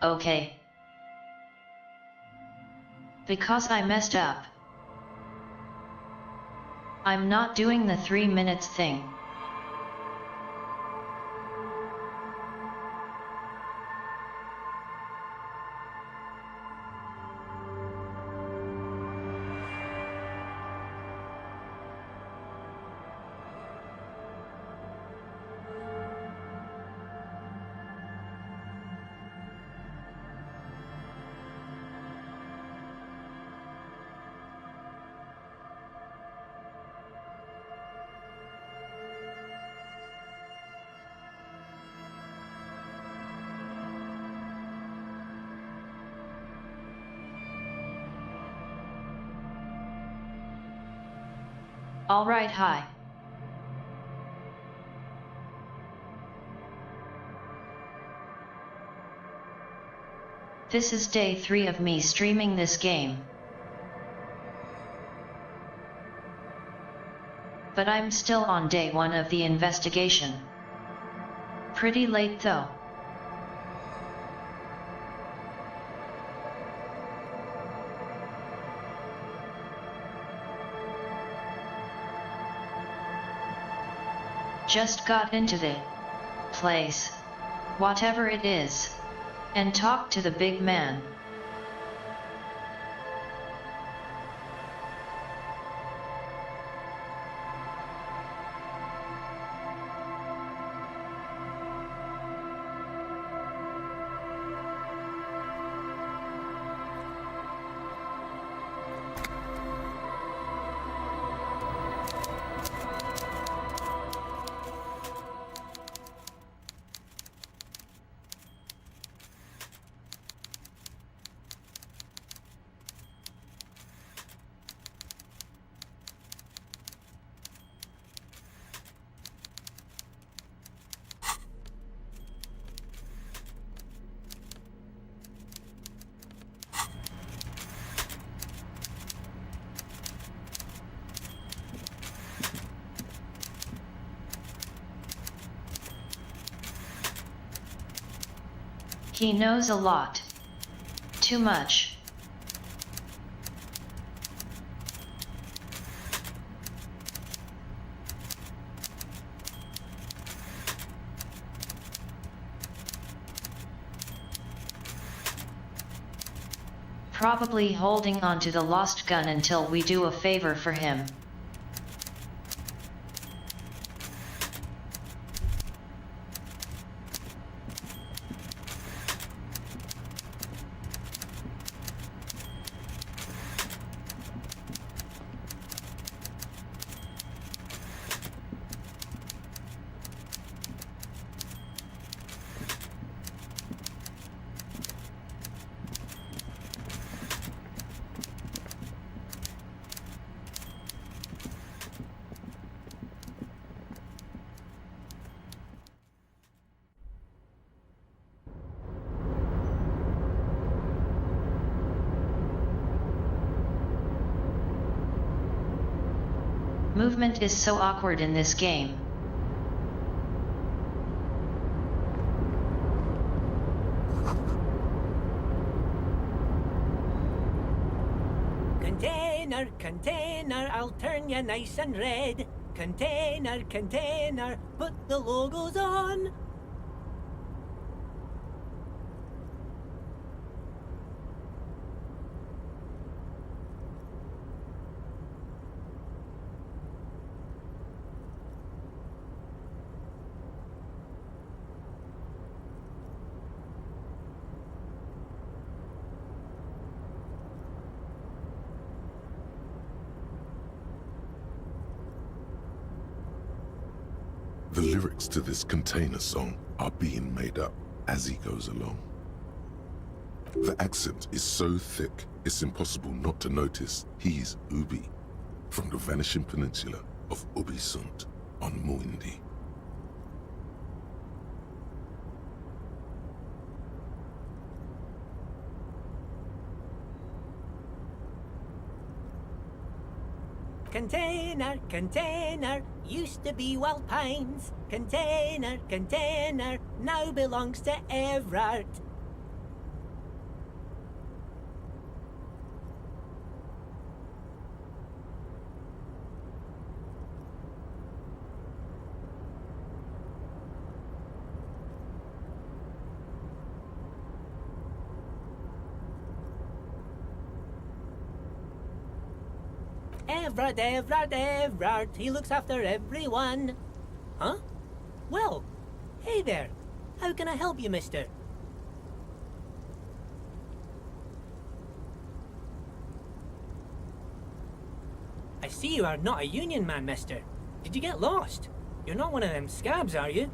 okay? Because I messed up. I'm not doing the 3 minutes thing. Alright, hi. This is day 3 of me streaming this game. But I'm still on day 1 of the investigation. Pretty late though. Just got into the place, whatever it is, and talked to the big man. He knows a lot. Too much. Probably holding on to the lost gun until we do a favor for him. Movement is so awkward in this game. Container, container, I'll turn you nice and red. Container, container, put the logos on. The lyrics to this container song are being made up as he goes along. The accent is so thick, it's impossible not to notice he's Ubi, from the vanishing peninsula of Ubisunt on Muindi. Container, container, used to be Wild Pines. Container, container, now belongs to Everard. Everard, Everard, Everard, he looks after everyone. Huh? Well, hey there. How can I help you, mister? I see you are not a union man, mister. Did you get lost? You're not one of them scabs, are you?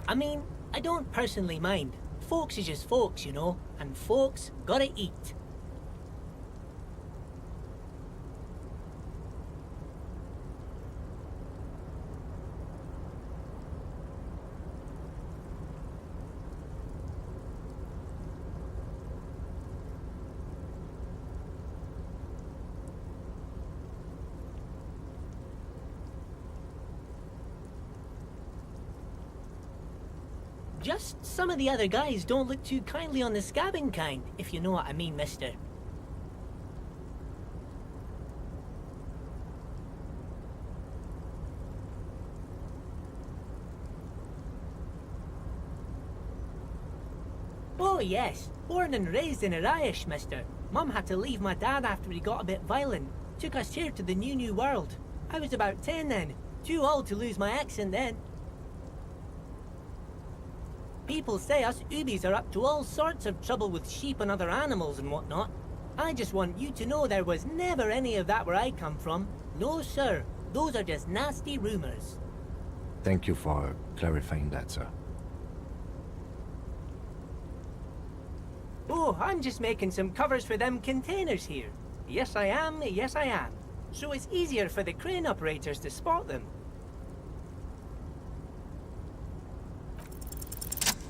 I mean, I don't personally mind. Folks is just folks, you know, and folks gotta eat. Just some of the other guys don't look too kindly on the scabbing kind, if you know what I mean, mister. Oh yes, born and raised in Irish, mister. Mum had to leave my dad after he got a bit violent. Took us here to the new world. I was about 10 then, too old to lose my accent then. People say us Ubis are up to all sorts of trouble with sheep and other animals and whatnot. I just want you to know there was never any of that where I come from. No, sir. Those are just nasty rumors. Thank you for clarifying that, sir. Oh, I'm just making some covers for them containers here. Yes, I am. Yes, I am. So it's easier for the crane operators to spot them.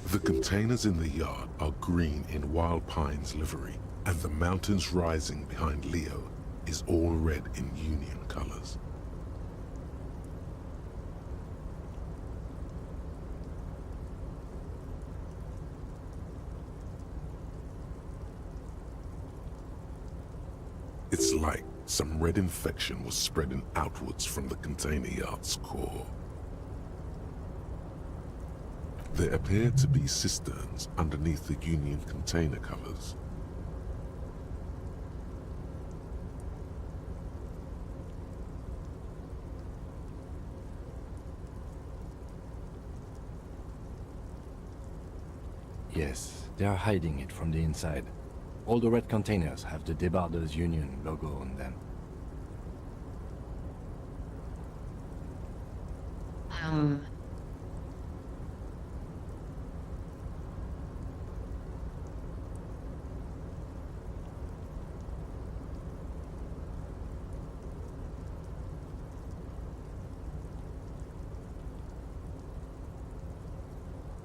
The containers in the yard are green in Wild Pine's livery, and the mountains rising behind Leo is all red in Union colors. It's like some red infection was spreading outwards from the container yard's core. There appear to be cisterns underneath the Union container covers. Yes, they are hiding it from the inside. All the red containers have the Debarders Union logo on them.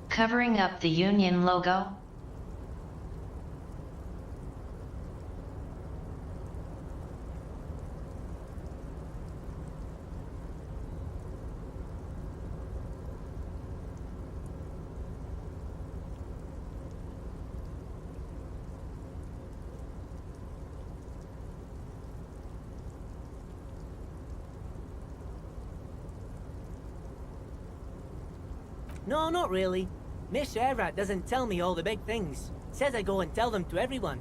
Covering up the Union logo? No, not really. Mr. Everett doesn't tell me all the big things. Says I go and tell them to everyone.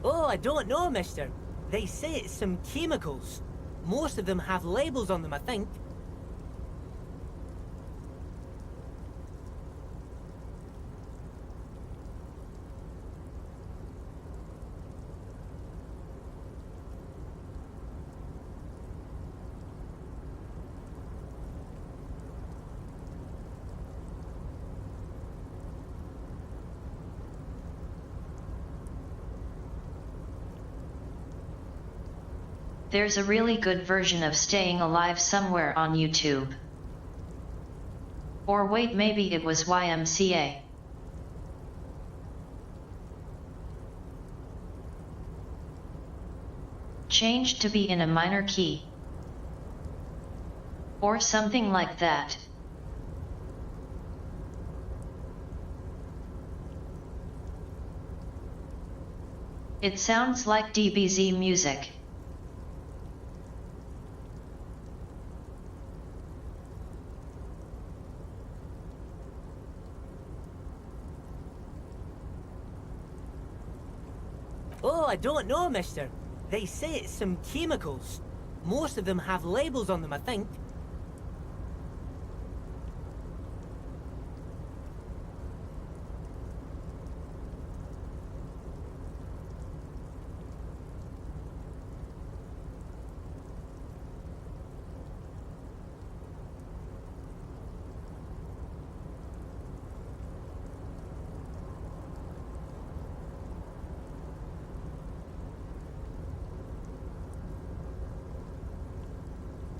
Oh, I don't know, mister. They say it's some chemicals. Most of them have labels on them, I think. There's a really good version of Staying Alive somewhere on YouTube. Or wait, maybe it was YMCA. Changed to be in a minor key. Or something like that. It sounds like DBZ music. Oh, I don't know, mister. They say it's some chemicals. Most of them have labels on them, I think.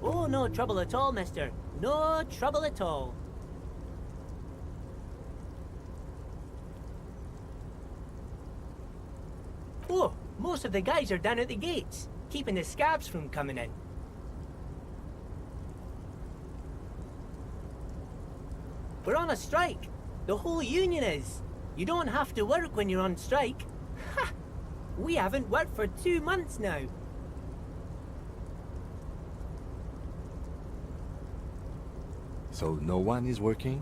Oh, no trouble at all, mister. No trouble at all. Oh, most of the guys are down at the gates, keeping the scabs from coming in. We're on a strike. The whole union is. You don't have to work when you're on strike. Ha! We haven't worked for 2 months now. So no one is working?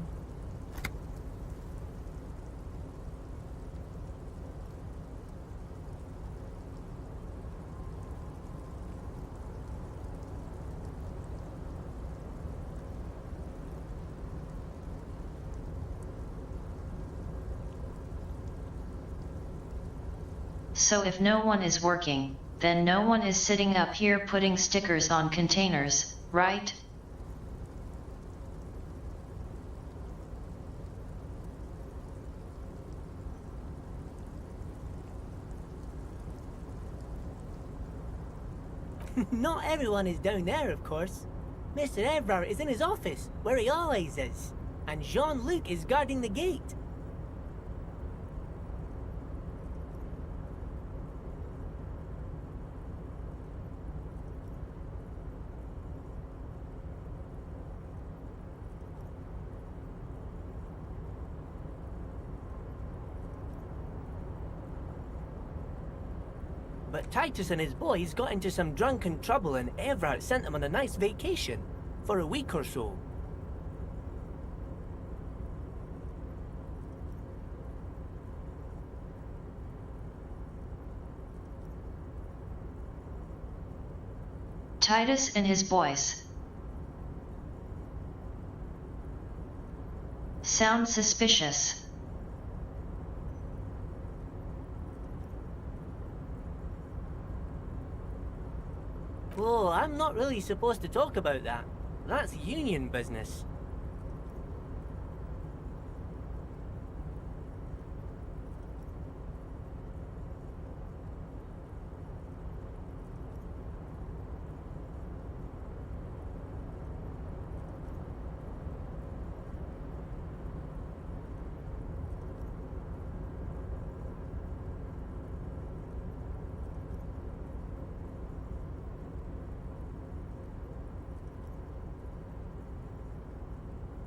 So if no one is working, then no one is sitting up here putting stickers on containers, right? Not everyone is down there, of course. Mr. Everard is in his office, where he always is. And Jean-Luc is guarding the gate. But Titus and his boys got into some drunken trouble and Everard sent them on a nice vacation. For a week or so. Titus and his boys. Sounds suspicious. Oh, I'm not really supposed to talk about that. That's union business.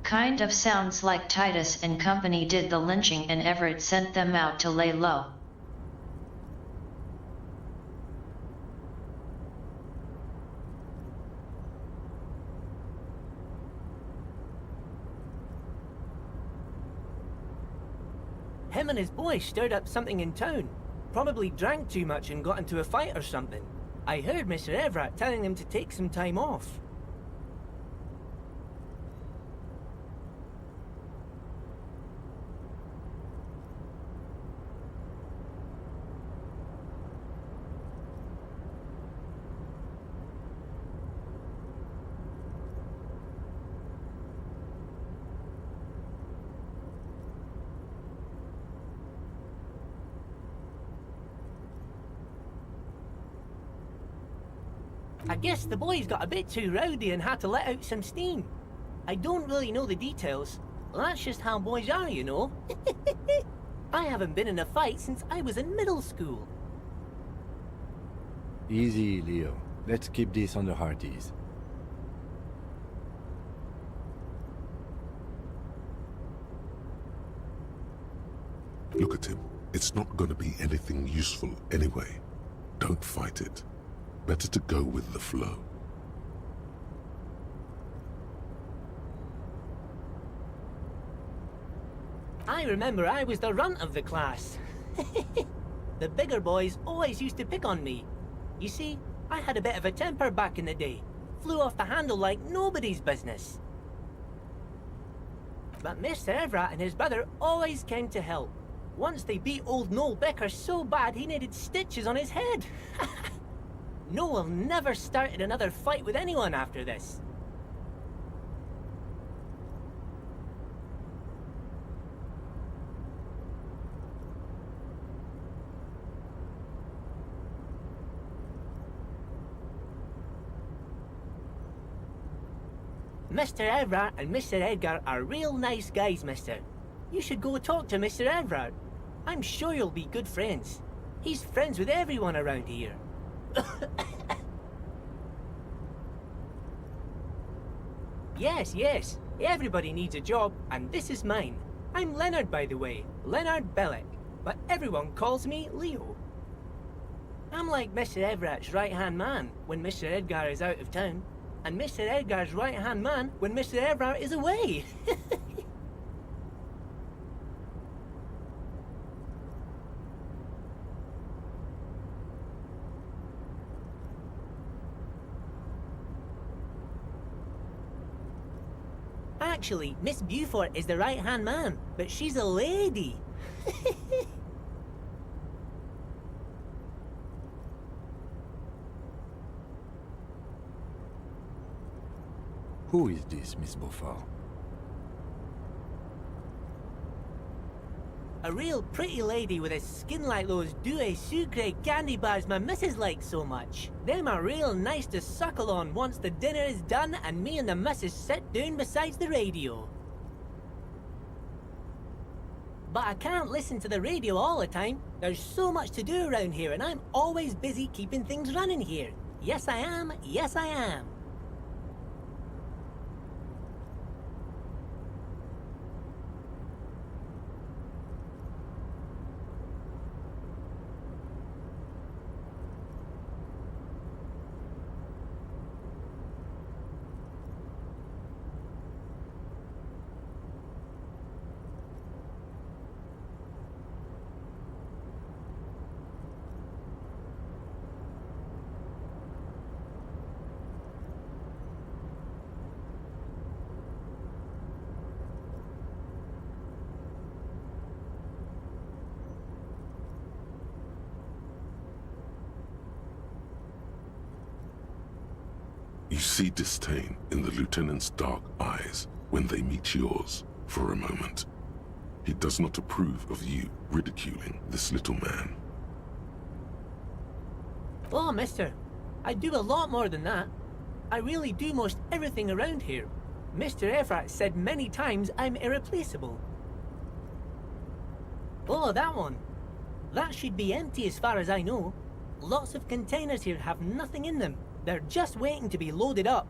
Kind of sounds like Titus and company did the lynching and Everett sent them out to lay low. Him and his boys stirred up something in town. Probably drank too much and got into a fight or something. I heard Mr. Everett telling them to take some time off. I guess the boys got a bit too rowdy and had to let out some steam. I don't really know the details, That's just how boys are, you know. I haven't been in a fight since I was in middle school. Easy, Leo. Let's keep this on the hearties. Look at him. It's not gonna be anything useful anyway. Don't fight it. Better to go with the flow. I remember I was the runt of the class. The bigger boys always used to pick on me. You see, I had a bit of a temper back in the day. Flew off the handle like nobody's business. But Mr. Everett and his brother always came to help. Once they beat old Noel Becker so bad he needed stitches on his head. Noel never started another fight with anyone after this. Mr. Everard and Mr. Edgar are real nice guys, mister. You should go talk to Mr. Everard. I'm sure you'll be good friends. He's friends with everyone around here. Yes. Everybody needs a job, and this is mine. I'm Leonard, by the way. Leonard Bellick. But everyone calls me Leo. I'm like Mr. Everett's right-hand man when Mr. Edgar is out of town. And Mr. Edgar's right-hand man when Mr. Everard is away. Actually, Miss Beaufort is the right-hand man, but she's a lady. Who is this, Miss Beaufort? A real pretty lady with a skin like those Douai Sucre candy bars my missus likes so much. Them are real nice to suckle on once the dinner is done and me and the missus sit down beside the radio. But I can't listen to the radio all the time. There's so much to do around here and I'm always busy keeping things running here. Yes I am. You see disdain in the lieutenant's dark eyes when they meet yours for a moment. He does not approve of you ridiculing this little man. Oh, mister, I do a lot more than that. I really do most everything around here. Mr. Everett said many times I'm irreplaceable. Oh, that one. That should be empty as far as I know. Lots of containers here have nothing in them. They're just waiting to be loaded up.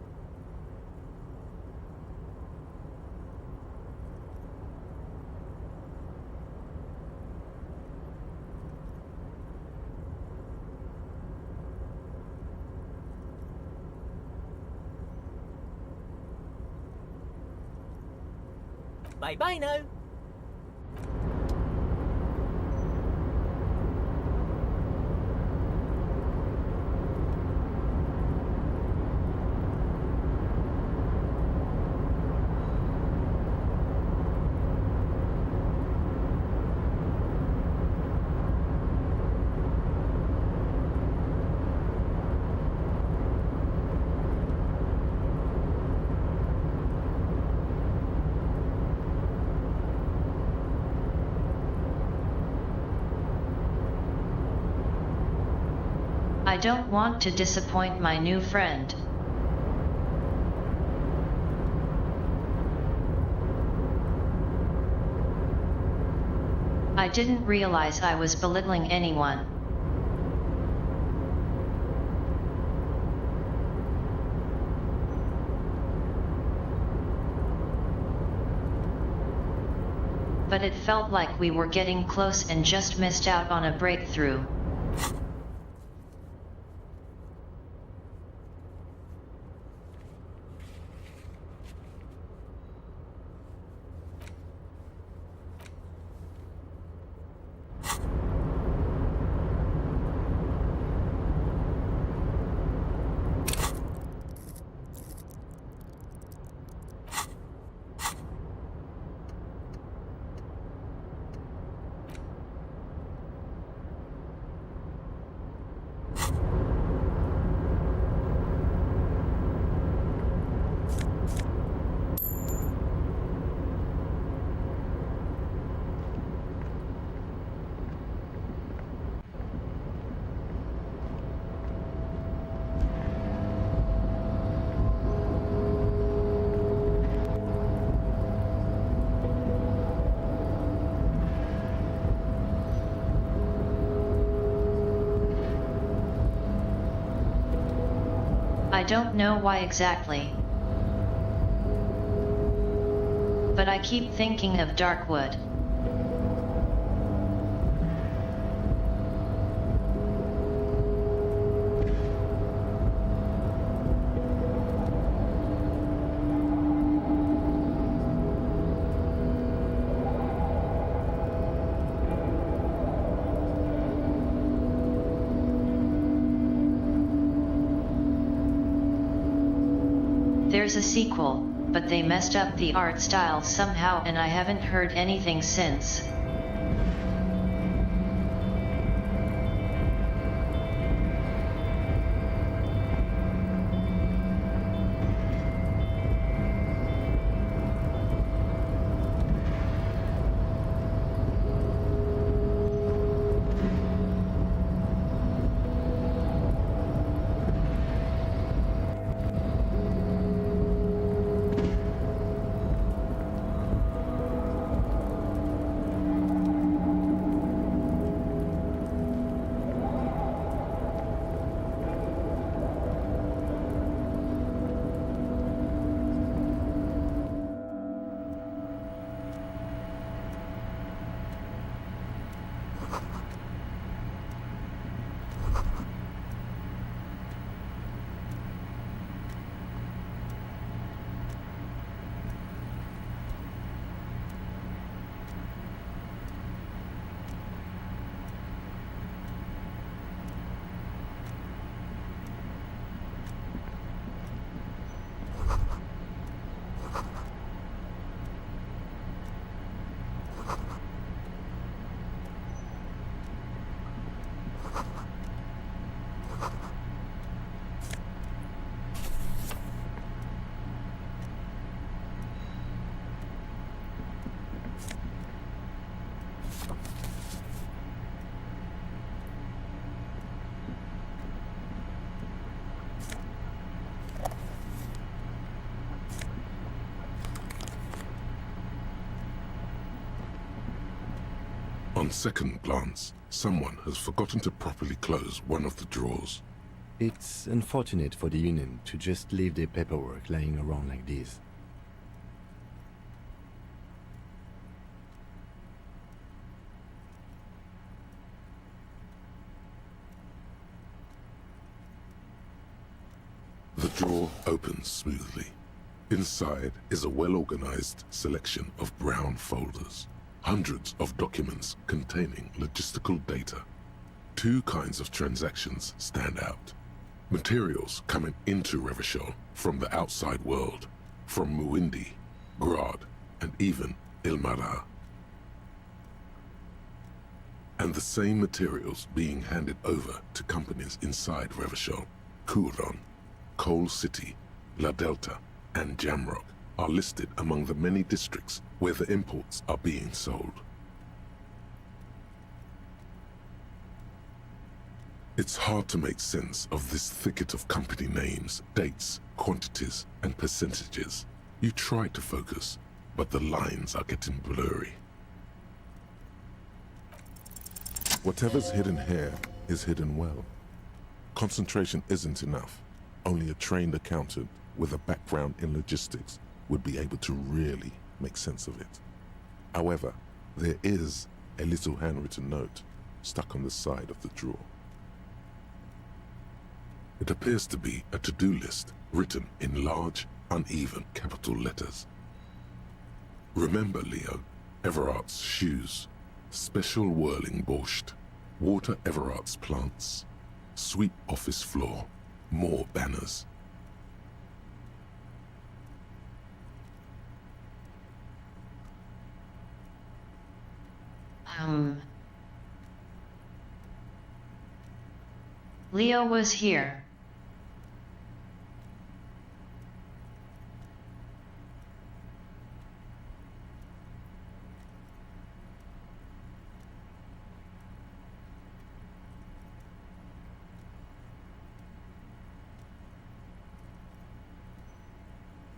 Bye-bye now. I don't want to disappoint my new friend. I didn't realize I was belittling anyone. But it felt like we were getting close and just missed out on a breakthrough. I don't know why exactly, but I keep thinking of Darkwood. There's a sequel, but they messed up the art style somehow and I haven't heard anything since. On second glance, someone has forgotten to properly close one of the drawers. It's unfortunate for the Union to just leave their paperwork lying around like this. The drawer opens smoothly. Inside is a well-organized selection of brown folders. Hundreds of documents containing logistical data. Two kinds of transactions stand out. Materials coming into Revachol from the outside world, from Muindi, Grad, and even Ilmara. And the same materials being handed over to companies inside Revachol, Kuron, Coal City, La Delta, and Jamrock are listed among the many districts where the imports are being sold. It's hard to make sense of this thicket of company names, dates, quantities, and percentages. You try to focus, but the lines are getting blurry. Whatever's hidden here is hidden well. Concentration isn't enough. Only a trained accountant with a background in logistics would be able to really make sense of it. However, there is a little handwritten note stuck on the side of the drawer. It appears to be a to-do list written in large, uneven capital letters. Remember, Leo, Everart's shoes, special whirling borscht, water Everart's plants, sweep office floor, more banners. Leo was here.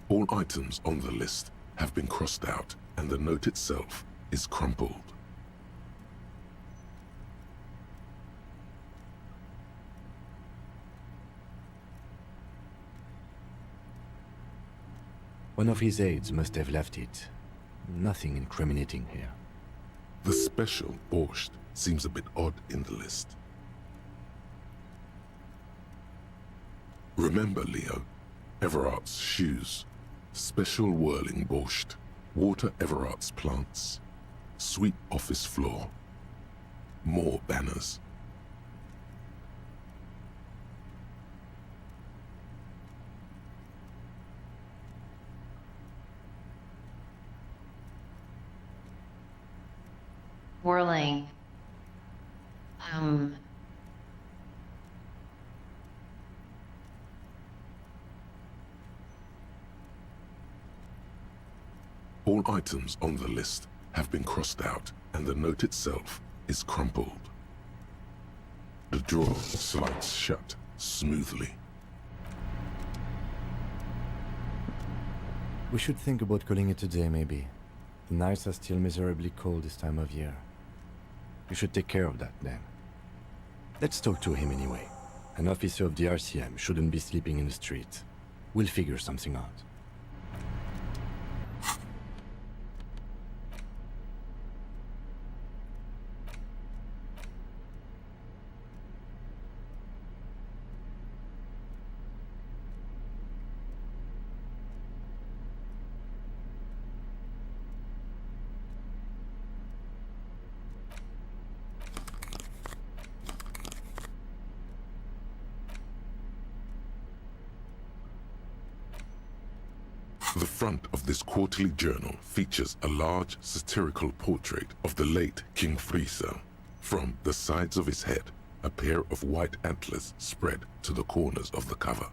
All items on the list have been crossed out, and the note itself is crumpled. One of his aides must have left it. Nothing incriminating here. The special borscht seems a bit odd in the list. Remember, Leo, Everart's shoes, special whirling borscht, water Everart's plants, sweep office floor, more banners. Whirling. All items on the list have been crossed out, and the note itself is crumpled. The drawer slides shut smoothly. We should think about calling it a day, maybe. The nights are still miserably cold this time of year. You should take care of that, then. Let's talk to him anyway. An officer of the RCM shouldn't be sleeping in the street. We'll figure something out. The front of this quarterly journal features a large satirical portrait of the late King Friesel. From the sides of his head, a pair of white antlers spread to the corners of the cover.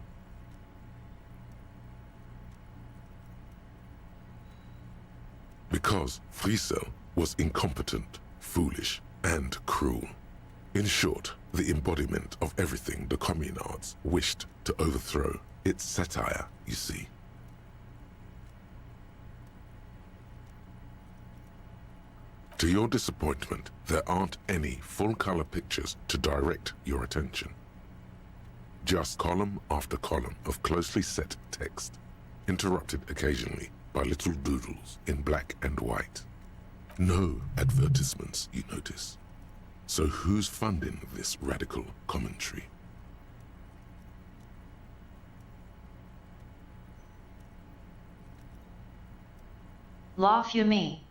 Because Friesel was incompetent, foolish, and cruel. In short, the embodiment of everything the communards wished to overthrow. It's satire, you see. To your disappointment, there aren't any full-color pictures to direct your attention. Just column after column of closely set text, interrupted occasionally by little doodles in black and white. No advertisements, you notice. So who's funding this radical commentary? Laugh you me.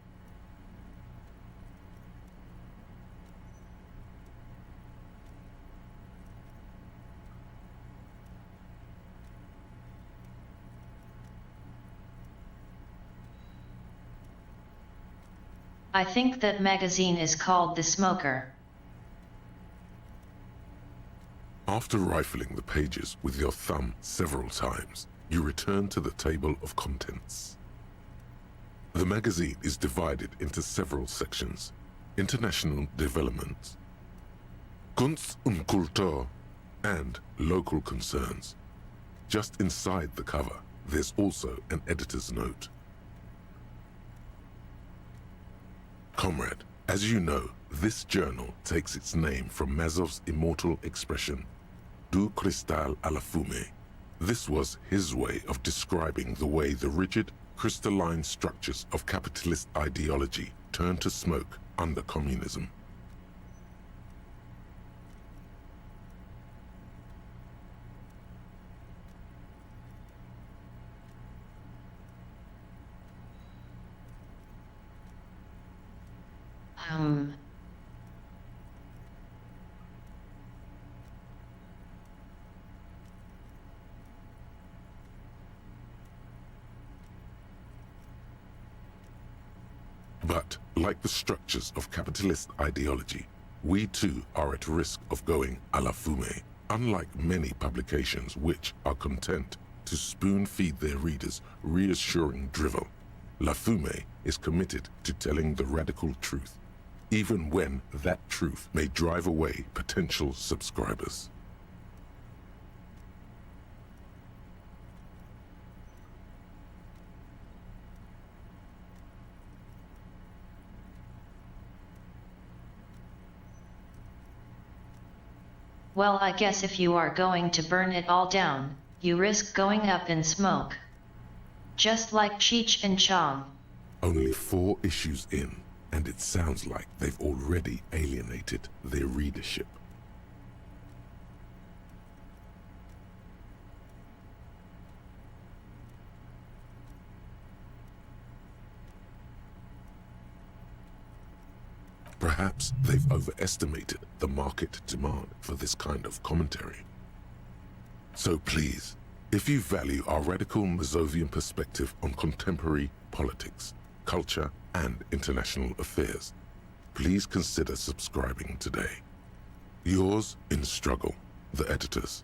I think that magazine is called The Smoker. After rifling the pages with your thumb several times, you return to the table of contents. The magazine is divided into several sections: international development, Kunst und Kultur, and local concerns. Just inside the cover, there's also an editor's note. Comrade, as you know, This journal takes its name from Mazov's immortal expression, Du cristal à la fumée. This was his way of describing the way the rigid, crystalline structures of capitalist ideology turned to smoke under communism. But, like the structures of capitalist ideology, we too are at risk of going à la fumée, unlike many publications which are content to spoon-feed their readers reassuring drivel. La Fumée is committed to telling the radical truth, even when that truth may drive away potential subscribers. Well, I guess if you are going to burn it all down, you risk going up in smoke. Just like Cheech and Chong. Only 4 issues in, and it sounds like they've already alienated their readership. Perhaps they've overestimated the market demand for this kind of commentary. So please, if you value our radical Mazovian perspective on contemporary politics, culture, and international affairs, please consider subscribing today. Yours in struggle, the editors.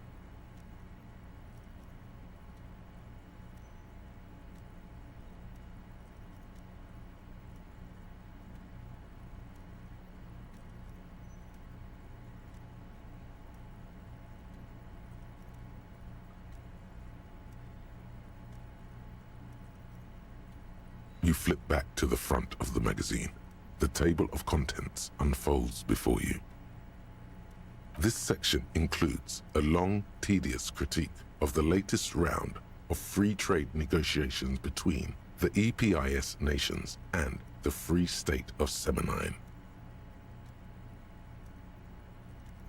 You flip back to the front of the magazine. The table of contents unfolds before you. This section includes a long, tedious critique of the latest round of free trade negotiations between the EPIS nations and the Free State of Semenine.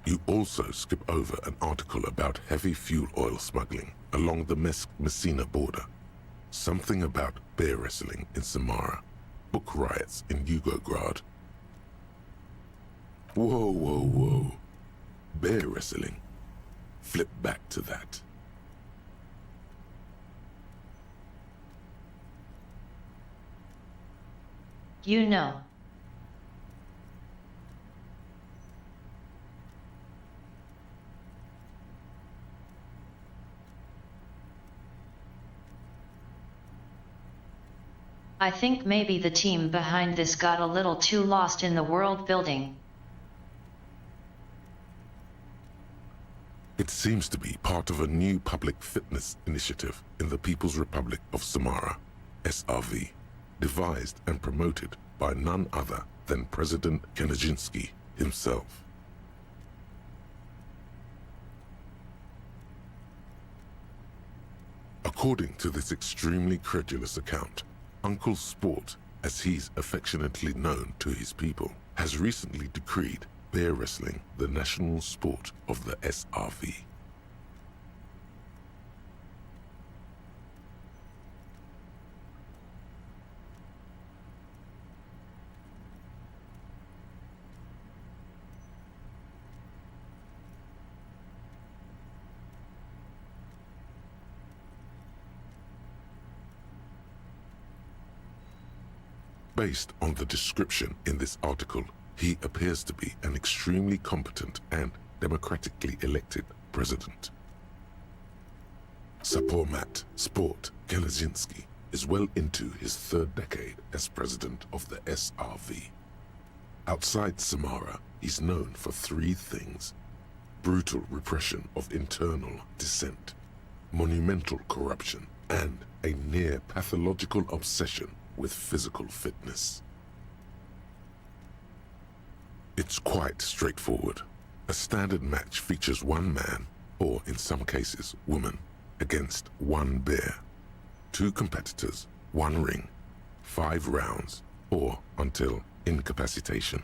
You also skip over an article about heavy fuel oil smuggling along the Messina border. Something about bear wrestling in Samara, book riots in Yugograd. Whoa, whoa, whoa. Bear wrestling. Flip back to that. You know. I think maybe the team behind this got a little too lost in the world building. It seems to be part of a new public fitness initiative in the People's Republic of Samara, SRV, devised and promoted by none other than President Kanajinsky himself. According to this extremely credulous account, Uncle Sport, as he's affectionately known to his people, has recently decreed bear wrestling the national sport of the SRV. Based on the description in this article, he appears to be an extremely competent and democratically elected president. Sapormat Sport Kanajinsky is well into his 3rd decade as president of the SRV. Outside Samara, he's known for 3 things: brutal repression of internal dissent, monumental corruption, and a near pathological obsession with physical fitness. It's quite straightforward. A standard match features one man, or in some cases, woman, against one bear. 2 competitors, 1 ring, 5 rounds, or until incapacitation.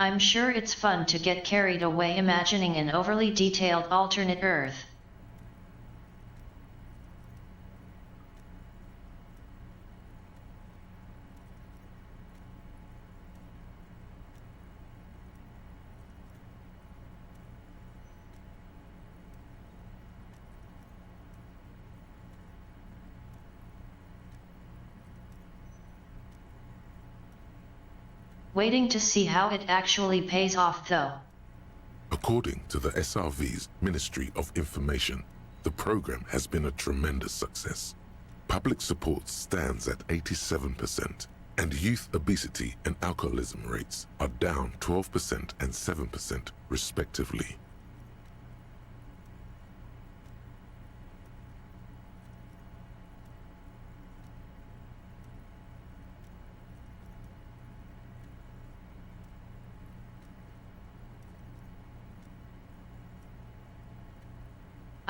I'm sure it's fun to get carried away imagining an overly detailed alternate Earth. Waiting to see how it actually pays off though. According to the SRV's Ministry of Information, the program has been a tremendous success. Public support stands at 87%, and youth obesity and alcoholism rates are down 12% and 7% respectively.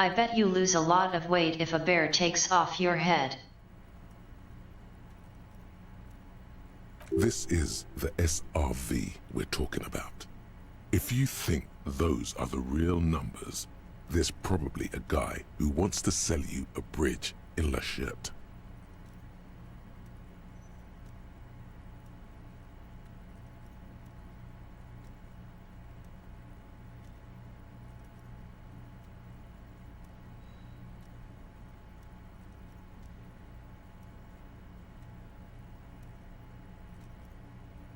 I bet you lose a lot of weight if a bear takes off your head. This is the SRV we're talking about. If you think those are the real numbers, there's probably a guy who wants to sell you a bridge in La Chette.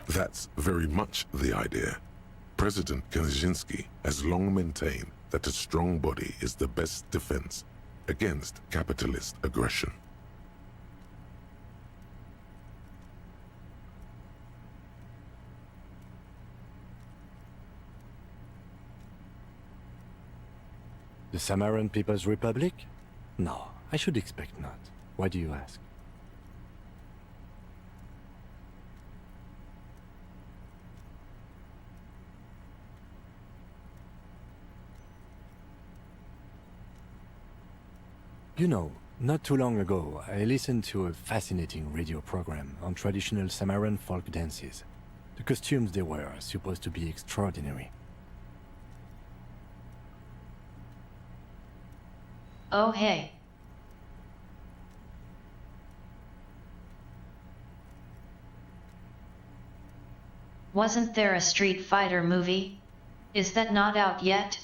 That's very much the idea. President Kaczynski has long maintained that a strong body is the best defense against capitalist aggression. The Samaran People's Republic? No, I should expect not. Why do you ask? You know, not too long ago, I listened to a fascinating radio program on traditional Samaran folk dances. The costumes they wear are supposed to be extraordinary. Oh hey. Wasn't there a Street Fighter movie? Is that not out yet?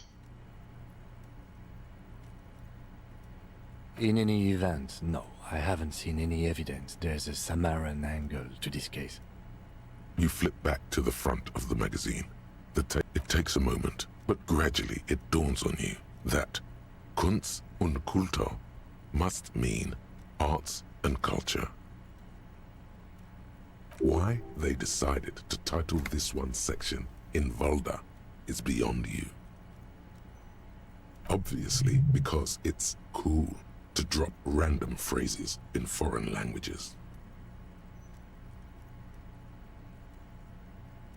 In any event, no, I haven't seen any evidence there's a Samaran angle to this case. You flip back to the front of the magazine. It takes a moment, but gradually it dawns on you that Kunst und Kultur must mean arts and culture. Why they decided to title this one section in Volda is beyond you. Obviously because it's cool to drop random phrases in foreign languages.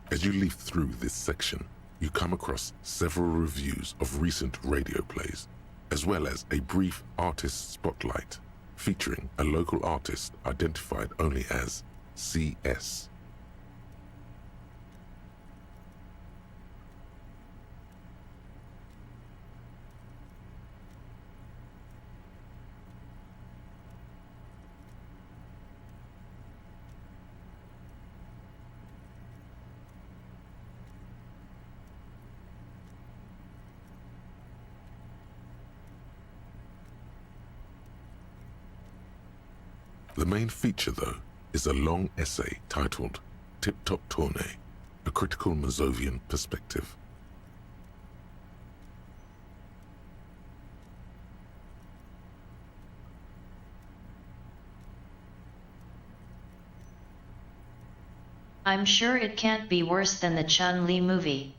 As you leaf through this section, you come across several reviews of recent radio plays, as well as a brief artist spotlight featuring a local artist identified only as CS. The main feature, though, is a long essay titled Tip Top Tourney, a critical Mazovian perspective. I'm sure it can't be worse than the Chun-Li movie.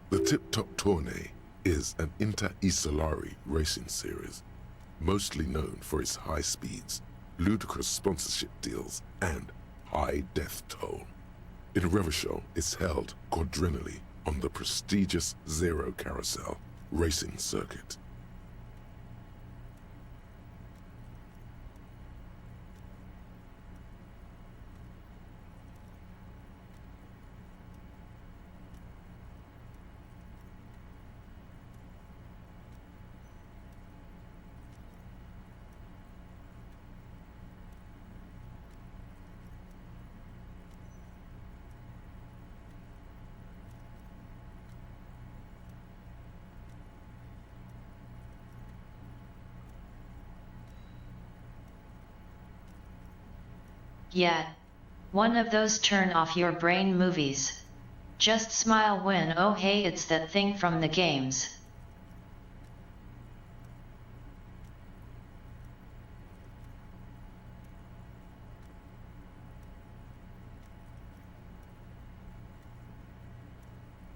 The Tip Top Tourney is an inter-Isolari racing series, mostly known for its high speeds, ludicrous sponsorship deals, and high death toll. In Revachol, it's held quadrennially on the prestigious Zero Carousel racing circuit. Yeah. One of those turn off your brain movies. Just smile when oh hey it's that thing from the games.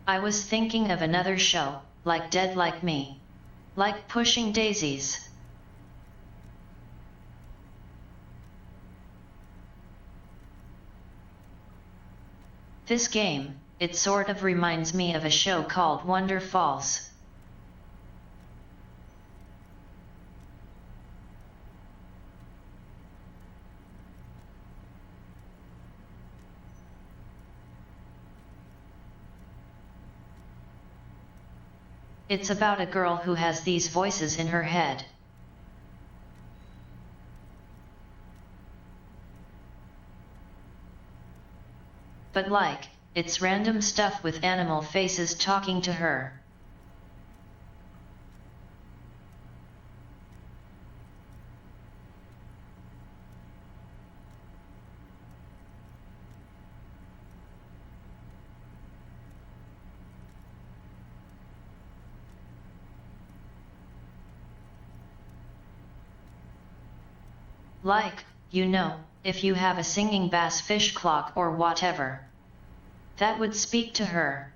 I was thinking of another show, like Dead Like Me. Like Pushing Daisies. This game, it sort of reminds me of a show called Wonder Falls. It's about a girl who has these voices in her head. But like, it's random stuff with animal faces talking to her. Like, you know, if you have a singing bass fish clock or whatever. That would speak to her.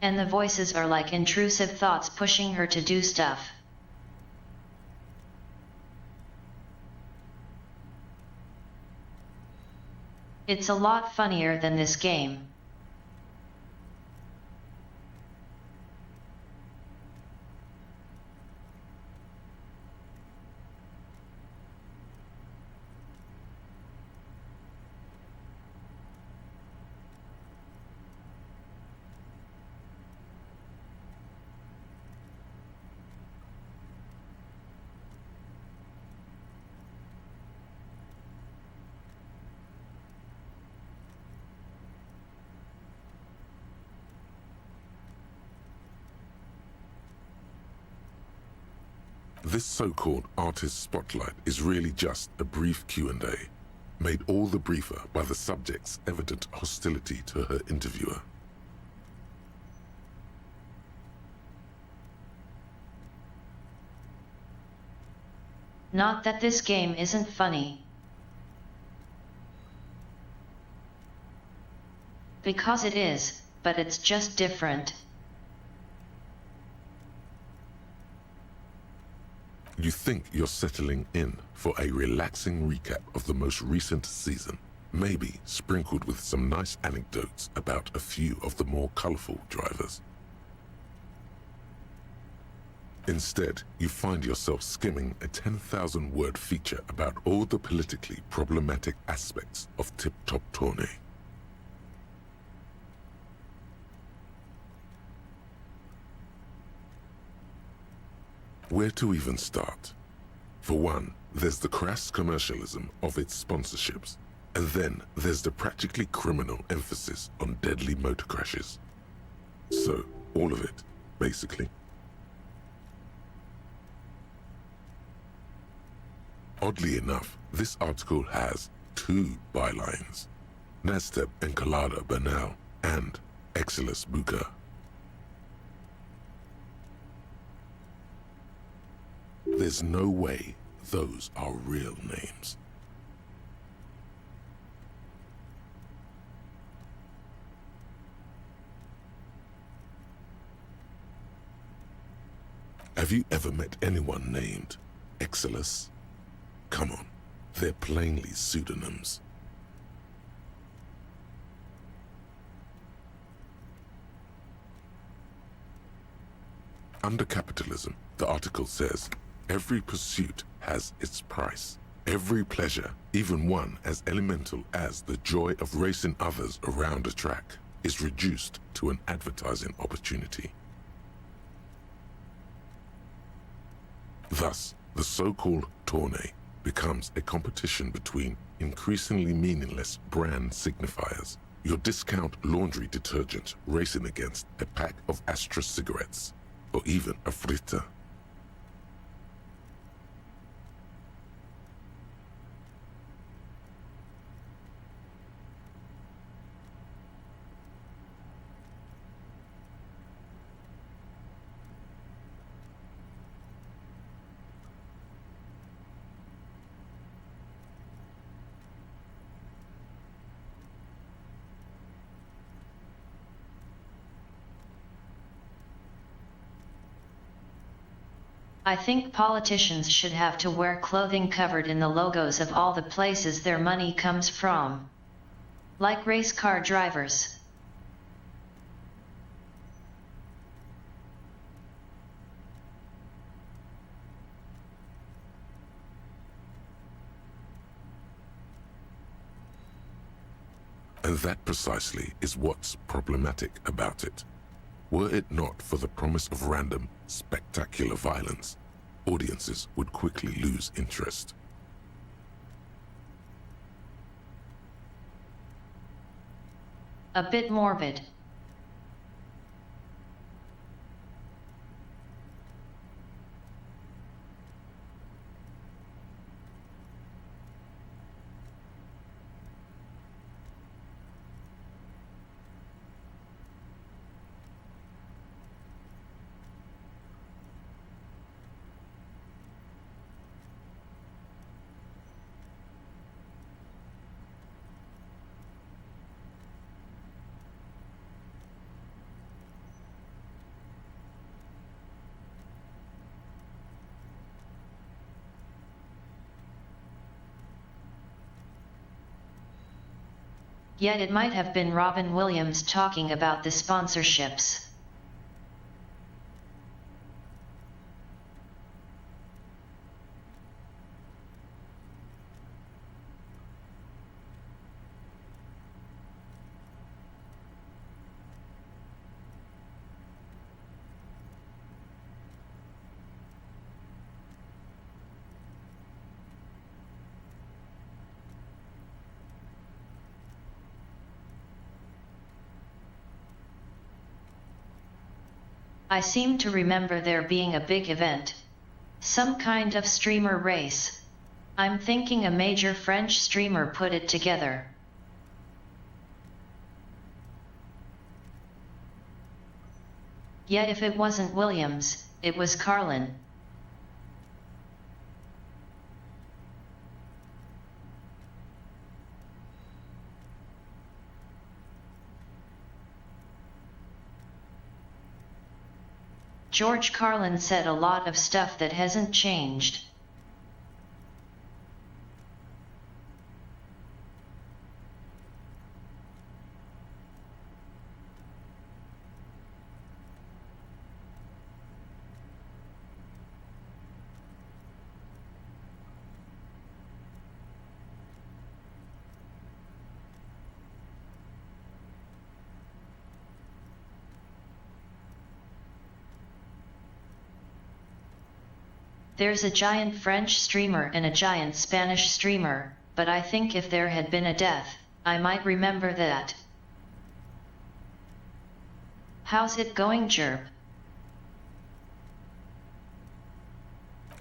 And the voices are like intrusive thoughts pushing her to do stuff. It's a lot funnier than this game. This so-called artist spotlight is really just a brief Q&A, made all the briefer by the subject's evident hostility to her interviewer. Not that this game isn't funny. Because it is, but it's just different. You think you're settling in for a relaxing recap of the most recent season, maybe sprinkled with some nice anecdotes about a few of the more colorful drivers. Instead, you find yourself skimming a 10,000-word feature about all the politically problematic aspects of Tip Top Tourney. Where to even start? For one, there's the crass commercialism of its sponsorships, and then there's the practically criminal emphasis on deadly motor crashes. So, all of it, basically. Oddly enough, this article has 2 bylines: Nasteb Encolada Bernal and Exilus Buka. There's no way those are real names. Have you ever met anyone named Exilus? Come on, they're plainly pseudonyms. Under capitalism, the article says, every pursuit has its price. Every pleasure, even one as elemental as the joy of racing others around a track, is reduced to an advertising opportunity. Thus, the so-called tournée becomes a competition between increasingly meaningless brand signifiers. Your discount laundry detergent racing against a pack of Astra cigarettes, or even a fritter. I think politicians should have to wear clothing covered in the logos of all the places their money comes from. Like race car drivers. And that precisely is what's problematic about it. Were it not for the promise of random, spectacular violence, audiences would quickly lose interest. A bit morbid. Yet it might have been Robin Williams talking about the sponsorships. I seem to remember there being a big event. Some kind of streamer race. I'm thinking a major French streamer put it together. Yet if it wasn't Williams, it was Carlin. George Carlin said a lot of stuff that hasn't changed. There's a giant French streamer and a giant Spanish streamer, but I think if there had been a death, I might remember that. How's it going, Jerb?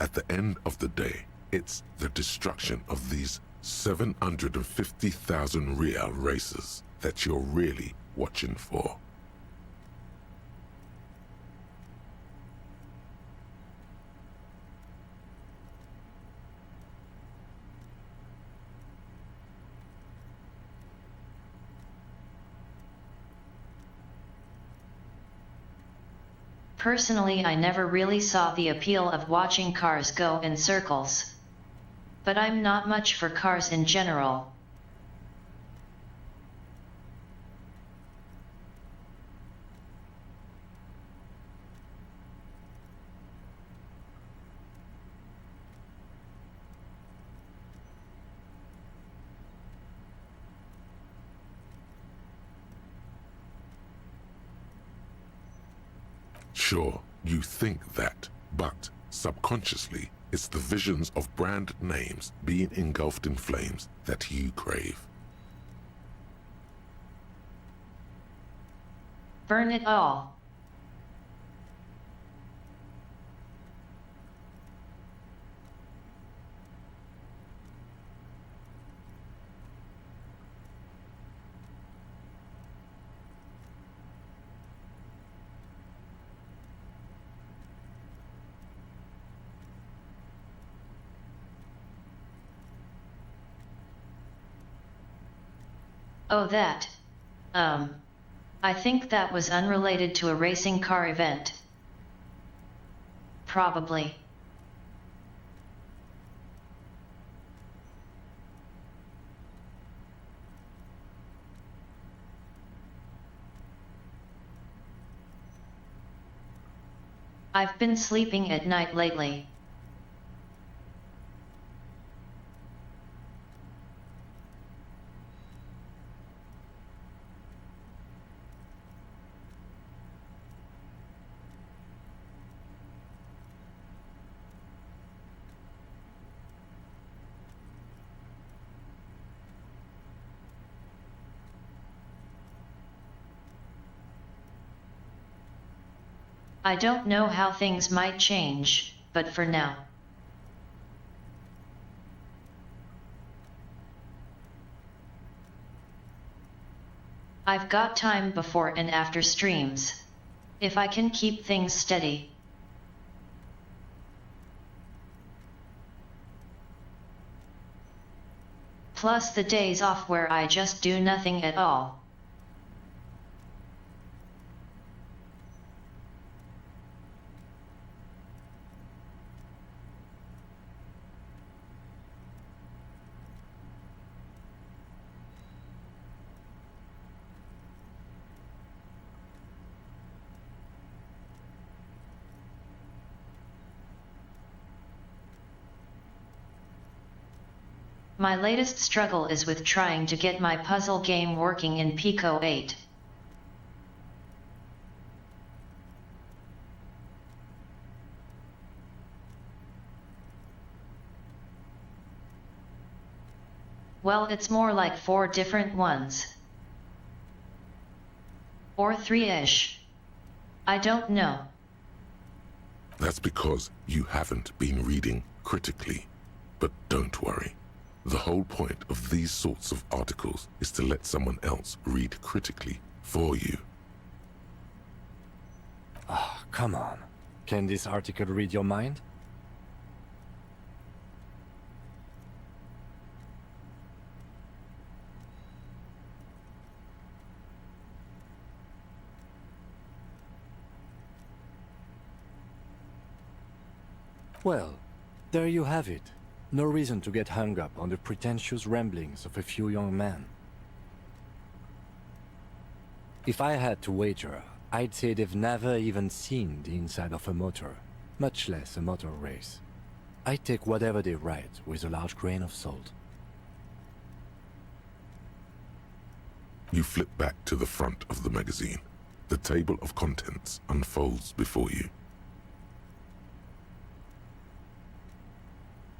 At the end of the day, it's the destruction of these 750,000 real races that you're really watching for. Personally, I never really saw the appeal of watching cars go in circles. But I'm not much for cars in general. Sure, you think that, but subconsciously, it's the visions of brand names being engulfed in flames that you crave. Burn it all. Oh, that. I think that was unrelated to a racing car event. Probably. I've been sleeping at night lately. I don't know how things might change, but for now. I've got time before and after streams. If I can keep things steady. Plus the days off where I just do nothing at all. My latest struggle is with trying to get my puzzle game working in Pico 8. Well, it's more like 4 different ones. Or 3-ish. I don't know. That's because you haven't been reading critically. But don't worry. The whole point of these sorts of articles is to let someone else read critically for you. Ah, come on. Can this article read your mind? Well, there you have it. No reason to get hung up on the pretentious ramblings of a few young men. If I had to wager, I'd say they've never even seen the inside of a motor, much less a motor race. I take whatever they write with a large grain of salt. You flip back to the front of the magazine. The table of contents unfolds before you.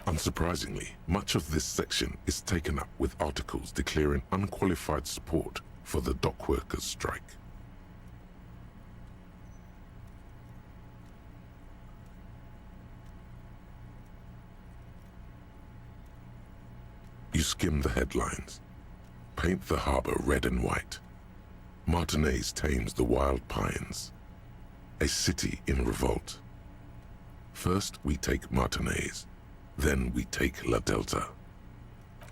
Unsurprisingly, much of this section is taken up with articles declaring unqualified support for the dock workers' strike. You skim the headlines. Paint the harbor red and white. Martinez tames the wild pines. A city in revolt. First we take Martinez, then we take La Delta.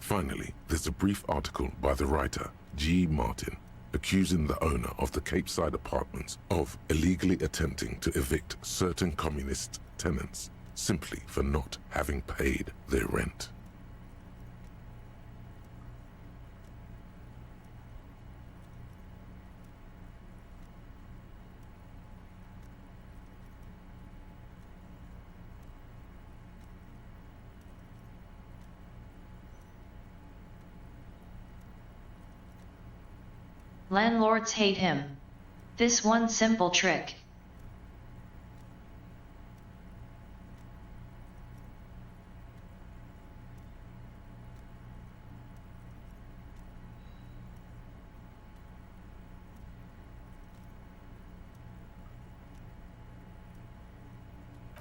Finally, there's a brief article by the writer G. Martin accusing the owner of the Capeside apartments of illegally attempting to evict certain communist tenants simply for not having paid their rent. Landlords hate him. This one simple trick.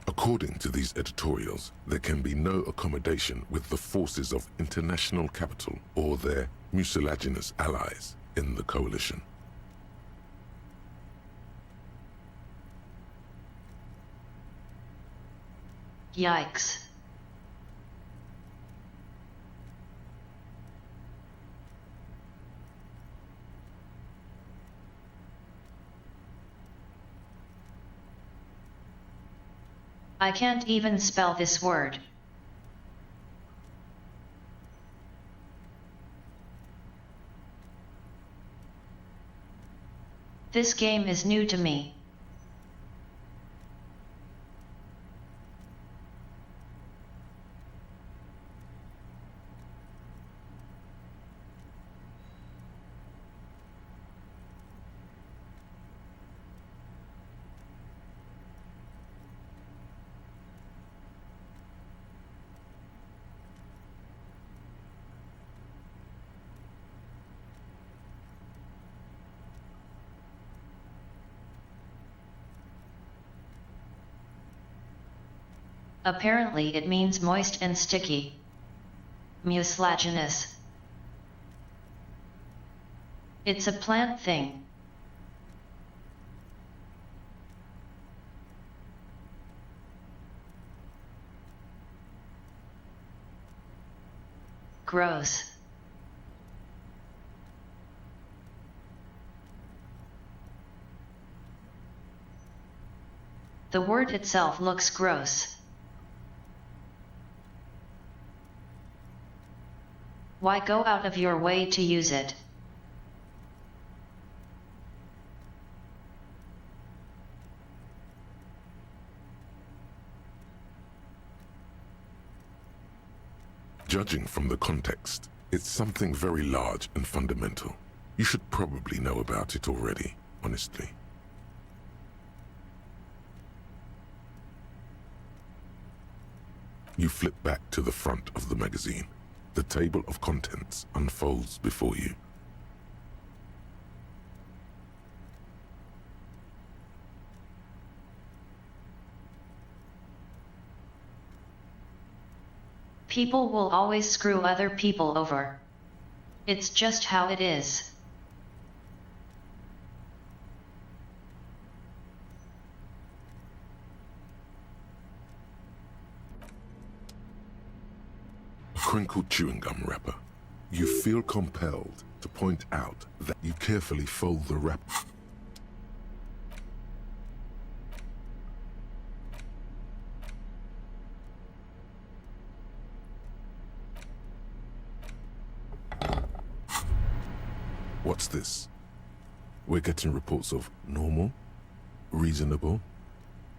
According to these editorials, there can be no accommodation with the forces of international capital or their mucilaginous allies in the coalition. Yikes. I can't even spell this word. This game is new to me. Apparently it means moist and sticky. Mucilaginous. It's a plant thing. Gross. The word itself looks gross. Why go out of your way to use it? Judging from the context, it's something very large and fundamental. You should probably know about it already, honestly. You flip back to the front of the magazine. The table of contents unfolds before you. People will always screw other people over. It's just how it is. A crinkled chewing gum wrapper. You feel compelled to point out that you carefully fold the wrapper. What's this? We're getting reports of normal, reasonable,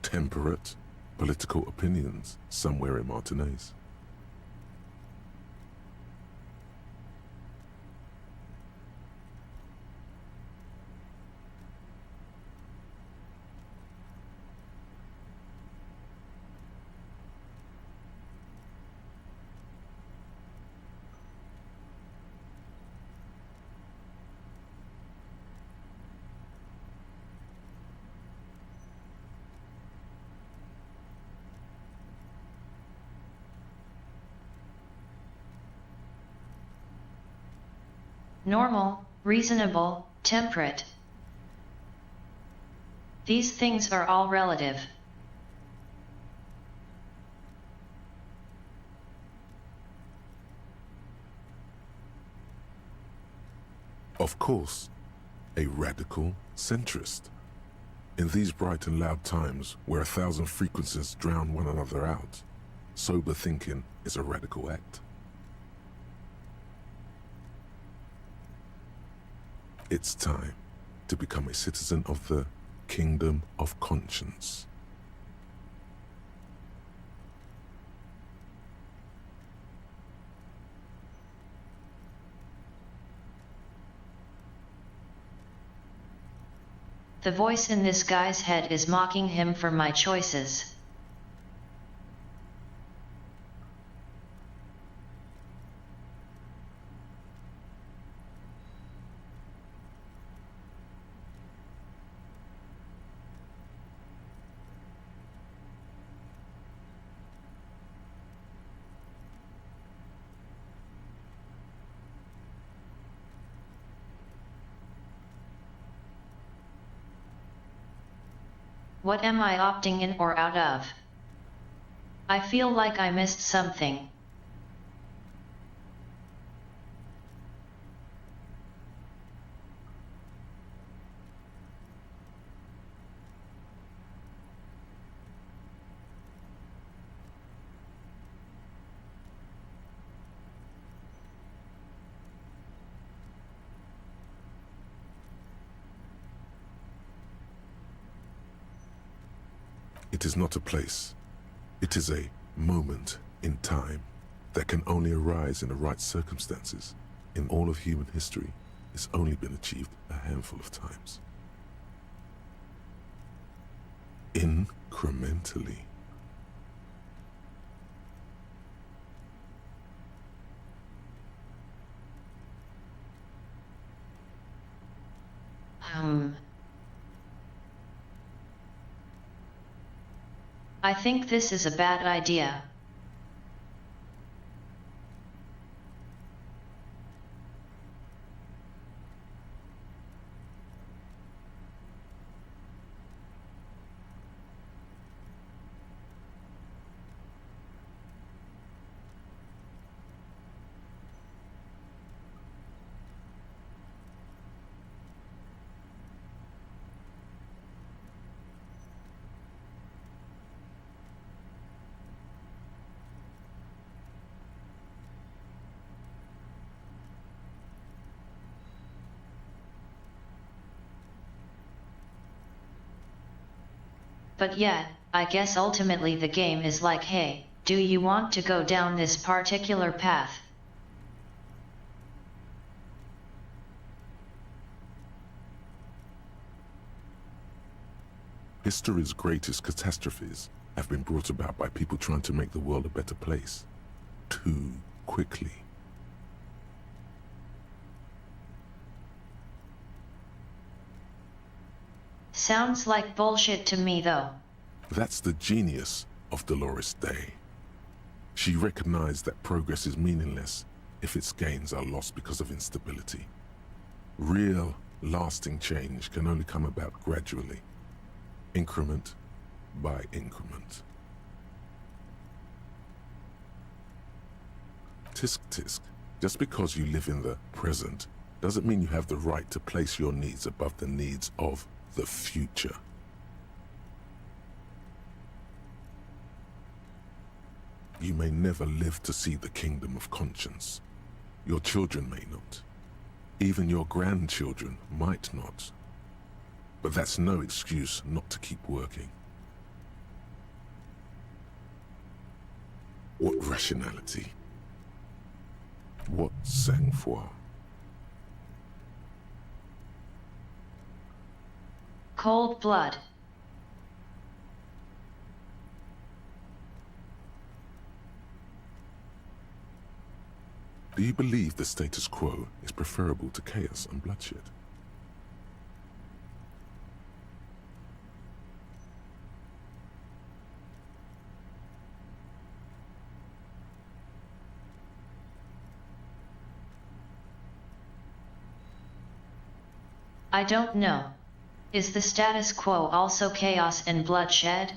temperate political opinions somewhere in Martinez. normal, reasonable, temperate. These things are all relative. Of course, a radical centrist. In these bright and loud times where 1,000 frequencies drown one another out, sober thinking is a radical act. It's time to become a citizen of the kingdom of conscience. The voice in this guy's head is mocking him for my choices. What am I opting in or out of? I feel like I missed something. It is not a place. It is a moment in time that can only arise in the right circumstances. In all of human history, it's only been achieved a handful of times. Incrementally. I think this is a bad idea. But yeah, I guess ultimately the game is like, hey, do you want to go down this particular path? History's greatest catastrophes have been brought about by people trying to make the world a better place. Too quickly. Sounds like bullshit to me though. That's the genius of Dolores Day. She recognized that progress is meaningless if its gains are lost because of instability. Real, lasting change can only come about gradually, increment by increment. Tisk tisk, just because you live in the present doesn't mean you have the right to place your needs above the needs of the future. You may never live to see the kingdom of conscience. Your children may not. Even your grandchildren might not. But that's no excuse not to keep working. What rationality? What sang-froid? Cold blood. Do you believe the status quo is preferable to chaos and bloodshed? I don't know. Is the status quo also chaos and bloodshed?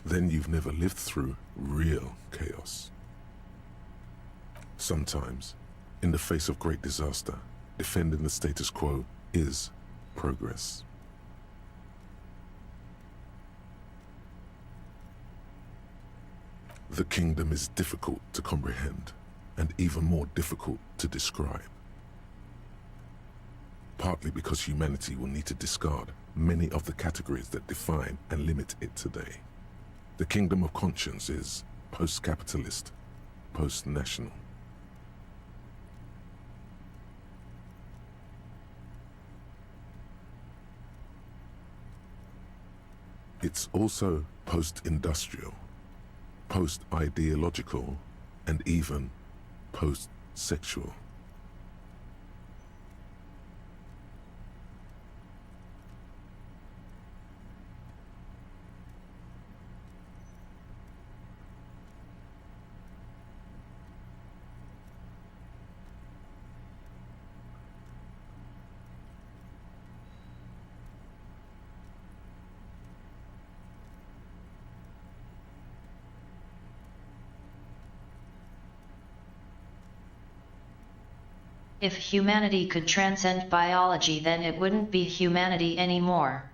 Then you've never lived through real chaos. Sometimes, in the face of great disaster, defending the status quo is progress. The kingdom is difficult to comprehend, and even more difficult to describe. Partly because humanity will need to discard many of the categories that define and limit it today. The kingdom of conscience is post-capitalist, post-national. It's also post-industrial, post-ideological, and even post-sexual. If humanity could transcend biology, then it wouldn't be humanity anymore.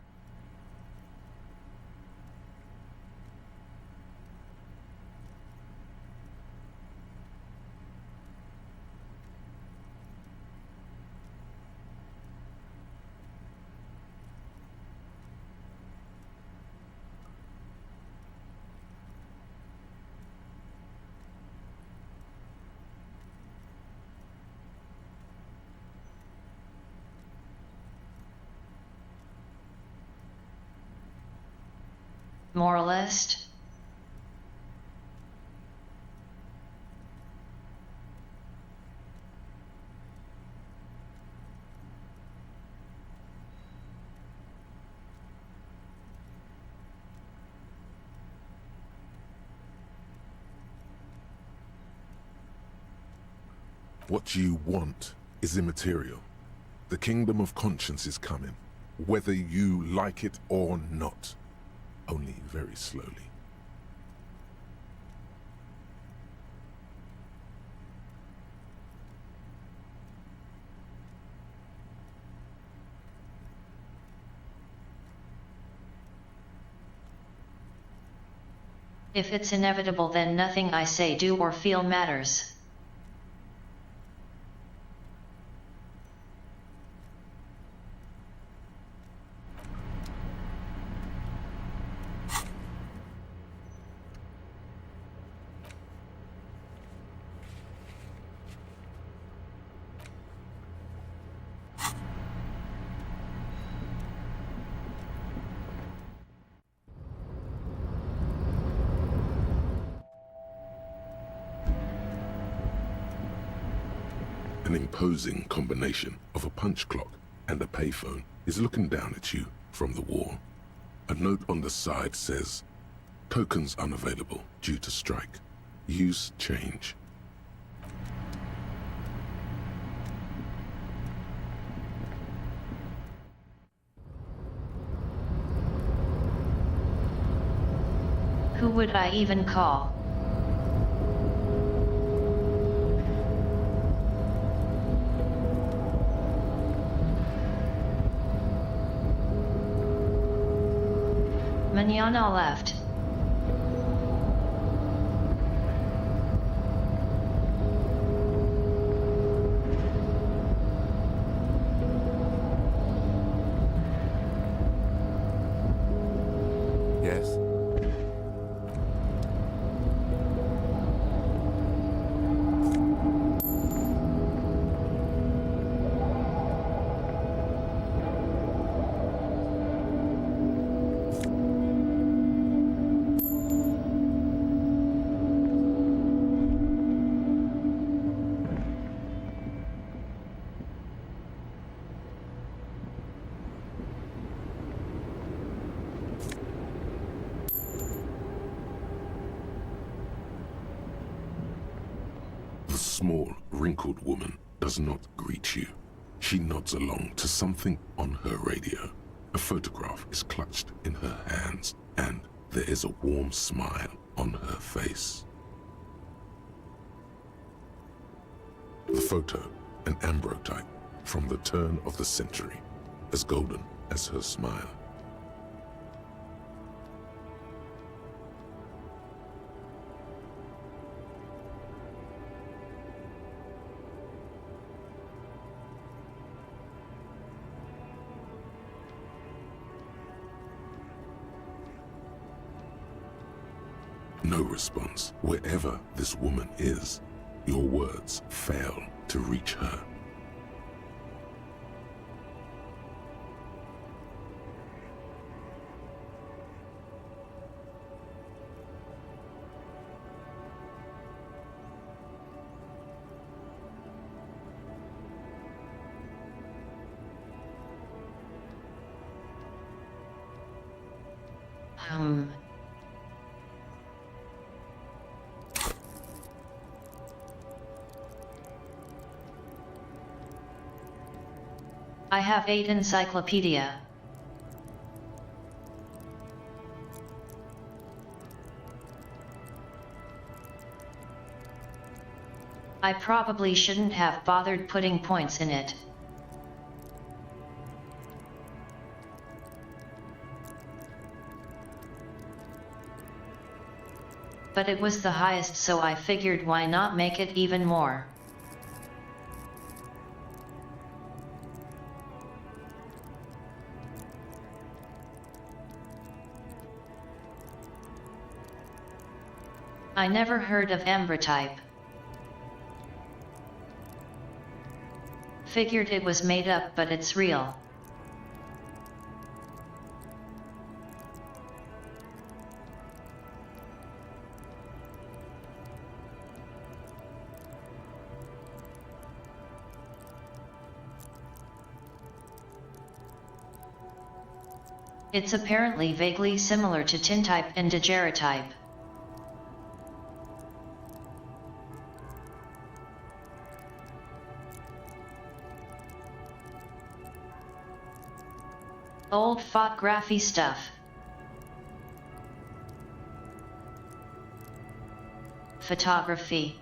Moralist? What you want is immaterial. The kingdom of conscience is coming, whether you like it or not. Only very slowly. If it's inevitable, then nothing I say, do, or feel matters. An imposing combination of a punch clock and a payphone is looking down at you from the wall. A note on the side says, "Tokens unavailable due to strike. Use change." Who would I even call? Mañana left. Yes? The small, wrinkled woman does not greet you. She nods along to something on her radio. A photograph is clutched in her hands, and there is a warm smile on her face. The photo, an ambrotype from the turn of the century, as golden as her smile. No response. Wherever this woman is, your words fail to reach her. I have 8 encyclopedia. I probably shouldn't have bothered putting points in it. But it was the highest, so I figured why not make it even more. I never heard of ambrotype. Figured it was made up, but it's real. It's apparently vaguely similar to tintype and daguerreotype. Old photography stuff. Photography.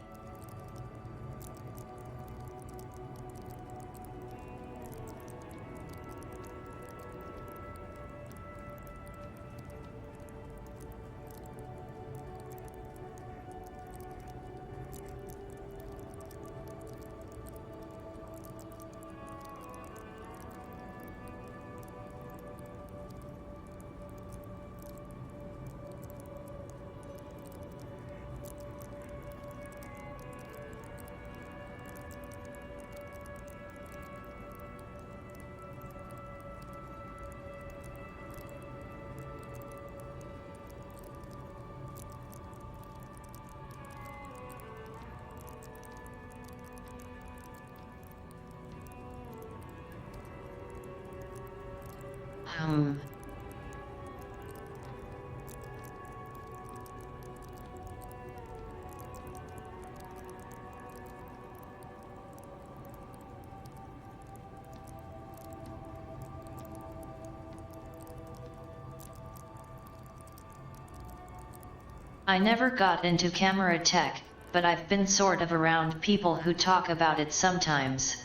I never got into camera tech, but I've been sort of around people who talk about it sometimes.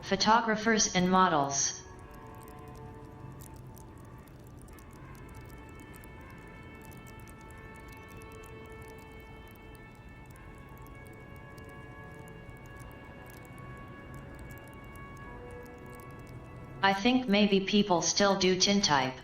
Photographers and models. I think maybe people still do tintype.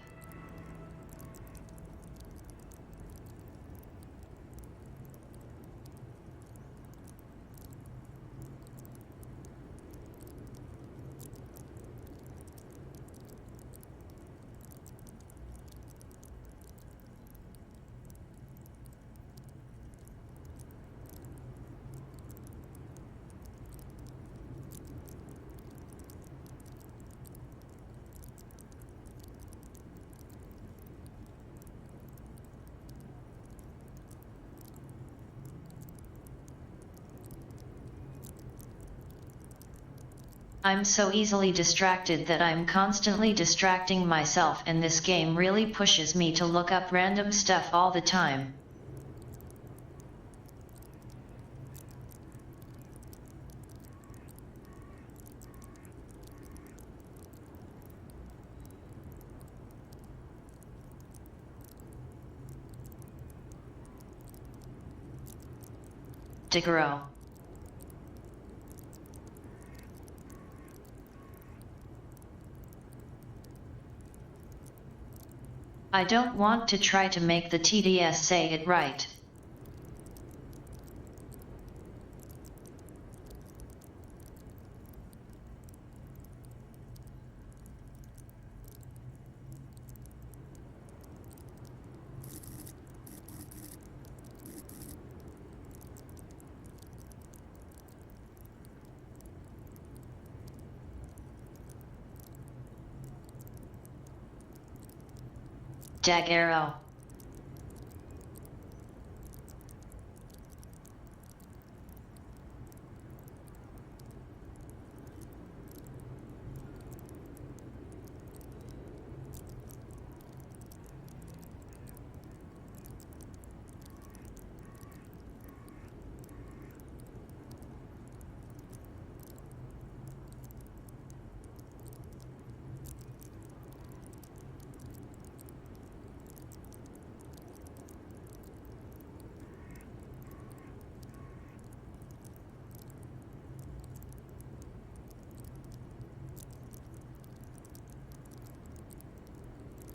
I'm so easily distracted that I'm constantly distracting myself, and this game really pushes me to look up random stuff all the time. Digero. I don't want to try to make the TDS say it right. Daguerreo.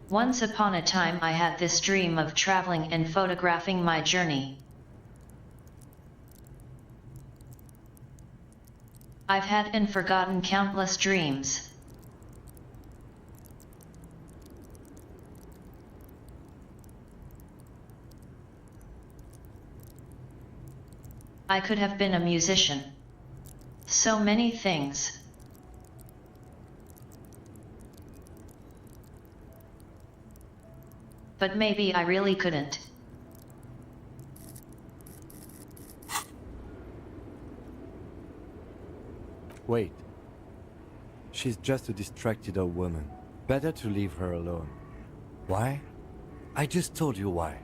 Once upon a time I had this dream of traveling and photographing my journey. I've had and forgotten countless dreams. I could have been a musician. So many things. But maybe I really couldn't. Wait. She's just a distracted old woman. Better to leave her alone. Why? I just told you why.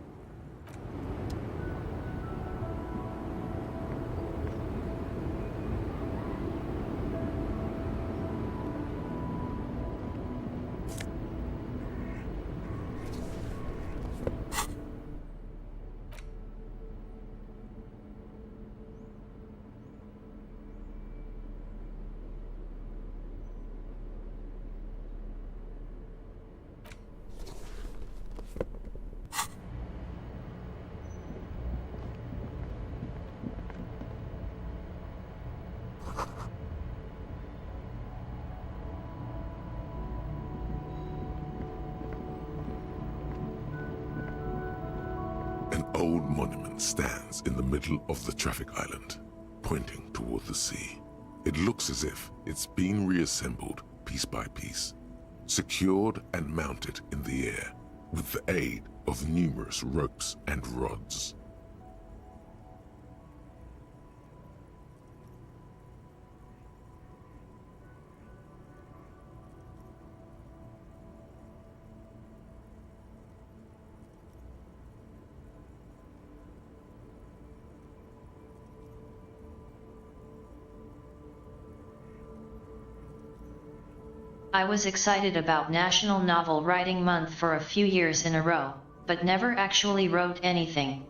An old monument stands in the middle of the traffic island, pointing toward the sea. It looks as if it's been reassembled piece by piece, secured and mounted in the air with the aid of numerous ropes and rods. I was excited about National Novel Writing Month for a few years in a row, but never actually wrote anything.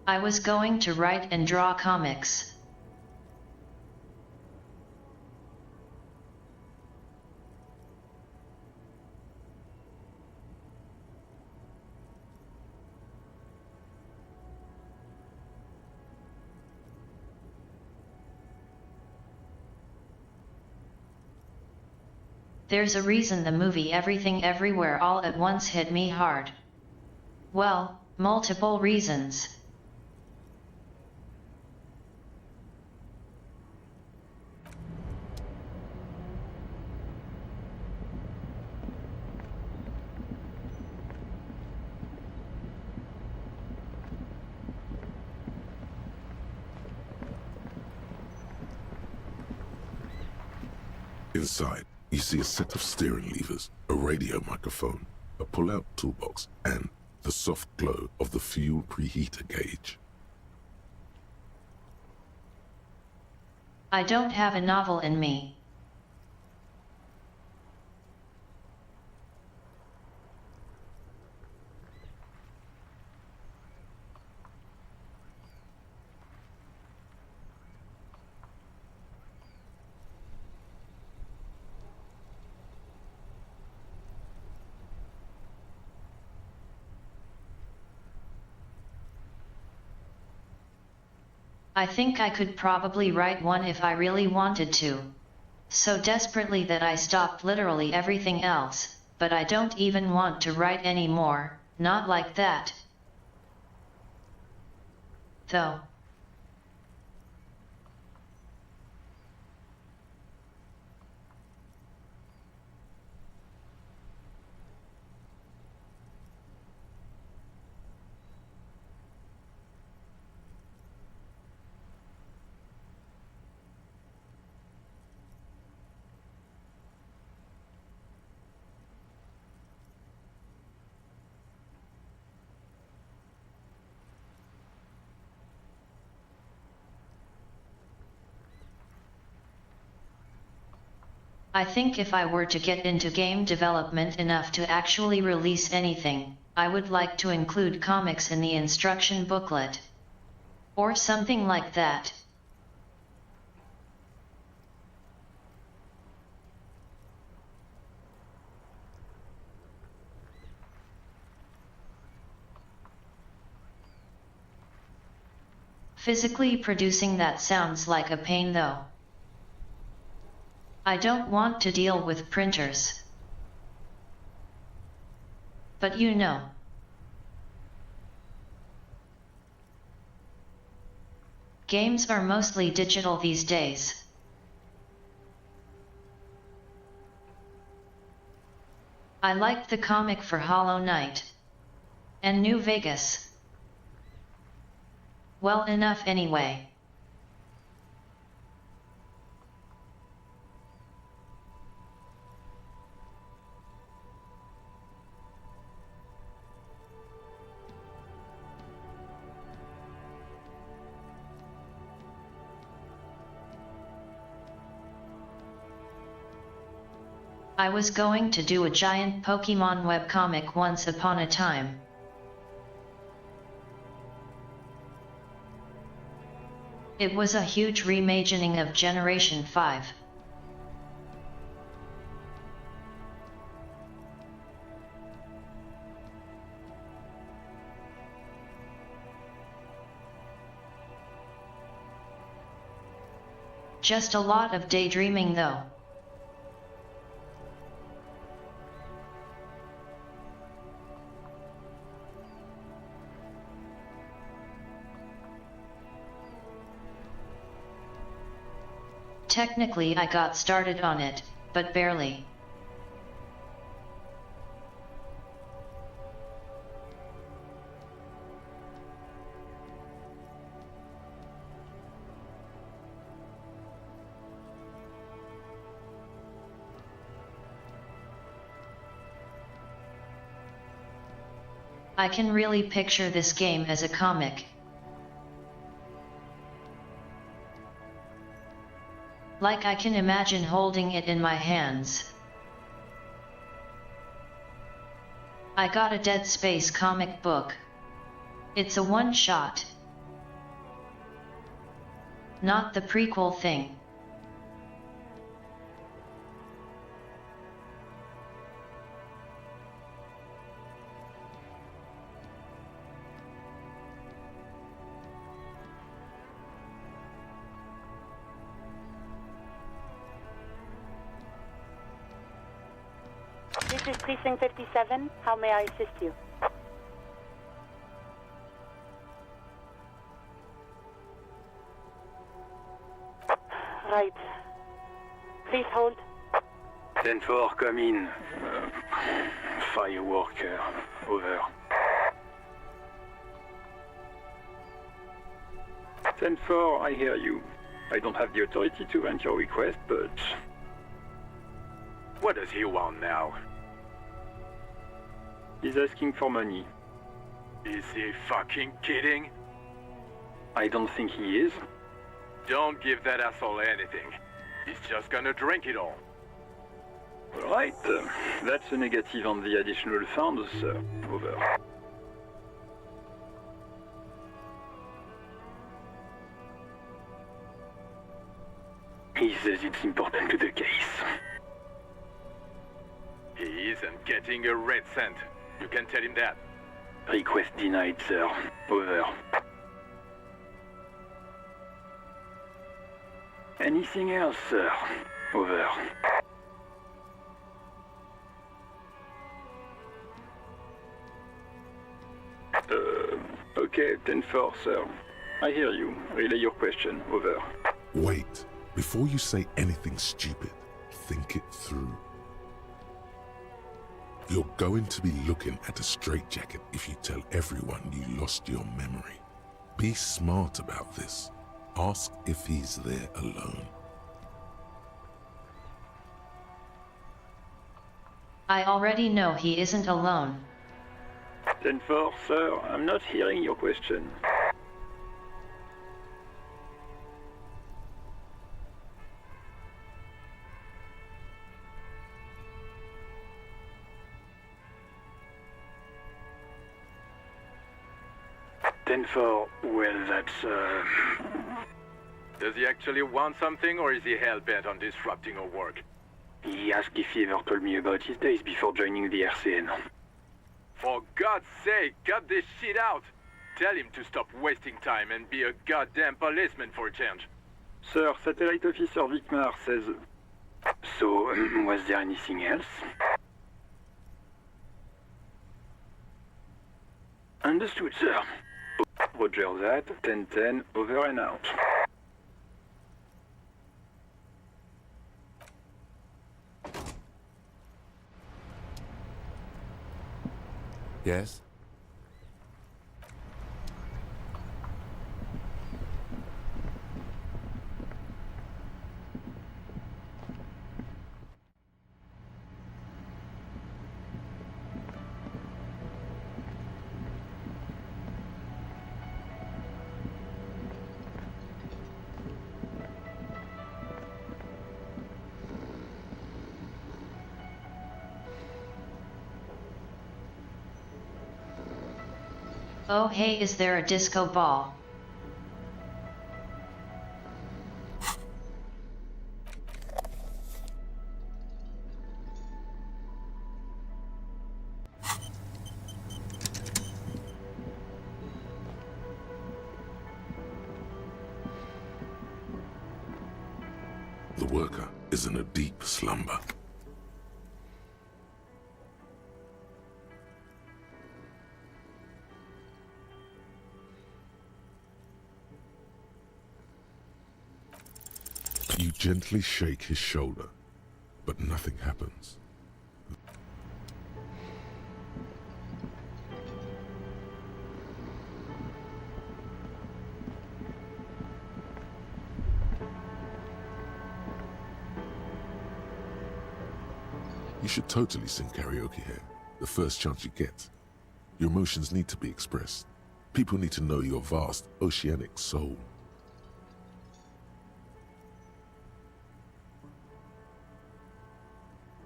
I was going to write and draw comics. There's a reason the movie Everything Everywhere All at Once hit me hard. Well, multiple reasons. Inside, you see a set of steering levers, a radio microphone, a pull-out toolbox, and the soft glow of the fuel preheater gauge. I don't have a novel in me. I think I could probably write one if I really wanted to. So desperately that I stopped literally everything else, but I don't even want to write anymore, not like that. Though. I think if I were to get into game development enough to actually release anything, I would like to include comics in the instruction booklet. Or something like that. Physically producing that sounds like a pain though. I don't want to deal with printers. But you know. Games are mostly digital these days. I liked the comic for Hollow Knight. And New Vegas. Well enough anyway. I was going to do a giant Pokemon webcomic once upon a time. It was a huge reimagining of Generation 5. Just a lot of daydreaming though. Technically I got started on it, but barely. I can really picture this game as a comic. Like I can imagine holding it in my hands. I got a Dead Space comic book. It's a one-shot. Not the prequel thing. This is Precinct 57. How may I assist you? Right. Please hold. 10-4, come in. Fireworker, over. 10-4, I hear you. I don't have the authority to grant your request, but What does he want now? He's asking for money. Is he fucking kidding? I don't think he is. Don't give that asshole anything. He's just gonna drink it all. Right, that's a negative on the additional funds, sir. Over. He says it's important to the case. He isn't getting a red cent. You can tell him that. Request denied, sir. Over. Anything else, sir? Over. Okay, 10-4, sir. I hear you. Relay your question. Over. Wait. Before you say anything stupid, think it through. You're going to be looking at a straitjacket if you tell everyone you lost your memory. Be smart about this. Ask if he's there alone. I already know he isn't alone. 10-4, sir. I'm not hearing your question. Well, that's, Does he actually want something, or is he hell-bent on disrupting our work? He asked if he ever told me about his days before joining the RCN. For God's sake, cut this shit out! Tell him to stop wasting time and be a goddamn policeman for a change. Sir, Satellite Officer Vicmar says... So, was there anything else? Understood, sir. Roger that. 10-10, over and out. Yes? Oh hey, is there a disco ball? The worker is in a deep slumber. You gently shake his shoulder, but nothing happens. You should totally sing karaoke here, the first chance you get. Your emotions need to be expressed. People need to know your vast, oceanic soul.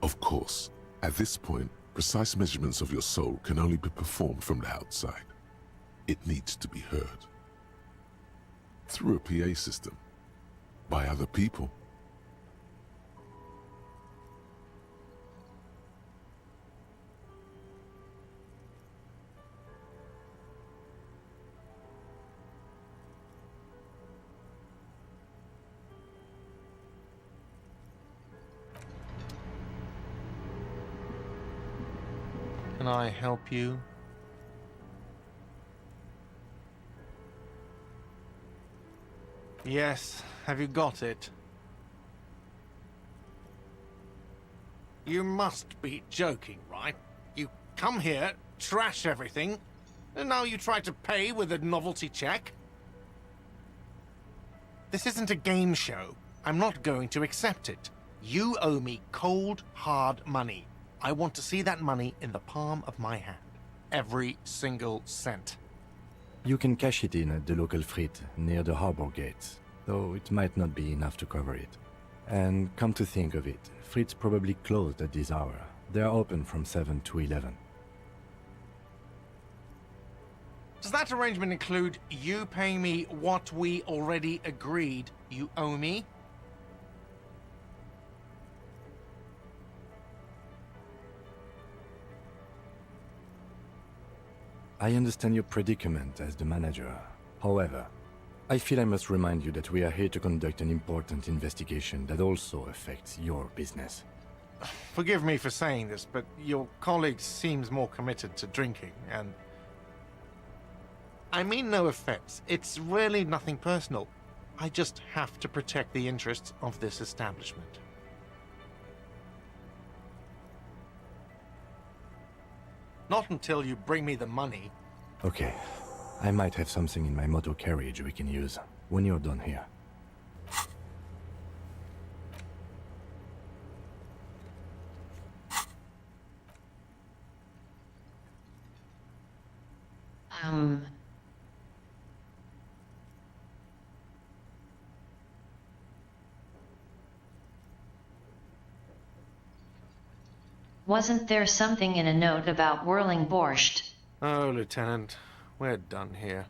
Of course, at this point, precise measurements of your soul can only be performed from the outside. It needs to be heard. Through a PA system. By other people. Can I help you? Yes, have you got it? You must be joking, right? You come here, trash everything, and now you try to pay with a novelty check? This isn't a game show. I'm not going to accept it. You owe me cold, hard money. I want to see that money in the palm of my hand. Every single cent. You can cash it in at the local frit near the harbor gates, though it might not be enough to cover it. And come to think of it, frit's probably closed at this hour. They are open from 7 to 11. Does that arrangement include you paying me what we already agreed you owe me? I understand your predicament as the manager. However, I feel I must remind you that we are here to conduct an important investigation that also affects your business. Forgive me for saying this, but your colleague seems more committed to drinking, and... I mean no offense. It's really nothing personal. I just have to protect the interests of this establishment. Not until you bring me the money. Okay, I might have something in my motor carriage we can use when you're done here. Wasn't there something in a note about whirling borscht? Oh, Lieutenant, we're done here.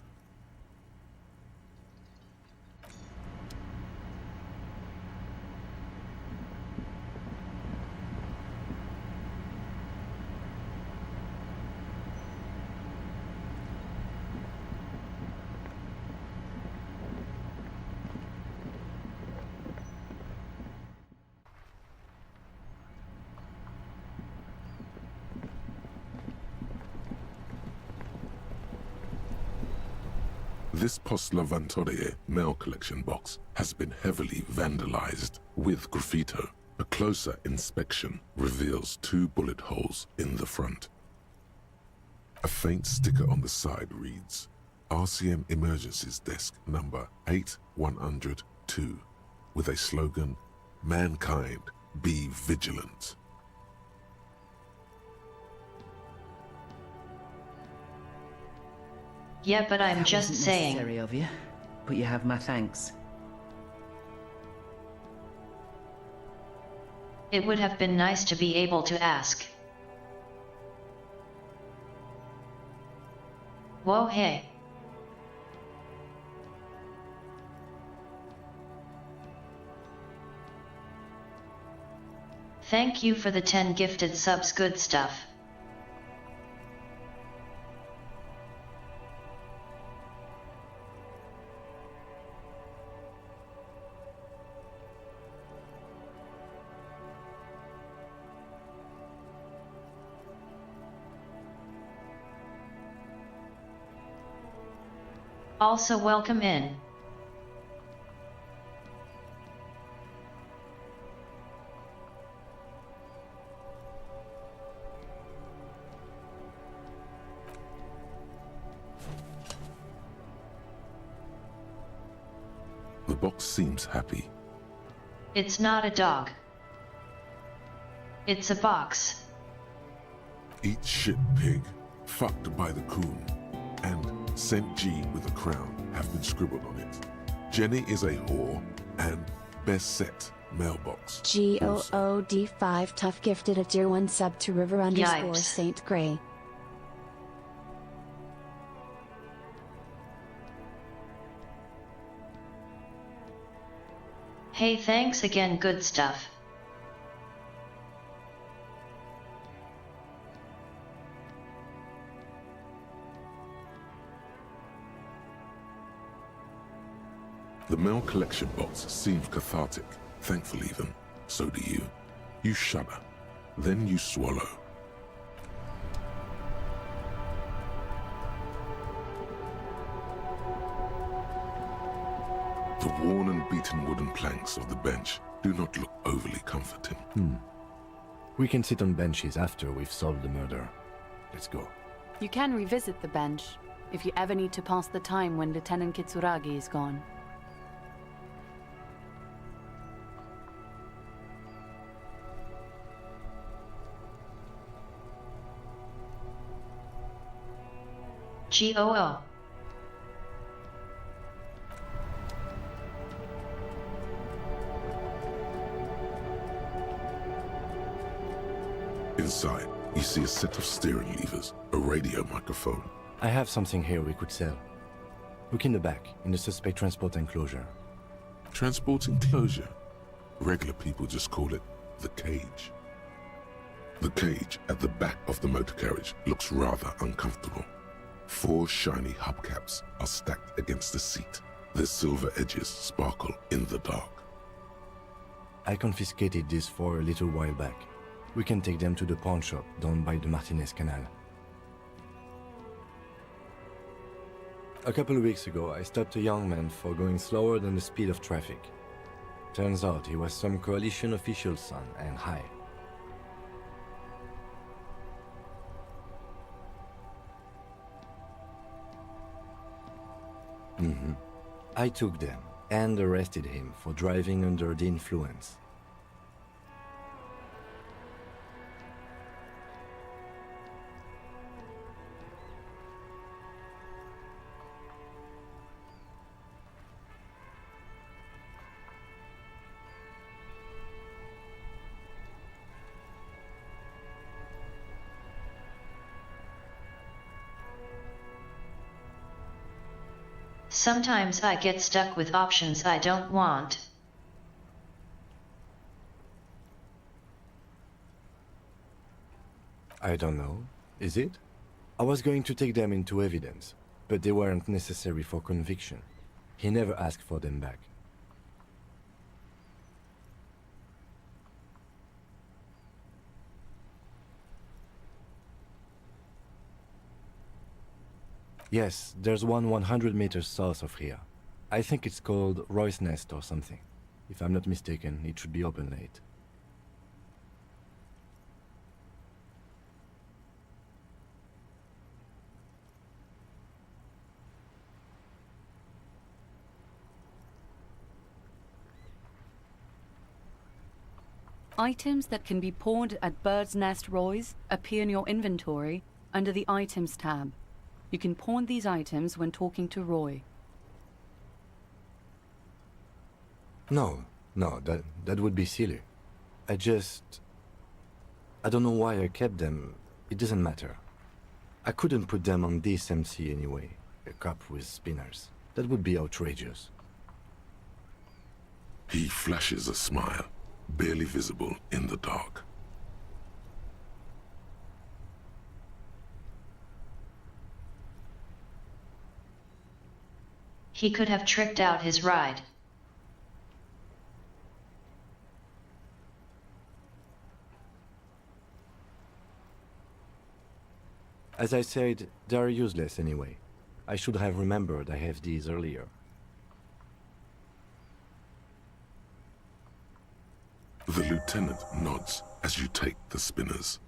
This Post Lavatorie mail collection box has been heavily vandalized with graffito. A closer inspection reveals 2 bullet holes in the front. A faint sticker on the side reads, RCM Emergencies Desk number 8102, with a slogan, Mankind, be vigilant. Yeah, but I'm just Wasn't saying. necessary of you, but you have my thanks. It would have been nice to be able to ask. Whoa, hey. Thank you for the 10 gifted subs, good stuff. Also welcome in. The box seems happy. It's not a dog. It's a box. Eat shit pig, fucked by the coon, and St. G with a crown have been scribbled on it. Jenny is a whore, and best set mailbox. GOOD5 Tough gifted a tier 1 sub to River _ Saint Grey. Hey, thanks again, good stuff. The mail collection box seems cathartic. Thankfully then, so do you. You shudder, then you swallow. The worn and beaten wooden planks of the bench do not look overly comforting. We can sit on benches after we've solved the murder. Let's go. You can revisit the bench if you ever need to pass the time when Lieutenant Kitsuragi is gone. GOO. Inside, you see a set of steering levers, a radio microphone. I have something here we could sell. Look in the back, in the suspect transport enclosure. Transport enclosure? Regular people just call it the cage. The cage at the back of the motor carriage looks rather uncomfortable. 4 shiny hubcaps are stacked against the seat. Their silver edges sparkle in the dark. I confiscated these 4 a little while back. We can take them to the pawn shop down by the Martinez Canal. A couple of weeks ago, I stopped a young man for going slower than the speed of traffic. Turns out he was some coalition official's son and high. I took them and arrested him for driving under the influence. Sometimes I get stuck with options I don't want. I don't know. Is it? I was going to take them into evidence, but they weren't necessary for conviction. He never asked for them back. Yes, there's one 100 meters south of here. I think it's called Roy's Nest or something. If I'm not mistaken, it should be open late. Items that can be pawned at Bird's Nest Roy's appear in your inventory under the Items tab. You can pawn these items when talking to Roy. No, that would be silly. I don't know why I kept them. It doesn't matter. I couldn't put them on this MC anyway. A cup with spinners. That would be outrageous. He flashes a smile, barely visible in the dark. He could have tricked out his ride. As I said, they are useless anyway. I should have remembered I have these earlier. The lieutenant nods as you take the spinners.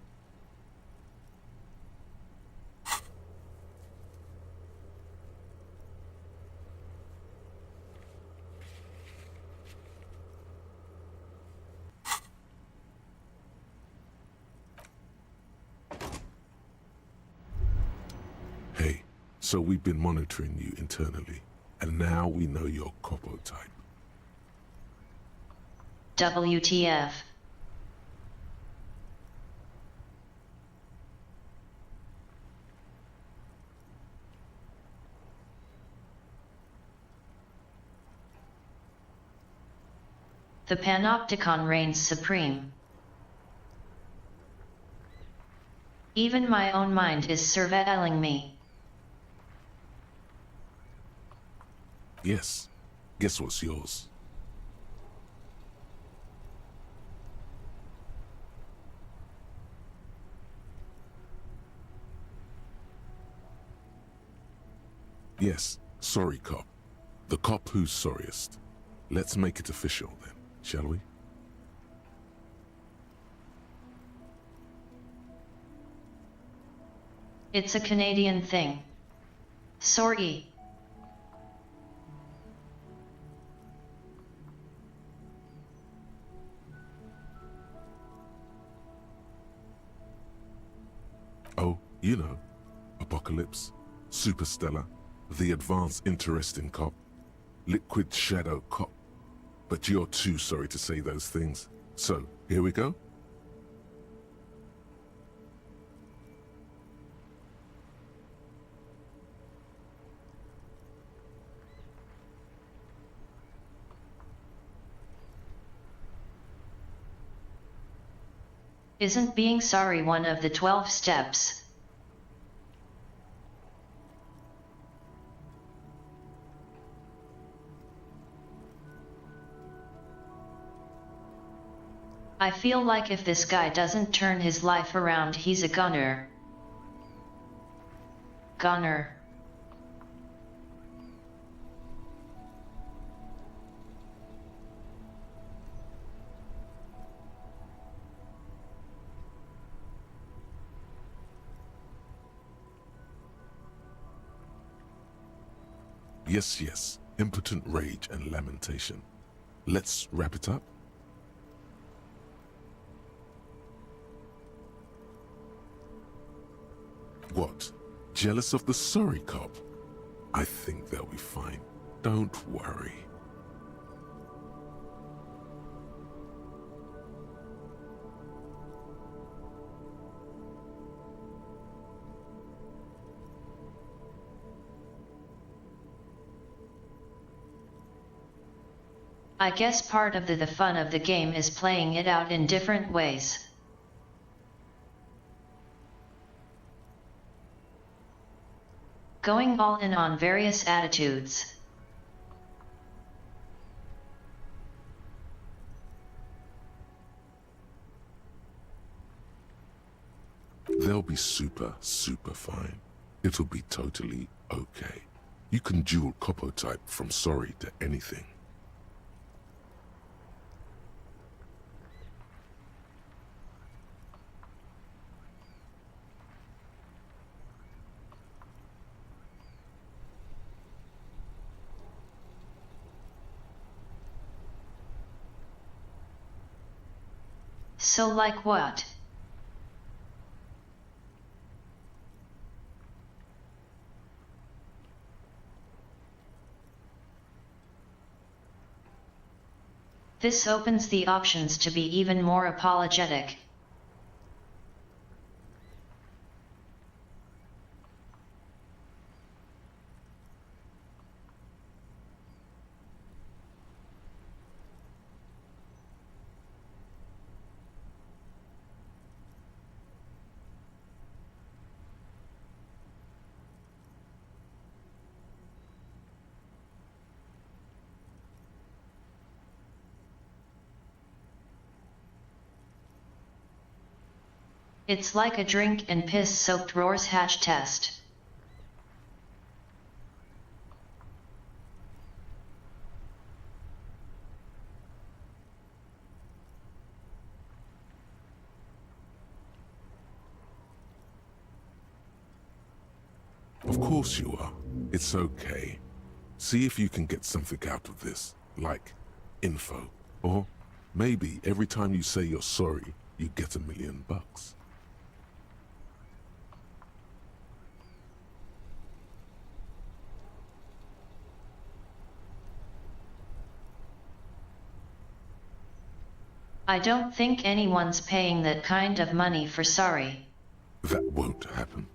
Hey, so we've been monitoring you internally, and now we know your Copo type. WTF. The Panopticon reigns supreme. Even my own mind is surveilling me. Yes. Guess what's yours? Yes, sorry cop. The cop who's sorriest. Let's make it official then, shall we? It's a Canadian thing. Sorry. Oh, you know, apocalypse, Superstellar, the advanced interesting cop, liquid shadow cop. But you're too sorry to say those things. So, here we go? Isn't being sorry one of the 12 steps? I feel like if this guy doesn't turn his life around, he's a gunner. Gunner. Yes, yes, impotent rage and lamentation. Let's wrap it up. What? Jealous of the sorry cop? I think they'll be fine. Don't worry. I guess part of the fun of the game is playing it out in different ways. Going all in on various attitudes. They'll be super fine. It'll be totally okay. You can dual Copo type from sorry to anything. So like what? This opens the options to be even more apologetic. It's like a drink and piss-soaked Roar's Hatch test. Of course you are. It's okay. See if you can get something out of this, like info. Or maybe every time you say you're sorry, you get $1 million. I don't think anyone's paying that kind of money for sorry. That won't happen.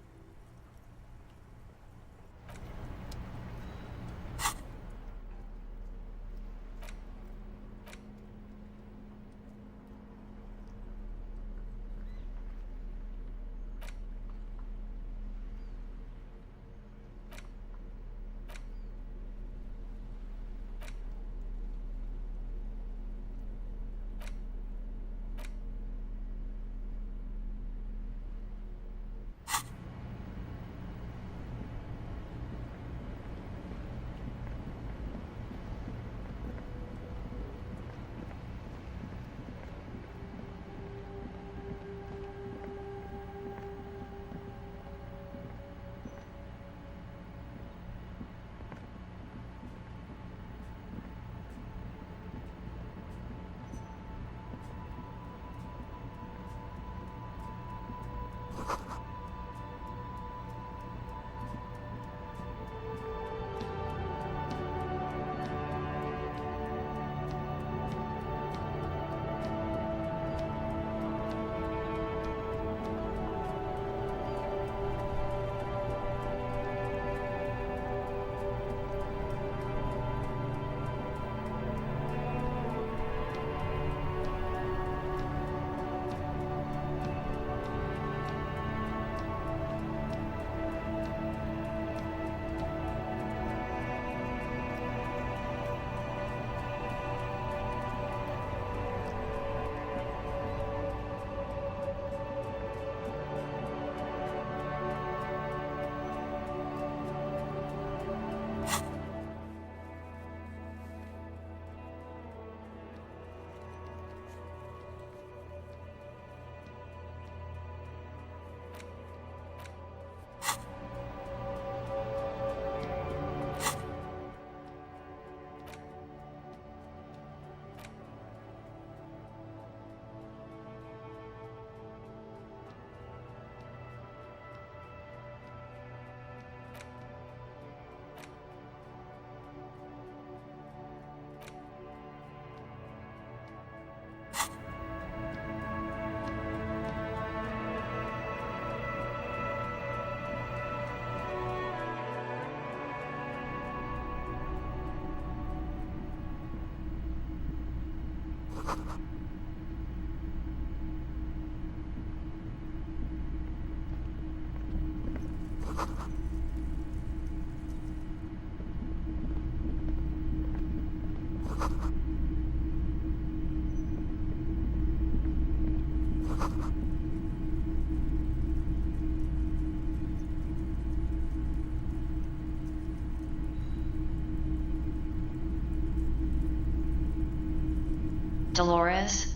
Dolores?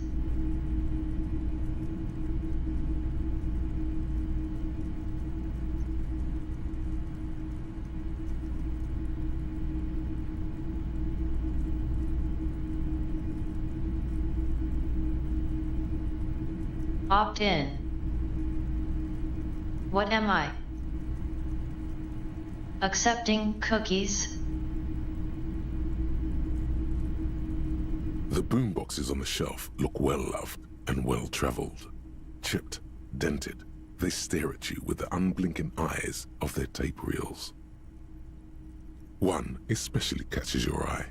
Opt in. What am I? Accepting cookies? The boomboxes on the shelf look well-loved and well-traveled. Chipped, dented, they stare at you with the unblinking eyes of their tape reels. One especially catches your eye.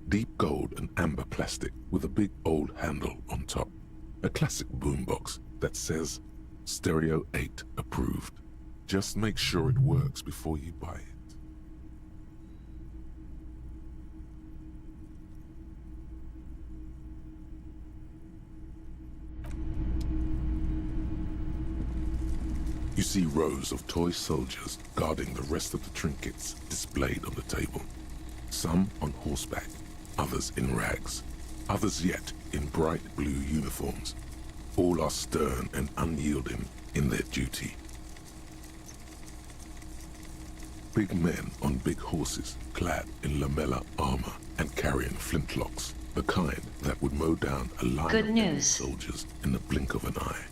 Deep gold and amber plastic with a big old handle on top. A classic boombox that says, Stereo 8 approved. Just make sure it works before you buy it. You see rows of toy soldiers guarding the rest of the trinkets displayed on the table. Some on horseback, others in rags, others yet in bright blue uniforms. All are stern and unyielding in their duty. Big men on big horses, clad in lamella armor and carrying flintlocks, the kind that would mow down a line Good of enemy news. soldiers in the blink of an eye.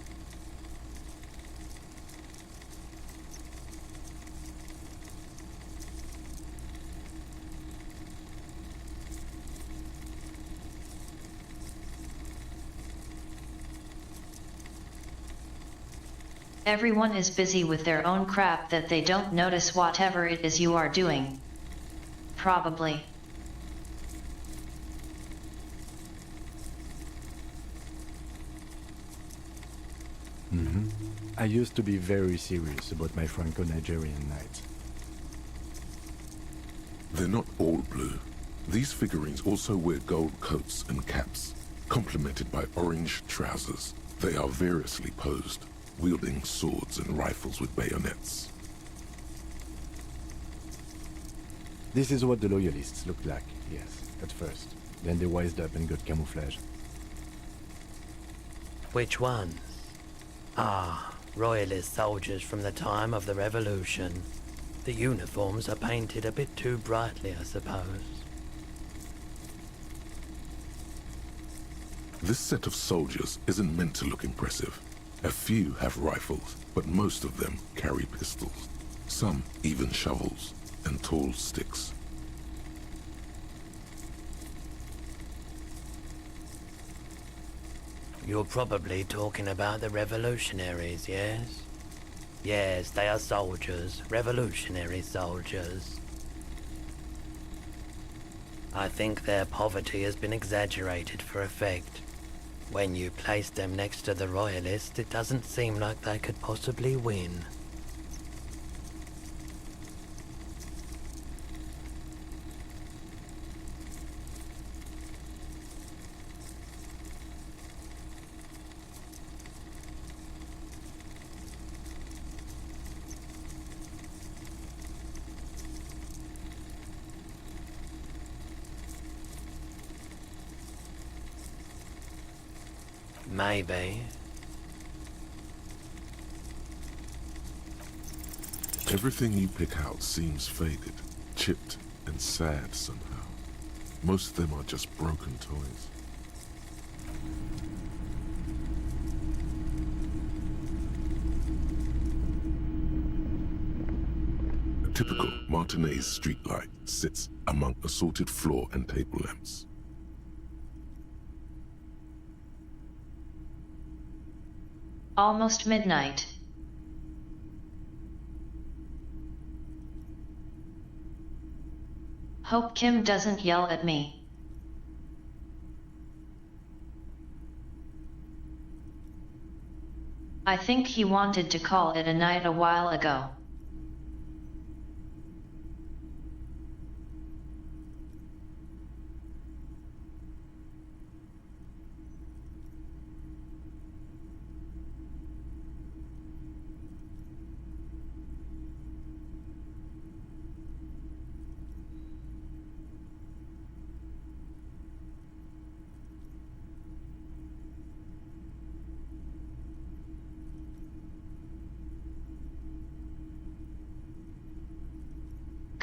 Everyone is busy with their own crap that they don't notice whatever it is you are doing. Probably. I used to be very serious about my Franco-Nigerian nights. They're not all blue. These figurines also wear gold coats and caps, complemented by orange trousers. They are variously posed, wielding swords and rifles with bayonets. This is what the Loyalists looked like, yes, at first. Then they wised up and got camouflage. Which ones? Ah, Royalist soldiers from the time of the Revolution. The uniforms are painted a bit too brightly, I suppose. This set of soldiers isn't meant to look impressive. A few have rifles, but most of them carry pistols. Some even shovels and tall sticks. You're probably talking about the revolutionaries, yes? Yes, they are soldiers, revolutionary soldiers. I think their poverty has been exaggerated for effect. When you place them next to the Royalists, it doesn't seem like they could possibly win. Maybe. Everything you pick out seems faded, chipped, and sad somehow. Most of them are just broken toys. A typical Martinez streetlight sits among assorted floor and table lamps. Almost midnight. Hope Kim doesn't yell at me. I think he wanted to call it a night a while ago.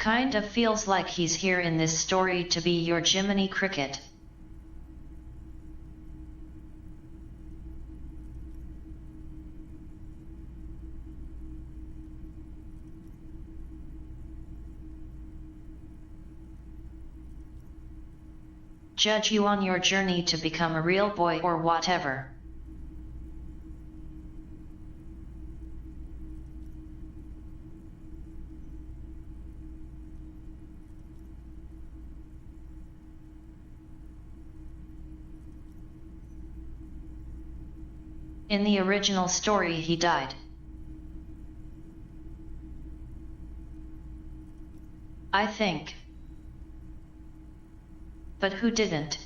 Kinda feels like he's here in this story to be your Jiminy Cricket. Judge you on your journey to become a real boy or whatever. In the original story he died. I think. But who didn't?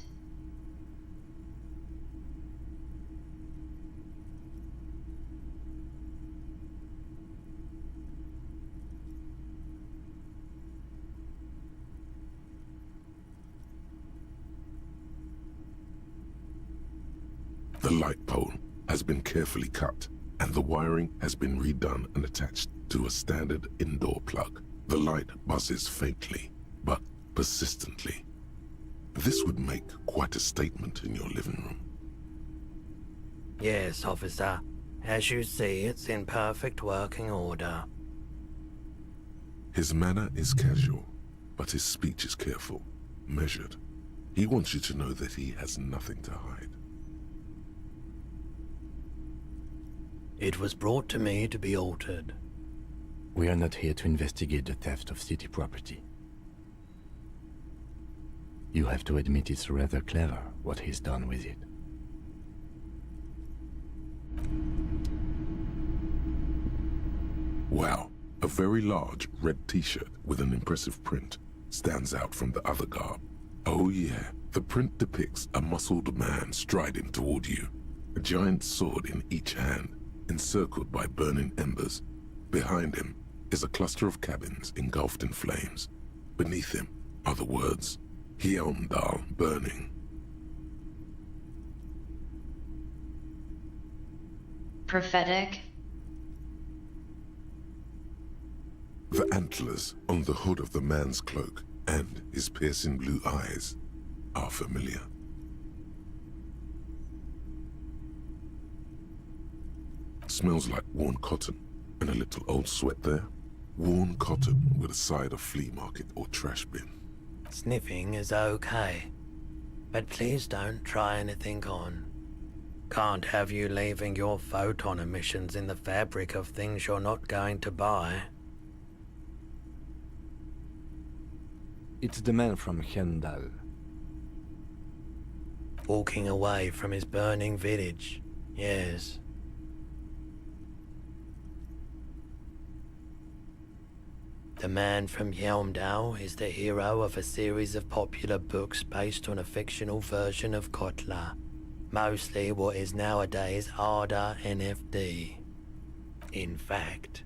The light pole has been carefully cut, and the wiring has been redone and attached to a standard indoor plug. The light buzzes faintly, but persistently. This would make quite a statement in your living room. Yes, officer. As you see, it's in perfect working order. His manner is casual, but his speech is careful, measured. He wants you to know that he has nothing to hide. It was brought to me to be altered. We are not here to investigate the theft of city property. You have to admit it's rather clever what he's done with it. Wow, a very large red t-shirt with an impressive print stands out from the other garb. Oh yeah, the print depicts a muscled man striding toward you, a giant sword in each hand, encircled by burning embers. Behind him is a cluster of cabins engulfed in flames. Beneath him are the words, Hjelmdal burning. Prophetic? The antlers on the hood of the man's cloak and his piercing blue eyes are familiar. Smells like worn cotton and a little old sweat there. Worn cotton with a side of flea market or trash bin. Sniffing is okay, but please don't try anything on. Can't have you leaving your photon emissions in the fabric of things you're not going to buy. It's the man from Hjelmdal. Walking away from his burning village, yes. The man from Hjelmdal is the hero of a series of popular books based on a fictional version of Kotla, mostly what is nowadays Arda NFD. In fact,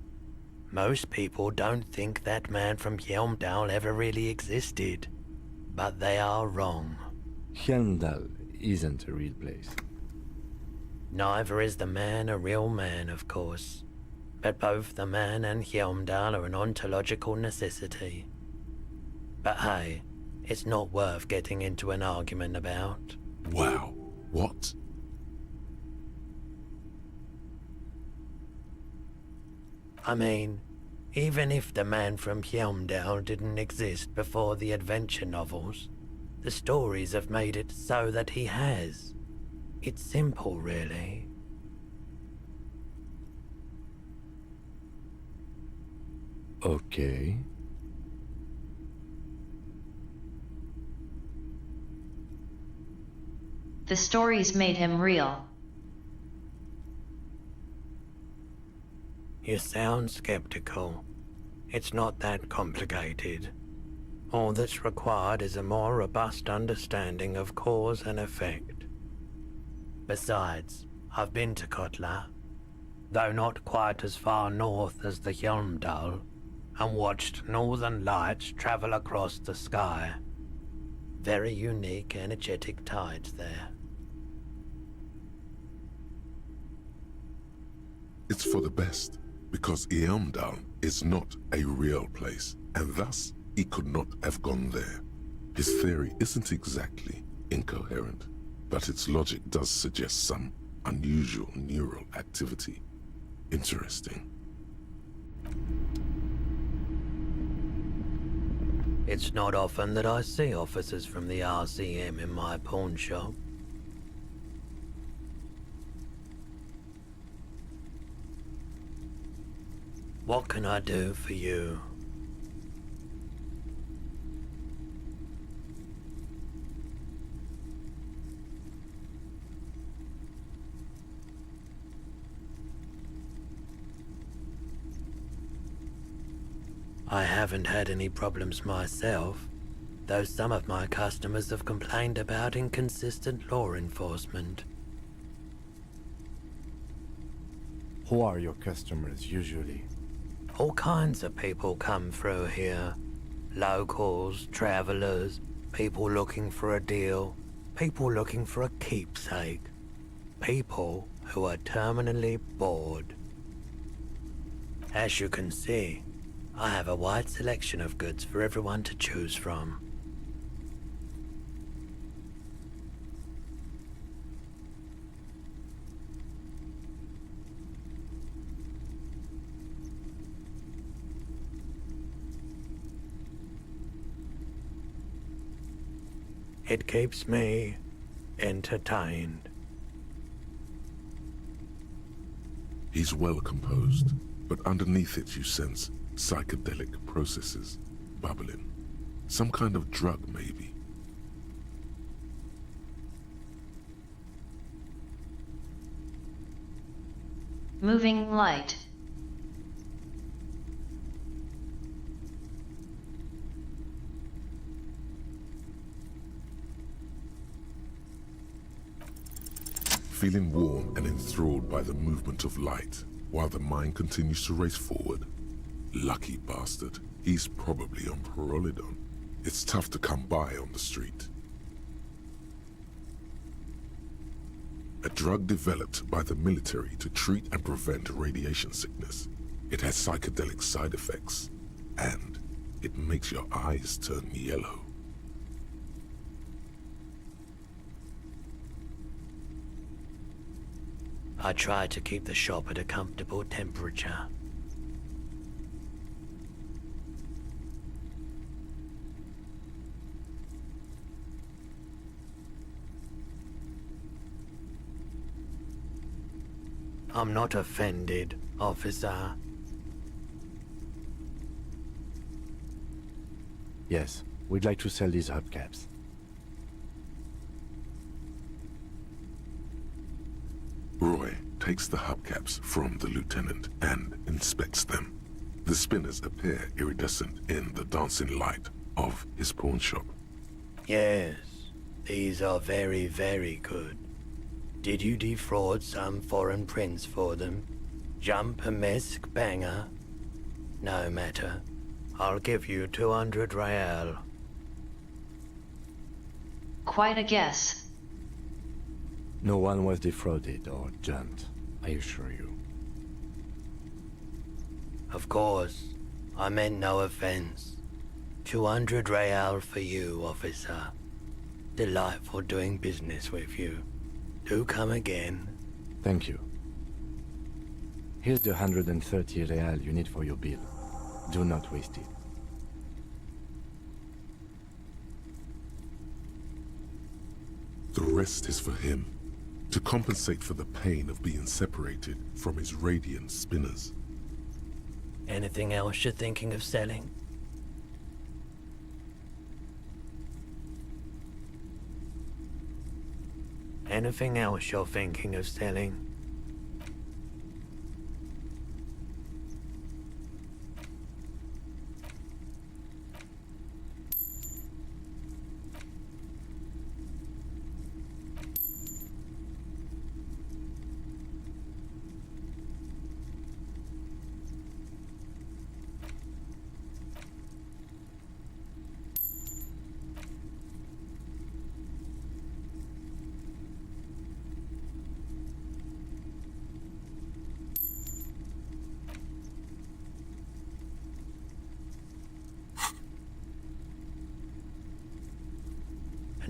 most people don't think that man from Hjelmdal ever really existed, but they are wrong. Hjelmdal isn't a real place. Neither is the man a real man, of course. But both the man and Hjelmdal are an ontological necessity. But hey, it's not worth getting into an argument about. Wow, what? I mean, even if the man from Hjelmdal didn't exist before the adventure novels, the stories have made it so that he has. It's simple, really. Okay. The stories made him real. You sound skeptical. It's not that complicated. All that's required is a more robust understanding of cause and effect. Besides, I've been to Kotla, though not quite as far north as the Hjelmdal, and watched northern lights travel across the sky. Very unique, energetic tides there. It's for the best, because Hjelmdal is not a real place, and thus he could not have gone there. His theory isn't exactly incoherent, but its logic does suggest some unusual neural activity. Interesting. It's not often that I see officers from the RCM in my pawn shop. What can I do for you? I haven't had any problems myself, though some of my customers have complained about inconsistent law enforcement. Who are your customers usually? All kinds of people come through here. Locals, travelers, people looking for a deal, people looking for a keepsake, people who are terminally bored. As you can see, I have a wide selection of goods for everyone to choose from. It keeps me entertained. He's well composed, but underneath it you sense psychedelic processes bubbling. Some kind of drug, maybe. Moving light. Feeling warm and enthralled by the movement of light, while the mind continues to race forward. Lucky bastard. He's probably on Parolidon. It's tough to come by on the street. A drug developed by the military to treat and prevent radiation sickness. It has psychedelic side effects, and it makes your eyes turn yellow. I try to keep the shop at a comfortable temperature. I'm not offended, officer. Yes, we'd like to sell these hubcaps. Roy takes the hubcaps from the lieutenant and inspects them. The spinners appear iridescent in the dancing light of his pawn shop. Yes, these are very, very good. Did you defraud some foreign prince for them? Jump a mesk banger? No matter. I'll give you 200 real. Quite a guess. No one was defrauded or jumped, I assure you. Of course. I meant no offense. 200 real for you, officer. Delightful doing business with you. Do come again. Thank you. Here's the 130 real you need for your bill. Do not waste it. The rest is for him, to compensate for the pain of being separated from his radiant spinners. Anything else you're thinking of selling? Anything else you're thinking of selling?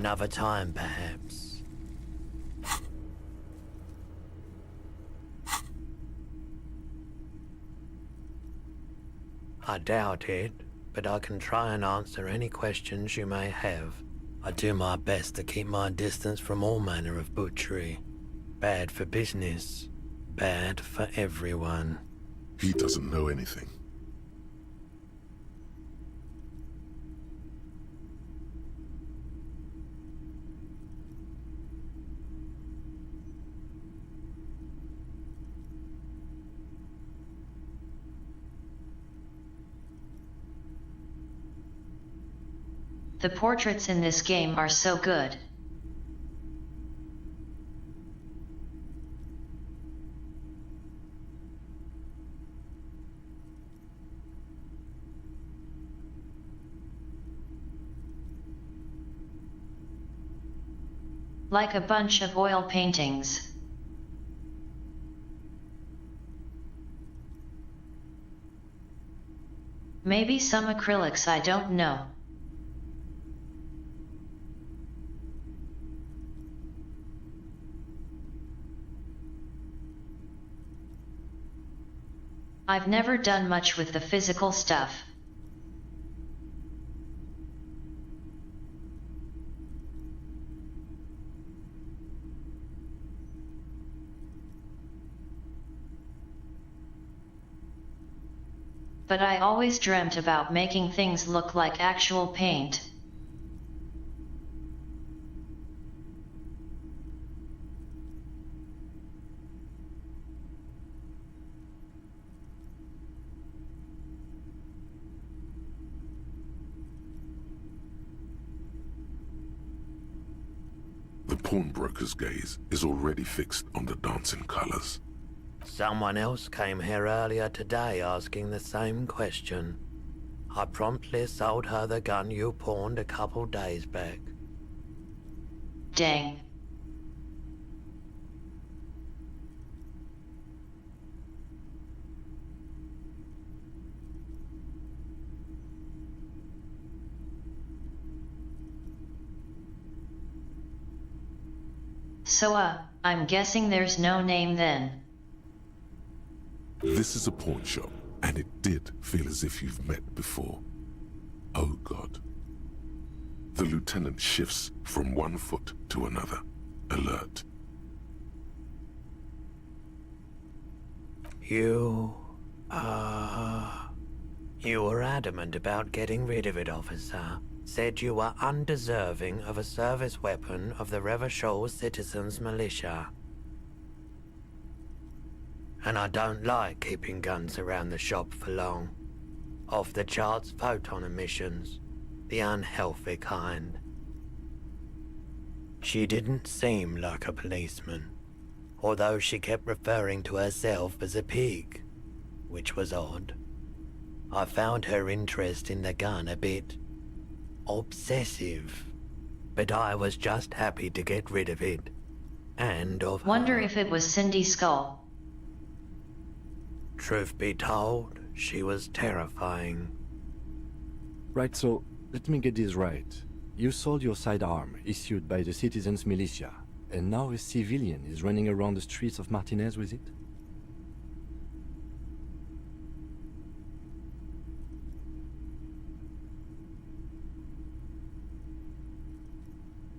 Another time, perhaps. I doubt it, but I can try and answer any questions you may have. I do my best to keep my distance from all manner of butchery. Bad for business, bad for everyone. He doesn't know anything. The portraits in this game are so good. Like a bunch of oil paintings. Maybe some acrylics, I don't know. I've never done much with the physical stuff. But I always dreamt about making things look like actual paint. The pawnbroker's gaze is already fixed on the dancing colors. Someone else came here earlier today asking the same question. I promptly sold her the gun you pawned a couple days back. Dang. So I'm guessing there's no name then. This is a pawn shop, and it did feel as if you've met before. Oh God. The lieutenant shifts from one foot to another, alert. You were adamant about getting rid of it, officer. Said you were undeserving of a service weapon of the Revachol Citizens Militia. And I don't like keeping guns around the shop for long. Off-the-charts photon emissions, the unhealthy kind. She didn't seem like a policeman, although she kept referring to herself as a pig, which was odd. I found her interest in the gun a bit obsessive, but I was just happy to get rid of it, and of Wonder her. if it was Cindy Skull. Truth be told, she was terrifying. Right, so let me get this right. You sold your sidearm, issued by the Citizens Militia, and now a civilian is running around the streets of Martinez with it?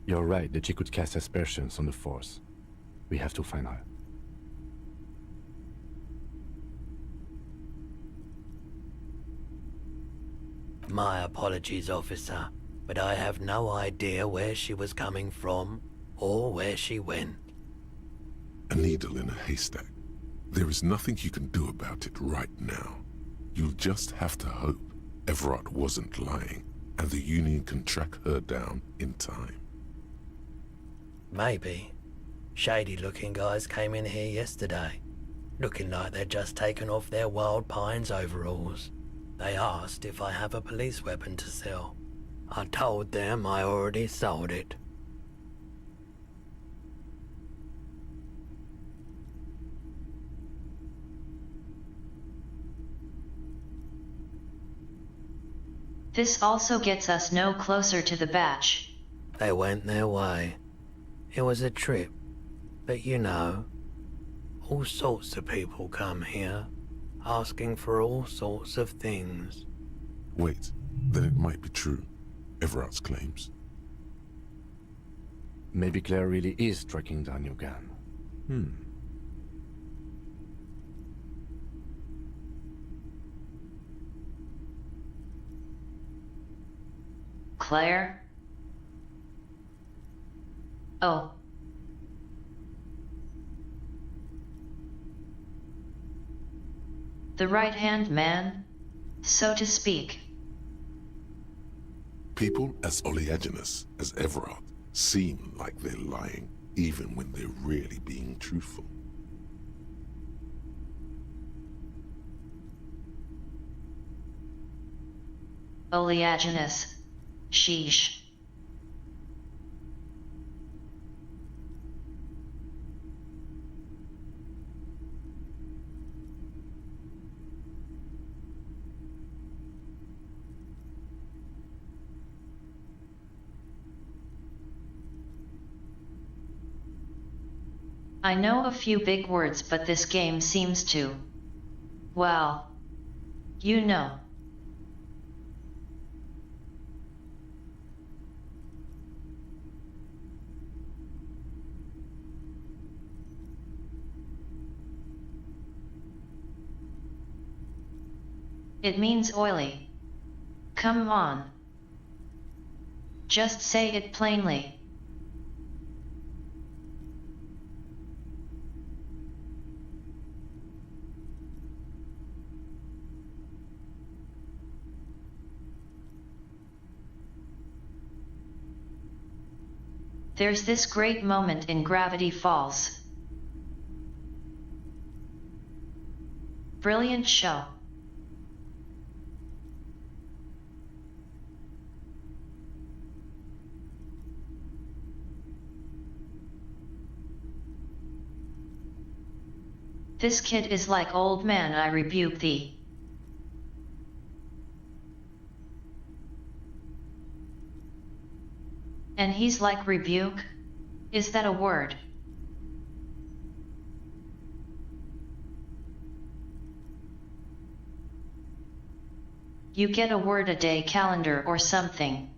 You're right that she could cast aspersions on the Force. We have to find her. My apologies, officer, but I have no idea where she was coming from or where she went. A needle in a haystack. There is nothing you can do about it right now. You'll just have to hope Everard wasn't lying, and the Union can track her down in time. Maybe. Shady-looking guys came in here yesterday, looking like they'd just taken off their Wild Pines overalls. They asked if I have a police weapon to sell. I told them I already sold it. This also gets us no closer to the batch. They went their way. It was a trip. But you know, all sorts of people come here, asking for all sorts of things. Wait, then it might be true. Everard's claims. Maybe Claire really is tracking down your gun. Claire? Oh. The right-hand man, so to speak. People as oleaginous as Everard seem like they're lying, even when they're really being truthful. Oleaginous. Sheesh. I know a few big words, but this game seems to... well, you know. It means oily. Come on. Just say it plainly. There's this great moment in Gravity Falls. Brilliant show. This kid is like old man, I rebuke thee. And he's like rebuke? Is that a word? You get a word a day calendar or something.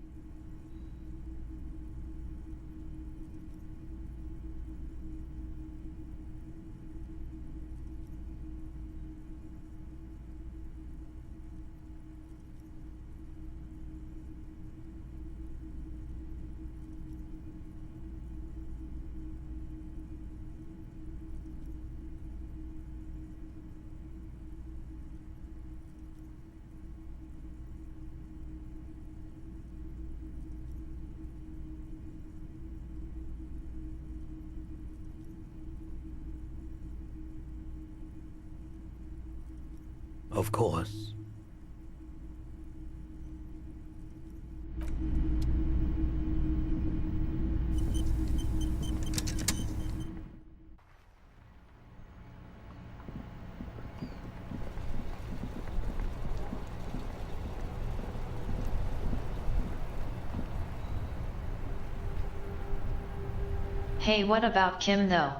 Of course. Hey, what about Kim though?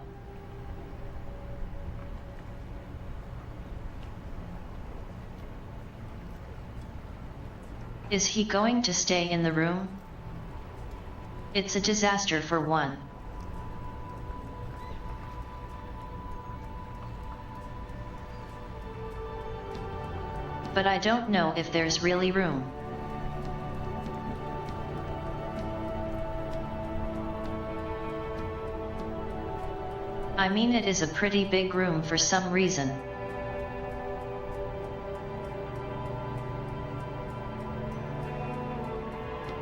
Is he going to stay in the room? It's a disaster for one. But I don't know if there's really room. I mean, it is a pretty big room for some reason.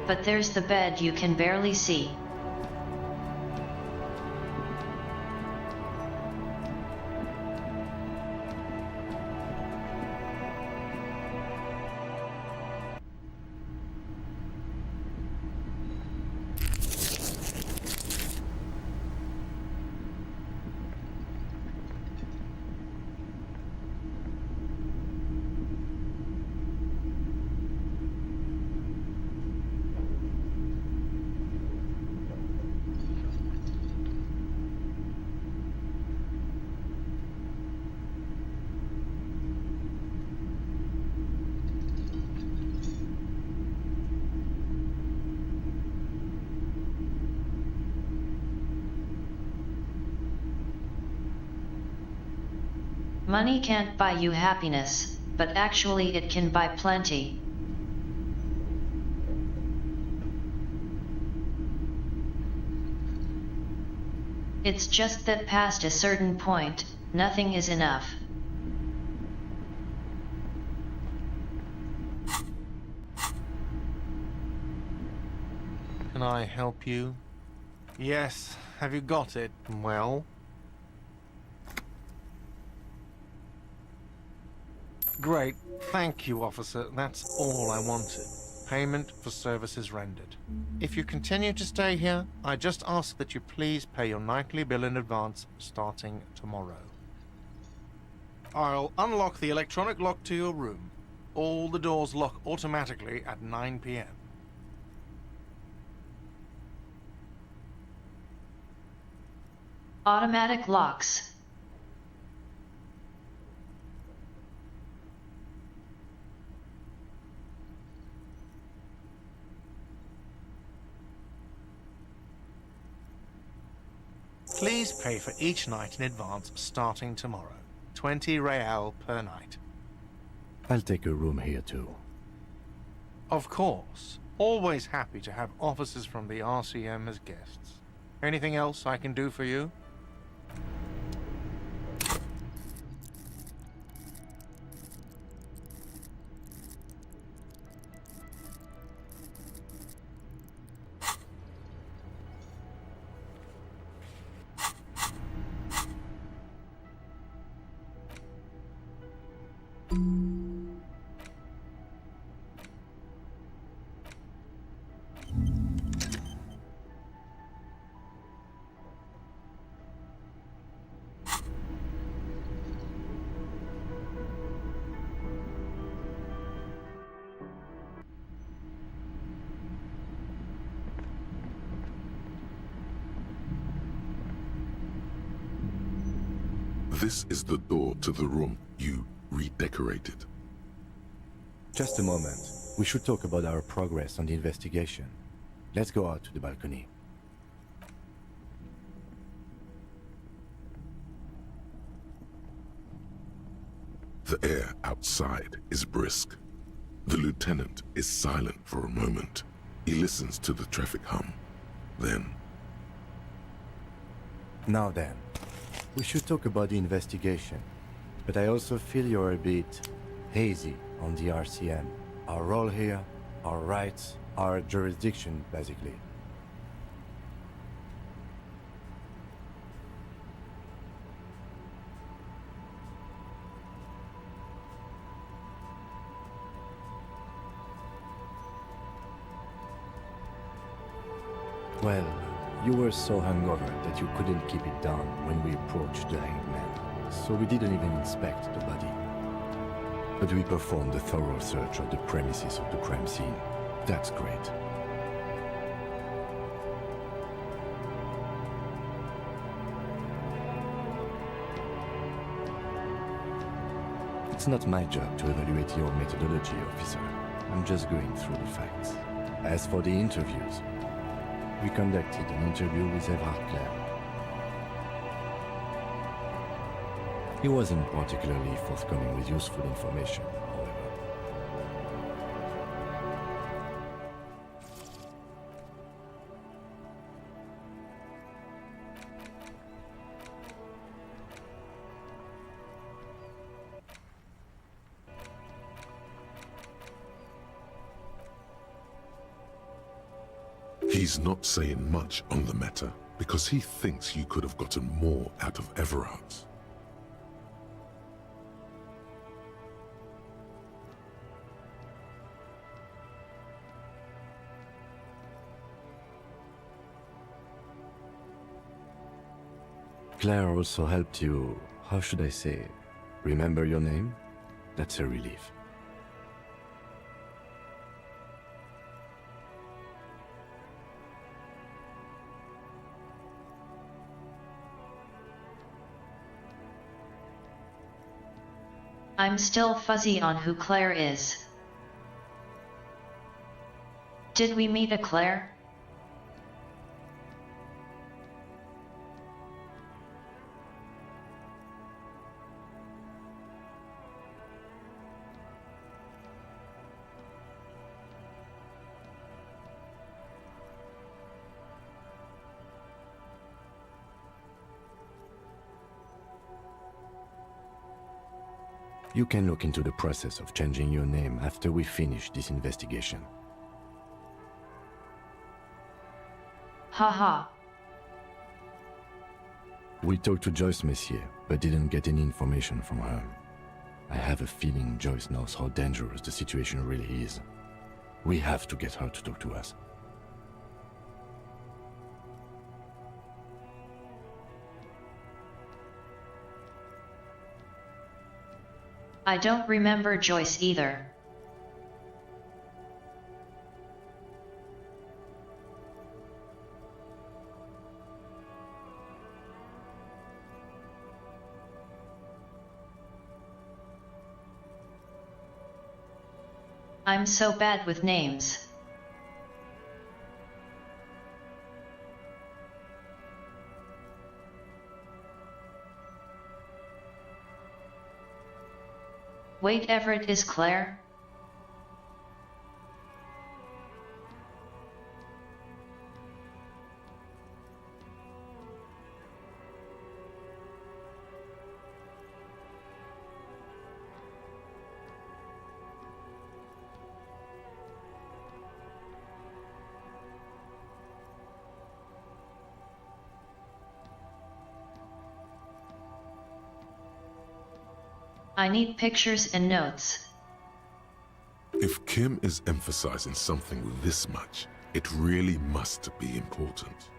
But there's the bed you can barely see. Money can't buy you happiness, but actually it can buy plenty. It's just that past a certain point, nothing is enough. Can I help you? Yes. Have you got it? Well? Great. Thank you, officer. That's all I wanted. Payment for services rendered. If you continue to stay here, I just ask that you please pay your nightly bill in advance starting tomorrow. I'll unlock the electronic lock to your room. All the doors lock automatically at 9 p.m. Automatic locks. Please pay for each night in advance starting tomorrow. 20 real per night. I'll take a room here too. Of course. Always happy to have officers from the RCM as guests. Anything else I can do for you? This is the door to the room you redecorated. Just a moment. We should talk about our progress on the investigation. Let's go out to the balcony. The air outside is brisk. The lieutenant is silent for a moment. He listens to the traffic hum. Then... Now then, we should talk about the investigation. But I also feel you're a bit hazy on the RCM. Our role here, our rights, our jurisdiction, basically. Well, you were so hungover that you couldn't keep it down when we approached the hanged man, so we didn't even inspect the body. But we performed a thorough search of the premises of the crime scene. That's great. It's not my job to evaluate your methodology, officer. I'm just going through the facts. As for the interviews, we conducted an interview with Everard Clare. He wasn't particularly forthcoming with useful information, however. He's not saying much on the matter because he thinks you could have gotten more out of Everard. Claire also helped you, how should I say, remember your name? That's a relief. I'm still fuzzy on who Claire is. Did we meet a Claire? You can look into the process of changing your name after we finish this investigation. Haha. We talked to Joyce Messier, but didn't get any information from her. I have a feeling Joyce knows how dangerous the situation really is. We have to get her to talk to us. I don't remember Joyce either. I'm so bad with names. Wait, Everett is Claire? I need pictures and notes. If Kim is emphasizing something this much, it really must be important.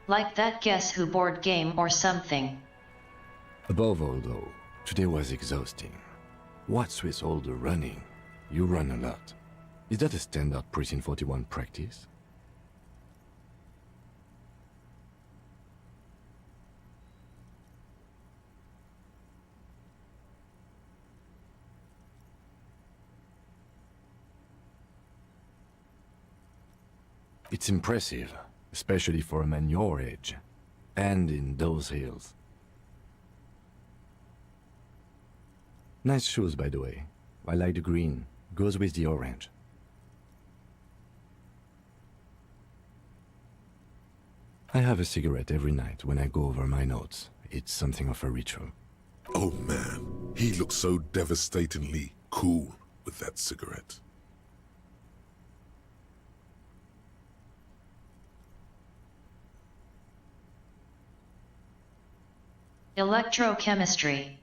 Like that Guess Who board game or something. Above all though, today was exhausting. What's with all the running? You run a lot. Is that a standard Precinct 41 practice? It's impressive, especially for a man your age, and in those hills. Nice shoes, by the way. I like the green. Goes with the orange. I have a cigarette every night when I go over my notes. It's something of a ritual. Oh man, he looks so devastatingly cool with that cigarette. Electrochemistry.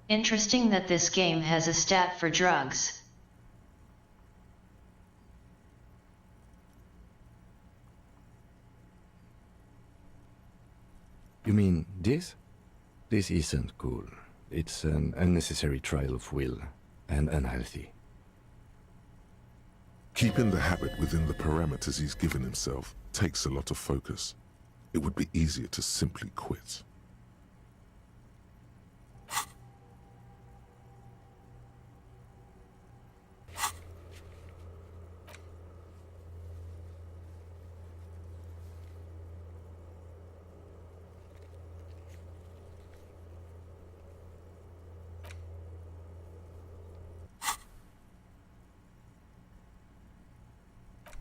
Interesting that this game has a stat for drugs. You mean this? This isn't cool. It's an unnecessary trial of will, and unhealthy. Keeping the habit within the parameters he's given himself takes a lot of focus. It would be easier to simply quit.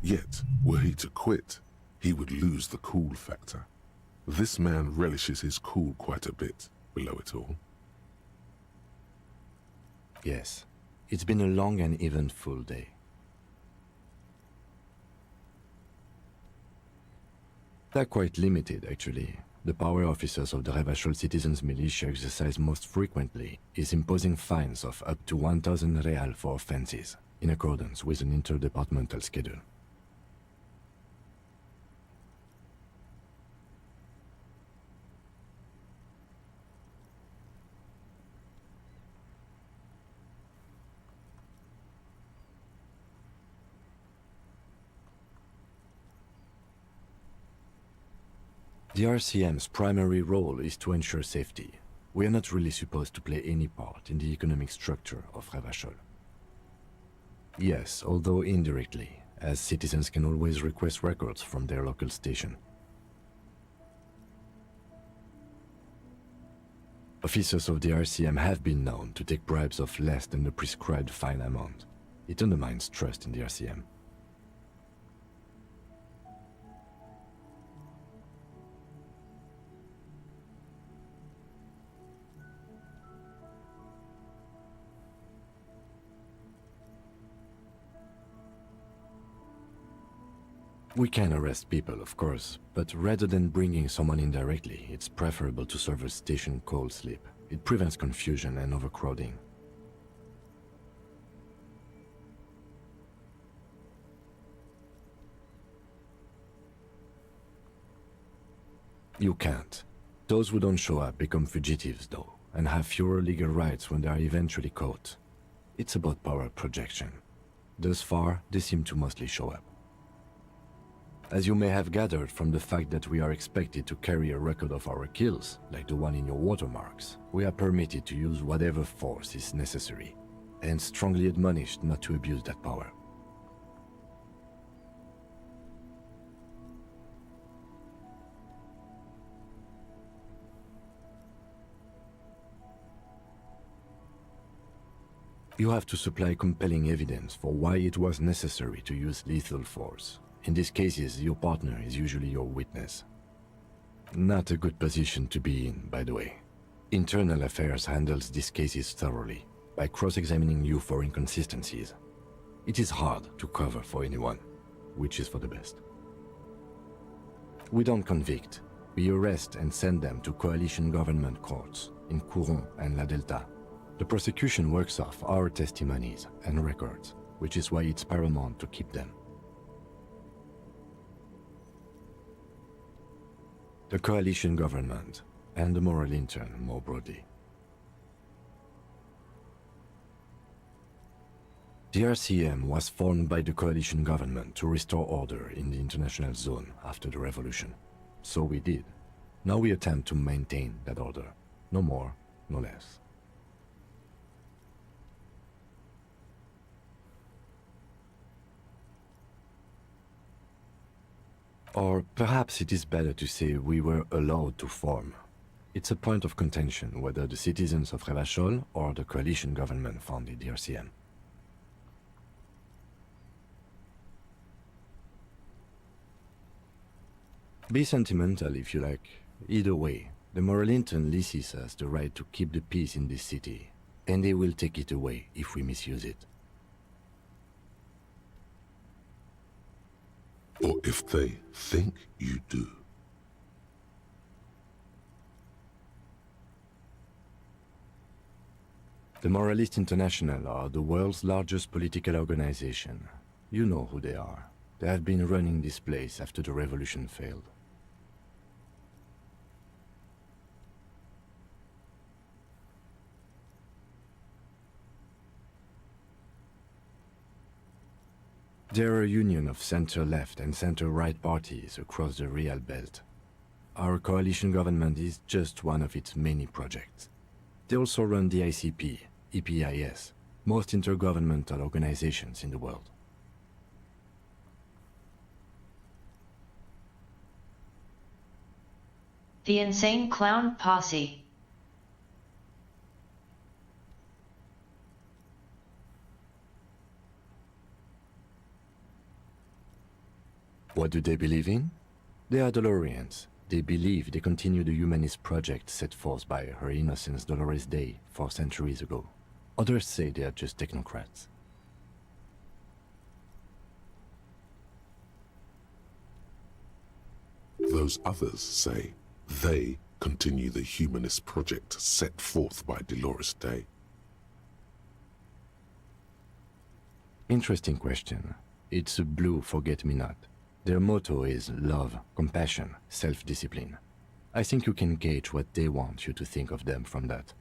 Yet, were he to quit, he would lose the cool factor. This man relishes his cool quite a bit below it all. Yes, it's been a long and eventful day. They're quite limited, actually. The power officers of the Revachol Citizens Militia exercise most frequently is imposing fines of up to 1,000 real for offenses, in accordance with an interdepartmental schedule. The RCM's primary role is to ensure safety. We are not really supposed to play any part in the economic structure of Revachol. Yes, although indirectly, as citizens can always request records from their local station. Officers of the RCM have been known to take bribes of less than the prescribed fine amount. It undermines trust in the RCM. We can arrest people, of course, but rather than bringing someone in directly, it's preferable to serve a station cold sleep. It prevents confusion and overcrowding. You can't. Those who don't show up become fugitives, though, and have fewer legal rights when they are eventually caught. It's about power projection. Thus far, they seem to mostly show up. As you may have gathered from the fact that we are expected to carry a record of our kills, like the one in your watermarks, we are permitted to use whatever force is necessary, and strongly admonished not to abuse that power. You have to supply compelling evidence for why it was necessary to use lethal force. In these cases, your partner is usually your witness. Not a good position to be in, by the way. Internal Affairs handles these cases thoroughly, by cross-examining you for inconsistencies. It is hard to cover for anyone, which is for the best. We don't convict. We arrest and send them to coalition government courts in Couron and La Delta. The prosecution works off our testimonies and records, which is why it's paramount to keep them. The coalition government, and the moral intern more broadly. The RCM was formed by the coalition government to restore order in the international zone after the revolution. So we did. Now we attempt to maintain that order. No more, no less. Or perhaps it is better to say we were allowed to form. It's a point of contention whether the citizens of Revachol or the coalition government founded the RCM. Be sentimental if you like. Either way, the moral intern leases us the right to keep the peace in this city, and they will take it away if we misuse it. Or if they think you do. The Moralists International are the world's largest political organization. You know who they are. They have been running this place after the revolution failed. There are a union of center-left and center-right parties across the Real Belt. Our coalition government is just one of its many projects. They also run the ICP, EPIS, most intergovernmental organizations in the world. The Insane Clown Posse. What do they believe in? They are Dolorians. They believe they continue the humanist project set forth by Her Innocence Dolores Day 4 centuries ago. Others say they are just technocrats. Those others say they continue the humanist project set forth by Dolores Day. Interesting question. It's a blue forget-me-not. Their motto is love, compassion, self-discipline. I think you can gauge what they want you to think of them from that.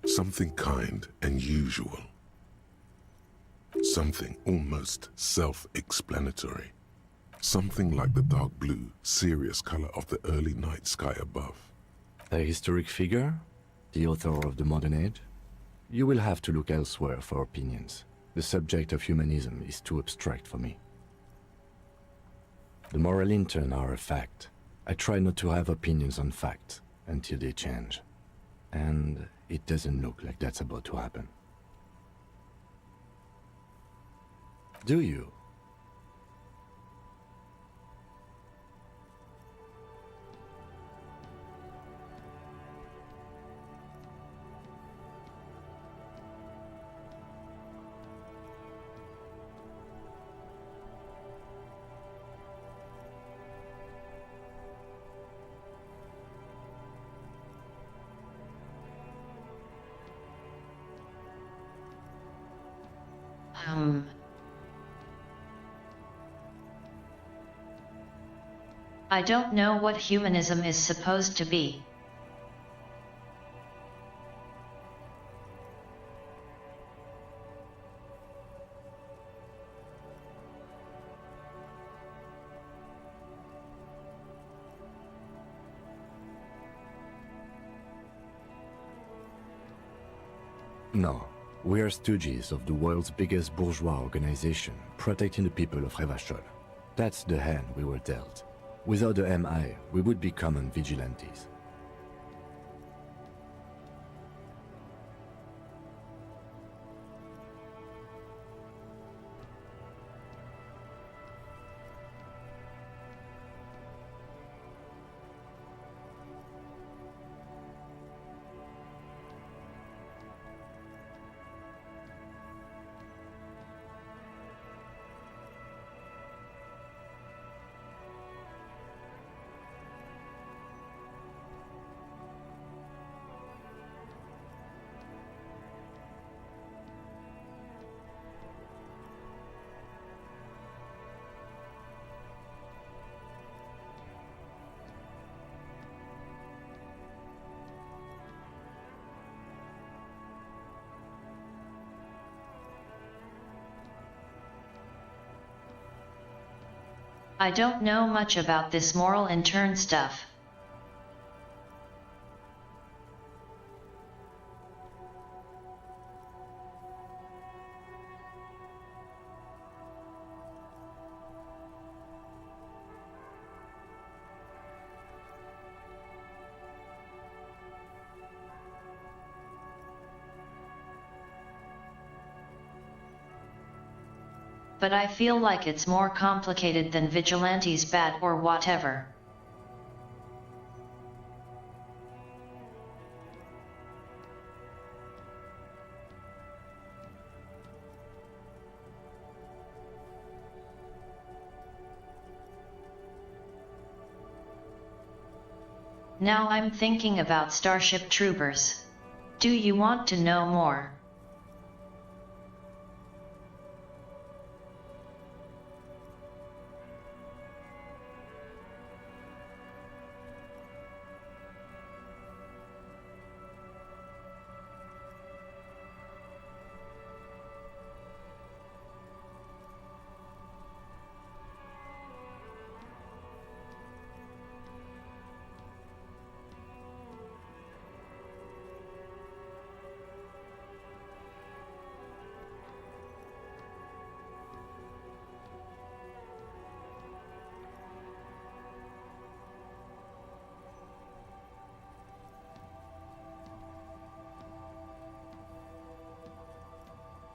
Something kind and usual. Something almost self-explanatory. Something like the dark blue, serious color of the early night sky above. A historic figure? The author of the modern age? You will have to look elsewhere for opinions. The subject of humanism is too abstract for me. The moral intern are a fact. I try not to have opinions on facts until they change. And it doesn't look like that's about to happen. Do you? I don't know what humanism is supposed to be. No. We are stooges of the world's biggest bourgeois organization, protecting the people of Revachol. That's the hand we were dealt. Without the MI, we would be common vigilantes. I don't know much about this moral intern stuff. But I feel like it's more complicated than vigilantes bad or whatever. Now I'm thinking about Starship Troopers. Do you want to know more?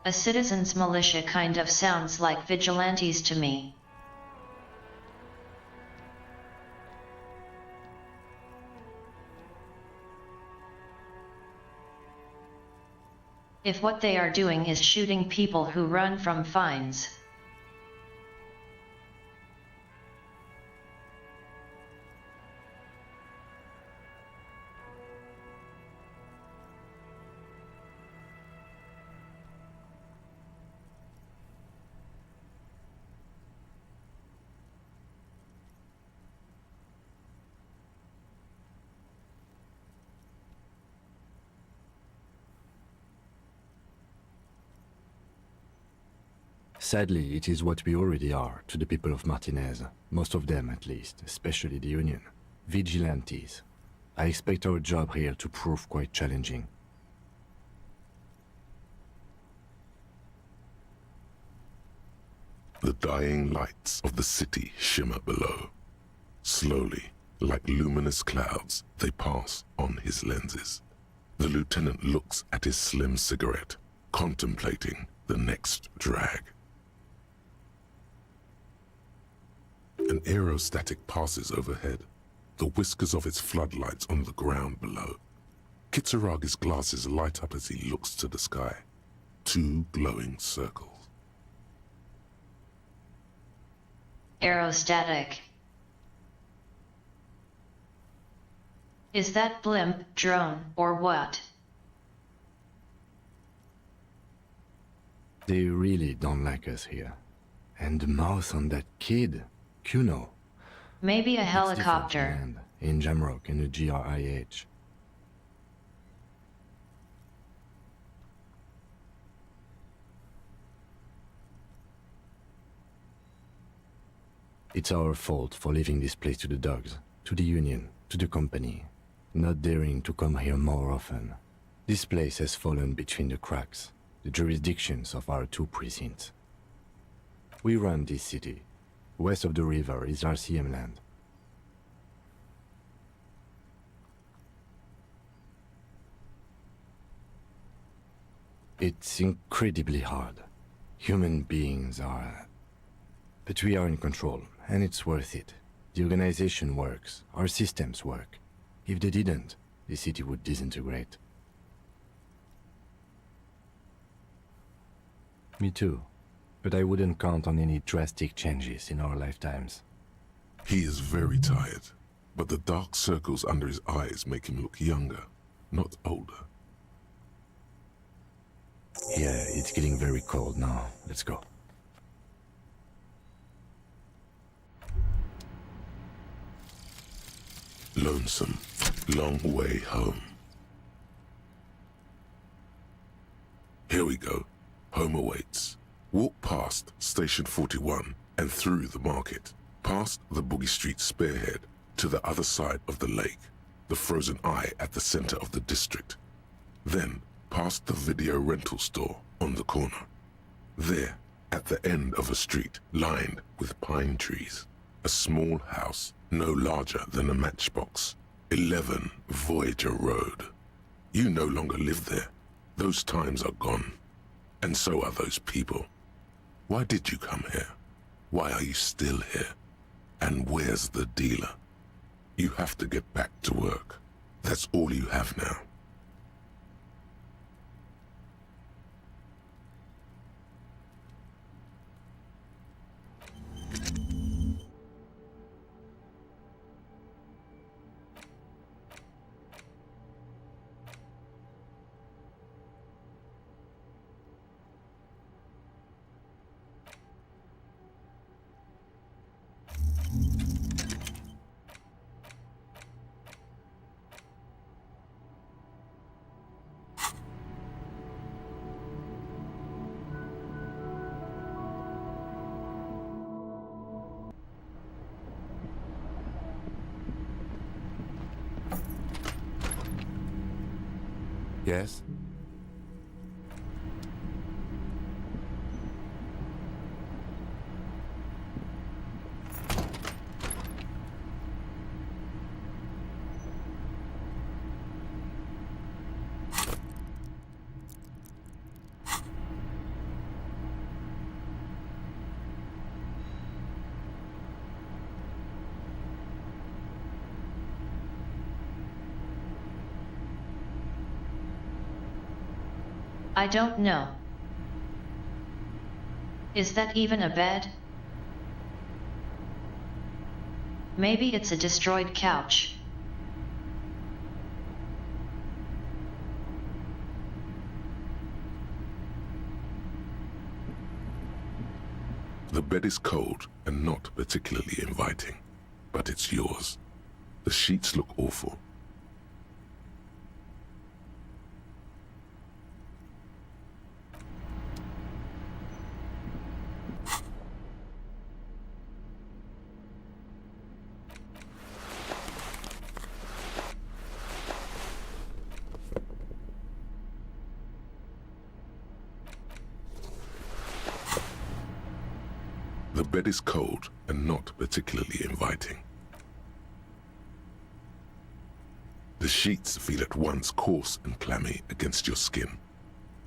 A citizens' militia kind of sounds like vigilantes to me. If what they are doing is shooting people who run from fines. Sadly, it is what we already are to the people of Martinez, most of them at least, especially the Union. Vigilantes. I expect our job here to prove quite challenging. The dying lights of the city shimmer below. Slowly, like luminous clouds, they pass on his lenses. The lieutenant looks at his slim cigarette, contemplating the next drag. An aerostatic passes overhead, the whiskers of its floodlights on the ground below. Kitsuragi's glasses light up as he looks to the sky. 2 glowing circles. Aerostatic. Is that blimp, drone, or what? They really don't like us here. And the mouth on that kid, Kuno. Maybe a It's helicopter. different in Jamrock and the GRIH. It's our fault for leaving this place to the dogs, to the Union, to the company, not daring to come here more often. This place has fallen between the cracks, the jurisdictions of our 2 precincts. We run this city. West of the river is RCM land. It's incredibly hard. Human beings are... But we are in control, and it's worth it. The organization works, our systems work. If they didn't, the city would disintegrate. Me too. But I wouldn't count on any drastic changes in our lifetimes. He is very tired, but the dark circles under his eyes make him look younger, not older. Yeah, it's getting very cold now. Let's go. Lonesome, long way home. Here we go. Home awaits. Walk past Station 41 and through the market, past the Boogie Street spearhead to the other side of the lake, the frozen eye at the center of the district. Then past the video rental store on the corner. There, at the end of a street lined with pine trees, a small house no larger than a matchbox. 11 Voyager Road. You no longer live there. Those times are gone. And so are those people. Why did you come here? Why are you still here? And where's the dealer? You have to get back to work. That's all you have now. Yes? I don't know. Is that even a bed? Maybe it's a destroyed couch. The bed is cold and not particularly inviting, but it's yours. The sheets look awful. The bed is cold and not particularly inviting. The sheets feel at once coarse and clammy against your skin.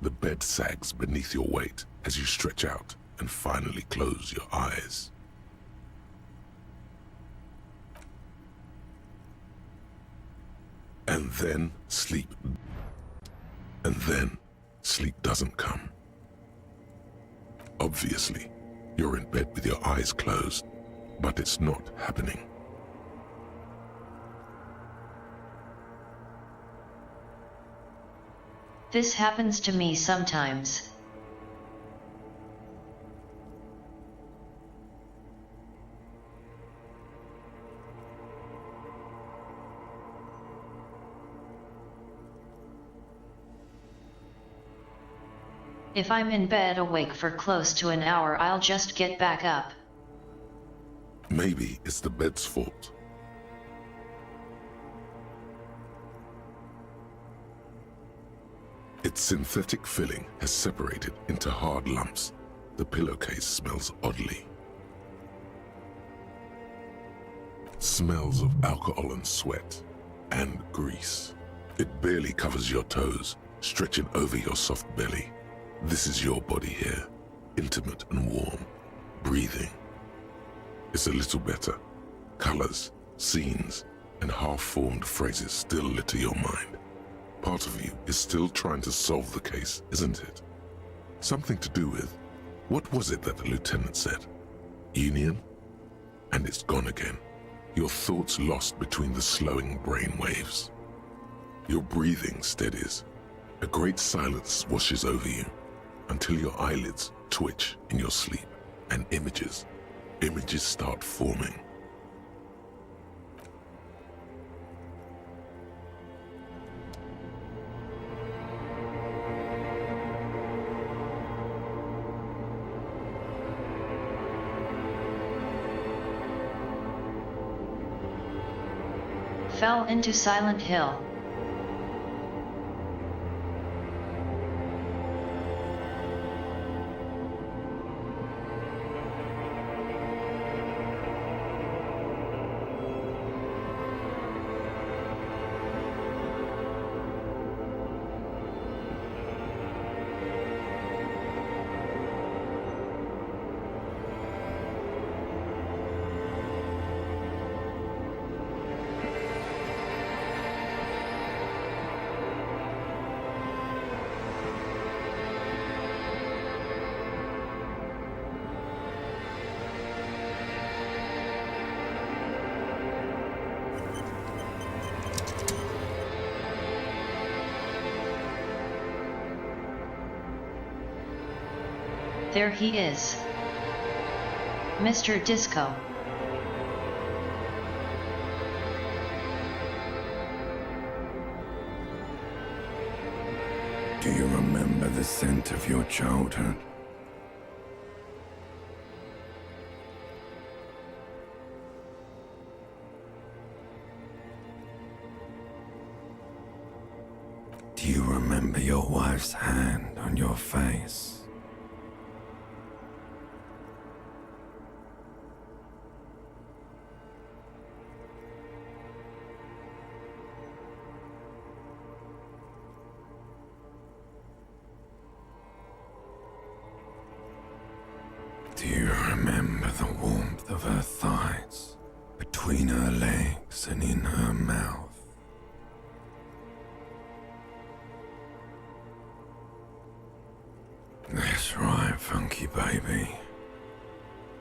The bed sags beneath your weight as you stretch out and finally close your eyes. And then sleep doesn't come. Obviously, you're in bed with your eyes closed, but it's not happening. This happens to me sometimes. If I'm in bed awake for close to an hour, I'll just get back up. Maybe it's the bed's fault. Its synthetic filling has separated into hard lumps. The pillowcase smells oddly. Smells of alcohol and sweat and grease. It barely covers your toes, stretching over your soft belly. This is your body here, intimate and warm, breathing. It's a little better. Colors, scenes, and half-formed phrases still litter your mind. Part of you is still trying to solve the case, isn't it? Something to do with, what was it that the lieutenant said? Union? And it's gone again. Your thoughts lost between the slowing brain waves. Your breathing steadies. A great silence washes over you until your eyelids twitch in your sleep and images start forming. Fell into Silent Hill. There he is. Mr. Disco. Do you remember the scent of your childhood? Do you remember your wife's hand on your face? Do you remember the warmth of her thighs, between her legs and in her mouth? That's right, funky baby.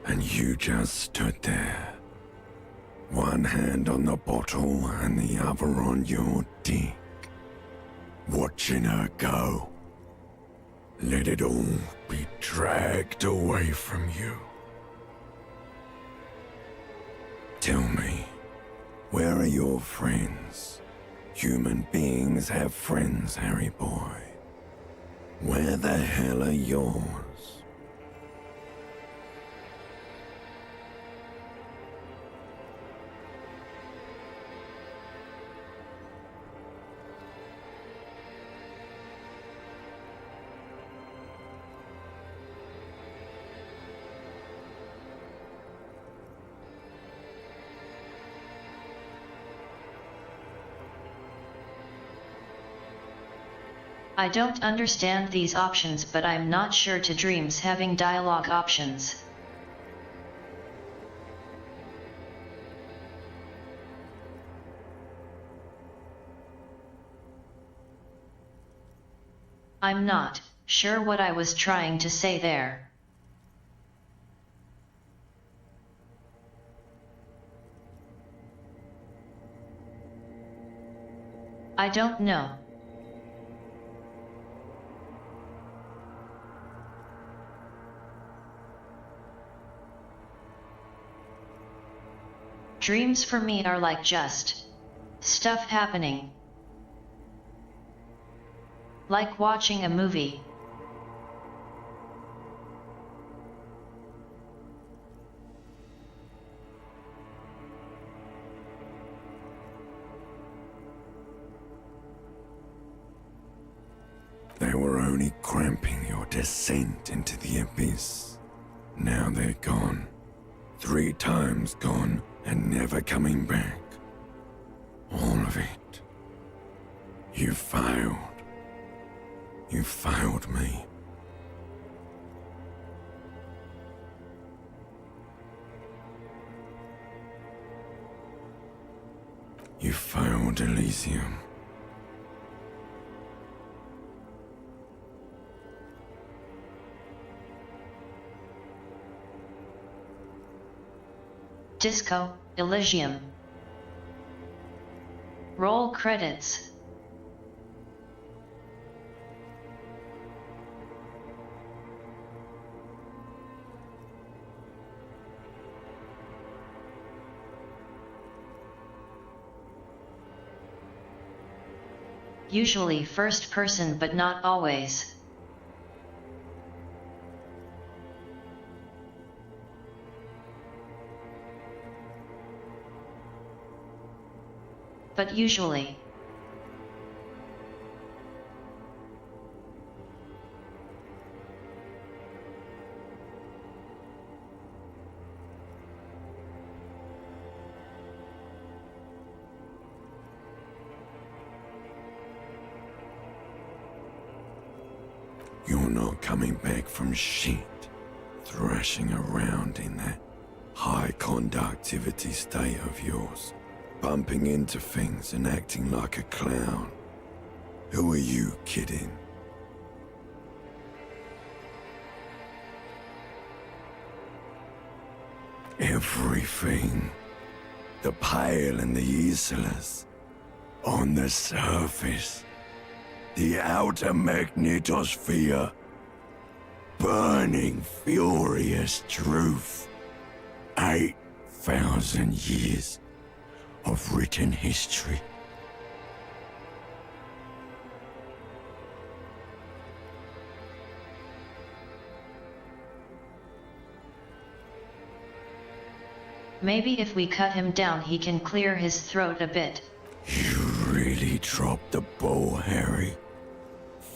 And you just stood there, one hand on the bottle and the other on your dick, watching her go. Let it all be dragged away from you. Tell me, where are your friends? Human beings have friends, Harry boy. Where the hell are yours? I don't understand these options, but I'm not sure to dreams having dialogue options. I'm not sure what I was trying to say there. I don't know. Dreams for me are like just stuff happening. Like watching a movie. They were only cramping your descent into the abyss. Now they're gone. 3 times gone and never coming back. All of it. You failed. You failed me. You failed Elysium. Disco Elysium. Roll credits. Usually first person, but not always. But usually. You're not coming back from shit, thrashing around in that high conductivity state of yours, bumping into things and acting like a clown. Who are you kidding? Everything. The Pale and the Isolas. On the surface. The outer magnetosphere. Burning, furious truth. 8,000 years of written history. Maybe if we cut him down he can clear his throat a bit. You really dropped the ball, Harry.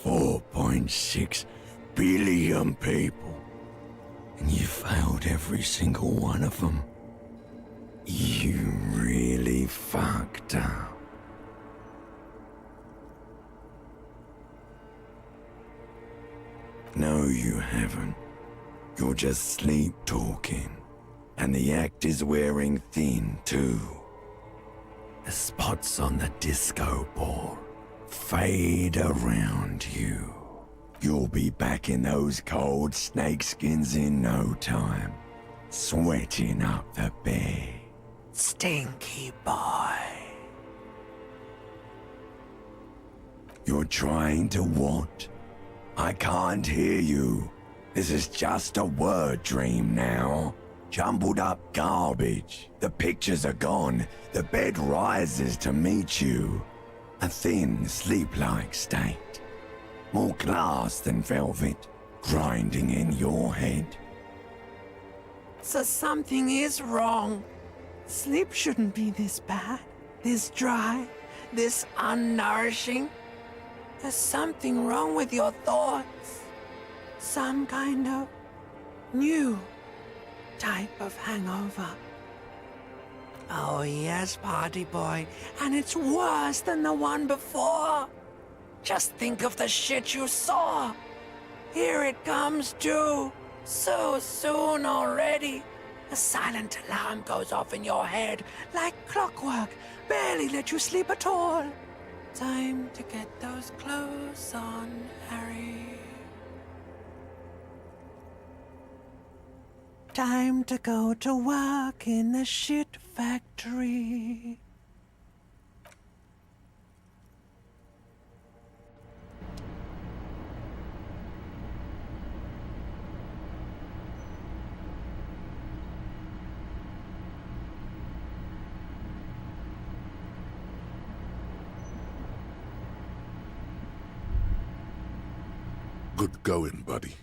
4.6 billion people. And you failed every single one of them. You really fucked up. No, you haven't. You're just sleep talking. And the act is wearing thin, too. The spots on the disco ball fade around you. You'll be back in those cold snakeskins in no time, sweating up the bed. Stinky boy. You're trying to what? I can't hear you. This is just a word dream now. Jumbled up garbage. The pictures are gone. The bed rises to meet you. A thin, sleep-like state. More glass than velvet, grinding in your head. So something is wrong. Sleep shouldn't be this bad, this dry, this unnourishing. There's something wrong with your thoughts. Some kind of new type of hangover. Oh yes, party boy, and it's worse than the one before. Just think of the shit you saw. Here it comes too. So soon already. A silent alarm goes off in your head like clockwork. Barely let you sleep at all. Time to get those clothes on, Harry. Time to go to work in the shit factory. Good going, buddy.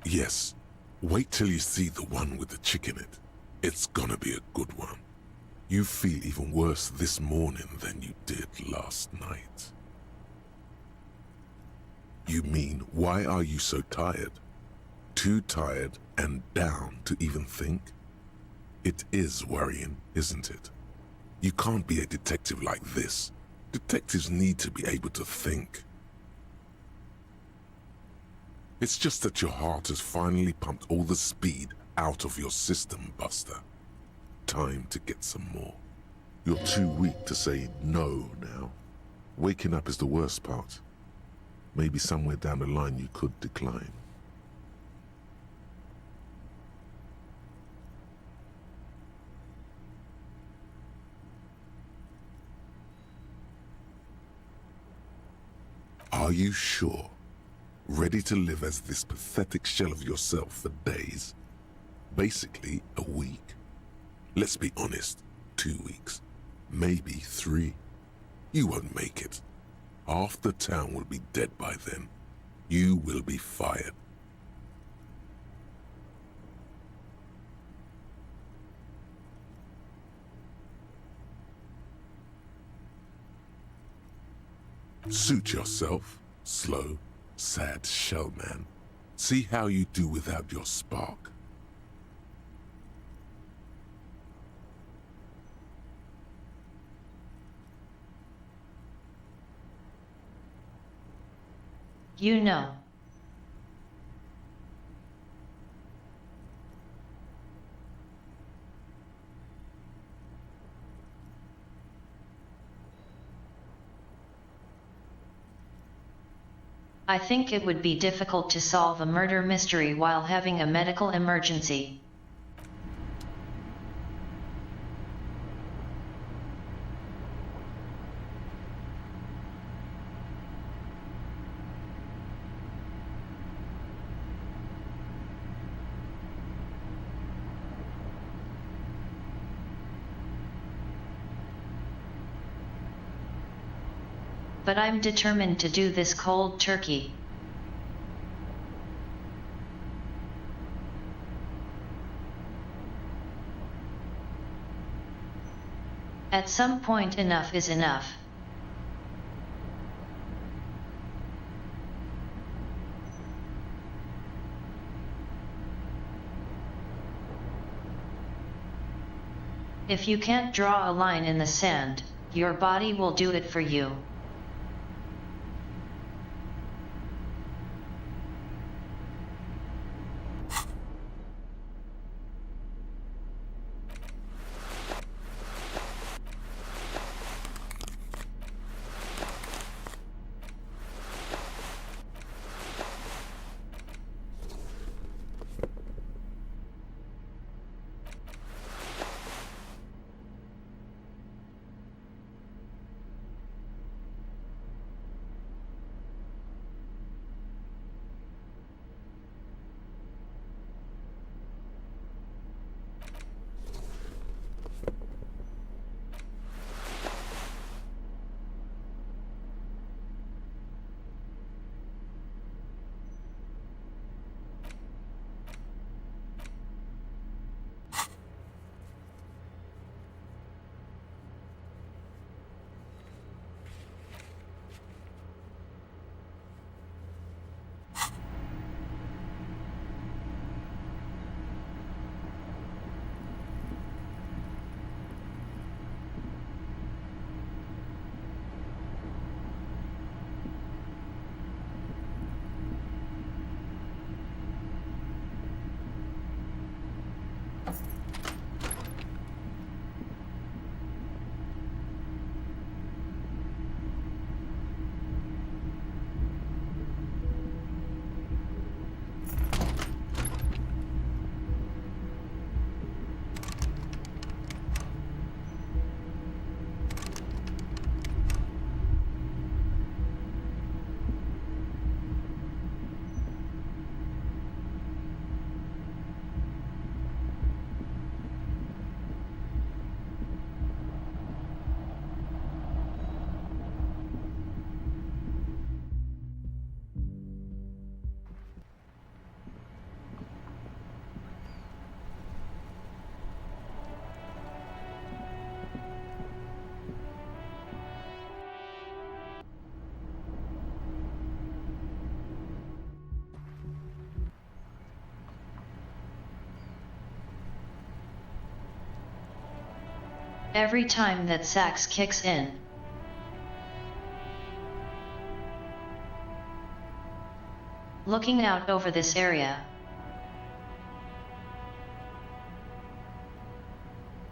Yes. Wait till you see the one with the chick in it. It's gonna be a good one. You feel even worse this morning than you did last night. You mean, why are you so tired? Too tired and down to even think? It is worrying, isn't it? You can't be a detective like this. Detectives need to be able to think. It's just that your heart has finally pumped all the speed out of your system, Buster. Time to get some more. You're too weak to say no now. Waking up is the worst part. Maybe somewhere down the line you could decline. Are you sure? Ready to live as this pathetic shell of yourself for days? Basically, a week. Let's be honest, 2 weeks. Maybe 3. You won't make it. Half the town will be dead by then. You will be fired. Suit yourself, slow, sad shellman. See how you do without your spark. You know. I think it would be difficult to solve a murder mystery while having a medical emergency. But I'm determined to do this cold turkey. At some point, enough is enough. If you can't draw a line in the sand, your body will do it for you. Every time that Sax kicks in. Looking out over this area,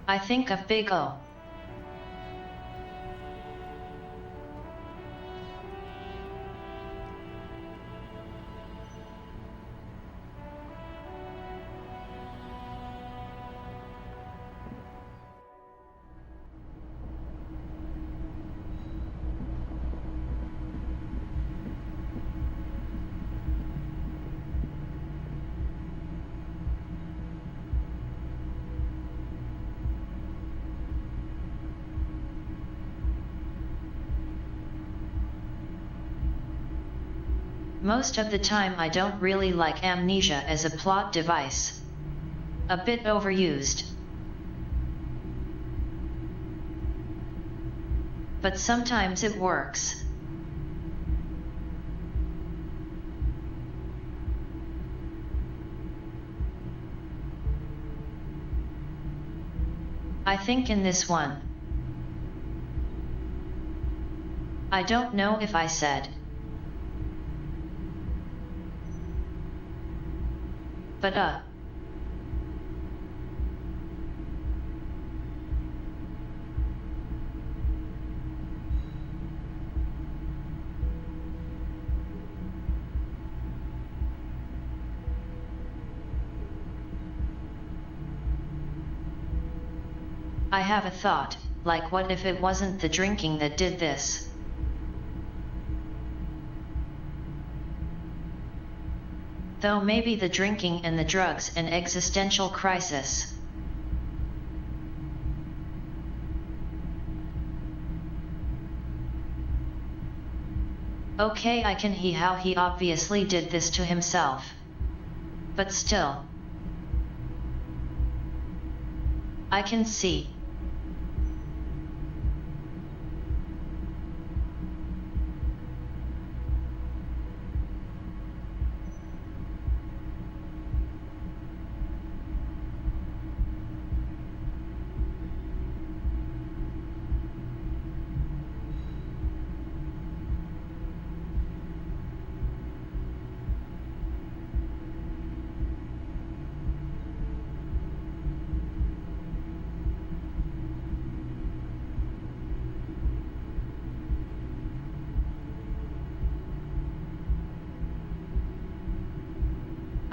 I think of Big O. Most of the time I don't really like amnesia as a plot device. A bit overused. But sometimes it works. I think in this one, I don't know if I said, but I have a thought, like what if it wasn't the drinking that did this? Though maybe the drinking and the drugs an existential crisis. Okay, I can see how he obviously did this to himself. But still, I can see.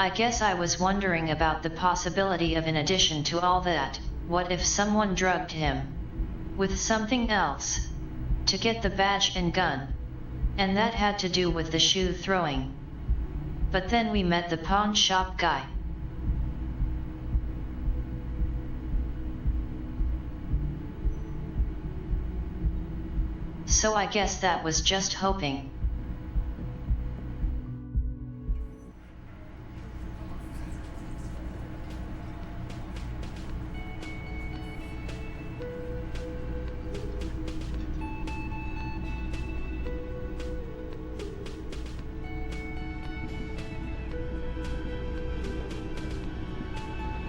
I guess I was wondering about the possibility of, in addition to all that, what if someone drugged him with something else to get the badge and gun, and that had to do with the shoe throwing. But then we met the pawn shop guy. So I guess that was just hoping.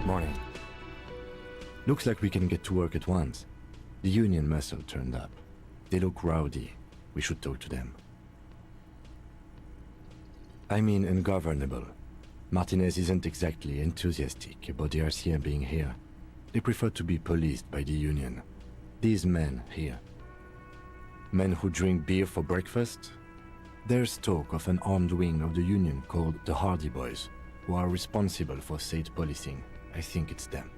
Morning. Looks like we can get to work at once. The Union muscle turned up. They look rowdy. We should talk to them. I mean ungovernable. Martinez isn't exactly enthusiastic about the RCM being here. They prefer to be policed by the Union. These men here. Men who drink beer for breakfast? There's talk of an armed wing of the Union called the Hardy Boys, who are responsible for state policing. I think it's them.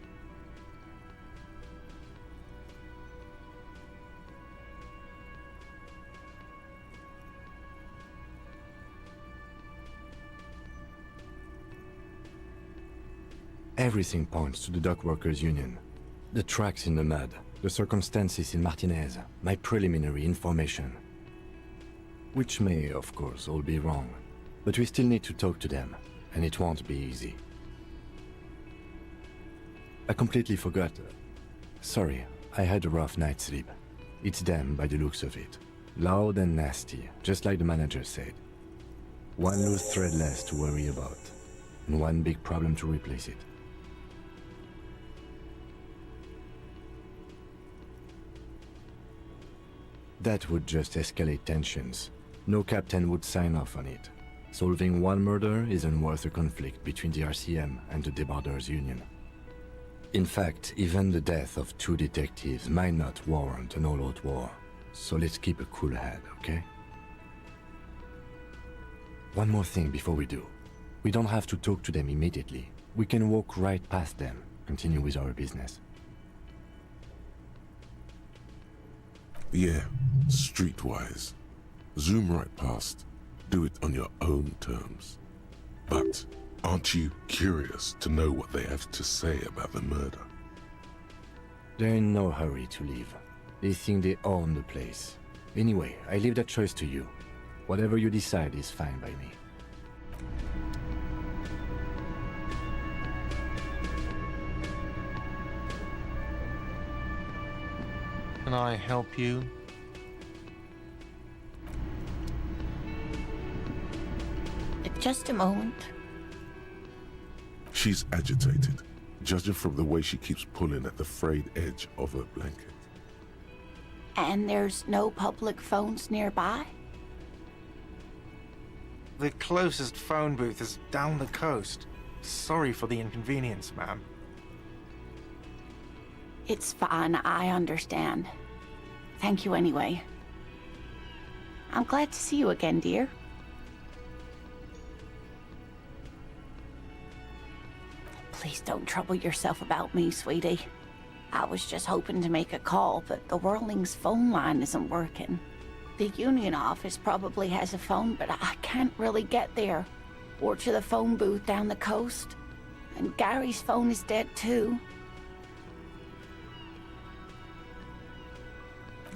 Everything points to the Dock Workers Union. The tracks in the mud, the circumstances in Martinez, my preliminary information. Which may, of course, all be wrong. But we still need to talk to them, and it won't be easy. I completely forgot. Sorry, I had a rough night's sleep. It's them by the looks of it. Loud and nasty, just like the manager said. One loose thread less to worry about, and one big problem to replace it. That would just escalate tensions. No captain would sign off on it. Solving one murder isn't worth a conflict between the RCM and the Debarders Union. In fact, even the death of 2 detectives might not warrant an all-out war. So let's keep a cool head, okay? One more thing before we do. We don't have to talk to them immediately. We can walk right past them, continue with our business. Yeah, streetwise. Zoom right past. Do it on your own terms. But aren't you curious to know what they have to say about the murder? They're in no hurry to leave. They think they own the place. Anyway, I leave that choice to you. Whatever you decide is fine by me. Can I help you? Just a moment. She's agitated, judging from the way she keeps pulling at the frayed edge of her blanket. And there's no public phones nearby? The closest phone booth is down the coast. Sorry for the inconvenience, ma'am. It's fine, I understand. Thank you anyway. I'm glad to see you again, dear. Please don't trouble yourself about me, sweetie. I was just hoping to make a call, but the Whirling's phone line isn't working. The Union office probably has a phone, but I can't really get there. Or to the phone booth down the coast. And Gary's phone is dead too.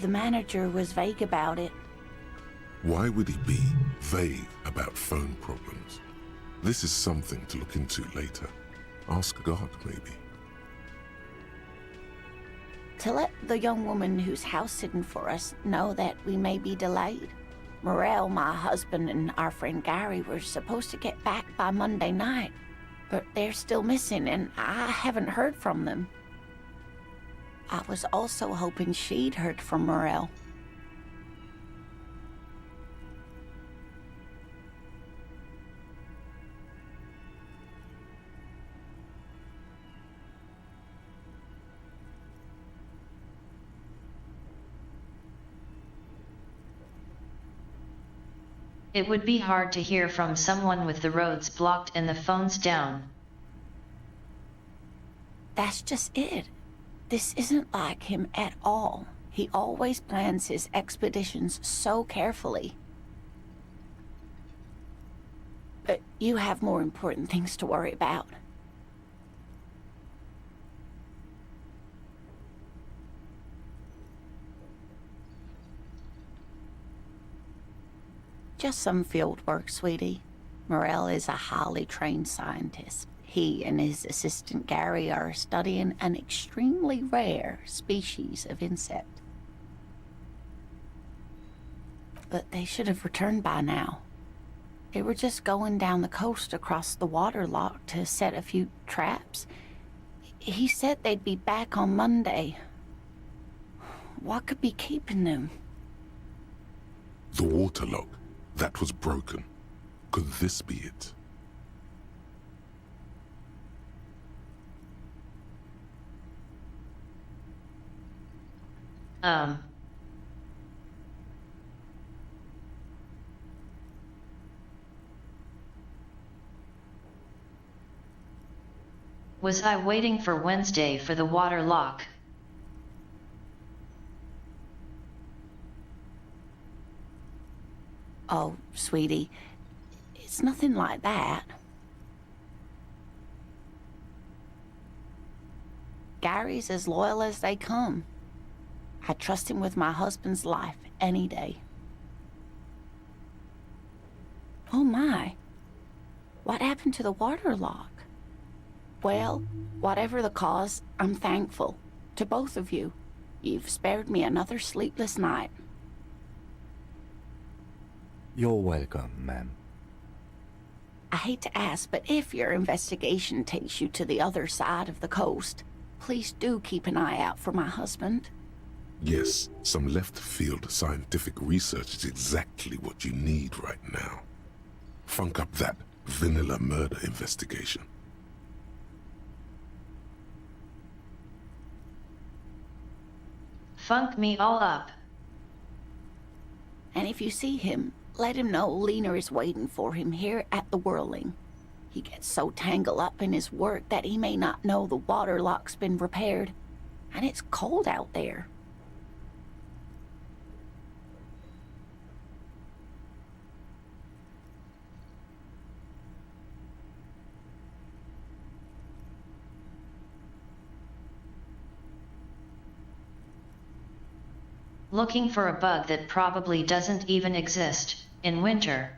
The manager was vague about it. Why would he be vague about phone problems? This is something to look into later. Ask God, maybe. To let the young woman who's house-sitting for us know that we may be delayed. Morel, my husband, and our friend Gary were supposed to get back by Monday night, but they're still missing, and I haven't heard from them. I was also hoping she'd heard from Morel. It would be hard to hear from someone with the roads blocked and the phones down. That's just it. This isn't like him at all. He always plans his expeditions so carefully. But you have more important things to worry about. Just some field work, sweetie. Morel is a highly trained scientist. He and his assistant Gary are studying an extremely rare species of insect. But they should have returned by now. They were just going down the coast across the water lock to set a few traps. He said they'd be back on Monday. What could be keeping them? The water lock. That was broken. Could this be it? Was I waiting for Wednesday for the water lock? Oh, sweetie, it's nothing like that. Gary's as loyal as they come. I trust him with my husband's life any day. Oh my, what happened to the water lock? Well, whatever the cause, I'm thankful. To both of you. You've spared me another sleepless night. You're welcome, ma'am. I hate to ask, but if your investigation takes you to the other side of the coast, please do keep an eye out for my husband. Yes, some left-field scientific research is exactly what you need right now. Funk up that vanilla murder investigation. Funk me all up. And if you see him, let him know Lena is waiting for him here at the Whirling. He gets so tangled up in his work that he may not know the water lock's been repaired, and it's cold out there. Looking for a bug that probably doesn't even exist in winter.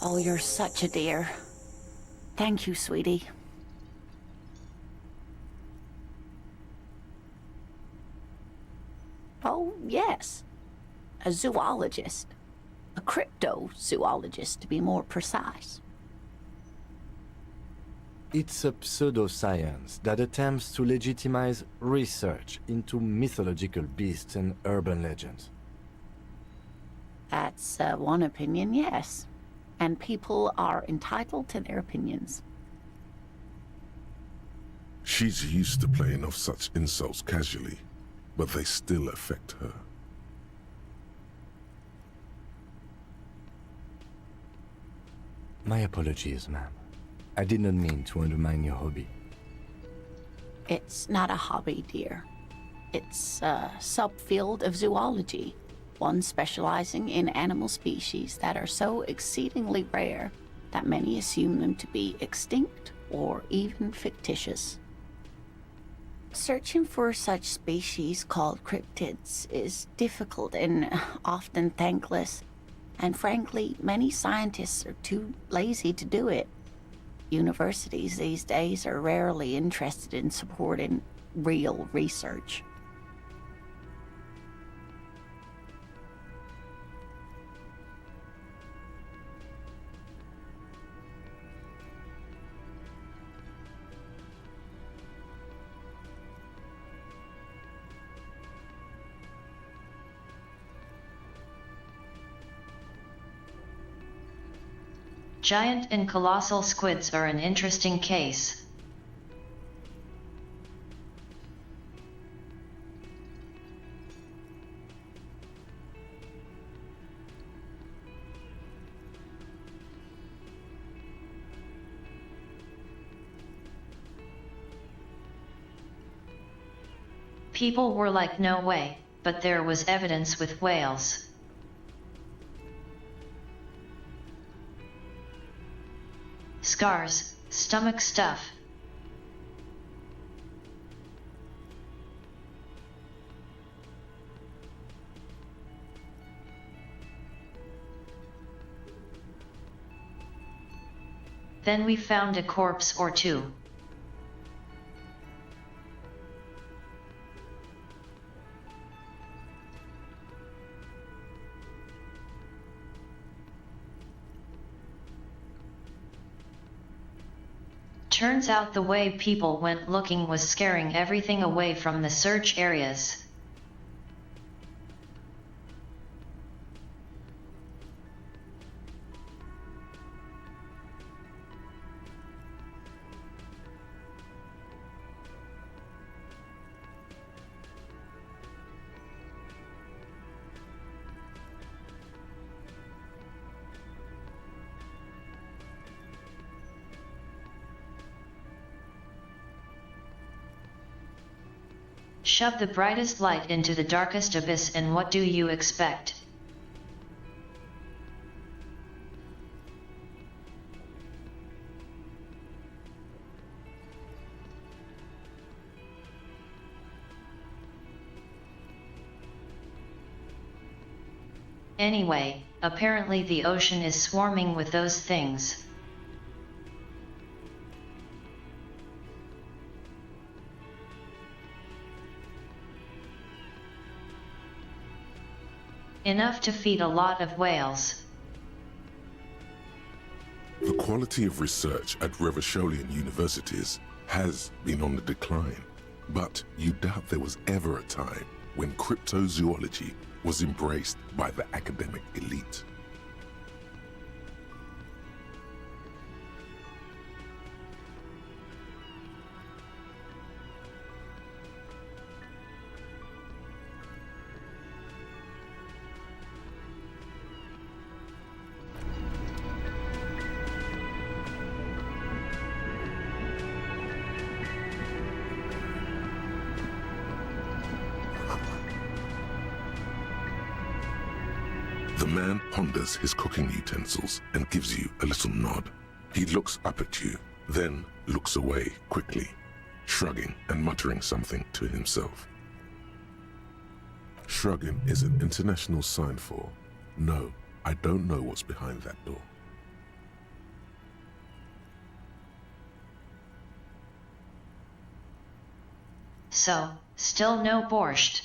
Oh, you're such a dear. Thank you, sweetie. Oh, yes. A zoologist. A cryptozoologist, to be more precise. It's a pseudoscience that attempts to legitimize research into mythological beasts and urban legends. That's one opinion, yes. And people are entitled to their opinions. She's used to playing off such insults casually, but they still affect her. My apologies, ma'am. I did not mean to undermine your hobby. It's not a hobby, dear. It's a subfield of zoology, one specializing in animal species that are so exceedingly rare that many assume them to be extinct or even fictitious. Searching for such species called cryptids is difficult and often thankless, and frankly, many scientists are too lazy to do it. Universities these days are rarely interested in supporting real research. Giant and colossal squids are an interesting case. People were like, no way, but there was evidence with whales. Scars, stomach stuff. Then we found a corpse or two. Turns out the way people went looking was scaring everything away from the search areas. Shove the brightest light into the darkest abyss, and what do you expect? Anyway, apparently the ocean is swarming with those things. Enough to feed a lot of whales. The quality of research at Revacholian universities has been on the decline, but you doubt there was ever a time when cryptozoology was embraced by the academic elite. The man ponders his cooking utensils and gives you a little nod. He looks up at you, then looks away quickly, shrugging and muttering something to himself. Shrugging is an international sign for, no, I don't know what's behind that door. So, still no borscht.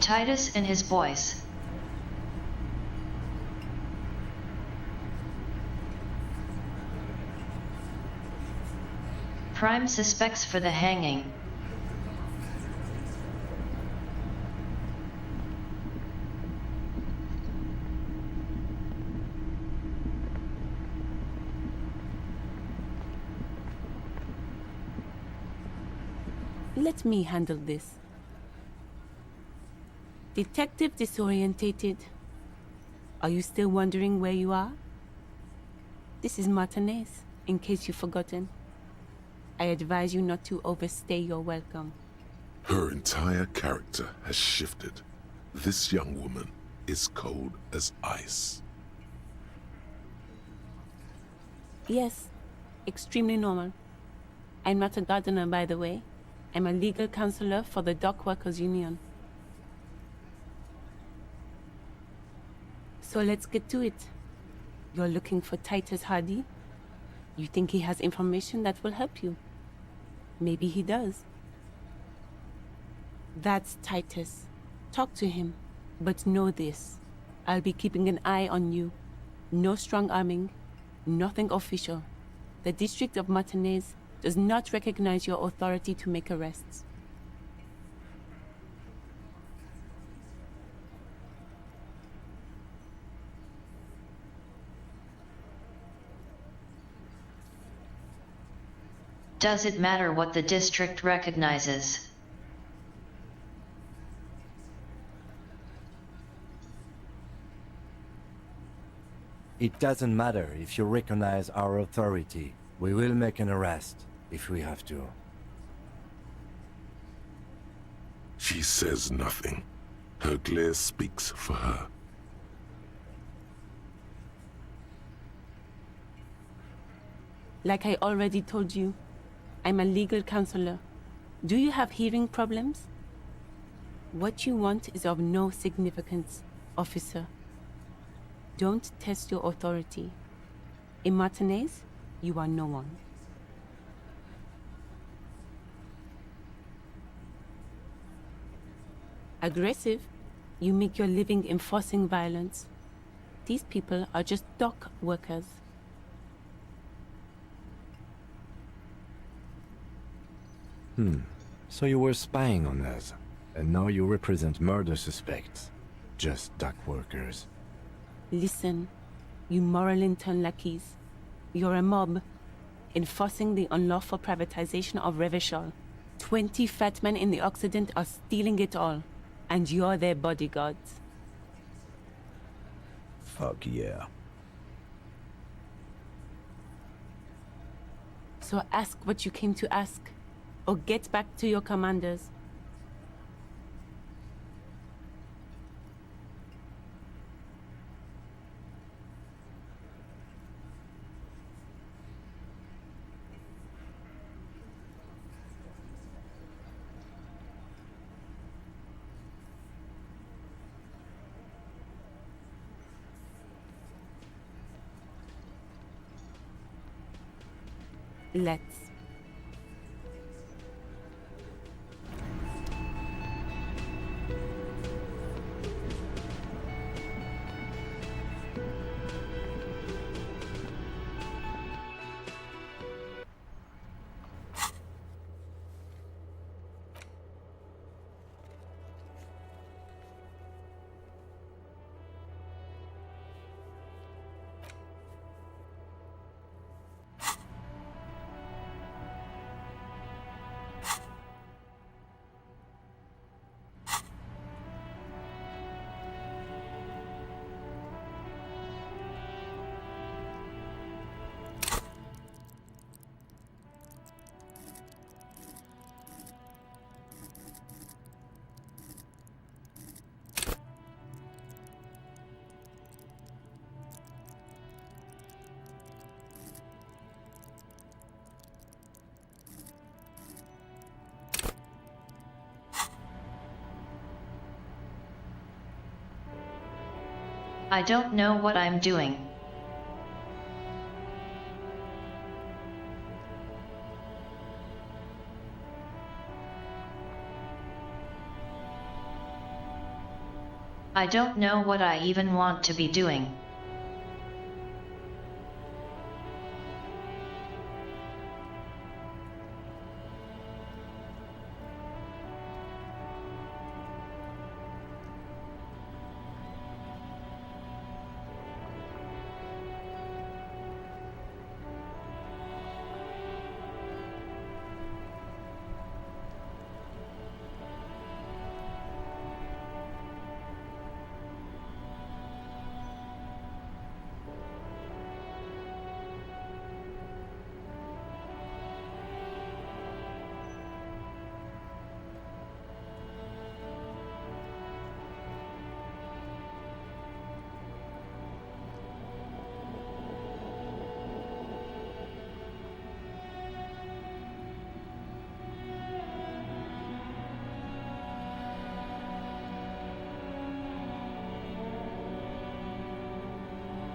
Titus and his boys. Prime suspects for the hanging. Let me handle this. Detective disorientated. Are you still wondering where you are? This is Martinez, in case you've forgotten. I advise you not to overstay your welcome. Her entire character has shifted. This young woman is cold as ice. Yes, extremely normal. I'm not a gardener, by the way. I'm a legal counselor for the Dock Workers Union. So let's get to it. You're looking for Titus Hardy? You think he has information that will help you? Maybe he does. That's Titus. Talk to him. But know this. I'll be keeping an eye on you. No strong arming. Nothing official. The District of Martinez does not recognize your authority to make arrests. Does it matter what the district recognizes? It doesn't matter if you recognize our authority. We will make an arrest, if we have to. She says nothing. Her glare speaks for her. Like I already told you, I'm a legal counselor. Do you have hearing problems? What you want is of no significance, officer. Don't test your authority. In Martinez, you are no one. Aggressive, you make your living enforcing violence. These people are just dock workers. So you were spying on us, and now you represent murder suspects. Just dock workers. Listen, you moral intern lackeys. You're a mob, enforcing the unlawful privatization of Revachol. 20 fat men in the Occident are stealing it all, and you're their bodyguards. Fuck yeah. So ask what you came to ask, or get back to your commanders. Let's. I don't know what I'm doing. I don't know what I even want to be doing.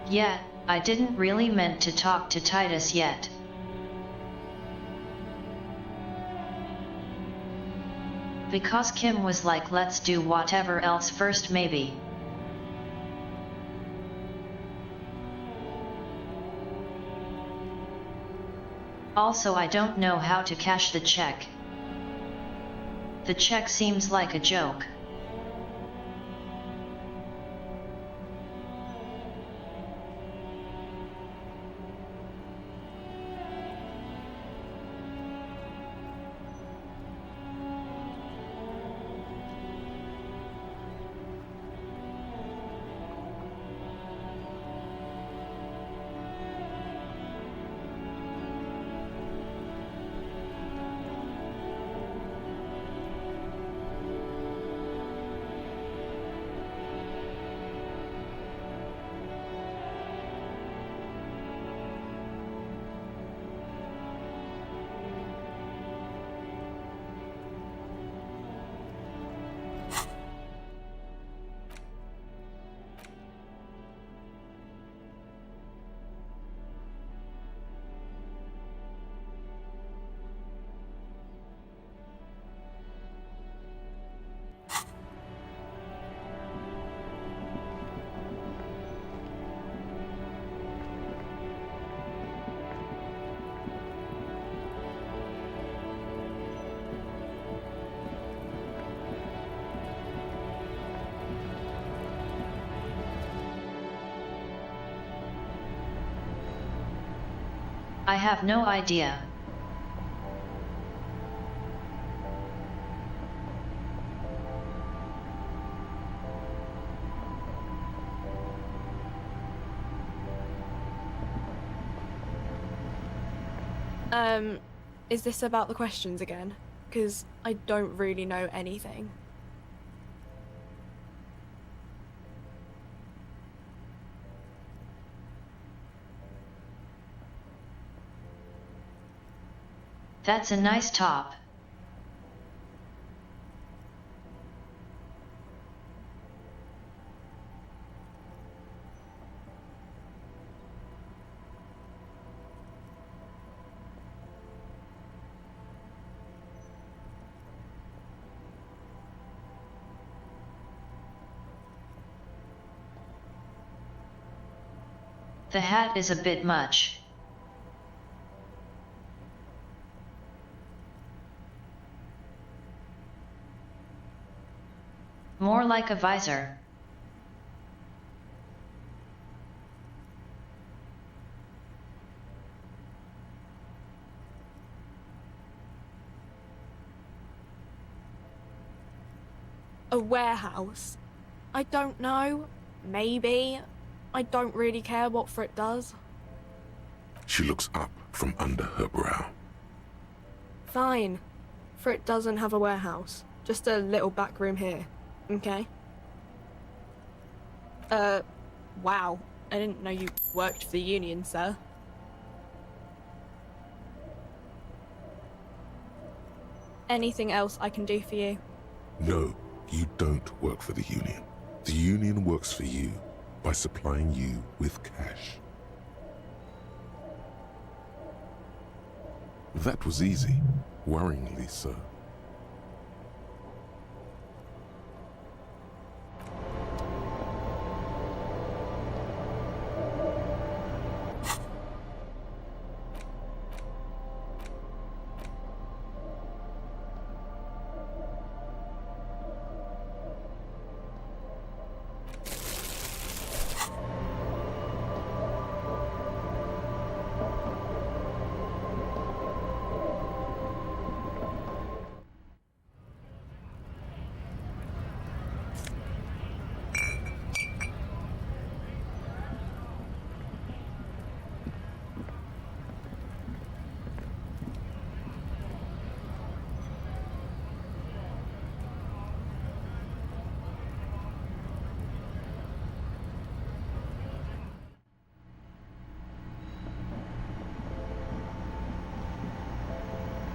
Yeah, I didn't really meant to talk to Titus yet. Because Kim was like, let's do whatever else first maybe. Also, I don't know how to cash the check. The check seems like a joke. I have no idea. Is this about the questions again? 'Cause I don't really know anything. That's a nice top. The hat is a bit much. More like a visor. A warehouse? I don't know. Maybe. I don't really care what Frit does. She looks up from under her brow. Fine. Frit doesn't have a warehouse. Just a little back room here. Okay? Wow. I didn't know you worked for the Union, sir. Anything else I can do for you? No, you don't work for the Union. The Union works for you by supplying you with cash. That was easy, worryingly so.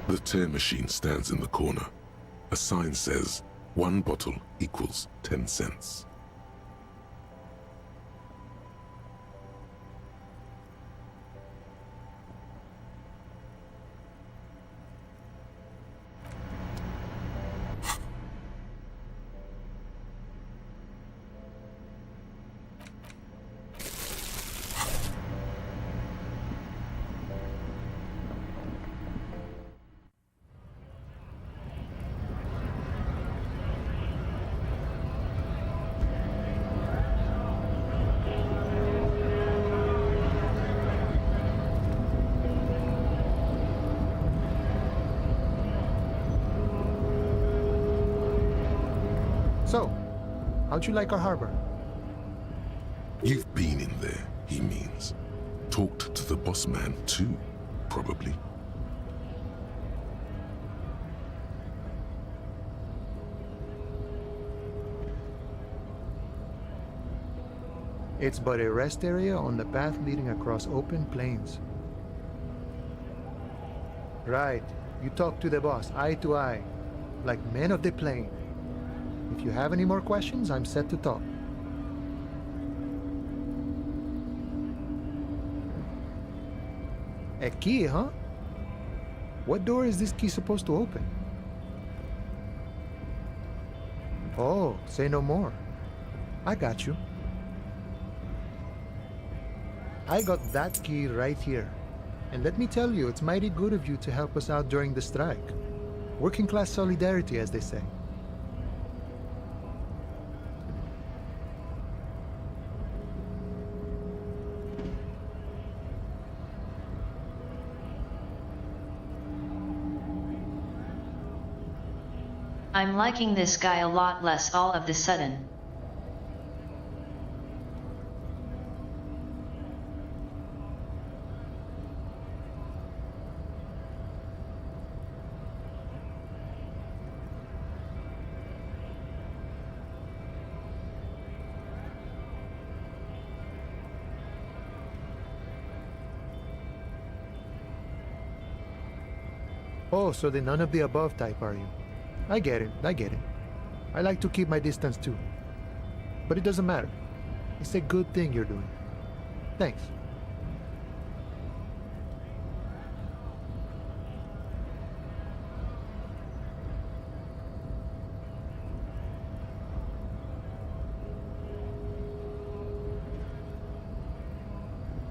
The tear machine stands in the corner. A sign says, 1 bottle equals 10 cents. So, how'd you like our harbor? You've been in there, he means. Talked to the boss man too, probably. It's but a rest area on the path leading across open plains. Right, you talk to the boss eye to eye, like men of the plain. If you have any more questions, I'm set to talk. A key, huh? What door is this key supposed to open? Oh, say no more. I got you. I got that key right here. And let me tell you, it's mighty good of you to help us out during the strike. Working class solidarity, as they say. I'm liking this guy a lot less all of the sudden. Oh, so the none of the above type, are you? I get it, I get it. I like to keep my distance too. But it doesn't matter. It's a good thing you're doing. Thanks.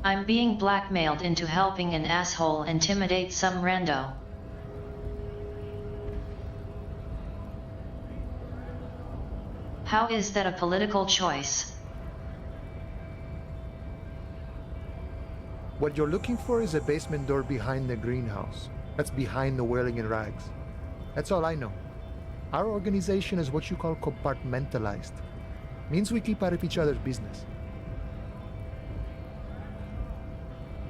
I'm being blackmailed into helping an asshole intimidate some rando. How is that a political choice? What you're looking for is a basement door behind the greenhouse. That's behind the whirling in rags. That's all I know. Our organization is what you call compartmentalized. Means we keep out of each other's business.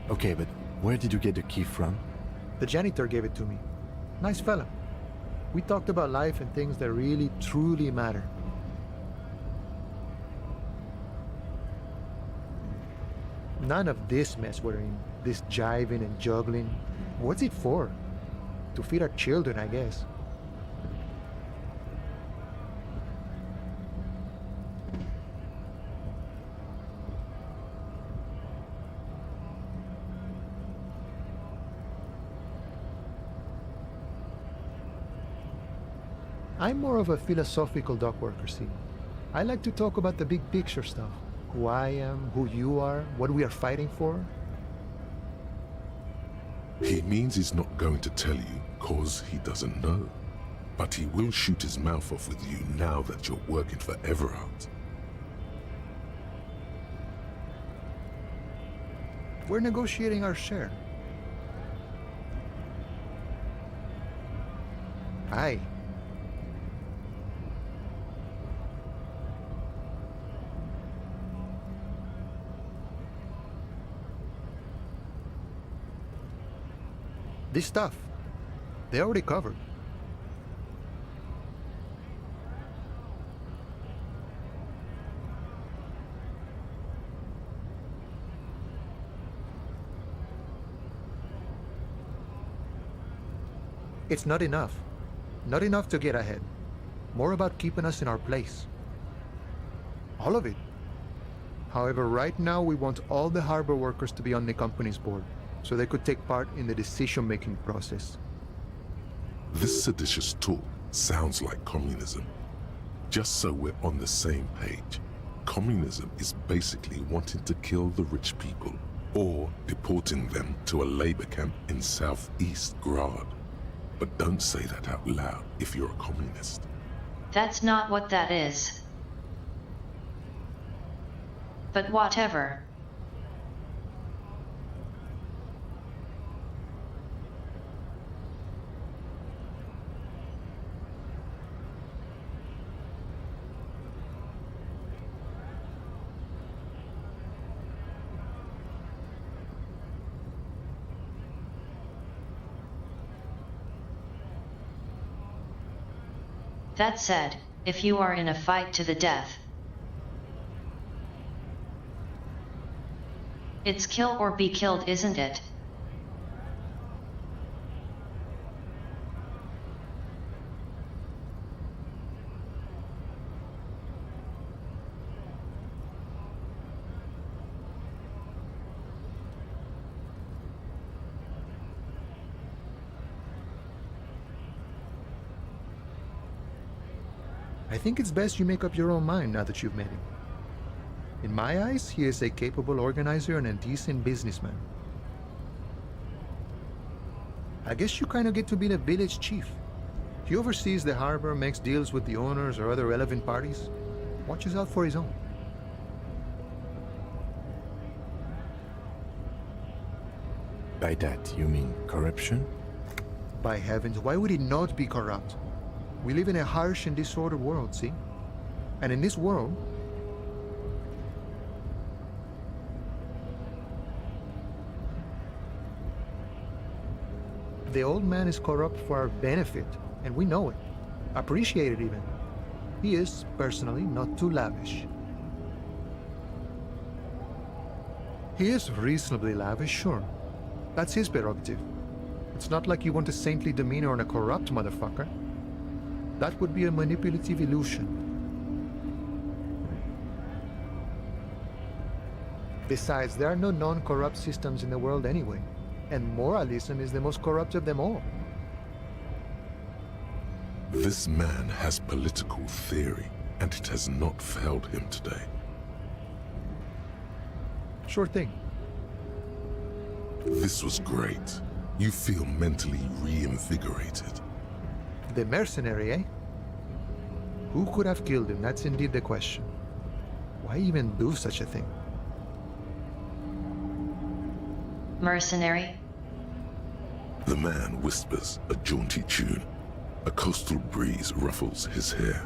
Okay, but where did you get the key from? The janitor gave it to me. Nice fella. We talked about life and things that really, truly matter. None of this mess we're in. This jiving and juggling. What's it for? To feed our children, I guess. I'm more of a philosophical dock worker, see. I like to talk about the big picture stuff. Who I am, who you are, what we are fighting for. He means he's not going to tell you, cause he doesn't know. But he will shoot his mouth off with you now that you're working for Everard. We're negotiating our share. Aye. This stuff, they already covered. It's not enough. Not enough to get ahead. More about keeping us in our place. All of it. However, right now we want all the harbor workers to be on the company's board, so they could take part in the decision-making process. This seditious talk sounds like communism. Just so we're on the same page, communism is basically wanting to kill the rich people, or deporting them to a labor camp in Southeast Grad. But don't say that out loud if you're a communist. That's not what that is. But whatever. That said, if you are in a fight to the death, it's kill or be killed, isn't it? I think it's best you make up your own mind now that you've met him. In my eyes, he is a capable organizer and a decent businessman. I guess you kind of get to be the village chief. He oversees the harbor, makes deals with the owners or other relevant parties, watches out for his own. By that, you mean corruption? By heavens, why would he not be corrupt? We live in a harsh and disordered world, see? And in this world, the old man is corrupt for our benefit, and we know it. Appreciate it even. He is, personally, not too lavish. He is reasonably lavish, sure. That's his prerogative. It's not like you want a saintly demeanor on a corrupt motherfucker. That would be a manipulative illusion. Besides, there are no non-corrupt systems in the world anyway, and moralism is the most corrupt of them all. This man has political theory, and it has not failed him today. Sure thing. This was great. You feel mentally reinvigorated. The mercenary, eh? Who could have killed him? That's indeed the question. Why even do such a thing? Mercenary? The man whispers a jaunty tune. A coastal breeze ruffles his hair.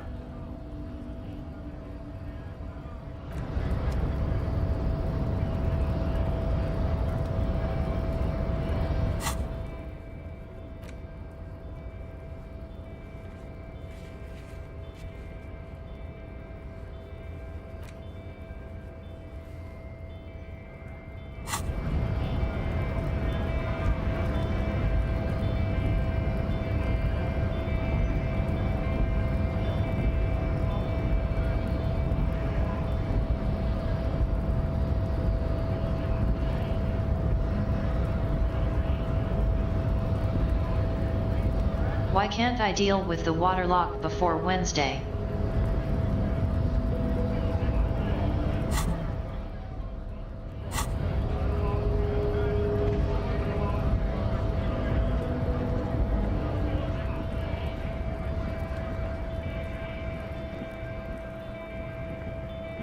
Why can't I deal with the waterlock before Wednesday?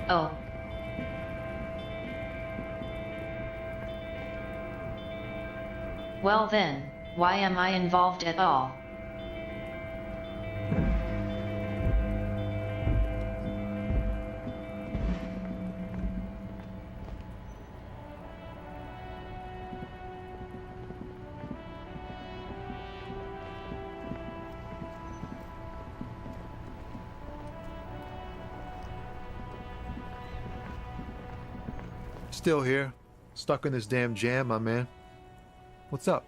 Oh. Well then, why am I involved at all? Still here. Stuck in this damn jam, my man. What's up?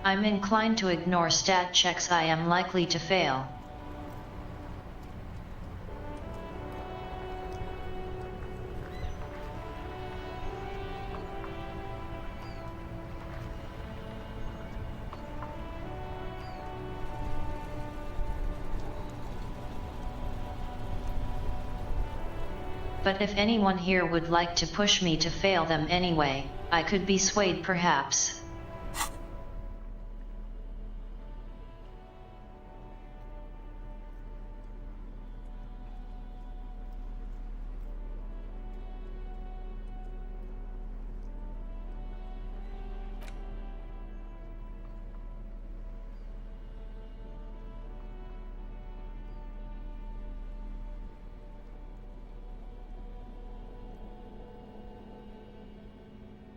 I'm inclined to ignore stat checks I am likely to fail. But if anyone here would like to push me to fail them anyway, I could be swayed perhaps.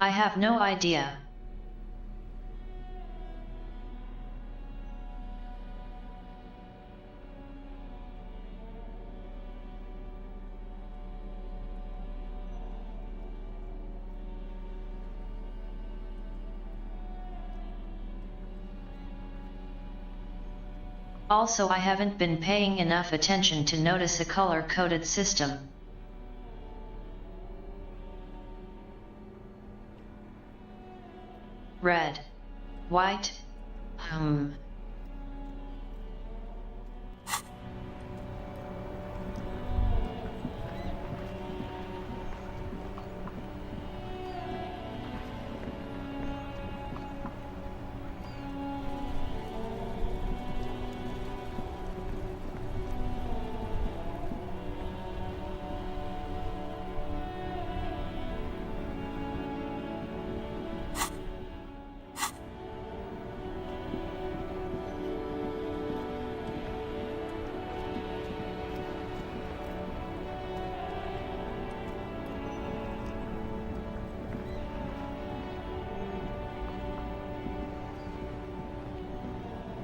I have no idea. Also, I haven't been paying enough attention to notice a color-coded system. Red. White.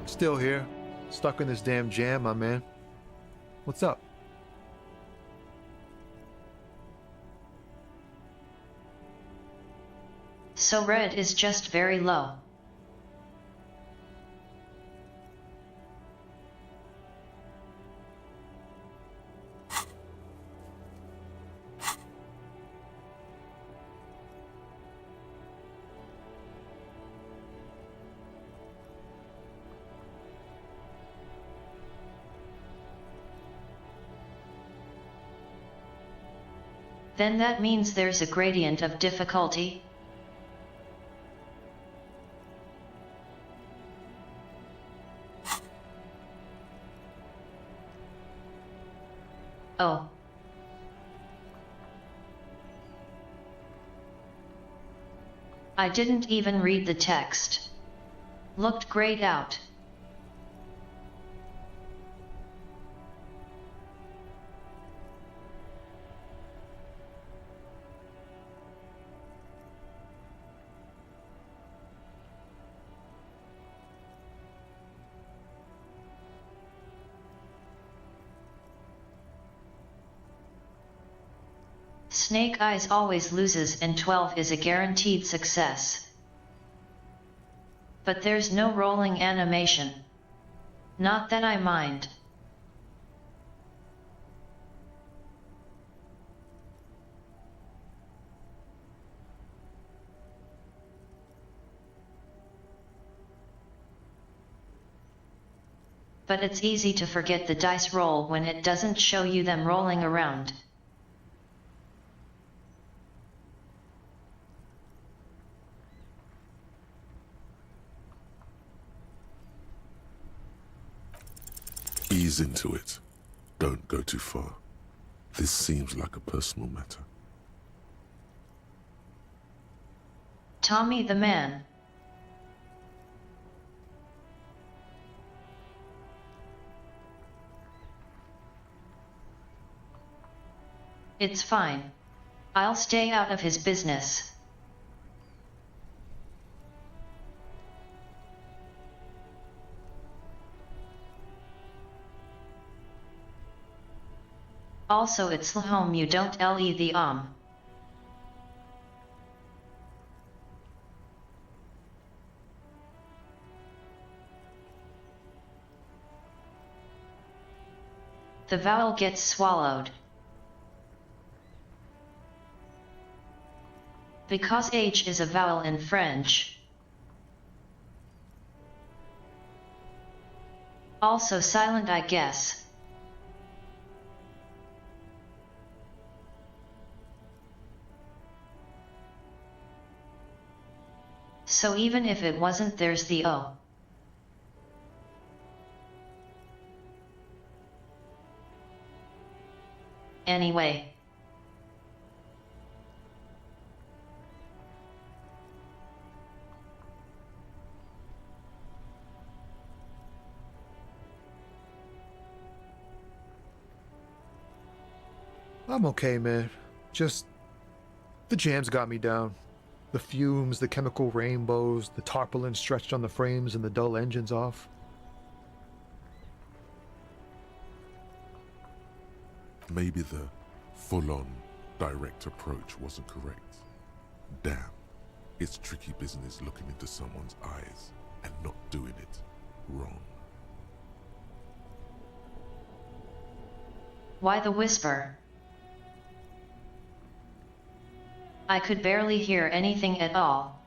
Still here. Stuck in this damn jam, my man. What's up? So red is just very low. Then that means there's a gradient of difficulty. Oh. I didn't even read the text. Looked grayed out. Snake Eyes always loses and 12 is a guaranteed success. But there's no rolling animation. Not that I mind. But it's easy to forget the dice roll when it doesn't show you them rolling around. Ease into it. Don't go too far. This seems like a personal matter. Tommy the man. It's fine. I'll stay out of his business. Also it's the home you don't le the The vowel gets swallowed. Because H is a vowel in French. Also silent, I guess. So even if it wasn't, there's the O. Anyway. I'm okay, man. Just the jam's got me down. The fumes, the chemical rainbows, the tarpaulin stretched on the frames and the dull engines off. Maybe the full-on direct approach wasn't correct. Damn, it's tricky business looking into someone's eyes and not doing it wrong. Why the whisper? I could barely hear anything at all.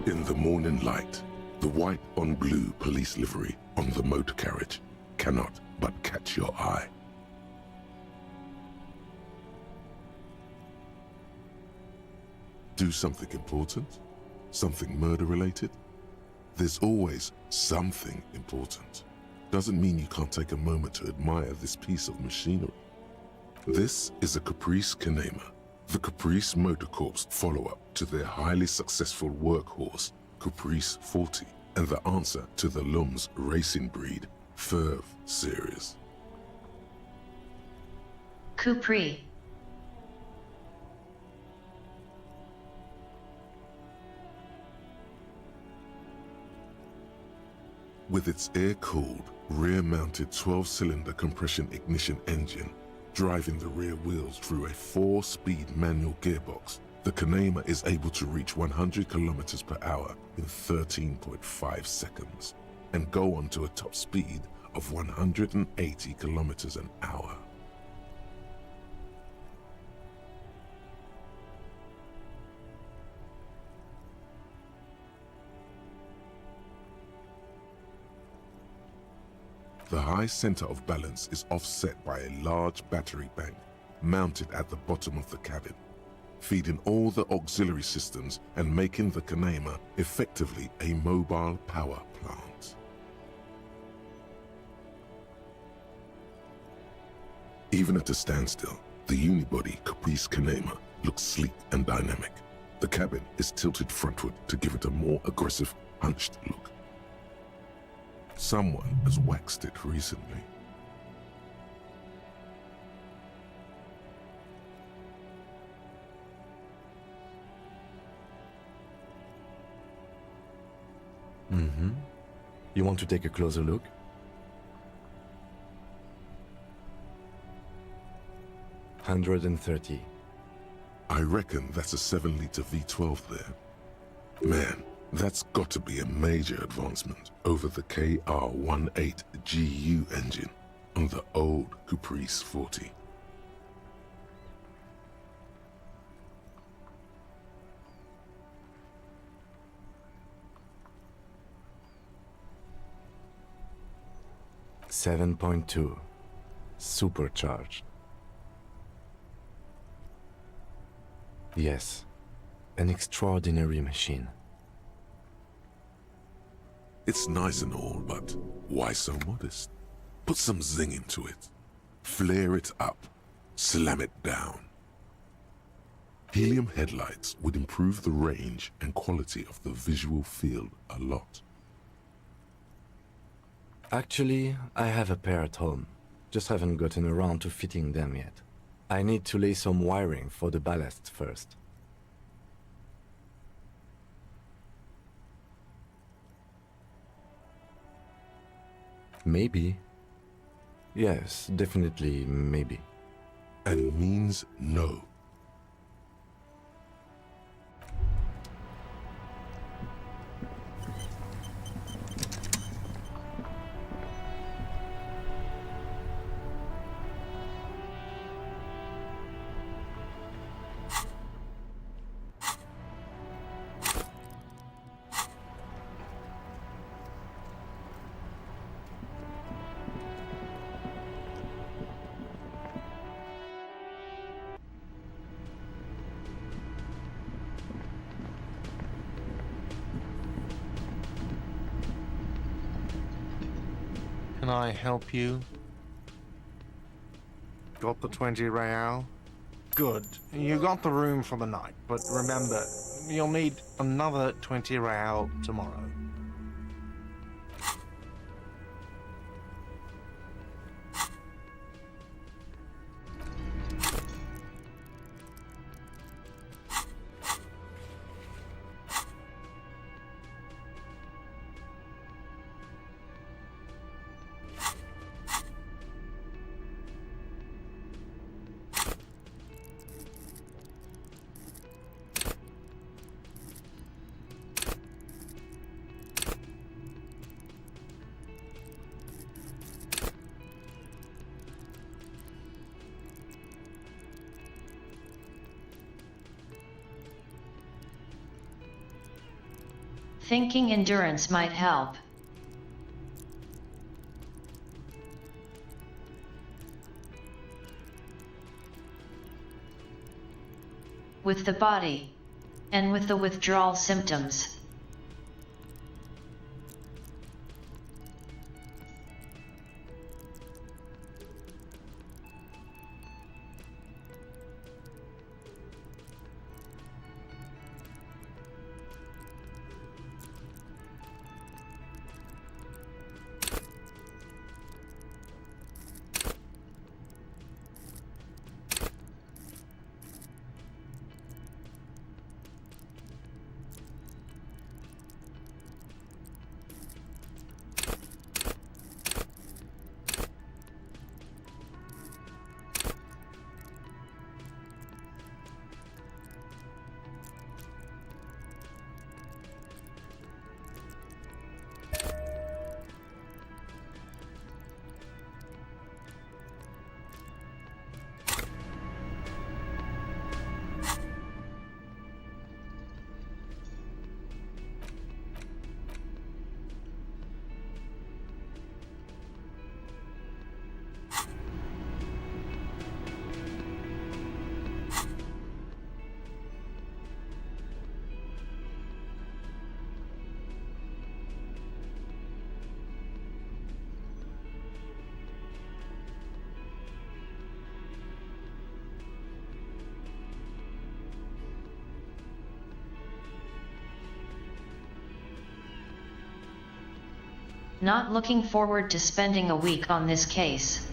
In the morning light, the white on blue police livery on the motor carriage cannot but catch your eye. Do something important? Something murder-related? There's always something important. Doesn't mean you can't take a moment to admire this piece of machinery. This is a Caprice Canema, the Caprice Motor Corps follow-up to their highly successful workhorse, Caprice 40, and the answer to the Lum's racing breed, Ferv series. Capri. With its air-cooled, rear-mounted 12-cylinder compression ignition engine driving the rear wheels through a 4-speed manual gearbox, the Kanema is able to reach 100 kilometers per hour in 13.5 seconds and go on to a top speed of 180 kilometers an hour. The high center of balance is offset by a large battery bank mounted at the bottom of the cabin, feeding all the auxiliary systems and making the Kanema effectively a mobile power plant. Even at a standstill, the unibody Caprice Kanema looks sleek and dynamic. The cabin is tilted frontward to give it a more aggressive, hunched look. Someone has waxed it recently. You want to take a closer look? $130. I reckon that's a 7-liter V12 there. Man, that's got to be a major advancement over the KR-18GU engine on the old Caprice 40. $7.2. Supercharged. Yes, an extraordinary machine. It's nice and all, but why so modest? Put some zing into it. Flare it up. Slam it down. Helium headlights would improve the range and quality of the visual field a lot. Actually, I have a pair at home. Just haven't gotten around to fitting them yet. I need to lay some wiring for the ballast first. Maybe. Yes, definitely maybe. And means no. Can I help you? Got the 20 real? Good. You got the room for the night, but remember, you'll need another 20 real tomorrow. Thinking endurance might help. With the body, and with the withdrawal symptoms. Not looking forward to spending a week on this case.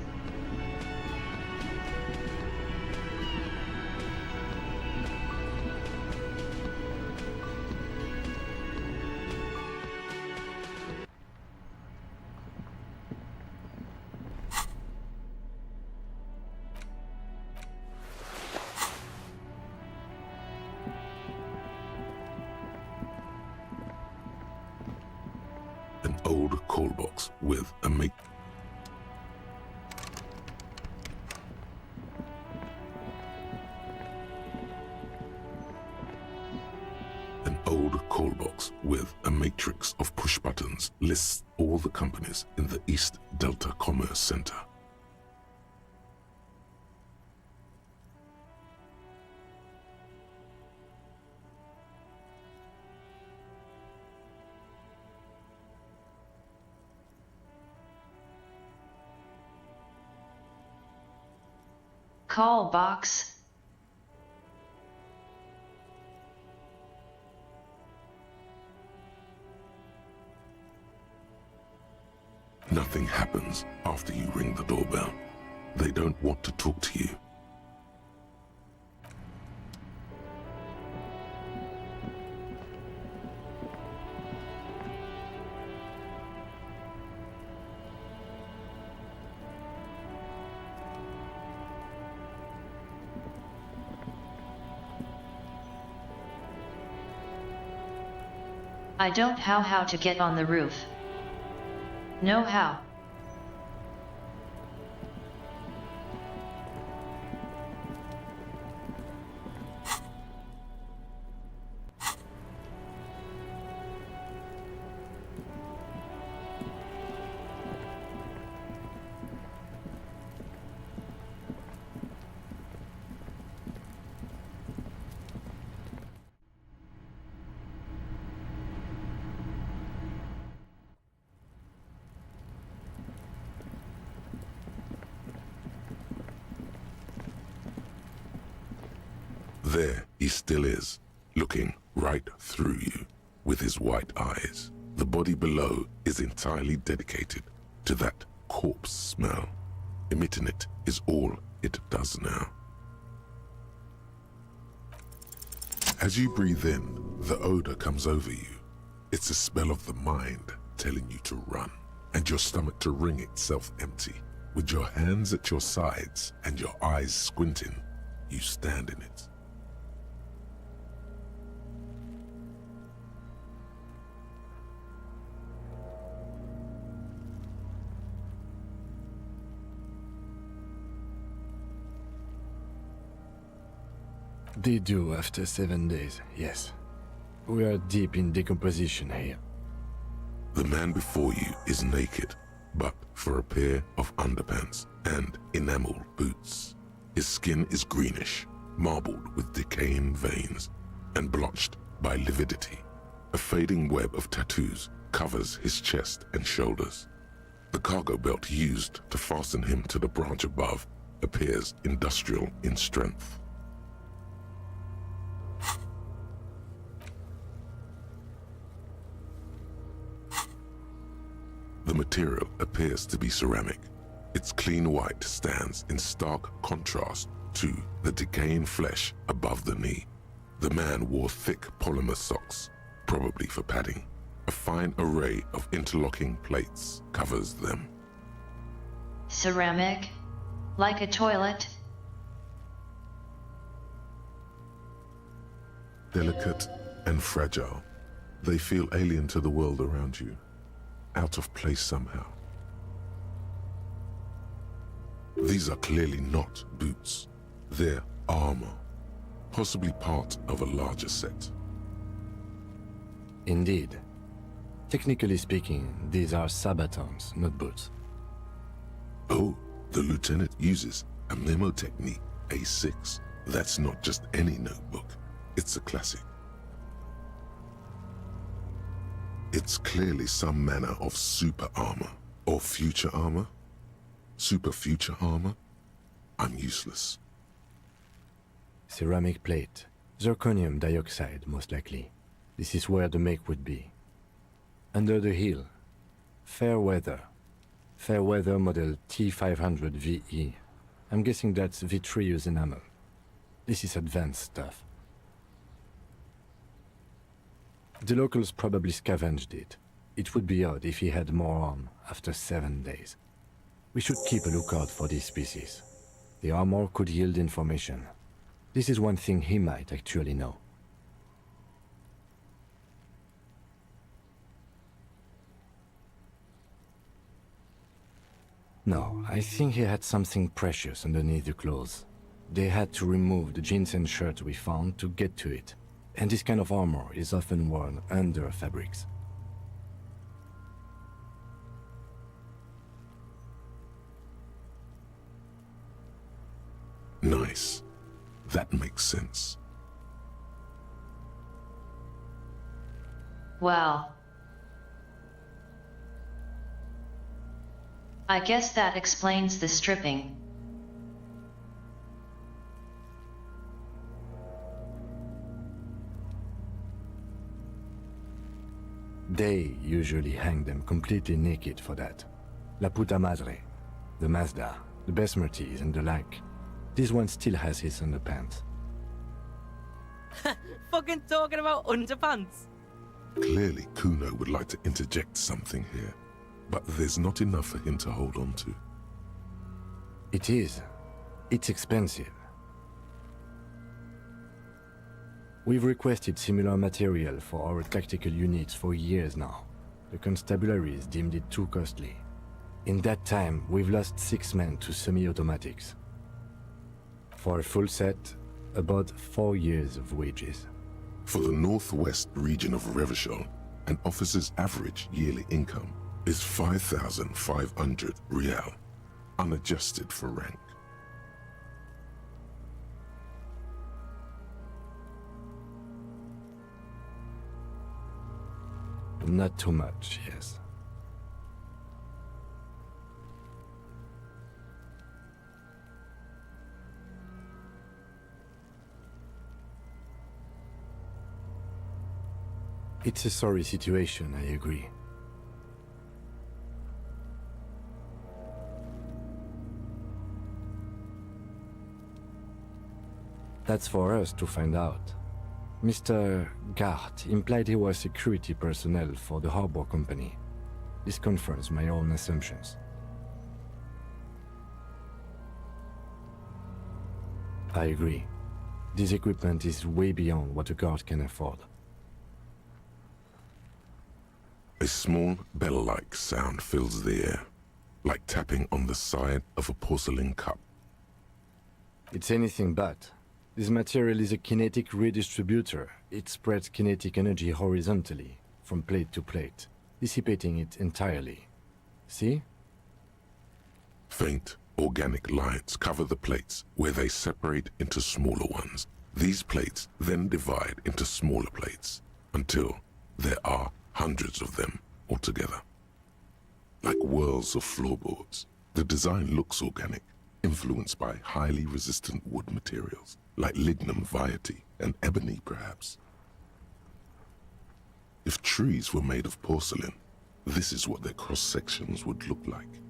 An old call box with a mate. An old call box with a matrix of push buttons lists all the companies in the East Delta Commerce Center. Call box. Nothing happens after you ring the doorbell. They don't want to talk to you. I don't know how to get on the roof. Know how. There he still is, looking right through you with his white eyes. The body below is entirely dedicated to that corpse smell. Emitting it is all it does now. As you breathe in, the odor comes over you. It's a smell of the mind telling you to run, and your stomach to wring itself empty. With your hands at your sides and your eyes squinting, you stand in it. They do after 7 days, yes. We are deep in decomposition here. The man before you is naked, but for a pair of underpants and enameled boots. His skin is greenish, marbled with decaying veins, and blotched by lividity. A fading web of tattoos covers his chest and shoulders. The cargo belt used to fasten him to the branch above appears industrial in strength. The material appears to be ceramic. Its clean white stands in stark contrast to the decaying flesh above the knee. The man wore thick polymer socks, probably for padding. A fine array of interlocking plates covers them. Ceramic? Like a toilet? Delicate and fragile, they feel alien to the world around you. Out of place somehow. These are clearly not boots. They're armor, possibly part of a larger set. Indeed. Technically speaking, these are sabatons, not boots. Oh, the lieutenant uses a memo technique A6. That's not just any notebook. It's a classic. It's clearly some manner of super armor, or future armor. Super future armor? I'm useless. Ceramic plate. Zirconium dioxide, most likely. This is where the make would be. Under the heel. Fairweather. Fairweather model T500 VE. I'm guessing that's vitreous enamel. This is advanced stuff. The locals probably scavenged it. It would be odd if he had more on after 7 days. We should keep a lookout for this species. The armor could yield information. This is one thing he might actually know. No, I think he had something precious underneath the clothes. They had to remove the jeans and shirt we found to get to it. And this kind of armor is often worn under fabrics. Nice. That makes sense. Wow. I guess that explains the stripping. They usually hang them completely naked for that. La puta madre, the Mazda, the Besmerties and the like. This one still has his underpants. Fucking talking about underpants. Clearly, Kuno would like to interject something here, but there's not enough for him to hold on to. It is. It's expensive. We've requested similar material for our tactical units for years now. The constabularies deemed it too costly. In that time, we've lost 6 men to semi-automatics. For a full set, about 4 years of wages. For the northwest region of Revachol, an officer's average yearly income is 5,500 rial, unadjusted for rank. Not too much, yes. It's a sorry situation, I agree. That's for us to find out. Mr. Gart implied he was security personnel for the harbor company. This confirms my own assumptions. I agree. This equipment is way beyond what a guard can afford. A small bell-like sound fills the air, like tapping on the side of a porcelain cup. It's anything but. This material is a kinetic redistributor. It spreads kinetic energy horizontally, from plate to plate, dissipating it entirely. See? Faint, organic lines cover the plates where they separate into smaller ones. These plates then divide into smaller plates, until there are hundreds of them altogether. Like whirls of floorboards, the design looks organic, influenced by highly resistant wood materials, like lignum vitae and ebony perhaps. If trees were made of porcelain, this is what their cross-sections would look like.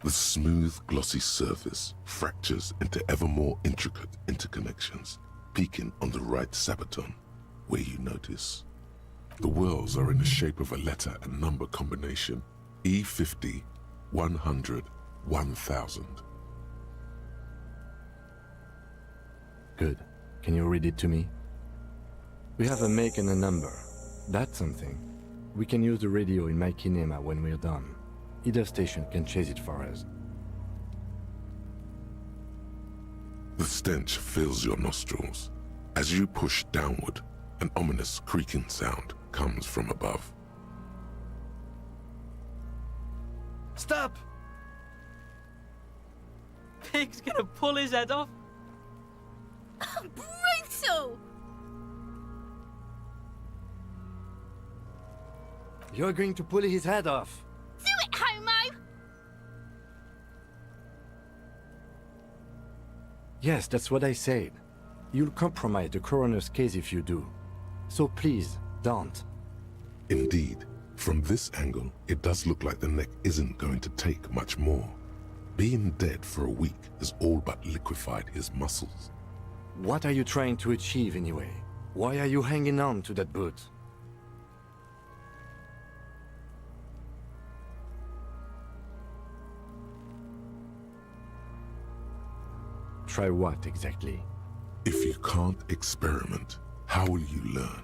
The smooth, glossy surface fractures into ever more intricate interconnections, peaking on the right sabaton, where you notice. The whirls are in the shape of a letter and number combination, E50, 100, 1000. Good. Can you read it to me? We have a make and a number. That's something. We can use the radio in my kinema when we're done. Either station can chase it for us. The stench fills your nostrils. As you push downward, an ominous creaking sound comes from above. Stop! Pig's gonna pull his head off. Brutal! You're going to pull his head off. Do it, homo! Yes, that's what I said. You'll compromise the coroner's case if you do. So please, don't. Indeed, From this angle, it does look like the neck isn't going to take much more. Being dead for a week has all but liquefied his muscles. What are you trying to achieve anyway? Why are you hanging on to that boot? Try what exactly? If you can't experiment, how will you learn?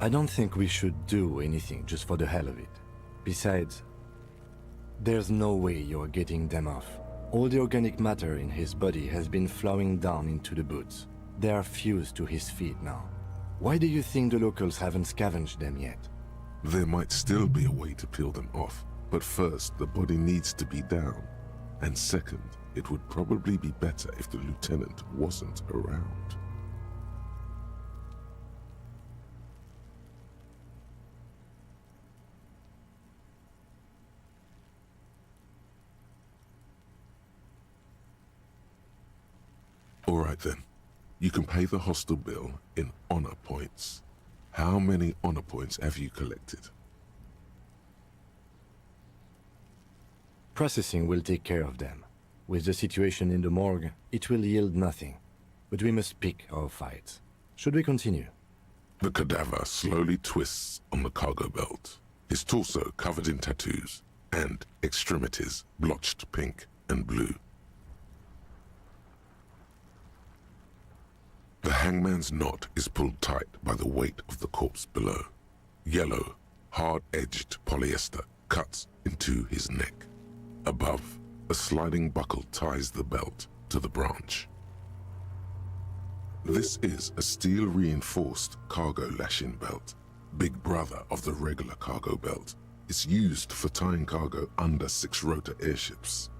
I don't think we should do anything just for the hell of it. Besides, there's no way you're getting them off. All the organic matter in his body has been flowing down into the boots. They are fused to his feet now. Why do you think the locals haven't scavenged them yet? There might still be a way to peel them off, but first the body needs to be down. And second, it would probably be better if the lieutenant wasn't around. All right then. You can pay the hostel bill in honor points. How many honor points have you collected? Processing will take care of them. With the situation in the morgue, it will yield nothing. But we must pick our fights. Should we continue? The cadaver slowly twists on the cargo belt, his torso covered in tattoos, and extremities blotched pink and blue. The hangman's knot is pulled tight by the weight of the corpse below. Yellow, hard-edged polyester cuts into his neck. Above, a sliding buckle ties the belt to the branch. This is a steel-reinforced cargo lashing belt, big brother of the regular cargo belt. It's used for tying cargo under six-rotor airships.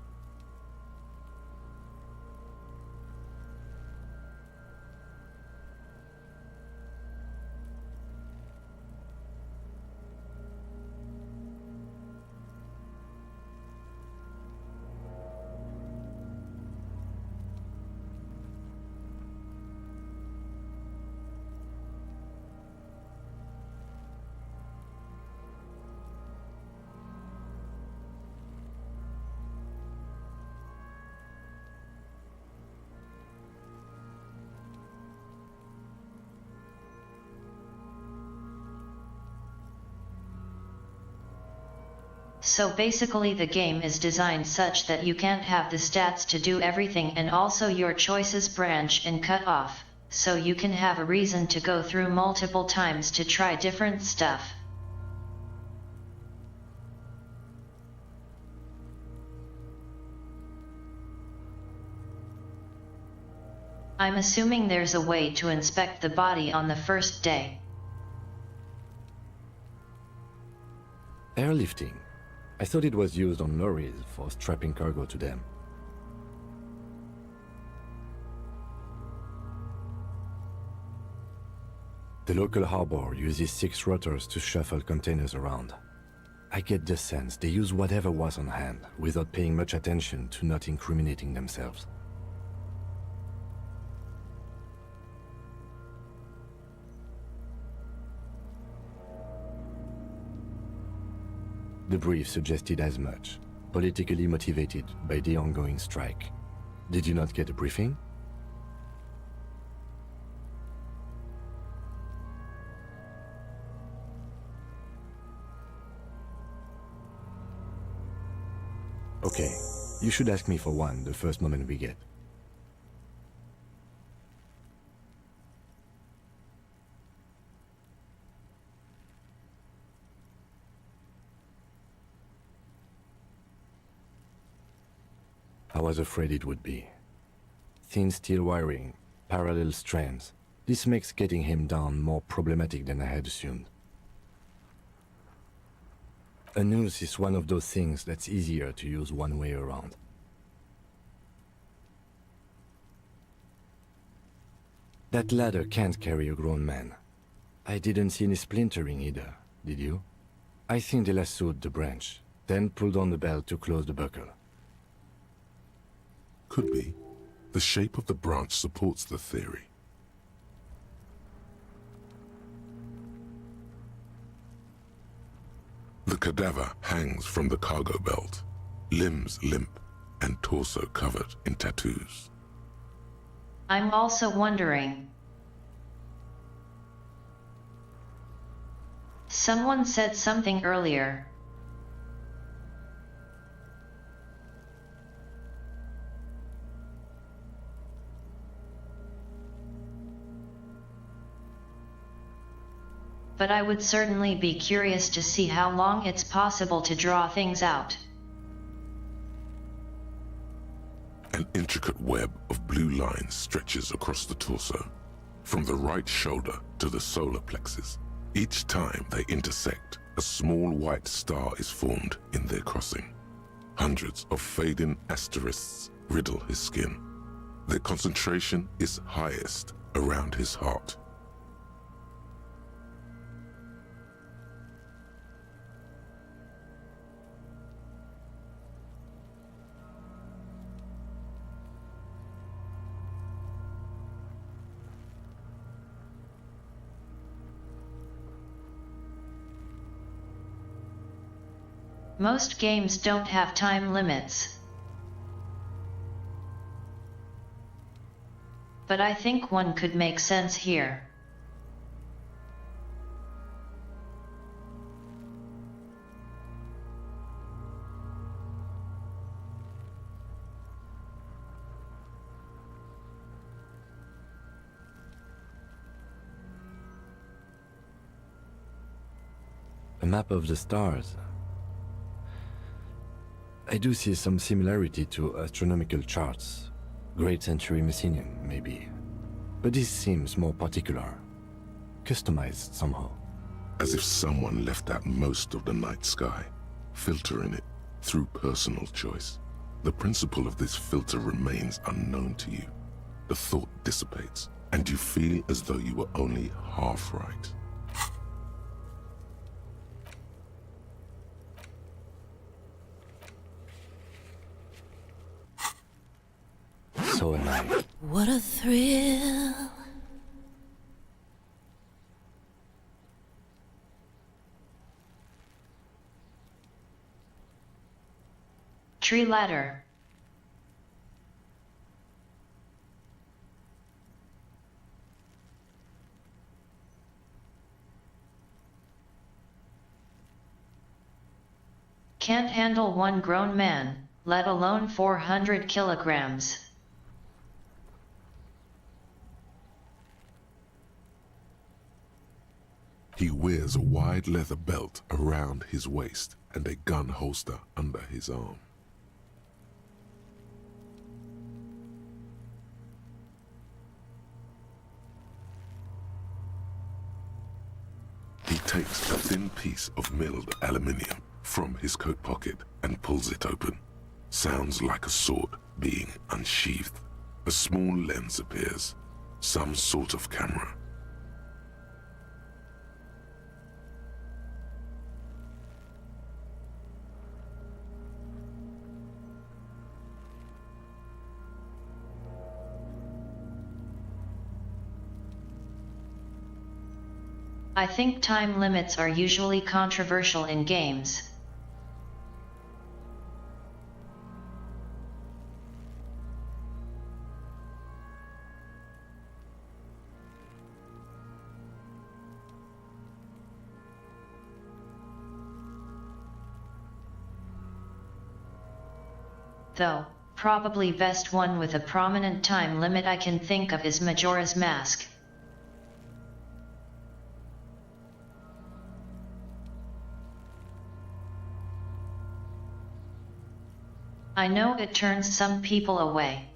So basically the game is designed such that you can't have the stats to do everything and also your choices branch and cut off, so you can have a reason to go through multiple times to try different stuff. I'm assuming there's a way to inspect the body on the first day. Airlifting. I thought it was used on lorries for strapping cargo to them. The local harbor uses 6 rotors to shuffle containers around. I get the sense they use whatever was on hand without paying much attention to not incriminating themselves. The brief suggested as much, politically motivated by the ongoing strike. Did you not get a briefing? Okay, you should ask me for one the first moment we get. I was afraid it would be. Thin steel wiring, parallel strands. This makes getting him down more problematic than I had assumed. A noose is one of those things that's easier to use one way around. That ladder can't carry a grown man. I didn't see any splintering either, did you? I think they lassoed the branch, then pulled on the belt to close the buckle. Could be. The shape of the branch supports the theory. The cadaver hangs from the cargo belt, limbs limp and torso covered in tattoos. I'm also wondering. Someone said something earlier. But I would certainly be curious to see how long it's possible to draw things out. An intricate web of blue lines stretches across the torso, from the right shoulder to the solar plexus. Each time they intersect, a small white star is formed in their crossing. Hundreds of fading asterisks riddle his skin. Their concentration is highest around his heart. Most games don't have time limits. But I think one could make sense here. A map of the stars. I do see some similarity to astronomical charts. Great Century Messinian, maybe. But this seems more particular. Customized somehow. As if someone left out most of the night sky, filtering it through personal choice. The principle of this filter remains unknown to you. The thought dissipates, and you feel as though you were only half right. So am I. What a thrill. Tree ladder. Can't handle one grown man, let alone 400 kilograms. He wears a wide leather belt around his waist and a gun holster under his arm. He takes a thin piece of milled aluminium from his coat pocket and pulls it open. Sounds like a sword being unsheathed. A small lens appears, some sort of camera. I think time limits are usually controversial in games. Though, probably best one with a prominent time limit I can think of is Majora's Mask. I know it turns some people away.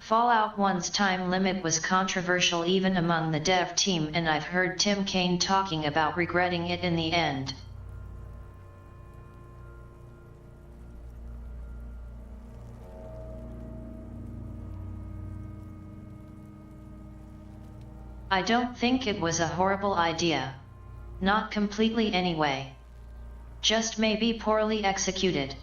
Fallout 1's time limit was controversial even among the dev team, and I've heard Tim Kaine talking about regretting it in the end. I don't think it was a horrible idea. Not completely anyway. Just maybe poorly executed.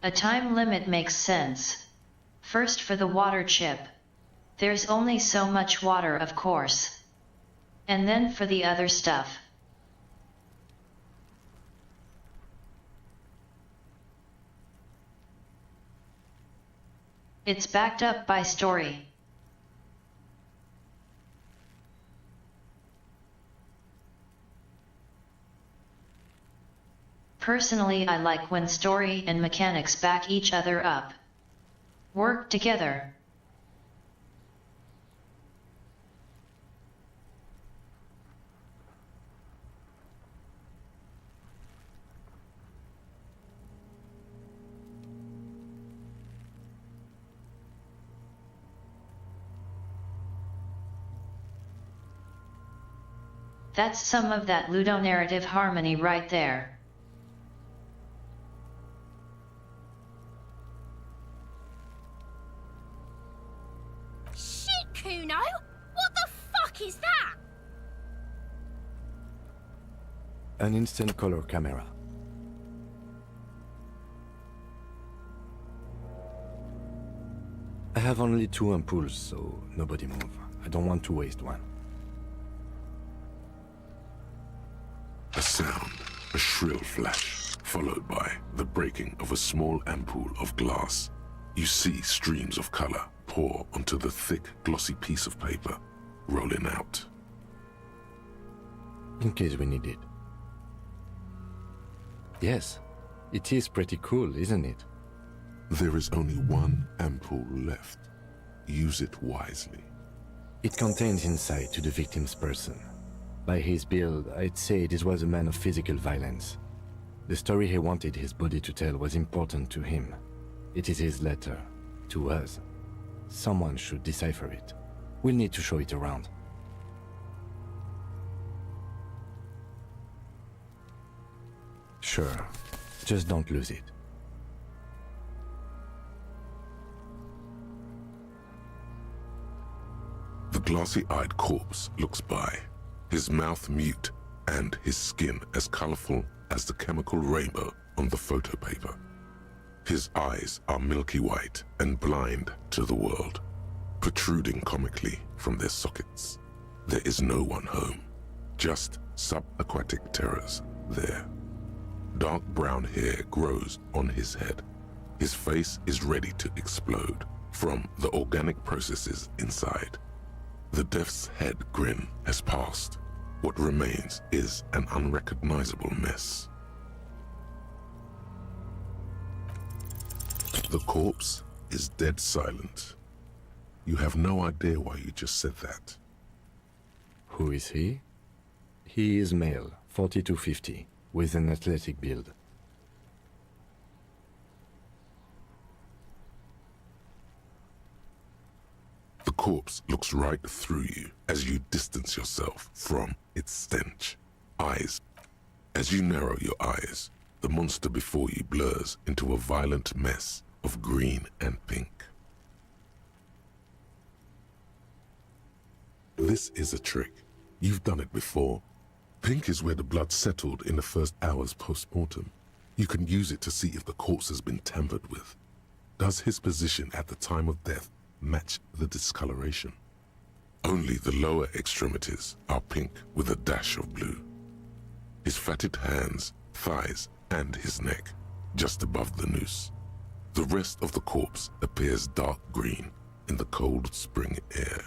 A time limit makes sense. First for the water chip. There's only so much water, of course. And then for the other stuff. It's backed up by story. Personally, I like when story and mechanics back each other up. Work together. That's some of that ludonarrative harmony right there. Shit, Kuno! What the fuck is that? An instant color camera. I have only 2 ampoules, so nobody move. I don't want to waste one. A sound, a shrill flash, followed by the breaking of a small ampoule of glass. You see streams of color pour onto the thick, glossy piece of paper, rolling out. In case we need it. Yes, it is pretty cool, isn't it? There is only one ampoule left. Use it wisely. It contains insight to the victim's person. By his build, I'd say this was a man of physical violence. The story he wanted his body to tell was important to him. It is his letter, to us. Someone should decipher it. We'll need to show it around. Sure, just don't lose it. The glassy-eyed corpse looks by, his mouth mute and his skin as colorful as the chemical rainbow on the photo paper. His eyes are milky white and blind to the world, protruding comically from their sockets. There is no one home, just subaquatic terrors there. Dark brown hair grows on his head. His face is ready to explode from the organic processes inside. The death's head grin has passed. What remains is an unrecognizable mess. The corpse is dead silent. You have no idea why you just said that. Who is he? He is male, 40 to 50, with an athletic build. The corpse looks right through you as you distance yourself from its stench. Eyes. As you narrow your eyes, the monster before you blurs into a violent mess of green and pink. This is a trick. You've done it before. Pink is where the blood settled in the first hours post-mortem. You can use it to see if the corpse has been tampered with. Does his position at the time of death match the discoloration? Only the lower extremities are pink with a dash of blue. His fatted hands, thighs, and his neck, just above the noose. The rest of the corpse appears dark green in the cold spring air.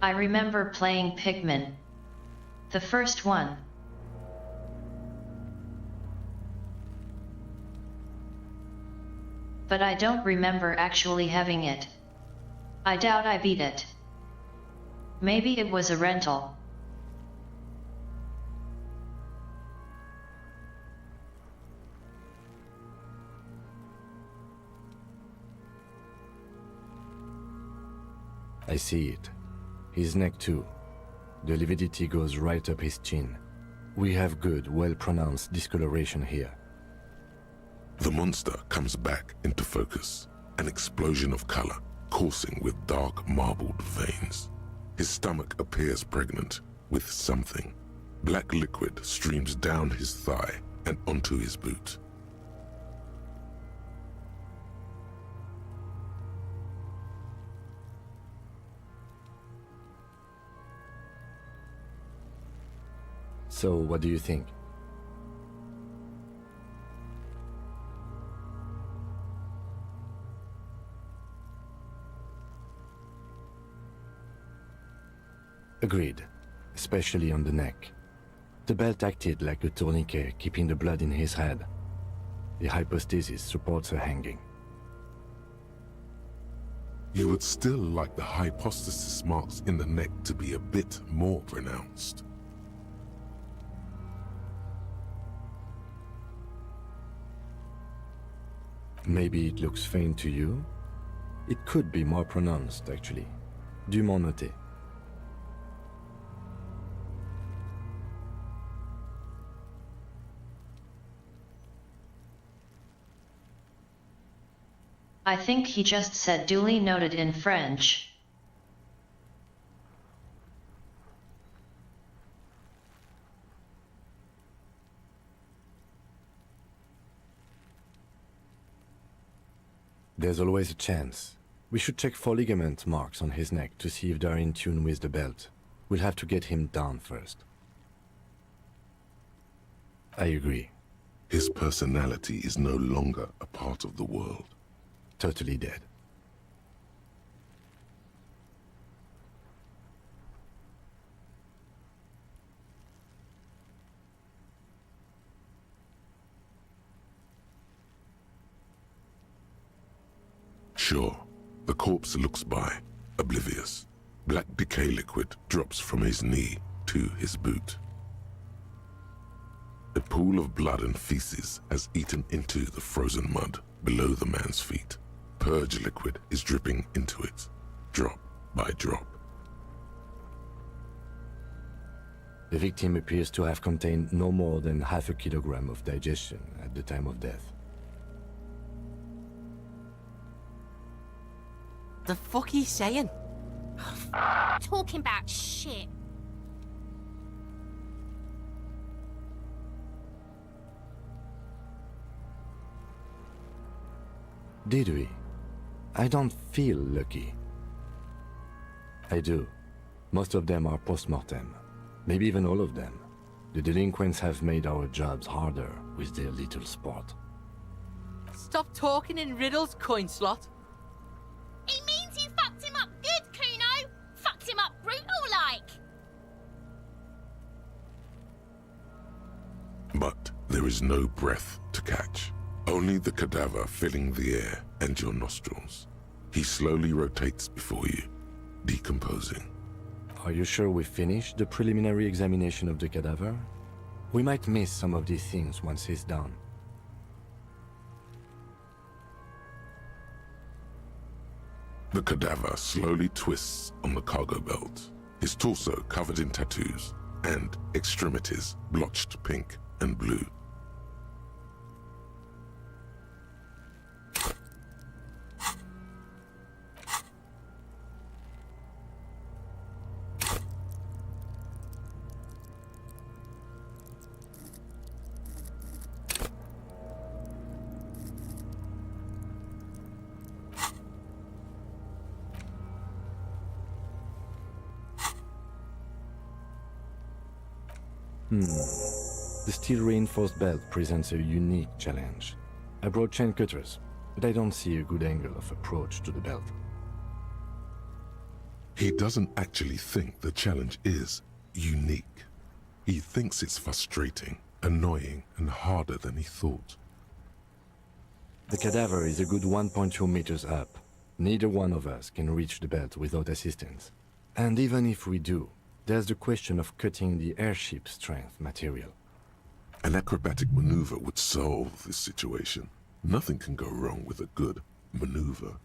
I remember playing Pikmin. The first one. But I don't remember actually having it. I doubt I beat it. Maybe it was a rental. I see it. His neck too. The lividity goes right up his chin. We have good, well-pronounced discoloration here. The monster comes back into focus, an explosion of color, coursing with dark marbled veins. His stomach appears pregnant with something. Black liquid streams down his thigh and onto his boot. So, what do you think? Agreed, especially on the neck. The belt acted like a tourniquet, keeping the blood in his head. The hypostasis supports a hanging. You would still like the hypostasis marks in the neck to be a bit more pronounced. Maybe it looks faint to you? It could be more pronounced, actually. Dûment noté. I think he just said duly noted in French. There's always a chance. We should check for ligament marks on his neck to see if they're in tune with the belt. We'll have to get him down first. I agree. His personality is no longer a part of the world. Totally dead. Sure, the corpse looks by, oblivious. Black decay liquid drops from his knee to his boot. A pool of blood and feces has eaten into the frozen mud below the man's feet. Purge liquid is dripping into it, drop by drop. The victim appears to have contained no more than half a kilogram of digestion at the time of death. The fuck he's saying? Talking about shit. Did we? I don't feel lucky. I do. Most of them are post-mortem. Maybe even all of them. The delinquents have made our jobs harder with their little sport. Stop talking in riddles, coin slot. He means you fucked him up good, Kuno. Fucked him up brutal-like. But there is no breath to catch. Only the cadaver filling the air and your nostrils. He slowly rotates before you, decomposing. Are you sure we finished the preliminary examination of the cadaver? We might miss some of these things once he's done. The cadaver slowly twists on the cargo belt, his torso covered in tattoos, and extremities blotched pink and blue. The steel-reinforced belt presents a unique challenge. I brought chain cutters, but I don't see a good angle of approach to the belt. He doesn't actually think the challenge is unique. He thinks it's frustrating, annoying, and harder than he thought. The cadaver is a good 1.2 meters up. Neither one of us can reach the belt without assistance. And even if we do, there's the question of cutting the airship strength material. An acrobatic maneuver would solve this situation. Nothing can go wrong with a good maneuver.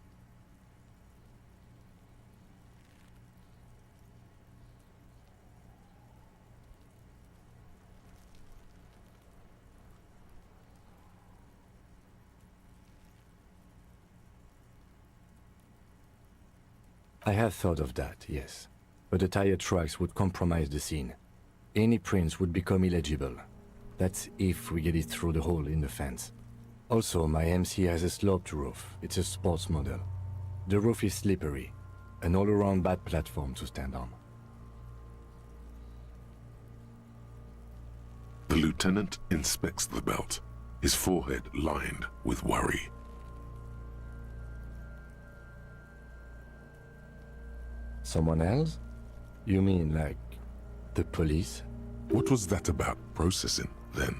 I have thought of that, yes. But the tire tracks would compromise the scene. Any prints would become illegible. That's if we get it through the hole in the fence. Also, my MC has a sloped roof. It's a sports model. The roof is slippery. An all-around bad platform to stand on. The lieutenant inspects the belt, his forehead lined with worry. Someone else? You mean like the police? What was that about processing, then?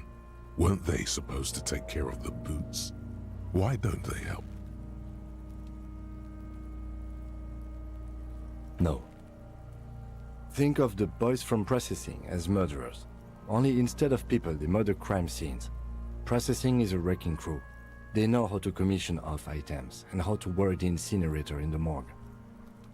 Weren't they supposed to take care of the boots? Why don't they help? No. Think of the boys from processing as murderers. Only instead of people, they murder crime scenes. Processing is a wrecking crew. They know how to commission off items and how to work the incinerator in the morgue.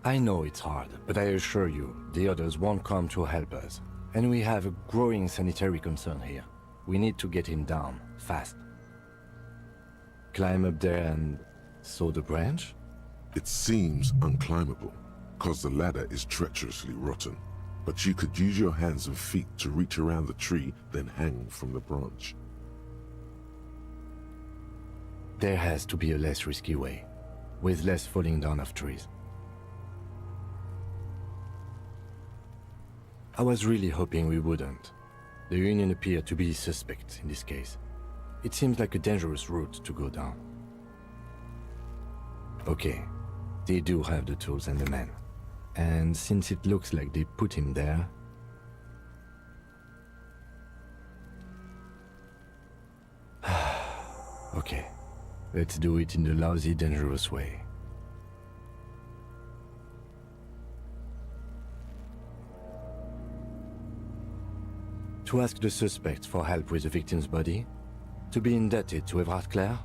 I know it's hard, but I assure you, the others won't come to help us. And we have a growing sanitary concern here. We need to get him down, fast. Climb up there and saw the branch? It seems unclimbable, cause the ladder is treacherously rotten. But you could use your hands and feet to reach around the tree, then hang from the branch. There has to be a less risky way, with less falling down of trees. I was really hoping we wouldn't. The Union appeared to be suspect in this case. It seems like a dangerous route to go down. Okay, they do have the tools and the men. And since it looks like they put him there... Okay, let's do it in the lousy, dangerous way. To ask the suspect for help with the victim's body? To be indebted to Everard Clare?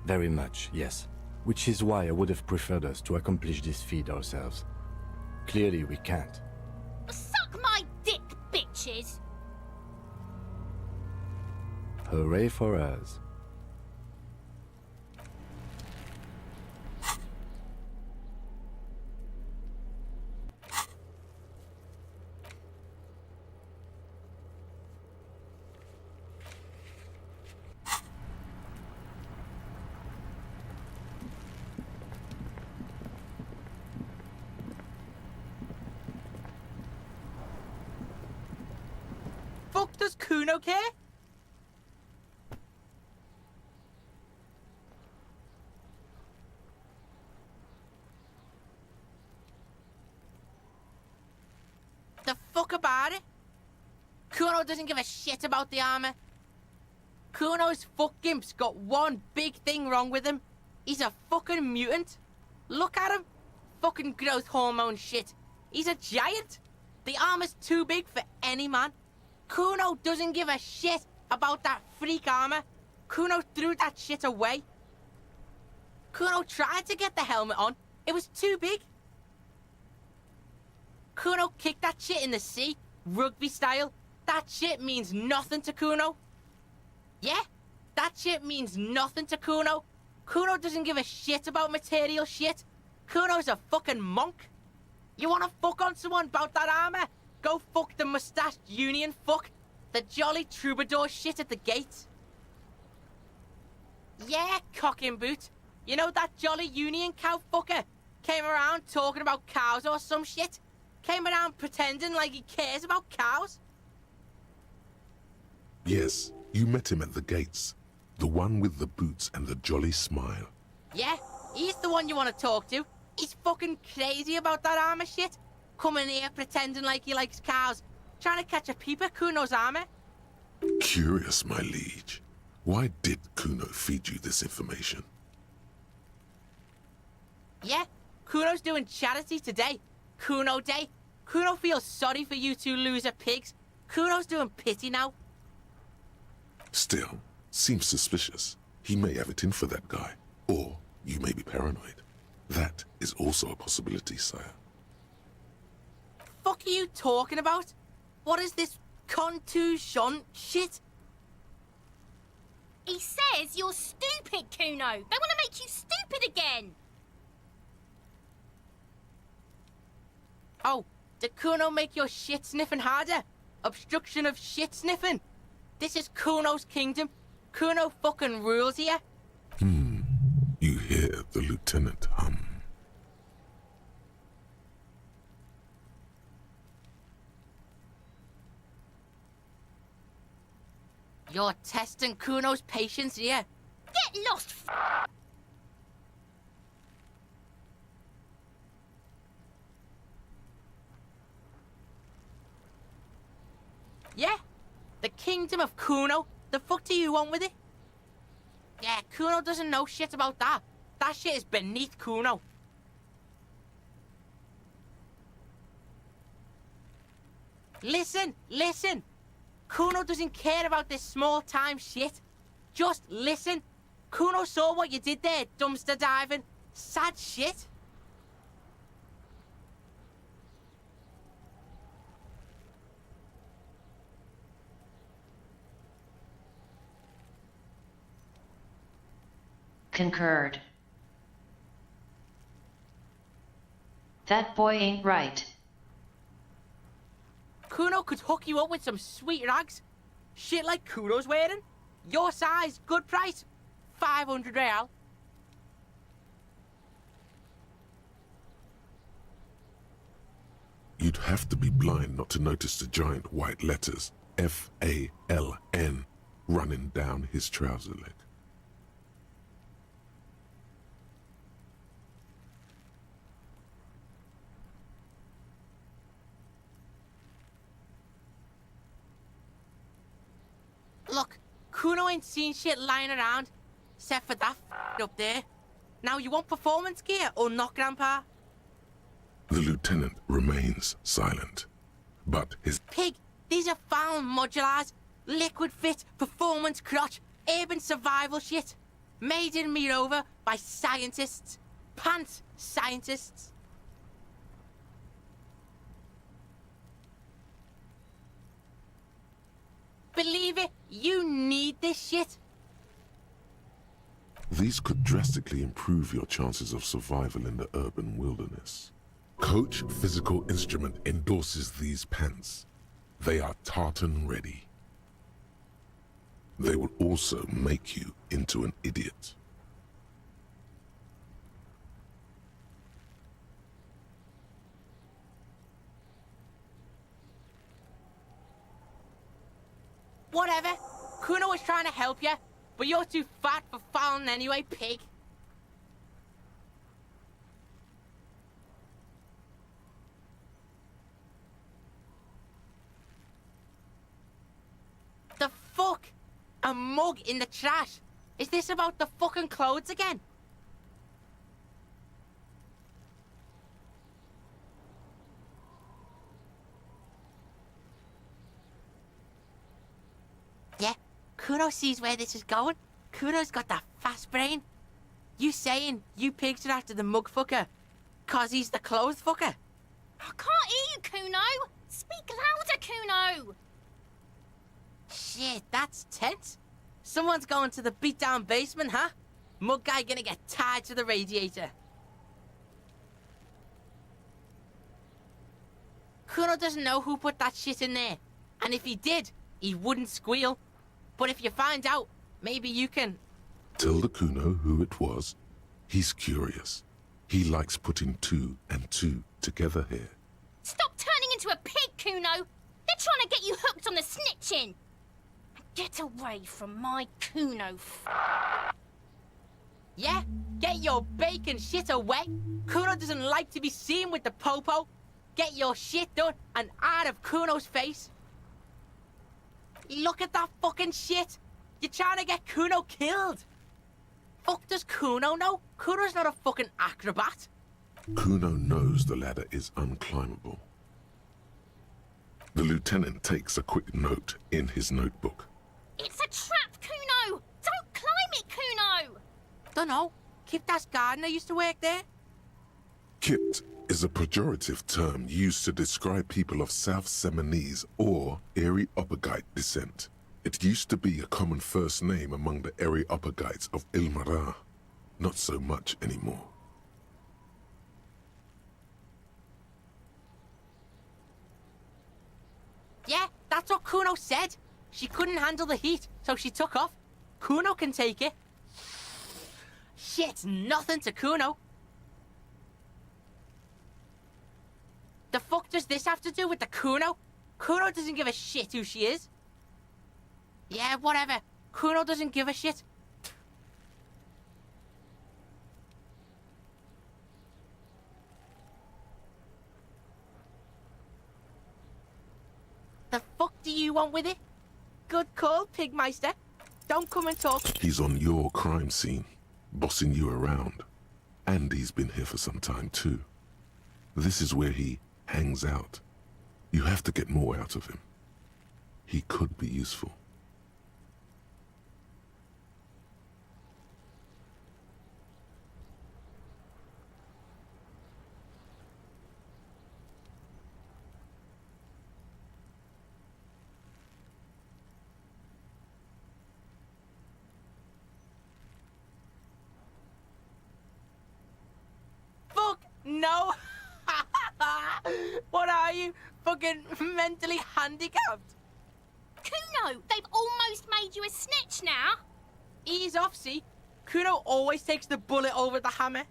Very much, yes. Which is why I would have preferred us to accomplish this feat ourselves. Clearly we can't. Suck my dick, bitches! Hooray for us. Fuck does Kuno care? The fuck about it? Kuno doesn't give a shit about the armor. Kuno's fuck gimp's got one big thing wrong with him. He's a fucking mutant. Look at him. Fucking growth hormone shit. He's a giant. The armor's too big for any man. Kuno doesn't give a shit about that freak armor. Kuno threw that shit away. Kuno tried to get the helmet on. It was too big. Kuno kicked that shit in the sea, rugby style. That shit means nothing to Kuno. Yeah, that shit means nothing to Kuno. Kuno doesn't give a shit about material shit. Kuno's a fucking monk. You wanna fuck on someone about that armor? Go fuck the mustached Union fuck. The jolly troubadour shit at the gate. Yeah, cock and boot. You know that jolly Union cow fucker? Came around talking about cows or some shit? Came around pretending like he cares about cows? Yes, you met him at the gates. The one with the boots and the jolly smile. Yeah, he's the one you want to talk to. He's fucking crazy about that armor shit. Coming here pretending like he likes cows. Trying to catch a peep at Kuno's armor. Curious, my liege. Why did Kuno feed you this information? Yeah, Kuno's doing charity today. Kuno Day. Kuno feels sorry for you two loser pigs. Kuno's doing pity now. Still, seems suspicious. He may have it in for that guy. Or you may be paranoid. That is also a possibility, sire. Fuck are you talking about? What is this contusion shit? He says you're stupid, Kuno. They want to make you stupid again. Oh, did Kuno make your shit sniffing harder? Obstruction of shit sniffing? This is Kuno's kingdom. Kuno fucking rules here. You hear the lieutenant hum. You're testing Kuno's patience here. Get lost, Yeah? The kingdom of Kuno? The fuck do you want with it? Yeah, Kuno doesn't know shit about that. That shit is beneath Kuno. Listen, listen. Kuno doesn't care about this small-time shit. Just listen. Kuno saw what you did there, dumpster diving. Sad shit. Concurred. That boy ain't right. Kuno could hook you up with some sweet rags. Shit like Kuno's wearing. Your size, good price. 500 real. You'd have to be blind not to notice the giant white letters F-A-L-N running down his trouser leg. Look, Kuno ain't seen shit lying around, except for that up there. Now you want performance gear or not, Grandpa? The lieutenant remains silent, but his... Pig, these are found modulars. Liquid fit, performance crotch, urban survival shit. Made in Mirova by scientists. Pants scientists. Believe it, you need this shit. These could drastically improve your chances of survival in the urban wilderness. Coach Physical Instrument endorses these pants. They are tartan ready. They will also make you into an idiot. Whatever. Kuno was trying to help you, but you're too fat for fouling anyway, pig. The fuck? A mug in the trash? Is this about the fucking clothes again? Yeah, Kuno sees where this is going. Kuno's got that fast brain. You saying you pigs are after the mug fucker, 'cause he's the clothes fucker? I can't hear you, Kuno. Speak louder, Kuno. Shit, that's tense. Someone's going to the beat-down basement, huh? Mug guy gonna get tied to the radiator. Kuno doesn't know who put that shit in there. And if he did, he wouldn't squeal. But if you find out, maybe you can... Tell the Kuno who it was. He's curious. He likes putting two and two together here. Stop turning into a pig, Kuno. They're trying to get you hooked on the snitching. Get away from my Kuno. Yeah, Get your bacon shit away. Kuno doesn't like to be seen with the popo. Get your shit done and out of Kuno's face. Look at that fucking shit. You're trying to get Kuno killed. Fuck does Kuno know? Kuno's not a fucking acrobat. Kuno knows the ladder is unclimbable. The lieutenant takes a quick note in his notebook. It's a trap, Kuno! Don't climb it, Kuno! Dunno. Kiptas gardener used to work there. Kipt is a pejorative term used to describe people of South Seminese or Areopagite descent. It used to be a common first name among the Areopagites of Ilmara. Not so much anymore. Yeah, that's what Kuno said. She couldn't handle the heat, so she took off. Kuno can take it. Shit's nothing to Kuno. The fuck does this have to do with the Kuno? Kuno doesn't give a shit who she is. Yeah, whatever. Kuno doesn't give a shit. The fuck do you want with it? Good call, Pigmeister. Don't come and talk. He's on your crime scene, bossing you around. And he's been here for some time too. This is where he hangs out. You have to get more out of him. He could be useful. No! What are you? Fucking mentally handicapped? Kuno, they've almost made you a snitch now. Ease off, see? Kuno always takes the bullet over the hammer.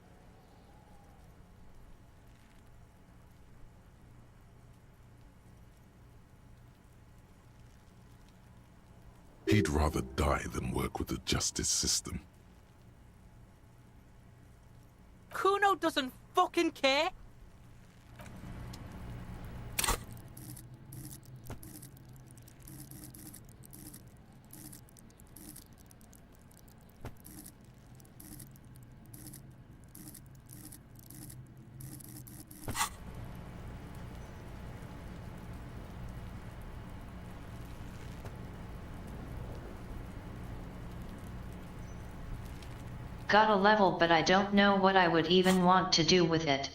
He'd rather die than work with the justice system. Kuno doesn't fucking care. Got a level, but I don't know what I would even want to do with it.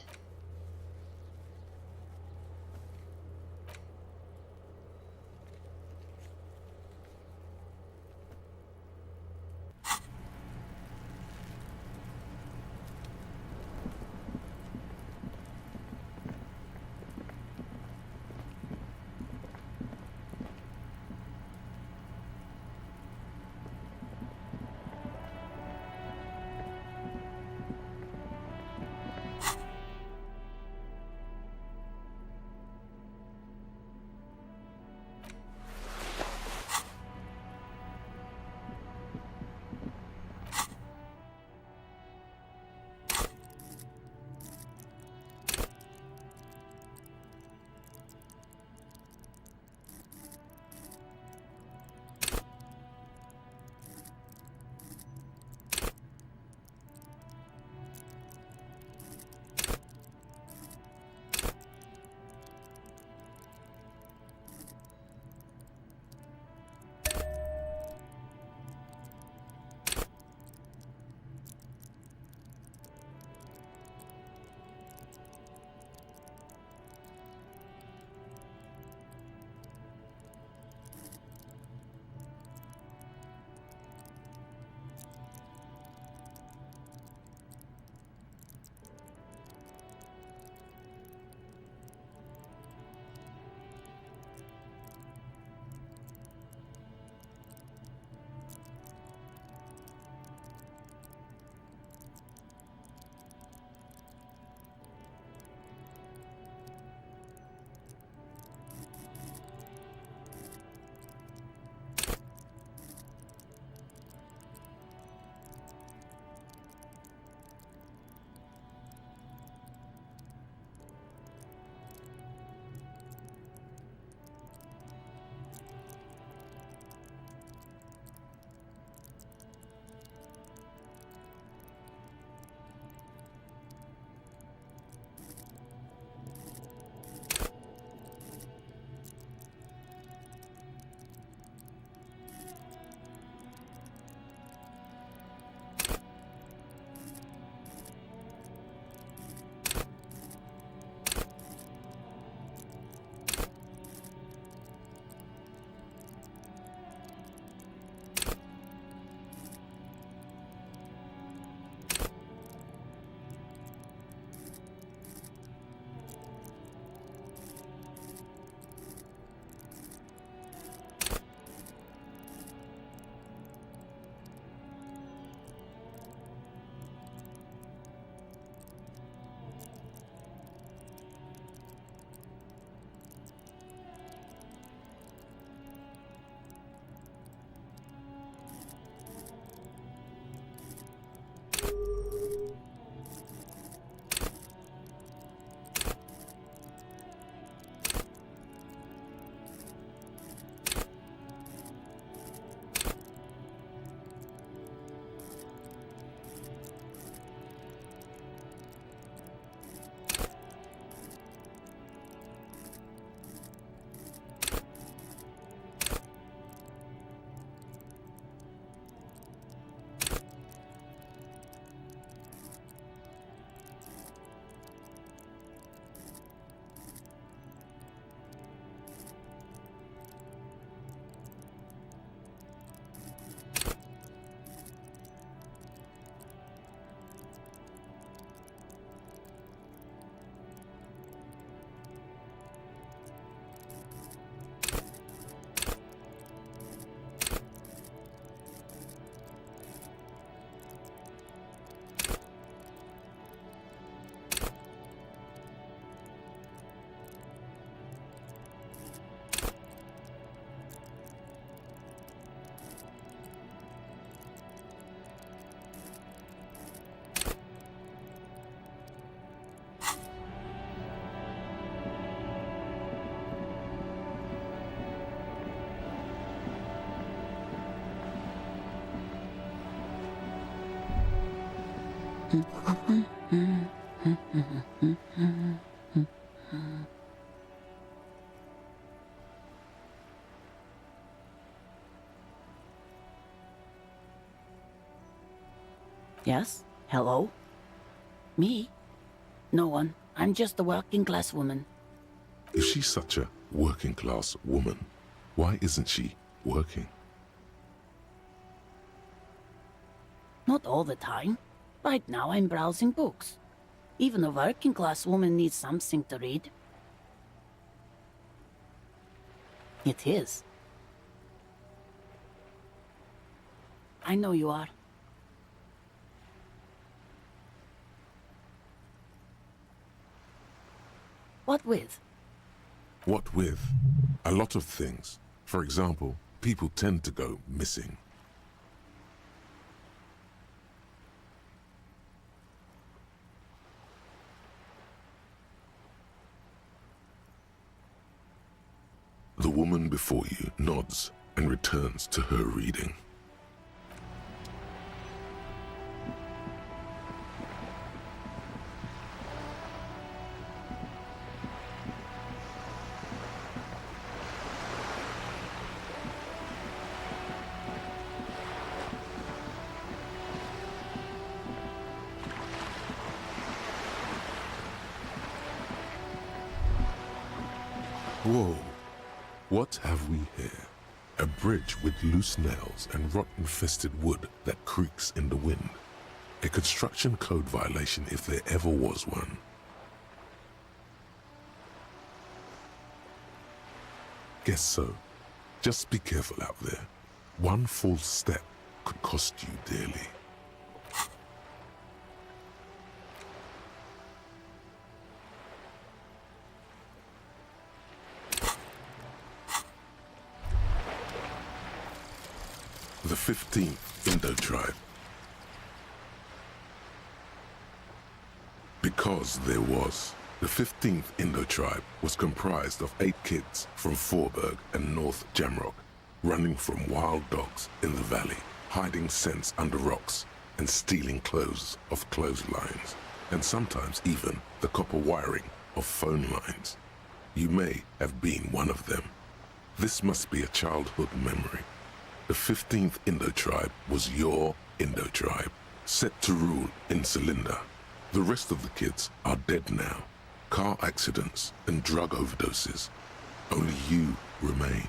Yes? Hello? Me? No one. I'm just a working class woman. If she's such a working class woman, why isn't she working? Not all the time. Right now I'm browsing books. Even a working class woman needs something to read. It is. I know you are. What with? What with? A lot of things. For example, people tend to go missing. The woman before you nods and returns to her reading. Whoa, what have we here? A bridge with loose nails and rot-infested wood that creaks in the wind. A construction code violation if there ever was one. Guess so. Just be careful out there. One false step could cost you dearly. The 15th Indo tribe. Because there was. The 15th Indo tribe was comprised of 8 kids from Forberg and North Jamrock, running from wild dogs in the valley, hiding scents under rocks, and stealing clothes off clotheslines, and sometimes even the copper wiring of phone lines. You may have been one of them. This must be a childhood memory. The 15th Indo tribe was your Indo tribe, set to rule in Cylinder. The rest of the kids are dead now. Car accidents and drug overdoses. Only you remain.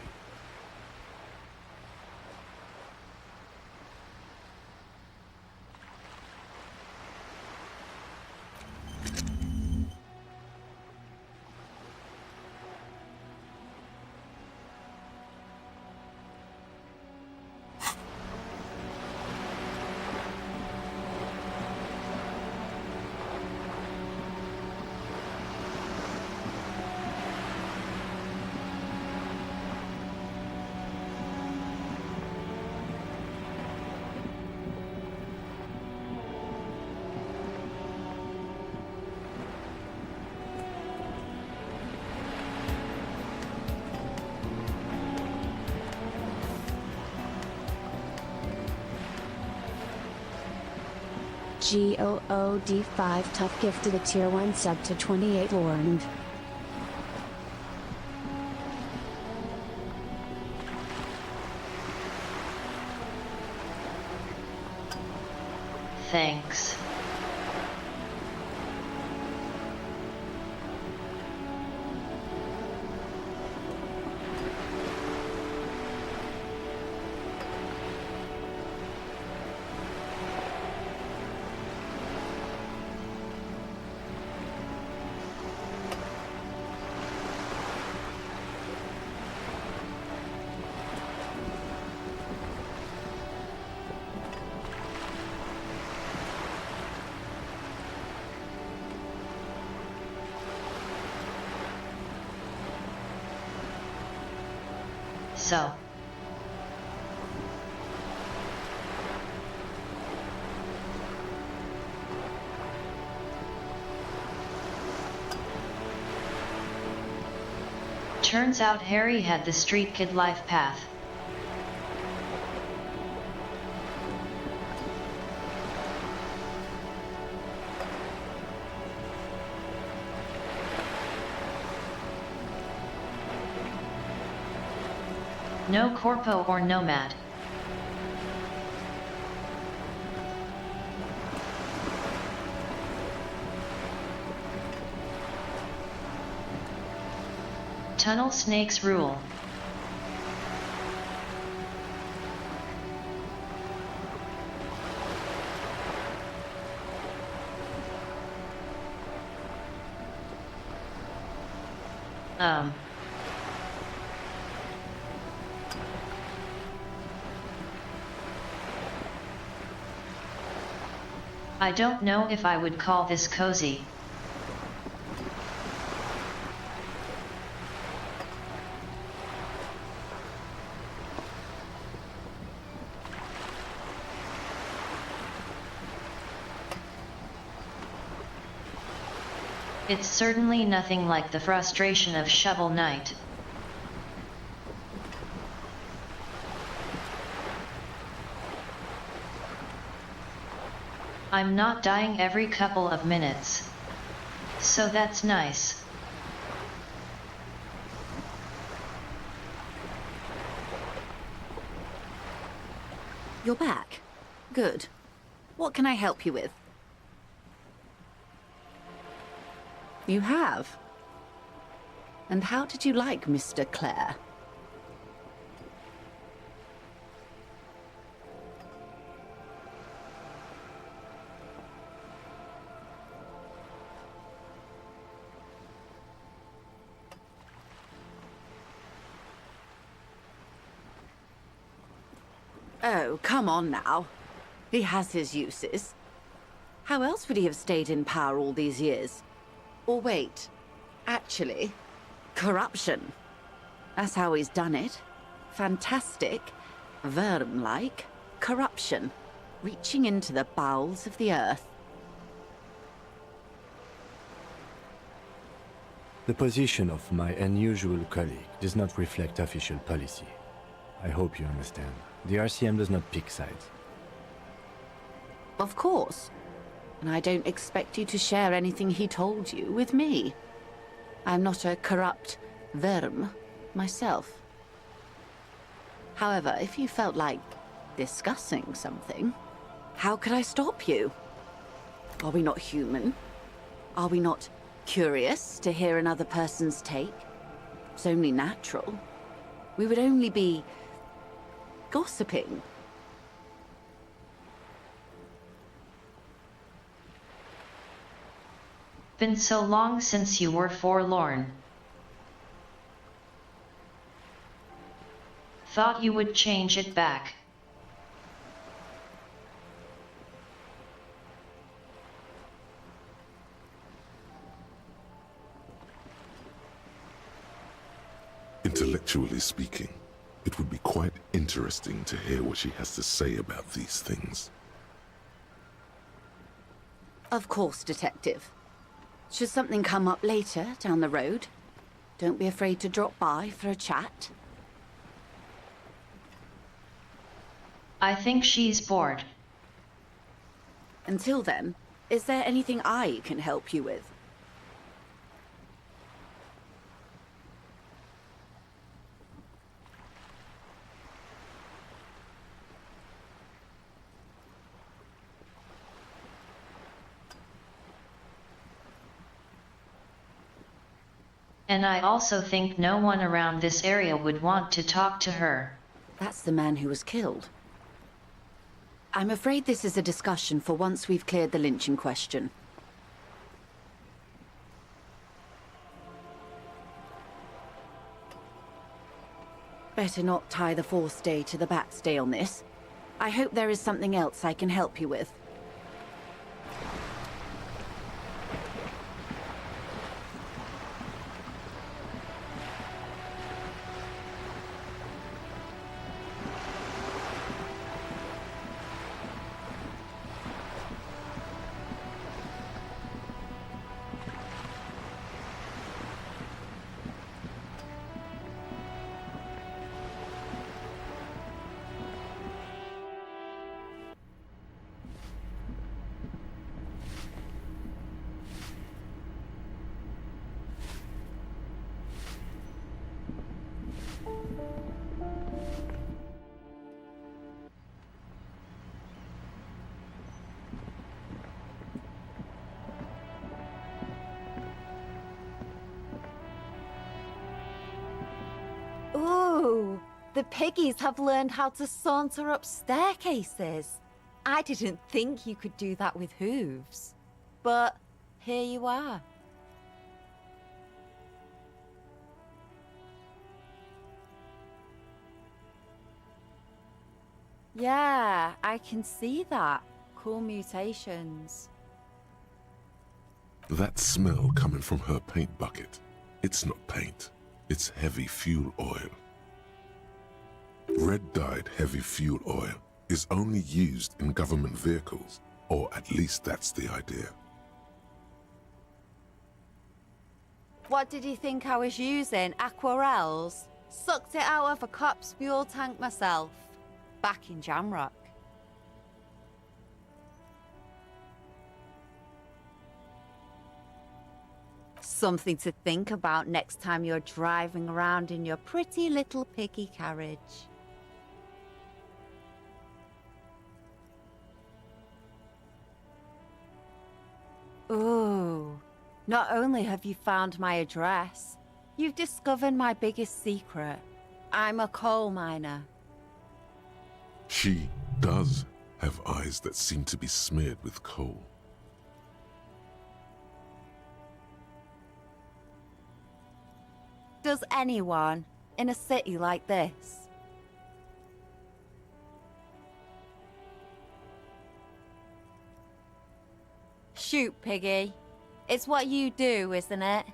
GOOD5 Tough gifted a tier 1 sub to 28 warned. Thanks. So. Turns out Harry had the street kid life path. No corpo or nomad. Tunnel snakes rule. I don't know if I would call this cozy. It's certainly nothing like the frustration of Shovel Knight. I'm not dying every couple of minutes. So that's nice. You're back. Good. What can I help you with? You have? And how did you like Mr. Clare? Oh, come on now. He has his uses. How else would he have stayed in power all these years? Or wait, actually, corruption. That's how he's done it. Fantastic, Worm-like corruption, reaching into the bowels of the earth. The position of my unusual colleague does not reflect official policy. I hope you understand. The RCM does not pick sides. Of course. And I don't expect you to share anything he told you with me. I'm not a corrupt Worm myself. However, if you felt like discussing something, how could I stop you? Are we not human? Are we not curious to hear another person's take? It's only natural. We would only be gossiping. Been so long since you were forlorn. Thought you would change it back. Intellectually speaking, it would be quite interesting to hear what she has to say about these things. Of course, Detective. Should something come up later down the road, don't be afraid to drop by for a chat. I think she's bored. Until then, is there anything I can help you with? And I also think no one around this area would want to talk to her. That's the man who was killed. I'm afraid this is a discussion for once we've cleared the lynching question. Better not tie the forestay to the backstay on this. I hope there is something else I can help you with. The piggies have learned how to saunter up staircases. I didn't think you could do that with hooves. But here you are. Yeah, I can see that. Cool mutations. That smell coming from her paint bucket. It's not paint. It's heavy fuel oil. Red-dyed heavy fuel oil is only used in government vehicles, or at least that's the idea. What did you think I was using? Aquarels? Sucked it out of a cop's fuel tank myself. Back in Jamrock. Something to think about next time you're driving around in your pretty little piggy carriage. Ooh, not only have you found my address, you've discovered my biggest secret. I'm a coal miner. She does have eyes that seem to be smeared with coal. Does anyone in a city like this? Shoot, Piggy. It's what you do, isn't it?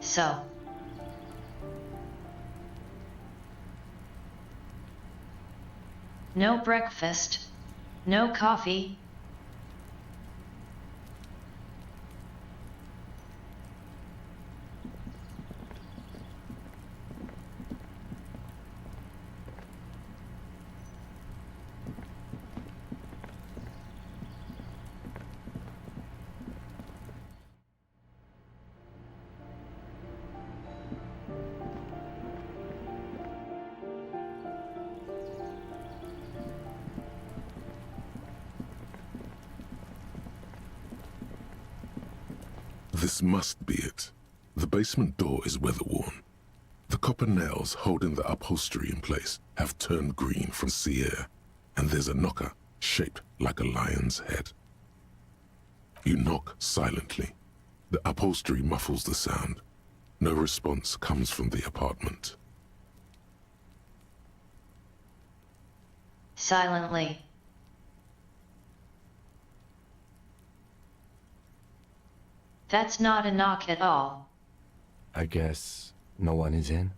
So. No breakfast, no coffee. This must be it. The basement door is weather-worn. The copper nails holding the upholstery in place have turned green from sea air, and there's a knocker shaped like a lion's head. You knock silently. The upholstery muffles the sound. No response comes from the apartment. Silently. That's not a knock at all. I guess no one is in?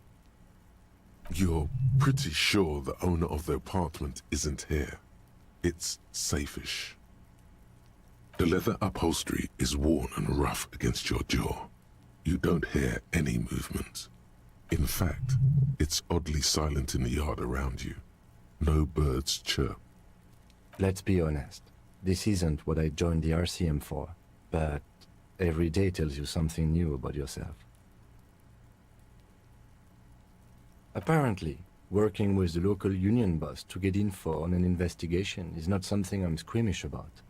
You're pretty sure the owner of the apartment isn't here. It's safeish. The leather upholstery is worn and rough against your jaw. You don't hear any movement. In fact, it's oddly silent in the yard around you. No birds chirp. Let's be honest. This isn't what I joined the RCM for, but every day tells you something new about yourself. Apparently, working with the local union boss to get info on an investigation is not something I'm squeamish about.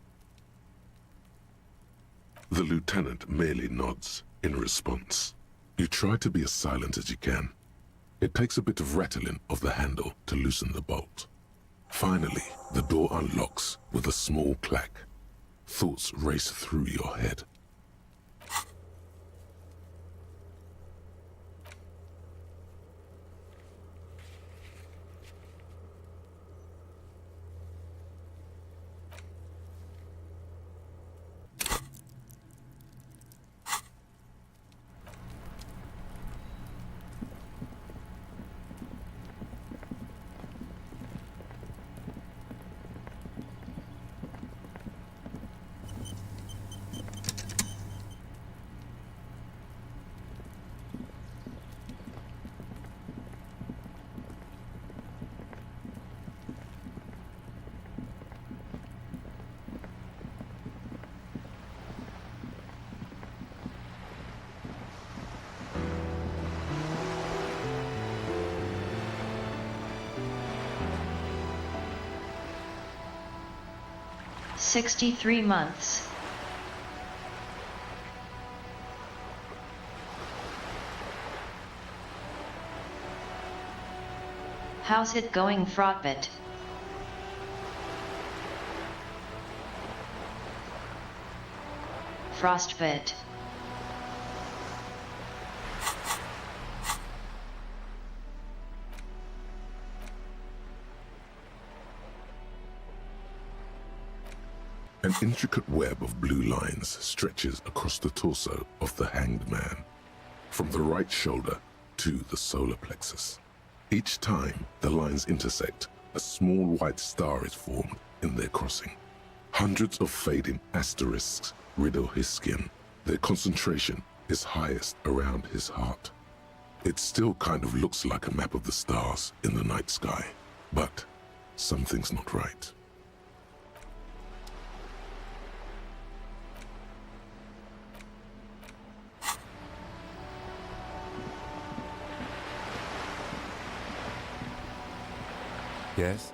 The lieutenant merely nods in response. You try to be as silent as you can. It takes a bit of rattling of the handle to loosen the bolt. Finally, the door unlocks with a small clack. Thoughts race through your head. 63 months. How's it going, Frostbit? Frostbit. An intricate web of blue lines stretches across the torso of the hanged man, from the right shoulder to the solar plexus. Each time the lines intersect, a small white star is formed in their crossing. Hundreds of fading asterisks riddle his skin. Their concentration is highest around his heart. It still kind of looks like a map of the stars in the night sky, but something's not right. Yes?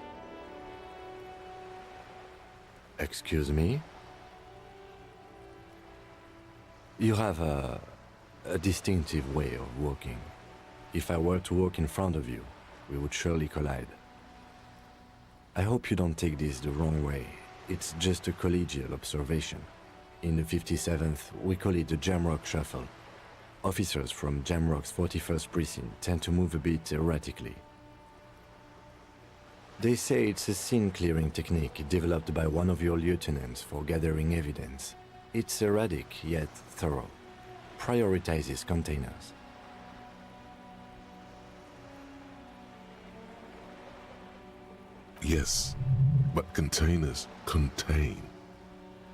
Excuse me? You have a distinctive way of walking. If I were to walk in front of you, we would surely collide. I hope you don't take this the wrong way. It's just a collegial observation. In the 57th, we call it the Jamrock Shuffle. Officers from Jamrock's 41st Precinct tend to move a bit erratically. They say it's a scene-clearing technique developed by one of your lieutenants for gathering evidence. It's erratic, yet thorough. Prioritizes containers. Yes, but containers contain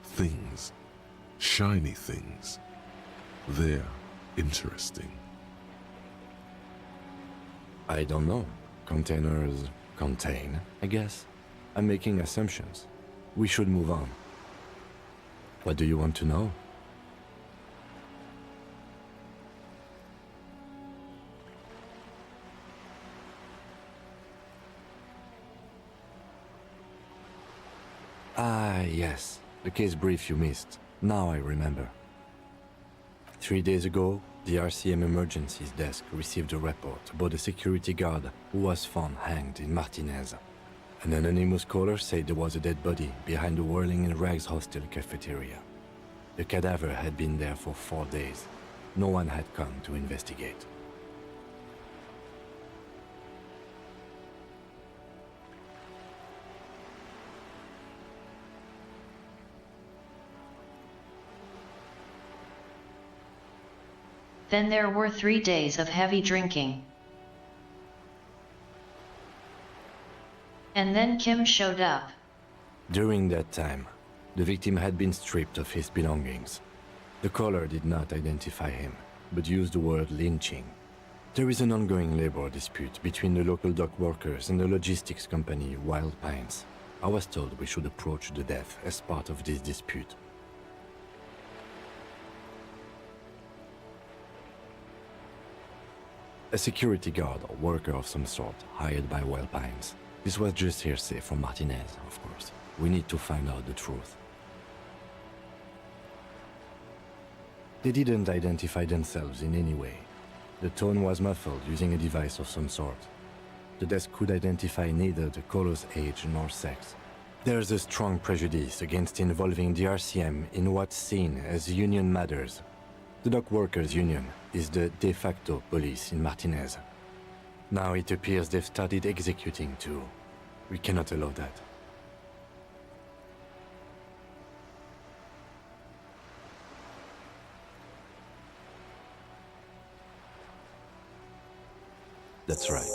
things. Shiny things. They're interesting. I don't know. Containers contain, I guess. I'm making assumptions. We should move on. What do you want to know? Ah, yes. The case brief you missed. Now I remember. 3 days ago, the RCM Emergencies Desk received a report about a security guard who was found hanged in Martinez. An anonymous caller said there was a dead body behind the Whirling in Rags hostel cafeteria. The cadaver had been there for 4 days. No one had come to investigate. Then there were 3 days of heavy drinking. And then Kim showed up. During that time, the victim had been stripped of his belongings. The caller did not identify him, but used the word lynching. There is an ongoing labor dispute between the local dock workers and the logistics company Wild Pines. I was told we should approach the death as part of this dispute. A security guard or worker of some sort, hired by Wild Pines. This was just hearsay from Martinez, of course. We need to find out the truth. They didn't identify themselves in any way. The tone was muffled using a device of some sort. The desk could identify neither the caller's age nor sex. There's a strong prejudice against involving the RCM in what's seen as union matters. The dock workers' union is the de facto police in Martinez. Now it appears they've started executing too. We cannot allow that. That's right.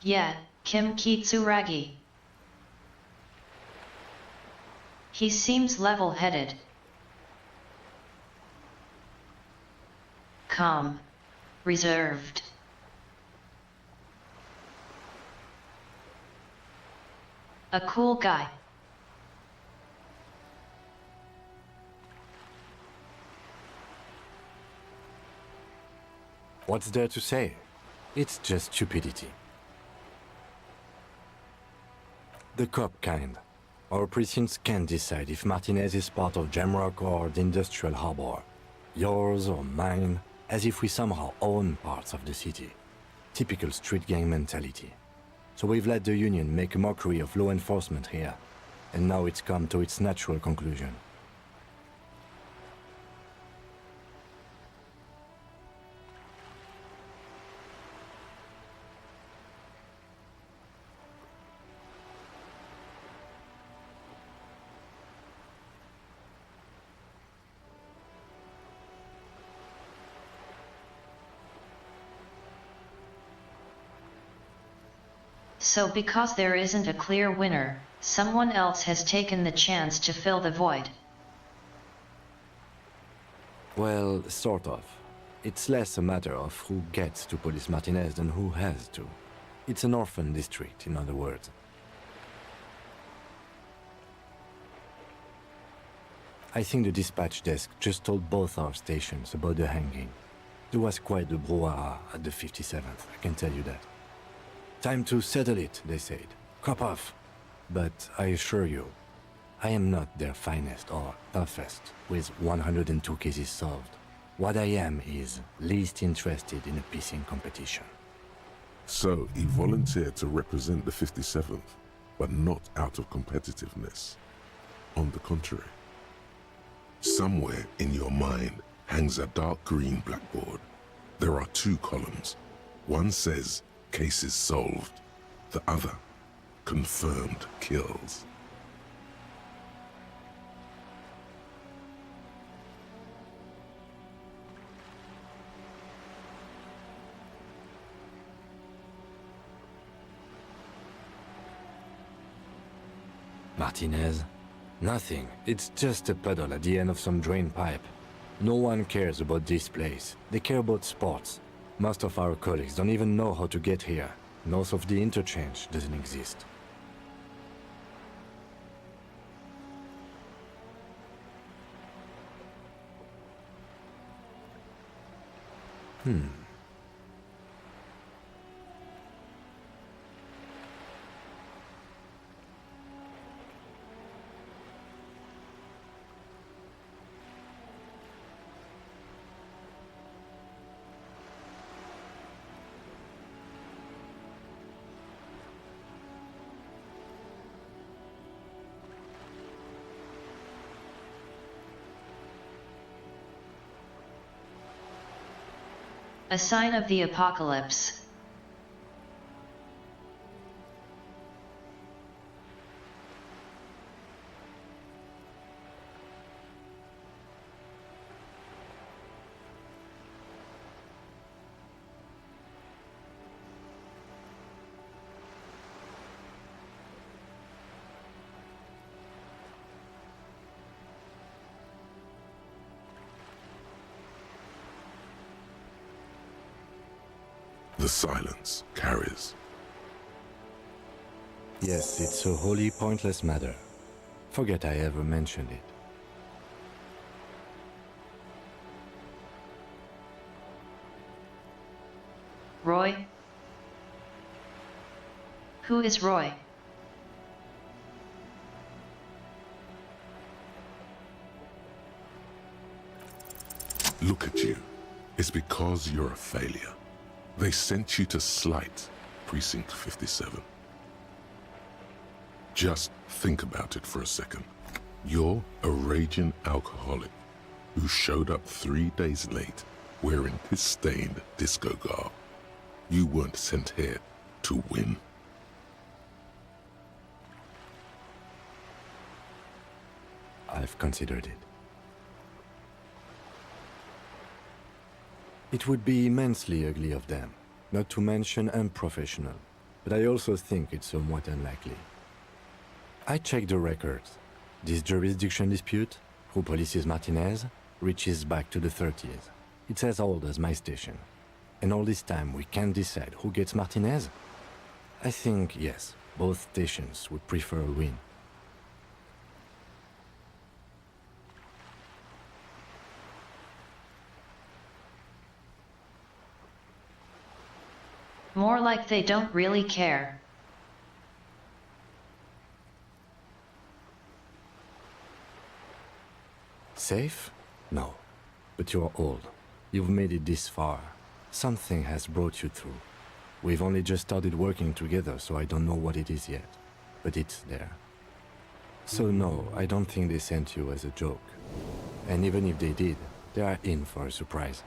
Yeah, Kim Kitsuragi. He seems level-headed. Calm. Reserved. A cool guy. What's there to say? It's just stupidity. The cop kind. Our precincts can't decide if Martinez is part of Jamrock or the Industrial Harbor. Yours or mine, as if we somehow own parts of the city. Typical street gang mentality. So we've let the Union make a mockery of law enforcement here, and now it's come to its natural conclusion. So because there isn't a clear winner, someone else has taken the chance to fill the void. Well, sort of. It's less a matter of who gets to police Martinez than who has to. It's an orphan district, in other words. I think the dispatch desk just told both our stations about the hanging. There was quite the brouhaha at the 57th, I can tell you that. Time to settle it, they said. Cop off. But I assure you, I am not their finest or toughest, with 102 cases solved. What I am is least interested in a pissing competition. So he volunteered to represent the 57th, but not out of competitiveness. On the contrary. Somewhere in your mind hangs a dark green blackboard. There are two columns. One says, cases solved. The other, confirmed kills. Martinez? Nothing. It's just a puddle at the end of some drain pipe. No one cares about this place. They care about sports. Most of our colleagues don't even know how to get here. North of the interchange doesn't exist. A sign of the apocalypse. The silence carries. Yes, it's a wholly pointless matter. Forget I ever mentioned it. Roy? Who is Roy? Look at you. It's because you're a failure. They sent you to Slight, Precinct 57. Just think about it for a second. You're a raging alcoholic who showed up 3 days late wearing piss-stained disco garb. You weren't sent here to win. I've considered it. It would be immensely ugly of them, not to mention unprofessional, but I also think it's somewhat unlikely. I checked the records. This jurisdiction dispute, who polices Martinez, reaches back to the 30s. It's as old as my station. And all this time we can't decide who gets Martinez? I think, yes, both stations would prefer a win. More like they don't really care. Safe? No. But you're old. You've made it this far. Something has brought you through. We've only just started working together, so I don't know what it is yet. But it's there. So no, I don't think they sent you as a joke. And even if they did, they are in for a surprise.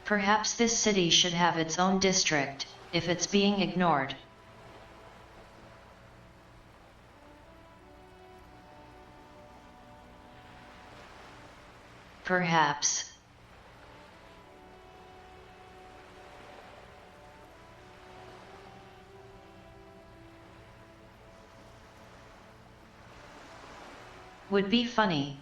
Perhaps this city should have its own district, if it's being ignored. Perhaps. Would be funny.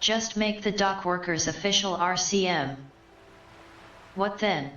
Just make the dock workers official RCM. What then?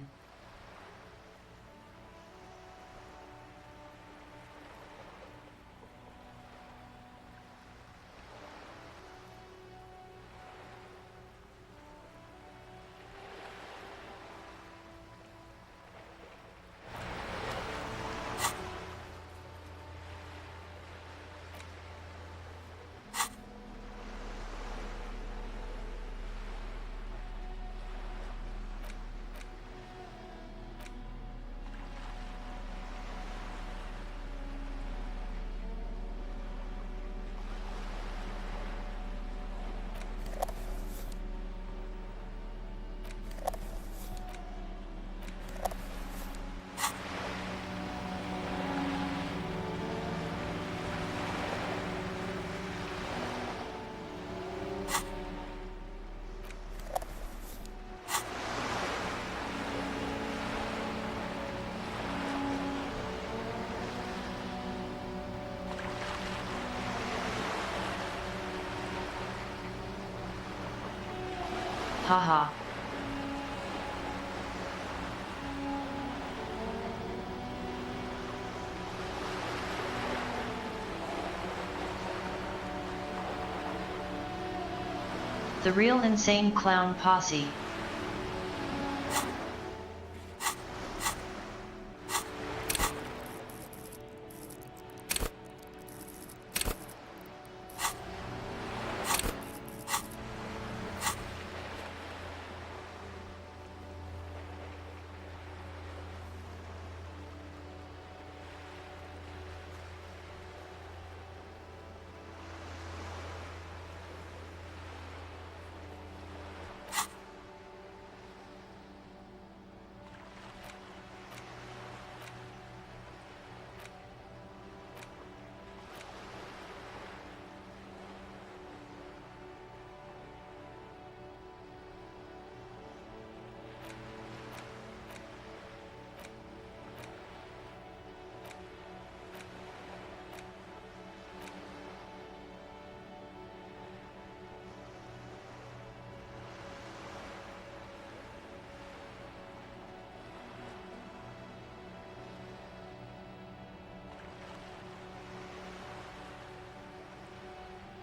Haha. The real insane clown posse.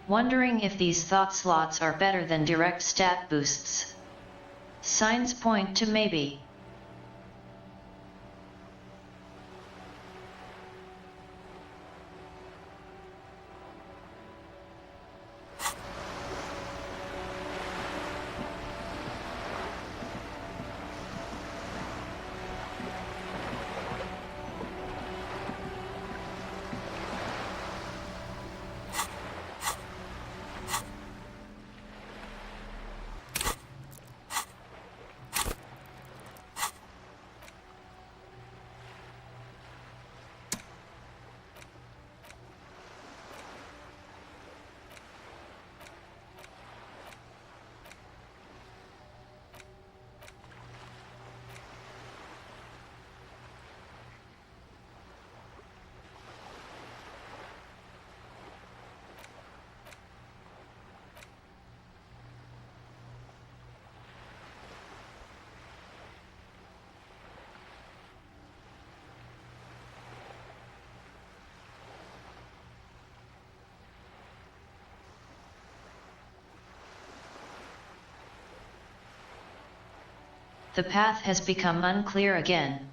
Wondering if these thought slots are better than direct stat boosts. Signs point to maybe. The path has become unclear again.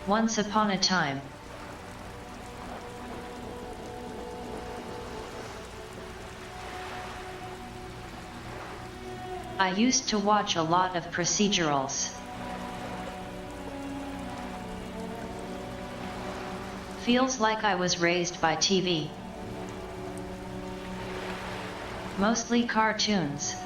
Once upon a time. I used to watch a lot of procedurals. Feels like I was raised by TV. Mostly cartoons.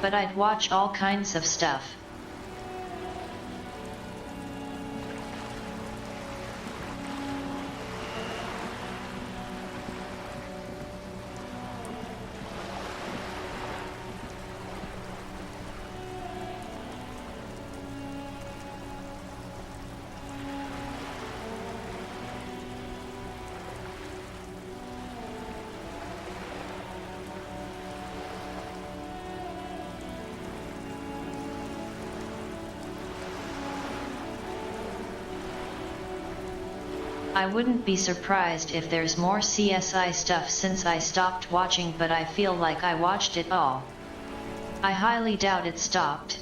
But I'd watch all kinds of stuff. I wouldn't be surprised if there's more CSI stuff since I stopped watching, but I feel like I watched it all. I highly doubt it stopped.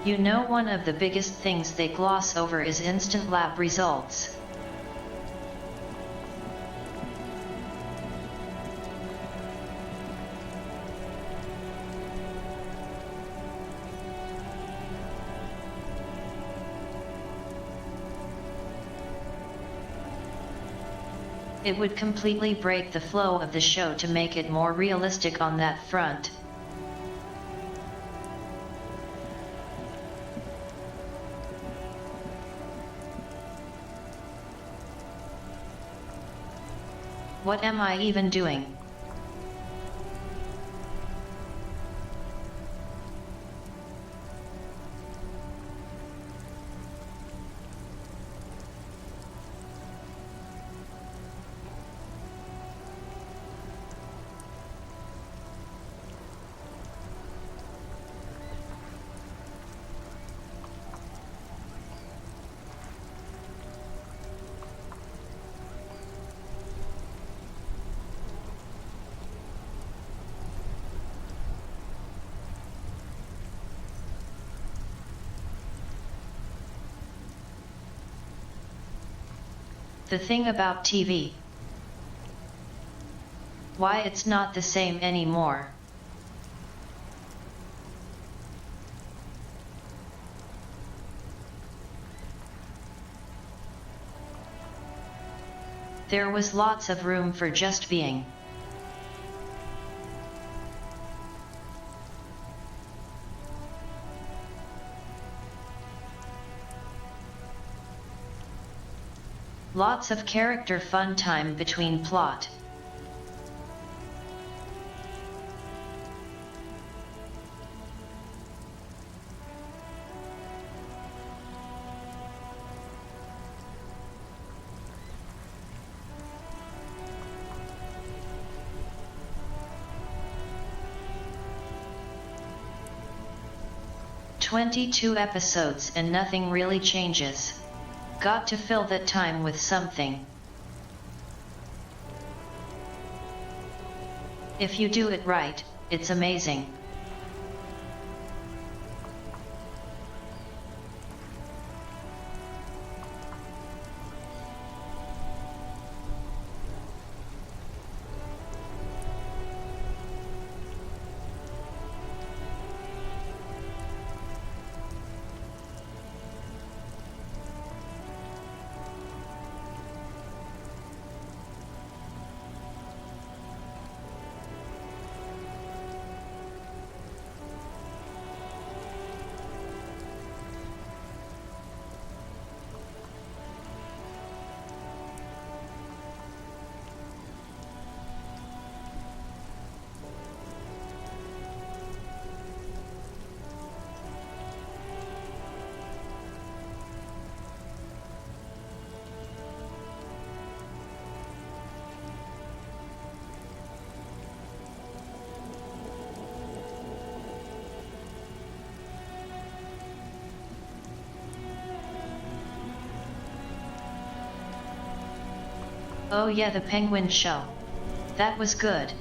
You know, one of the biggest things they gloss over is instant lab results. It would completely break the flow of the show to make it more realistic on that front. What am I even doing? The thing about TV. Why it's not the same anymore. There was lots of room for just being. Lots of character fun time between plot. "22 episodes and nothing really changes. Got to fill that time with something. If you do it right, it's amazing." Oh yeah, the Penguin Show. That was good.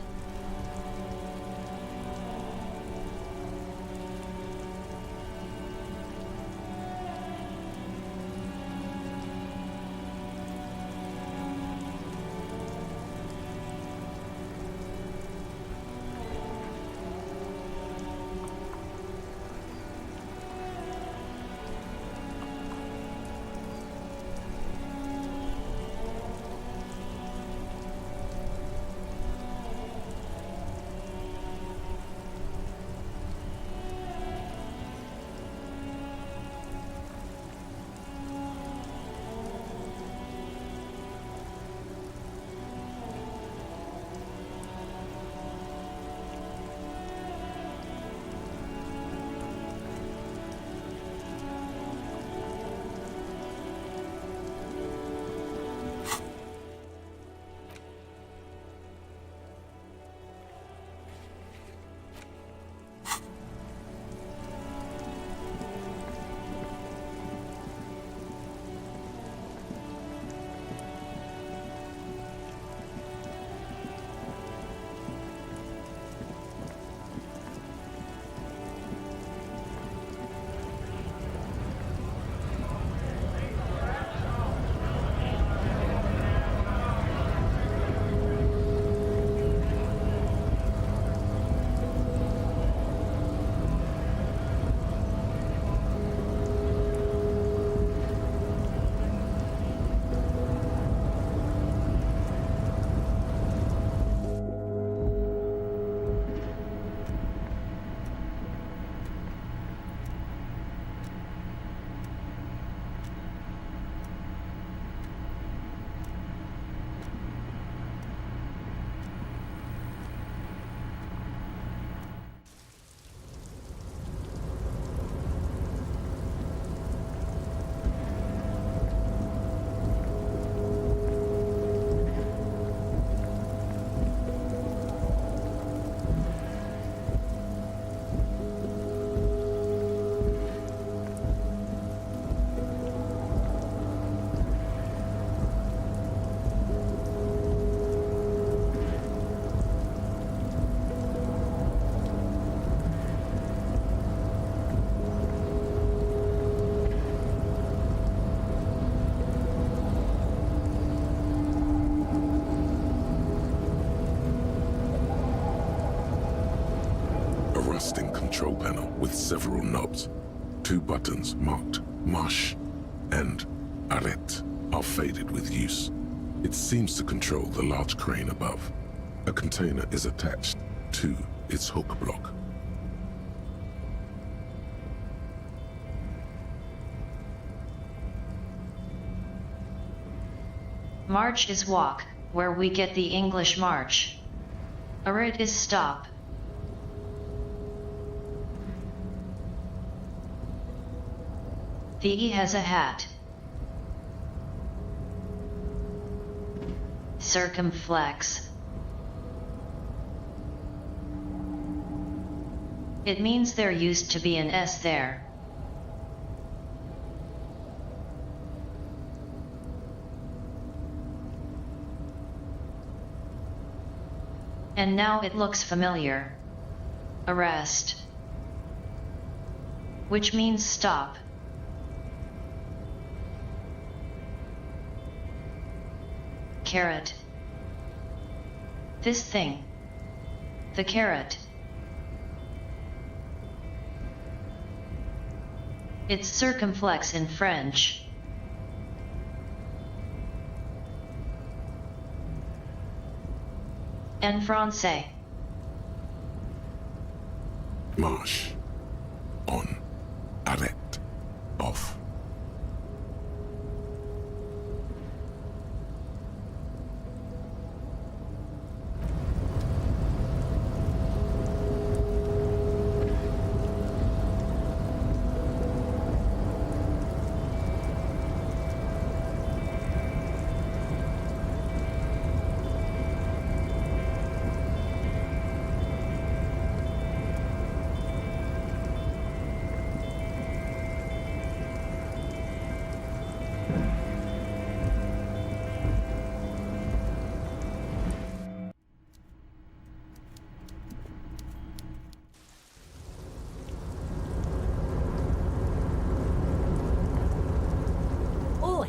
rusting control panel with several knobs. 2 buttons marked Marche and Arrête are faded with use. It seems to control the large crane above. A container is attached to its hook block. March is walk, where we get the English march. Arrête is stop. The E has a hat. Circumflex. It means there used to be an S there. And now it looks familiar. Arrest. Which means stop. Carrot. This thing. The carrot. It's circumflex in French. En français. Marche. On. Arrête. Off.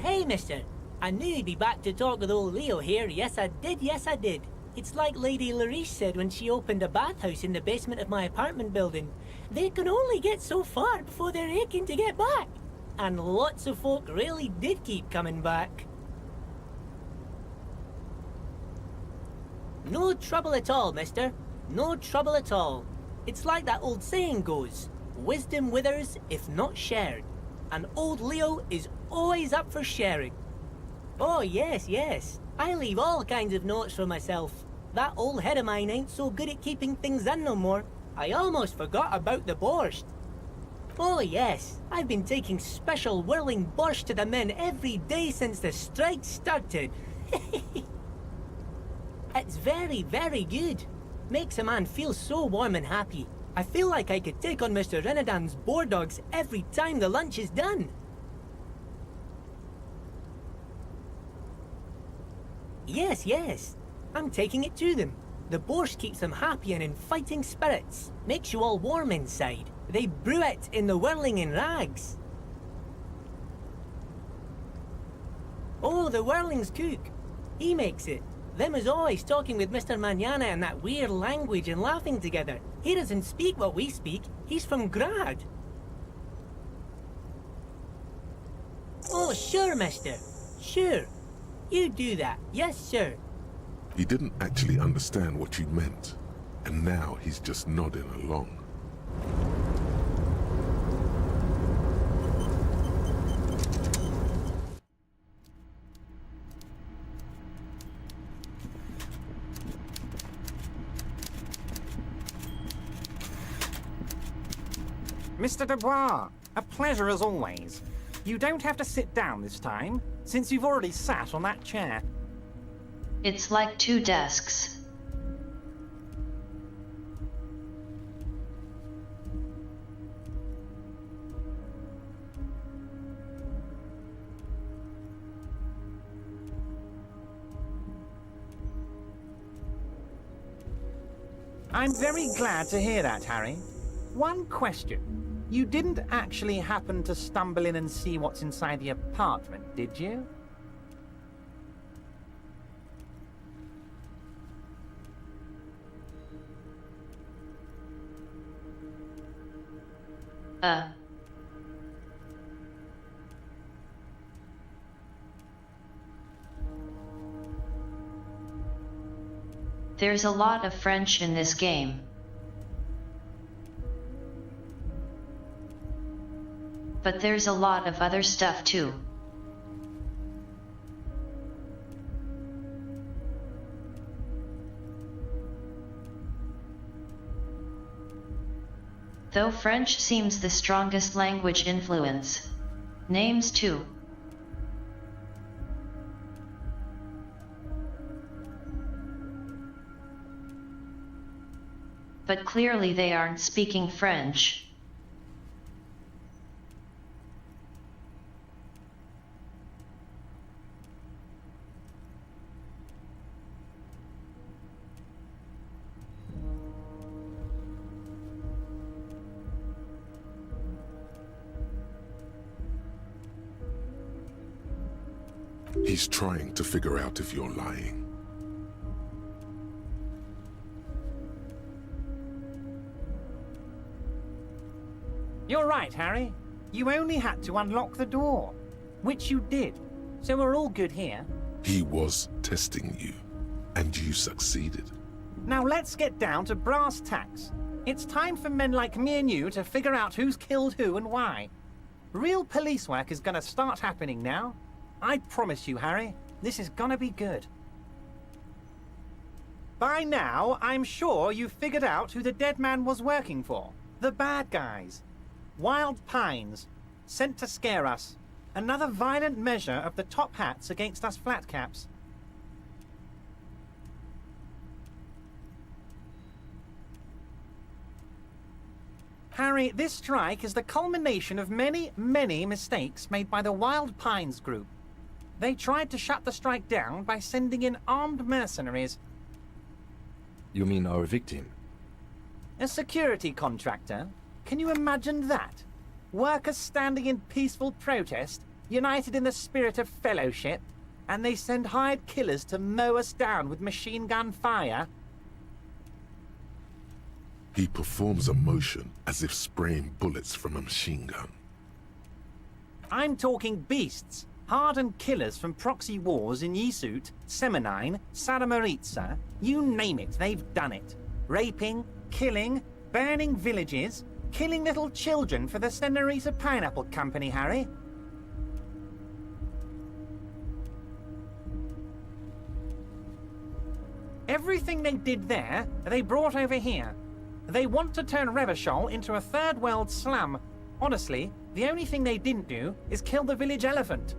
Hey, mister. I knew you'd be back to talk with old Leo here. Yes, I did. Yes, I did. It's like Lady Larice said when she opened a bathhouse in the basement of my apartment building. They can only get so far before they're aching to get back. And lots of folk really did keep coming back. No trouble at all, mister. No trouble at all. It's like that old saying goes, wisdom withers if not shared. And old Leo is always up for sharing. Oh, yes, yes. I leave all kinds of notes for myself. That old head of mine ain't so good at keeping things in no more. I almost forgot about the borscht. Oh, yes. I've been taking special whirling borscht to the men every day since the strike started. It's very, very good. Makes a man feel so warm and happy. I feel like I could take on Mr. Renadan's boar dogs every time the lunch is done. Yes, yes. I'm taking it to them. The borscht keeps them happy and in fighting spirits. Makes you all warm inside. They brew it in the whirling in rags. Oh, the whirling's cook. He makes it. Them is always talking with Mr. Manana in that weird language and laughing together. He doesn't speak what we speak. He's from Grad. Oh, sure, mister. Sure. You do that. Yes, sir. He didn't actually understand what you meant, and now he's just nodding along. Mr. Dubois, a pleasure as always. You don't have to sit down this time, since you've already sat on that chair. It's like 2 desks. I'm very glad to hear that, Harry. One question. You didn't actually happen to stumble in and see what's inside the apartment, did you? There's a lot of French in this game. But there's a lot of other stuff too. Though French seems the strongest language influence. Names too. But clearly they aren't speaking French. He's trying to figure out if you're lying. You're right, Harry. You only had to unlock the door, which you did. So we're all good here. He was testing you, and you succeeded. Now let's get down to brass tacks. It's time for men like me and you to figure out who's killed who and why. Real police work is gonna start happening now. I promise you, Harry, this is gonna be good. By now, I'm sure you've figured out who the dead man was working for. The bad guys. Wild Pines, sent to scare us. Another violent measure of the top hats against us flatcaps. Harry, this strike is the culmination of many, many mistakes made by the Wild Pines group. They tried to shut the strike down by sending in armed mercenaries. You mean our victim? A security contractor? Can you imagine that? Workers standing in peaceful protest, united in the spirit of fellowship, and they send hired killers to mow us down with machine gun fire? He performs a motion as if spraying bullets from a machine gun. I'm talking beasts. Hardened killers from proxy wars in Yisut, Semenine, Sadamoritsa, you name it, they've done it. Raping, killing, burning villages, killing little children for the Senorita Pineapple Company, Harry. Everything they did there, they brought over here. They want to turn Revachol into a third world slum. Honestly, the only thing they didn't do is kill the village elephant.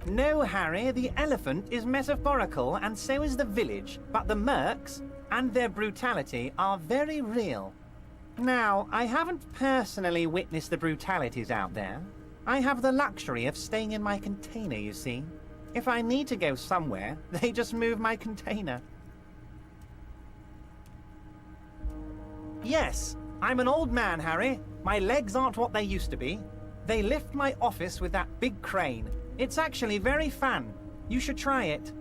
No, Harry, the elephant is metaphorical and so is the village, but the mercs and their brutality are very real. Now, I haven't personally witnessed the brutalities out there. I have the luxury of staying in my container, you see. If I need to go somewhere, they just move my container. Yes, I'm an old man, Harry. My legs aren't what they used to be. They lift my office with that big crane. It's actually very fun. You should try it.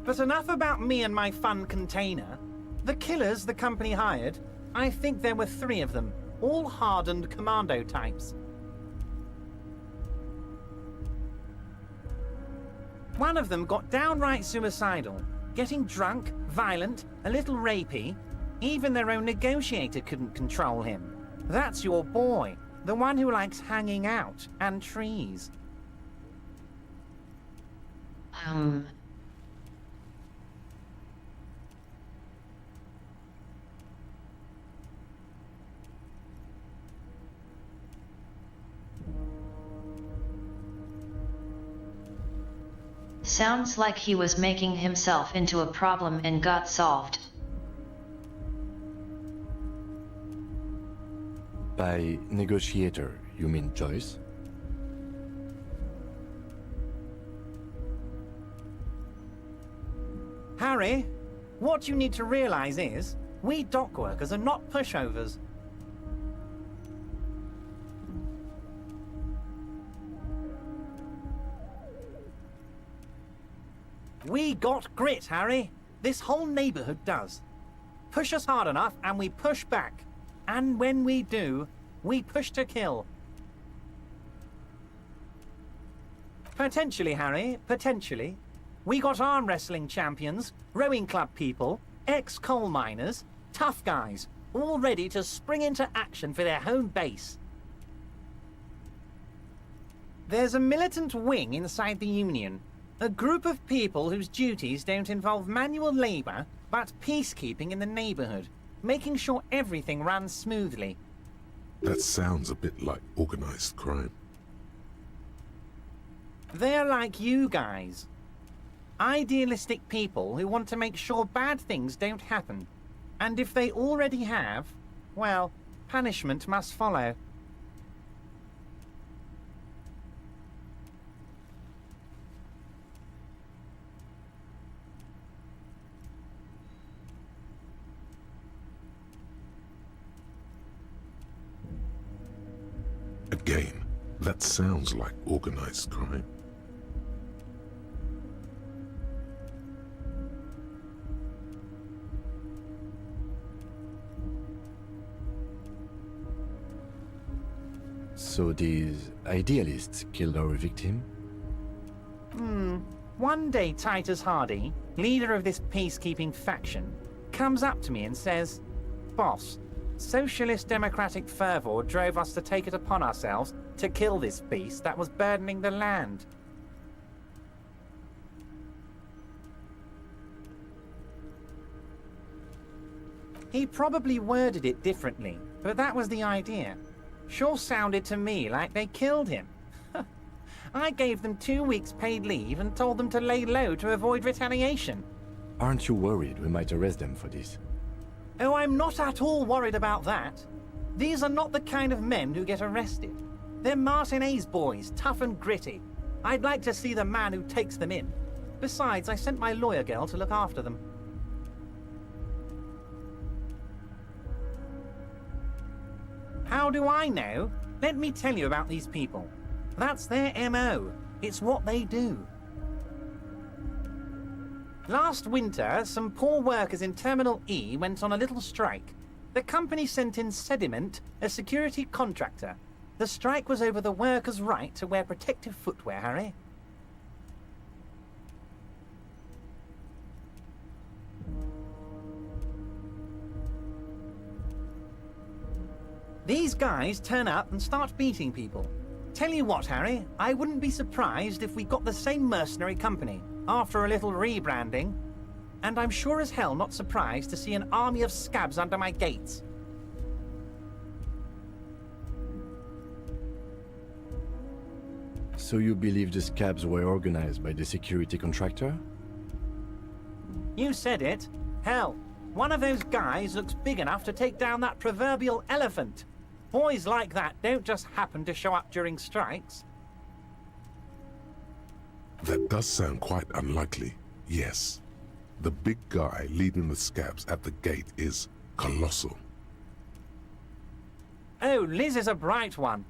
But enough about me and my fun container. The killers the company hired, I think there were 3 of them, all hardened commando types. One of them got downright suicidal, getting drunk, violent, a little rapey. Even their own negotiator couldn't control him. That's your boy, the one who likes hanging out and trees. Sounds like he was making himself into a problem and got solved. By negotiator, you mean Joyce? Harry, what you need to realize is, we dock workers are not pushovers. We got grit, Harry. This whole neighborhood does. Push us hard enough and we push back. And when we do, we push to kill. Potentially, Harry, potentially. We got arm wrestling champions, rowing club people, ex-coal miners, tough guys, all ready to spring into action for their home base. There's a militant wing inside the Union, a group of people whose duties don't involve manual labour, but peacekeeping in the neighbourhood, making sure everything runs smoothly. That sounds a bit like organized crime. They're like you guys. Idealistic people who want to make sure bad things don't happen. And if they already have, well, punishment must follow. Again, that sounds like organized crime. So these idealists killed our victim? One day Titus Hardy, leader of this peacekeeping faction, comes up to me and says, "Boss, socialist democratic fervor drove us to take it upon ourselves to kill this beast that was burdening the land." He probably worded it differently, but that was the idea. Sure sounded to me like they killed him. I gave them 2 weeks paid leave and told them to lay low to avoid retaliation. Aren't you worried we might arrest them for this? Oh, I'm not at all worried about that. These are not the kind of men who get arrested. They're Martinez boys, tough and gritty. I'd like to see the man who takes them in. Besides, I sent my lawyer girl to look after them. How do I know? Let me tell you about these people. That's their MO. It's what they do. Last winter, some poor workers in Terminal E went on a little strike. The company sent in Sediment, a security contractor. The strike was over the workers' right to wear protective footwear, Harry. These guys turn up and start beating people. Tell you what, Harry, I wouldn't be surprised if we got the same mercenary company, after a little rebranding. And I'm sure as hell not surprised to see an army of scabs under my gates. So you believe the scabs were organized by the security contractor? You said it. Hell, one of those guys looks big enough to take down that proverbial elephant. Boys like that don't just happen to show up during strikes. That does sound quite unlikely, yes. The big guy leading the scabs at the gate is colossal. Oh, Liz is a bright one.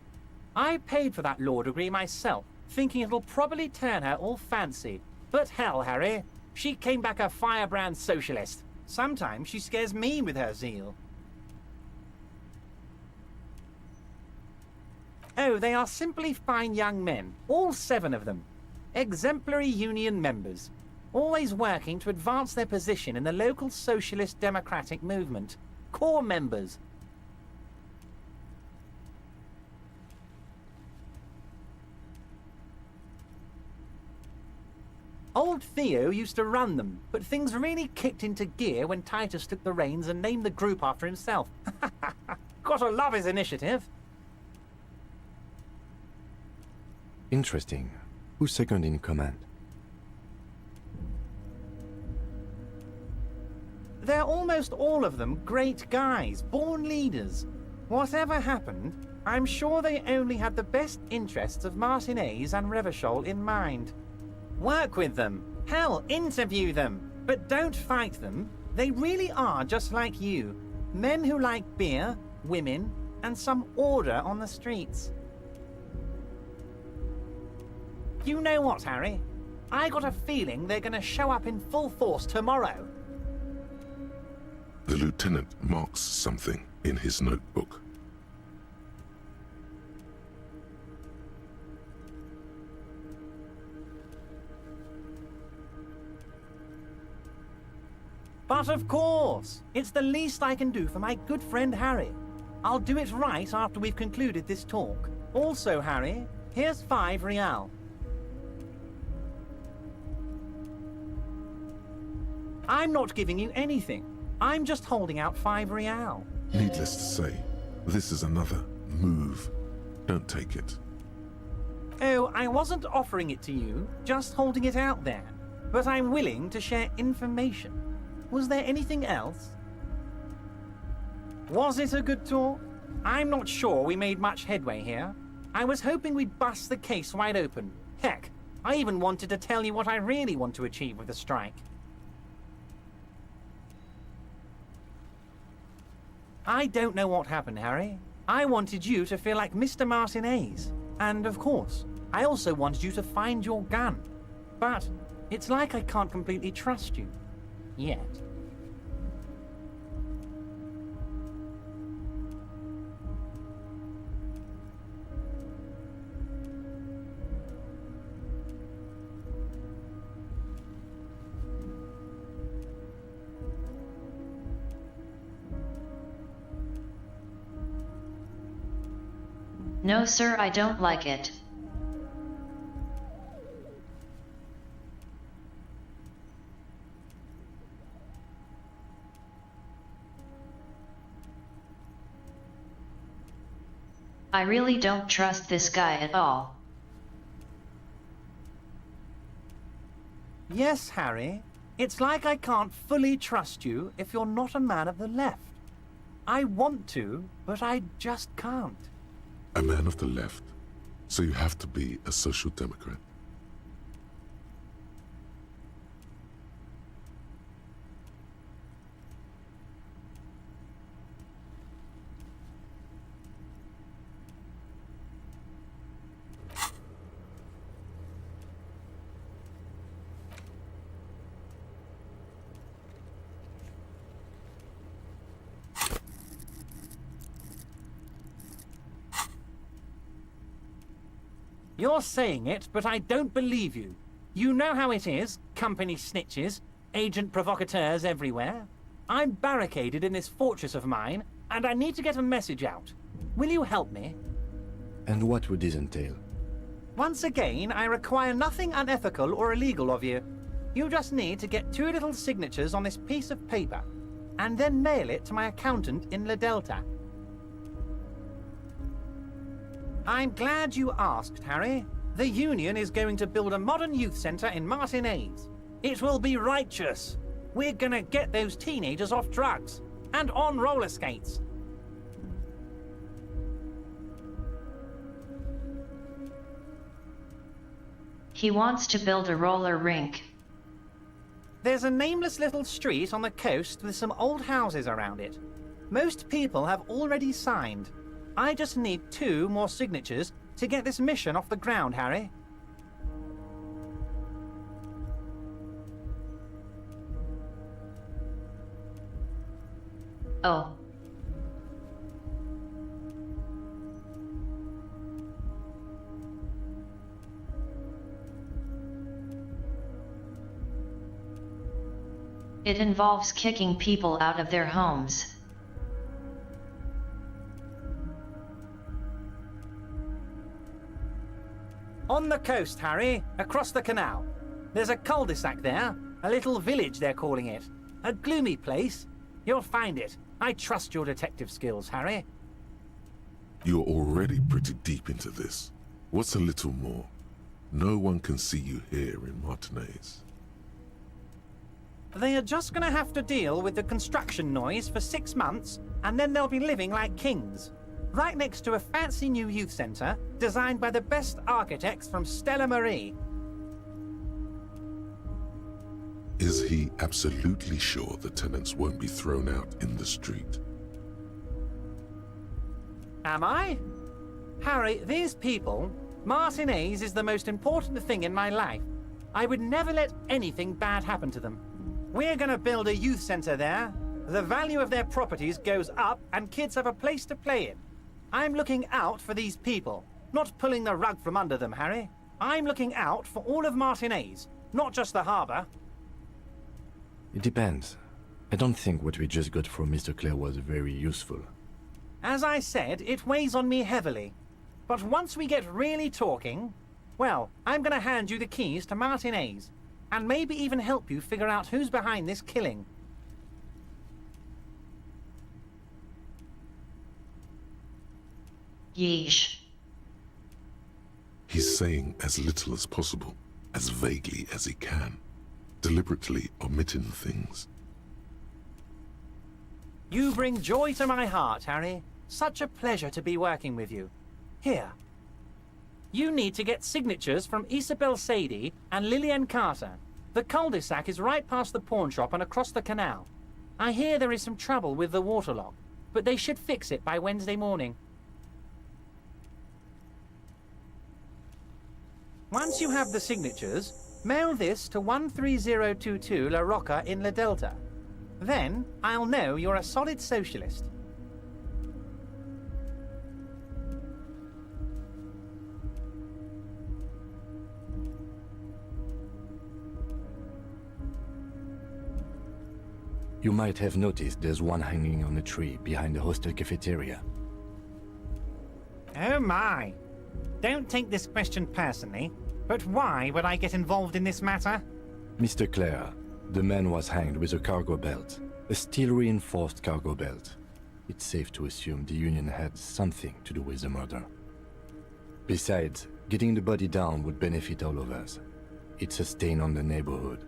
I paid for that law degree myself, thinking it'll probably turn her all fancy. But hell, Harry, she came back a firebrand socialist. Sometimes she scares me with her zeal. Oh, they are simply fine young men, all 7 of them. Exemplary union members, always working to advance their position in the local socialist democratic movement. Core members. Old Theo used to run them, but things really kicked into gear when Titus took the reins and named the group after himself. Gotta love his initiative. Interesting. Who's second in command? They're almost all of them great guys, born leaders. Whatever happened, I'm sure they only had the best interests of Martinez and Revachol in mind. Work with them. Hell, interview them. But don't fight them. They really are just like you. Men who like beer, women, and some order on the streets. You know what, Harry? I got a feeling they're gonna show up in full force tomorrow. The lieutenant marks something in his notebook. But of course, it's the least I can do for my good friend Harry. I'll do it right after we've concluded this talk. Also, Harry, here's 5 real. I'm not giving you anything. I'm just holding out 5 real. Needless to say, this is another move. Don't take it. Oh, I wasn't offering it to you, just holding it out there. But I'm willing to share information. Was there anything else? Was it a good talk? I'm not sure we made much headway here. I was hoping we'd bust the case wide open. Heck, I even wanted to tell you what I really want to achieve with the strike. I don't know what happened, Harry. I wanted you to feel like Mr. Martinez. And of course, I also wanted you to find your gun. But it's like I can't completely trust you. Yet. No, sir, I don't like it. I really don't trust this guy at all. Yes, Harry. It's like I can't fully trust you if you're not a man of the left. I want to, but I just can't. A man of the left, so you have to be a social democrat. You're saying it, but I don't believe you. You know how it is, company snitches, agent provocateurs everywhere. I'm barricaded in this fortress of mine, and I need to get a message out. Will you help me? And what would this entail? Once again, I require nothing unethical or illegal of you. You just need to get 2 little signatures on this piece of paper, and then mail it to my accountant in La Delta. I'm glad you asked, Harry. The Union is going to build a modern youth centre in Martinez. It will be righteous. We're gonna get those teenagers off drugs and on roller skates. He wants to build a roller rink. There's a nameless little street on the coast with some old houses around it. Most people have already signed. I just need 2 more signatures to get this mission off the ground, Harry. Oh. It involves kicking people out of their homes. On the coast, Harry, across the canal. There's a cul-de-sac there, a little village they're calling it. A gloomy place. You'll find it. I trust your detective skills, Harry. You're already pretty deep into this. What's a little more? No one can see you here in Martinez. They are just gonna have to deal with the construction noise for 6 months, and then they'll be living like kings. Right next to a fancy new youth centre, designed by the best architects from Stella Marie. Is he absolutely sure the tenants won't be thrown out in the street? Am I? Harry, these people, Martinez is the most important thing in my life. I would never let anything bad happen to them. We're gonna build a youth centre there, The value of their properties goes up and kids have a place to play in. I'm looking out for these people, not pulling the rug from under them, Harry. I'm looking out for all of Martinez, not just the harbour. It depends. I don't think what we just got from Mr. Clare was very useful. As I said, it weighs on me heavily. But once we get really talking, well, I'm going to hand you the keys to Martinez, and maybe even help you figure out who's behind this killing. Yeesh. He's saying as little as possible, as vaguely as he can, deliberately omitting things. You bring joy to my heart, Harry. Such a pleasure to be working with you. Here. You need to get signatures from Isabel Sadie and Lillian Carter. The cul-de-sac is right past the pawn shop and across the canal. I hear there is some trouble with the waterlock, but they should fix it by Wednesday morning. Once you have the signatures, mail this to 13022 La Rocca in La Delta. Then I'll know you're a solid socialist. You might have noticed there's one hanging on a tree behind the hostel cafeteria. Oh my! Don't take this question personally, but why would I get involved in this matter? Mr. Clare, the man was hanged with a cargo belt. A steel-reinforced cargo belt. It's safe to assume the Union had something to do with the murder. Besides, getting the body down would benefit all of us. It's a stain on the neighborhood.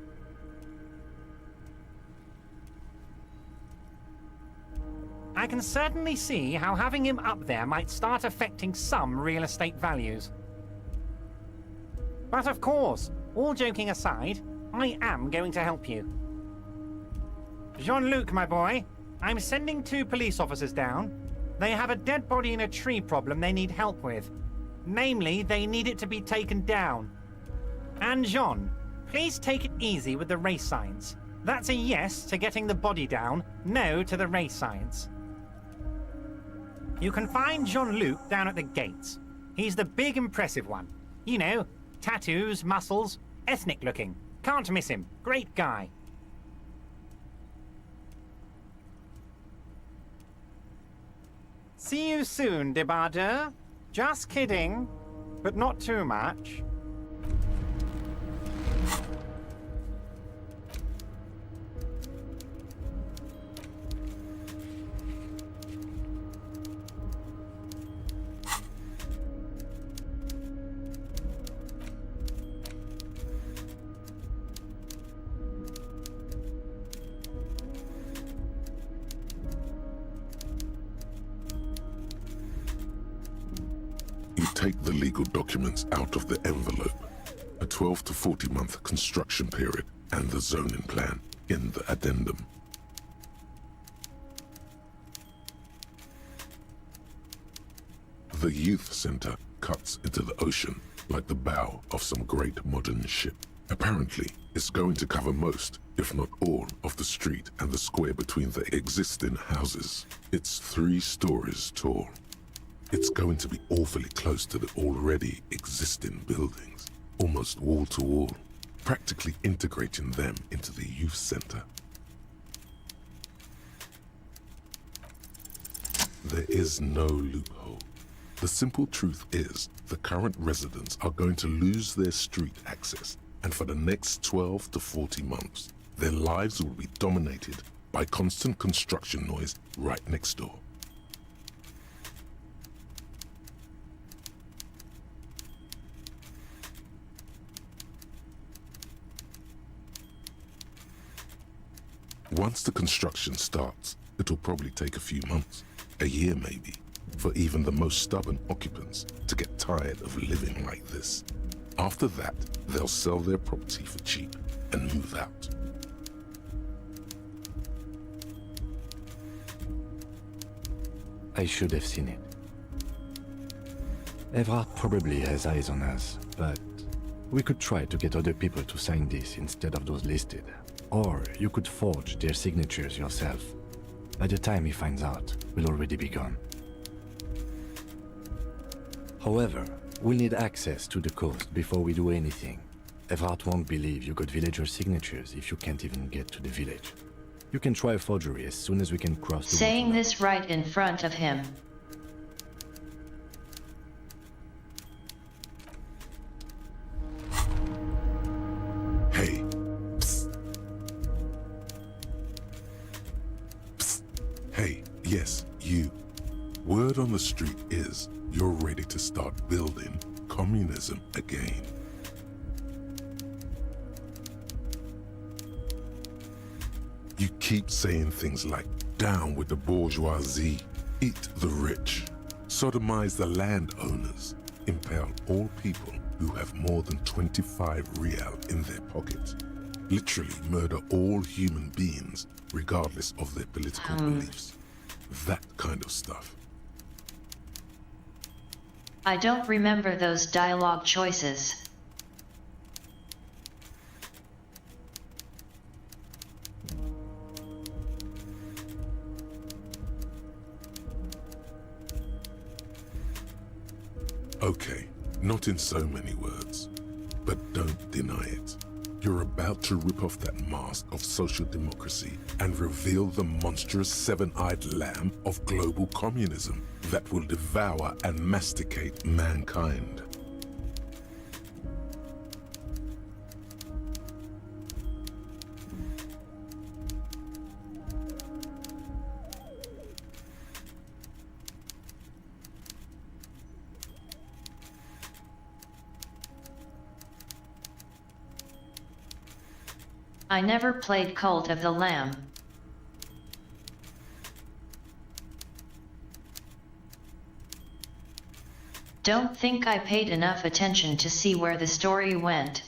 I can certainly see how having him up there might start affecting some real estate values. But of course, all joking aside, I am going to help you. Jean-Luc, my boy, I'm sending 2 police officers down. They have a dead body in a tree problem they need help with. Namely, they need it to be taken down. And Jean, please take it easy with the race signs. That's a yes to getting the body down, no to the race signs. You can find Jean-Luc down at the gates. He's the big impressive one. You know, tattoos, muscles, ethnic looking. Can't miss him. Great guy. See you soon, Debardeur. Just kidding, but not too much. Take the legal documents out of the envelope. A 12 to 40 month construction period and the zoning plan in the addendum. The youth center cuts into the ocean like the bow of some great modern ship. Apparently, it's going to cover most, if not all, of the street and the square between the existing houses. It's 3 stories tall. It's going to be awfully close to the already existing buildings, almost wall to wall, practically integrating them into the youth center. There is no loophole. The simple truth is, the current residents are going to lose their street access, and for the next 12 to 40 months, their lives will be dominated by constant construction noise right next door. Once the construction starts, it'll probably take a few months, a year maybe, for even the most stubborn occupants to get tired of living like this. After that, they'll sell their property for cheap and move out. I should have seen it. Evrard probably has eyes on us, but we could try to get other people to sign this instead of those listed. Or you could forge their signatures yourself. By the time he finds out, we'll already be gone. However, we'll need access to the coast before we do anything. Evrart won't believe you got villager signatures if you can't even get to the village. You can try a forgery as soon as we can cross the Saying this right in front of him. Hey. Psst. Psst. Hey, yes, you. Word on the street is you're ready to start building communism again. You keep saying things like, down with the bourgeoisie, eat the rich, sodomize the landowners, impale all people who have more than 25 real in their pocket, literally murder all human beings regardless of their political beliefs. That kind of stuff. I don't remember those dialogue choices. Okay, not in so many words, but don't deny it. You're about to rip off that mask of social democracy and reveal the monstrous seven-eyed lamb of global communism that will devour and masticate mankind. I never played Cult of the Lamb. Don't think I paid enough attention to see where the story went.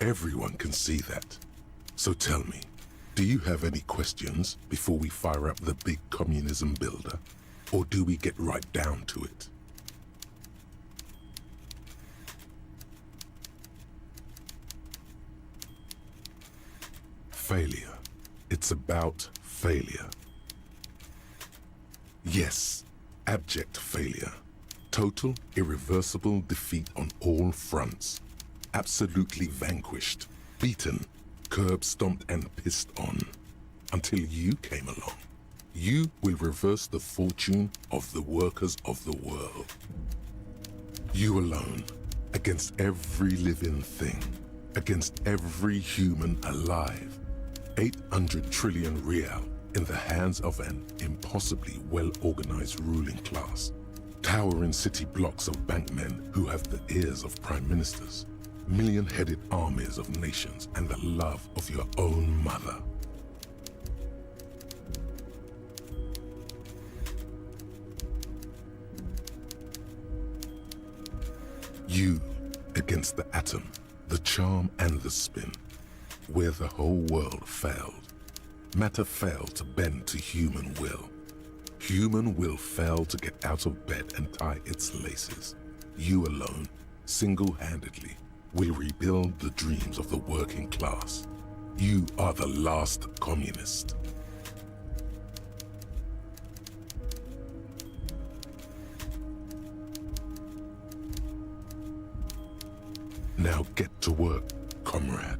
Everyone can see that. So tell me, do you have any questions before we fire up the big communism builder? Or do we get right down to it? Failure. It's about failure. Yes, abject failure. Total, irreversible defeat on all fronts. Absolutely vanquished, beaten, curb-stomped and pissed on. Until you came along. You will reverse the fortune of the workers of the world. You alone, against every living thing, against every human alive. 800 trillion real in the hands of an impossibly well-organized ruling class. Towering city blocks of bankmen who have the ears of prime ministers. Million-headed armies of nations and the love of your own mother. You against the atom, the charm and the spin. Where the whole world failed. Matter failed to bend to human will. Human will failed to get out of bed and tie its laces. You alone, single-handedly, will rebuild the dreams of the working class. You are the last communist. Now get to work, comrade.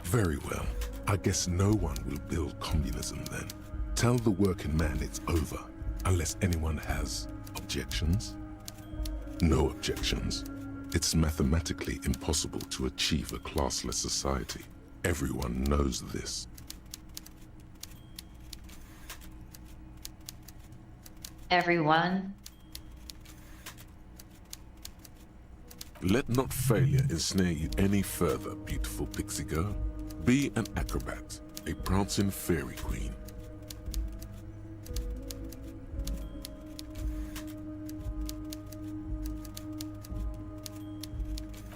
Very well. I guess no one will build communism then. Tell the working man it's over, unless anyone has objections. No objections. It's mathematically impossible to achieve a classless society. Everyone knows this. Everyone? Let not failure ensnare you any further, beautiful pixie girl. Be an acrobat, a prancing fairy queen.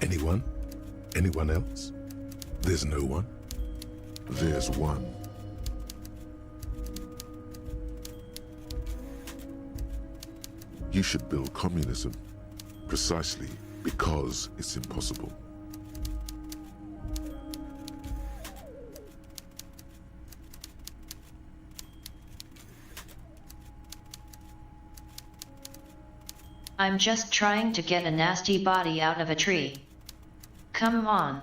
Anyone? Anyone else? There's no one. There's one. You should build communism, precisely because it's impossible. I'm just trying to get a nasty body out of a tree. Come on.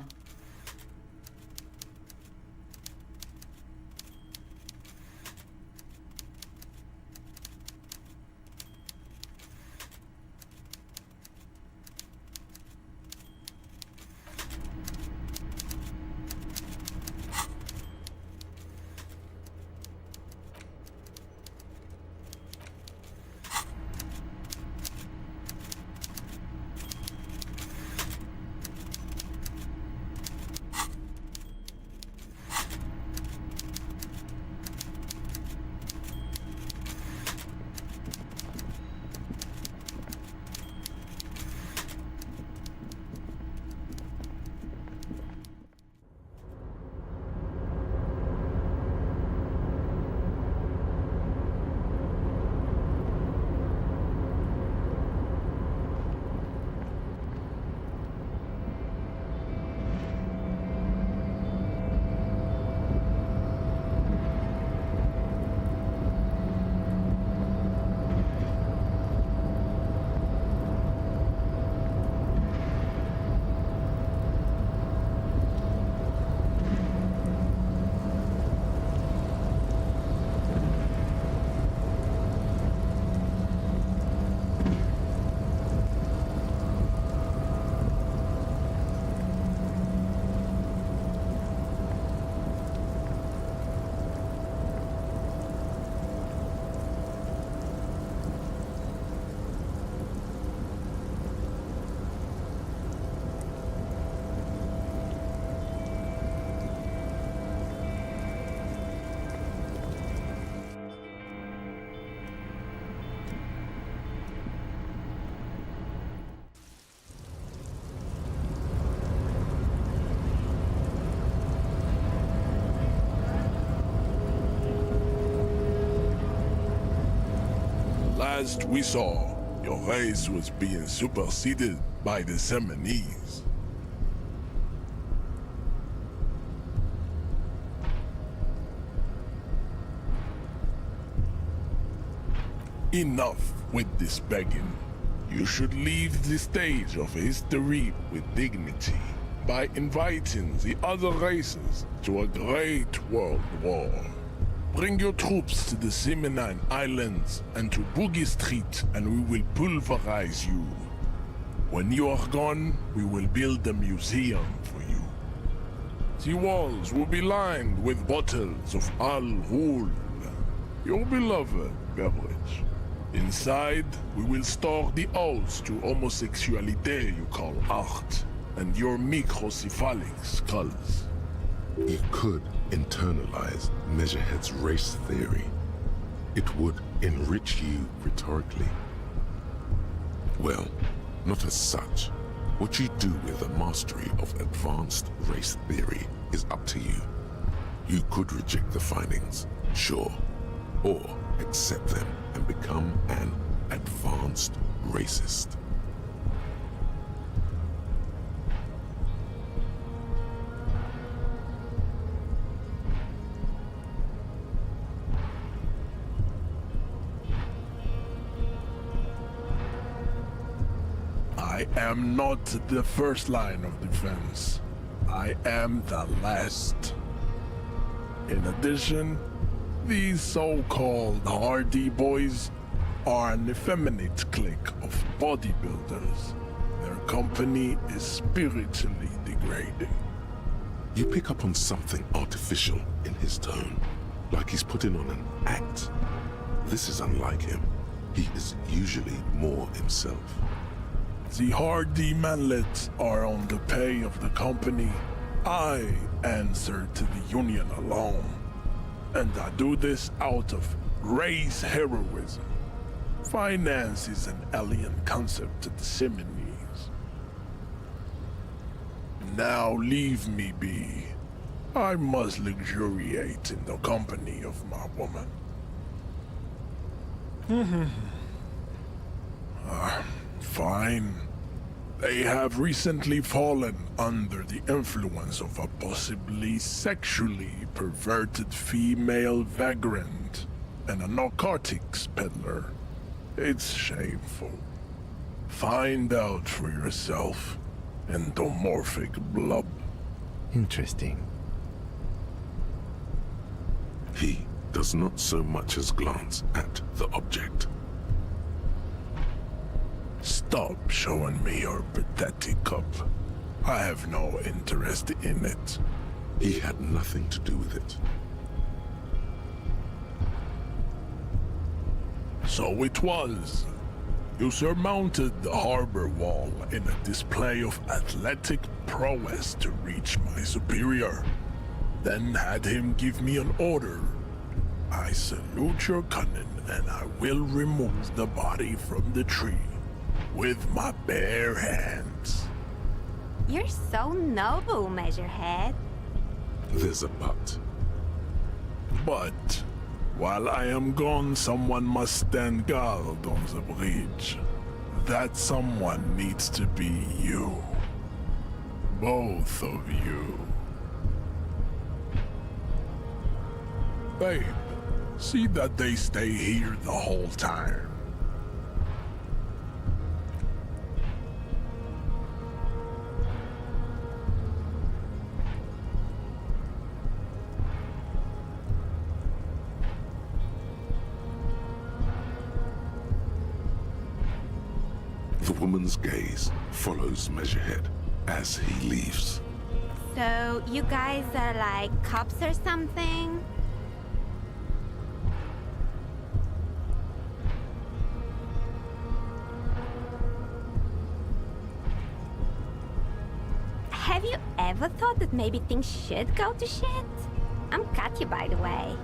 Last we saw, your race was being superseded by the Seminese. Enough with this begging. You should leave the stage of history with dignity by inviting the other races to a great world war. Bring your troops to the Seminine Islands and to Boogie Street, and we will pulverize you. When you are gone, we will build a museum for you. The walls will be lined with bottles of Al Ghul, your beloved beverage. Inside, we will store the odes to homosexuality you call art, and your microcephalic skulls. You could internalize Measurehead's race theory. It would enrich you rhetorically. Well, not as such. What you do with the mastery of advanced race theory is up to you. You could reject the findings, sure, or accept them and become an advanced racist. I am not the first line of defense. I am the last. In addition, these so-called Hardy Boys are an effeminate clique of bodybuilders. Their company is spiritually degrading. You pick up on something artificial in his tone, like he's putting on an act. This is unlike him. He is usually more himself. The Hardy manlets are on the pay of the company. I answer to the Union alone. And I do this out of race heroism. Finance is an alien concept to the Seminese. Now leave me be. I must luxuriate in the company of my woman. Fine. They have recently fallen under the influence of a possibly sexually perverted female vagrant and a narcotics peddler. It's shameful. Find out for yourself, endomorphic blub. Interesting. He does not so much as glance at the object. Stop showing me your pathetic cup. I have no interest in it. He had nothing to do with it. So it was. You surmounted the harbor wall in a display of athletic prowess to reach my superior. Then had him give me an order. I salute your cunning, and I will remove the body from the tree with my bare hands. You're so noble, Measurehead. There's a but. But while I am gone, someone must stand guard on the bridge. That someone needs to be you. Both of you. Babe, see that they stay here the whole time. The woman's gaze follows Measurehead as he leaves. So, you guys are like cops or something? Have you ever thought that maybe things should go to shit? I'm Katya, by the way.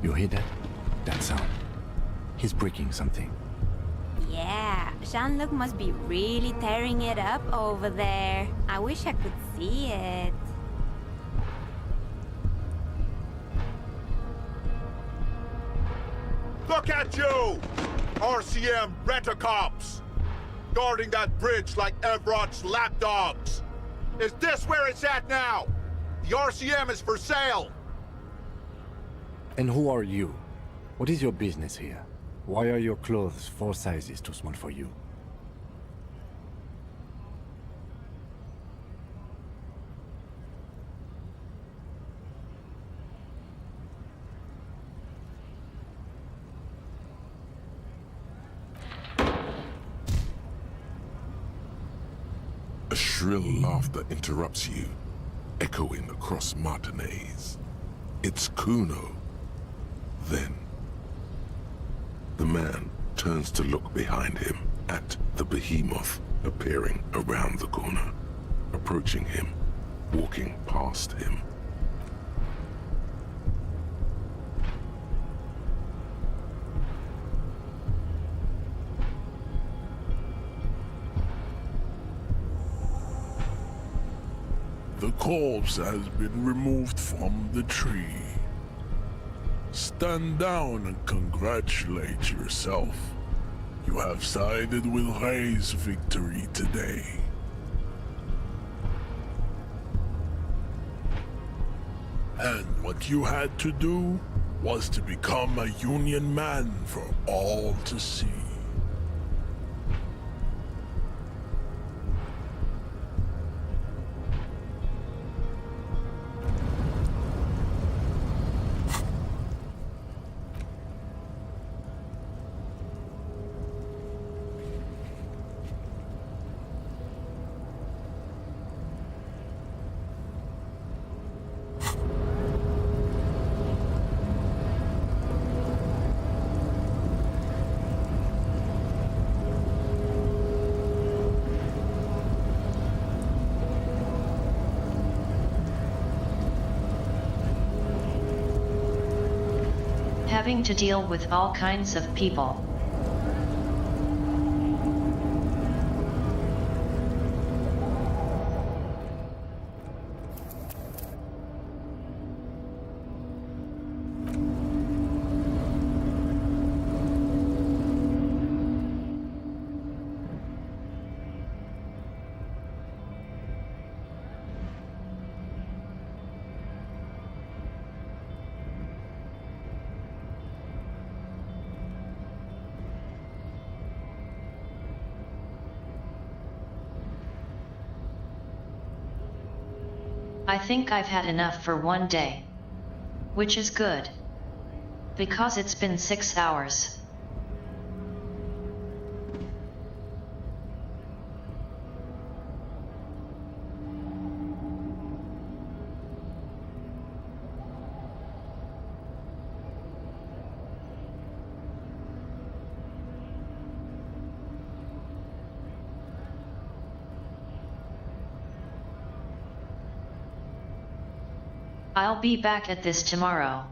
You hear that? That sound. He's breaking something. Yeah, Jean-Luc must be really tearing it up over there. I wish I could see it. Look at you! RCM rent-a-cops! Guarding that bridge like Everott's lapdogs! Is this where it's at now? The RCM is for sale! And who are you? What is your business here? Why are your clothes 4 sizes too small for you? A shrill laughter interrupts you, echoing across Martinez. It's Kuno. Then, the man turns to look behind him at the behemoth appearing around the corner, approaching him, walking past him. The corpse has been removed from the tree. Stand down and congratulate yourself. You have sided with Ray's victory today. And what you had to do was to become a Union man for all to see. Having to deal with all kinds of people. I think I've had enough for one day. Which is good. Because it's been 6 hours. I'll be back at this tomorrow.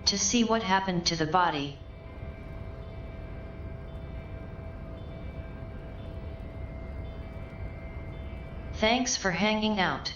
To see what happened to the body. Thanks for hanging out.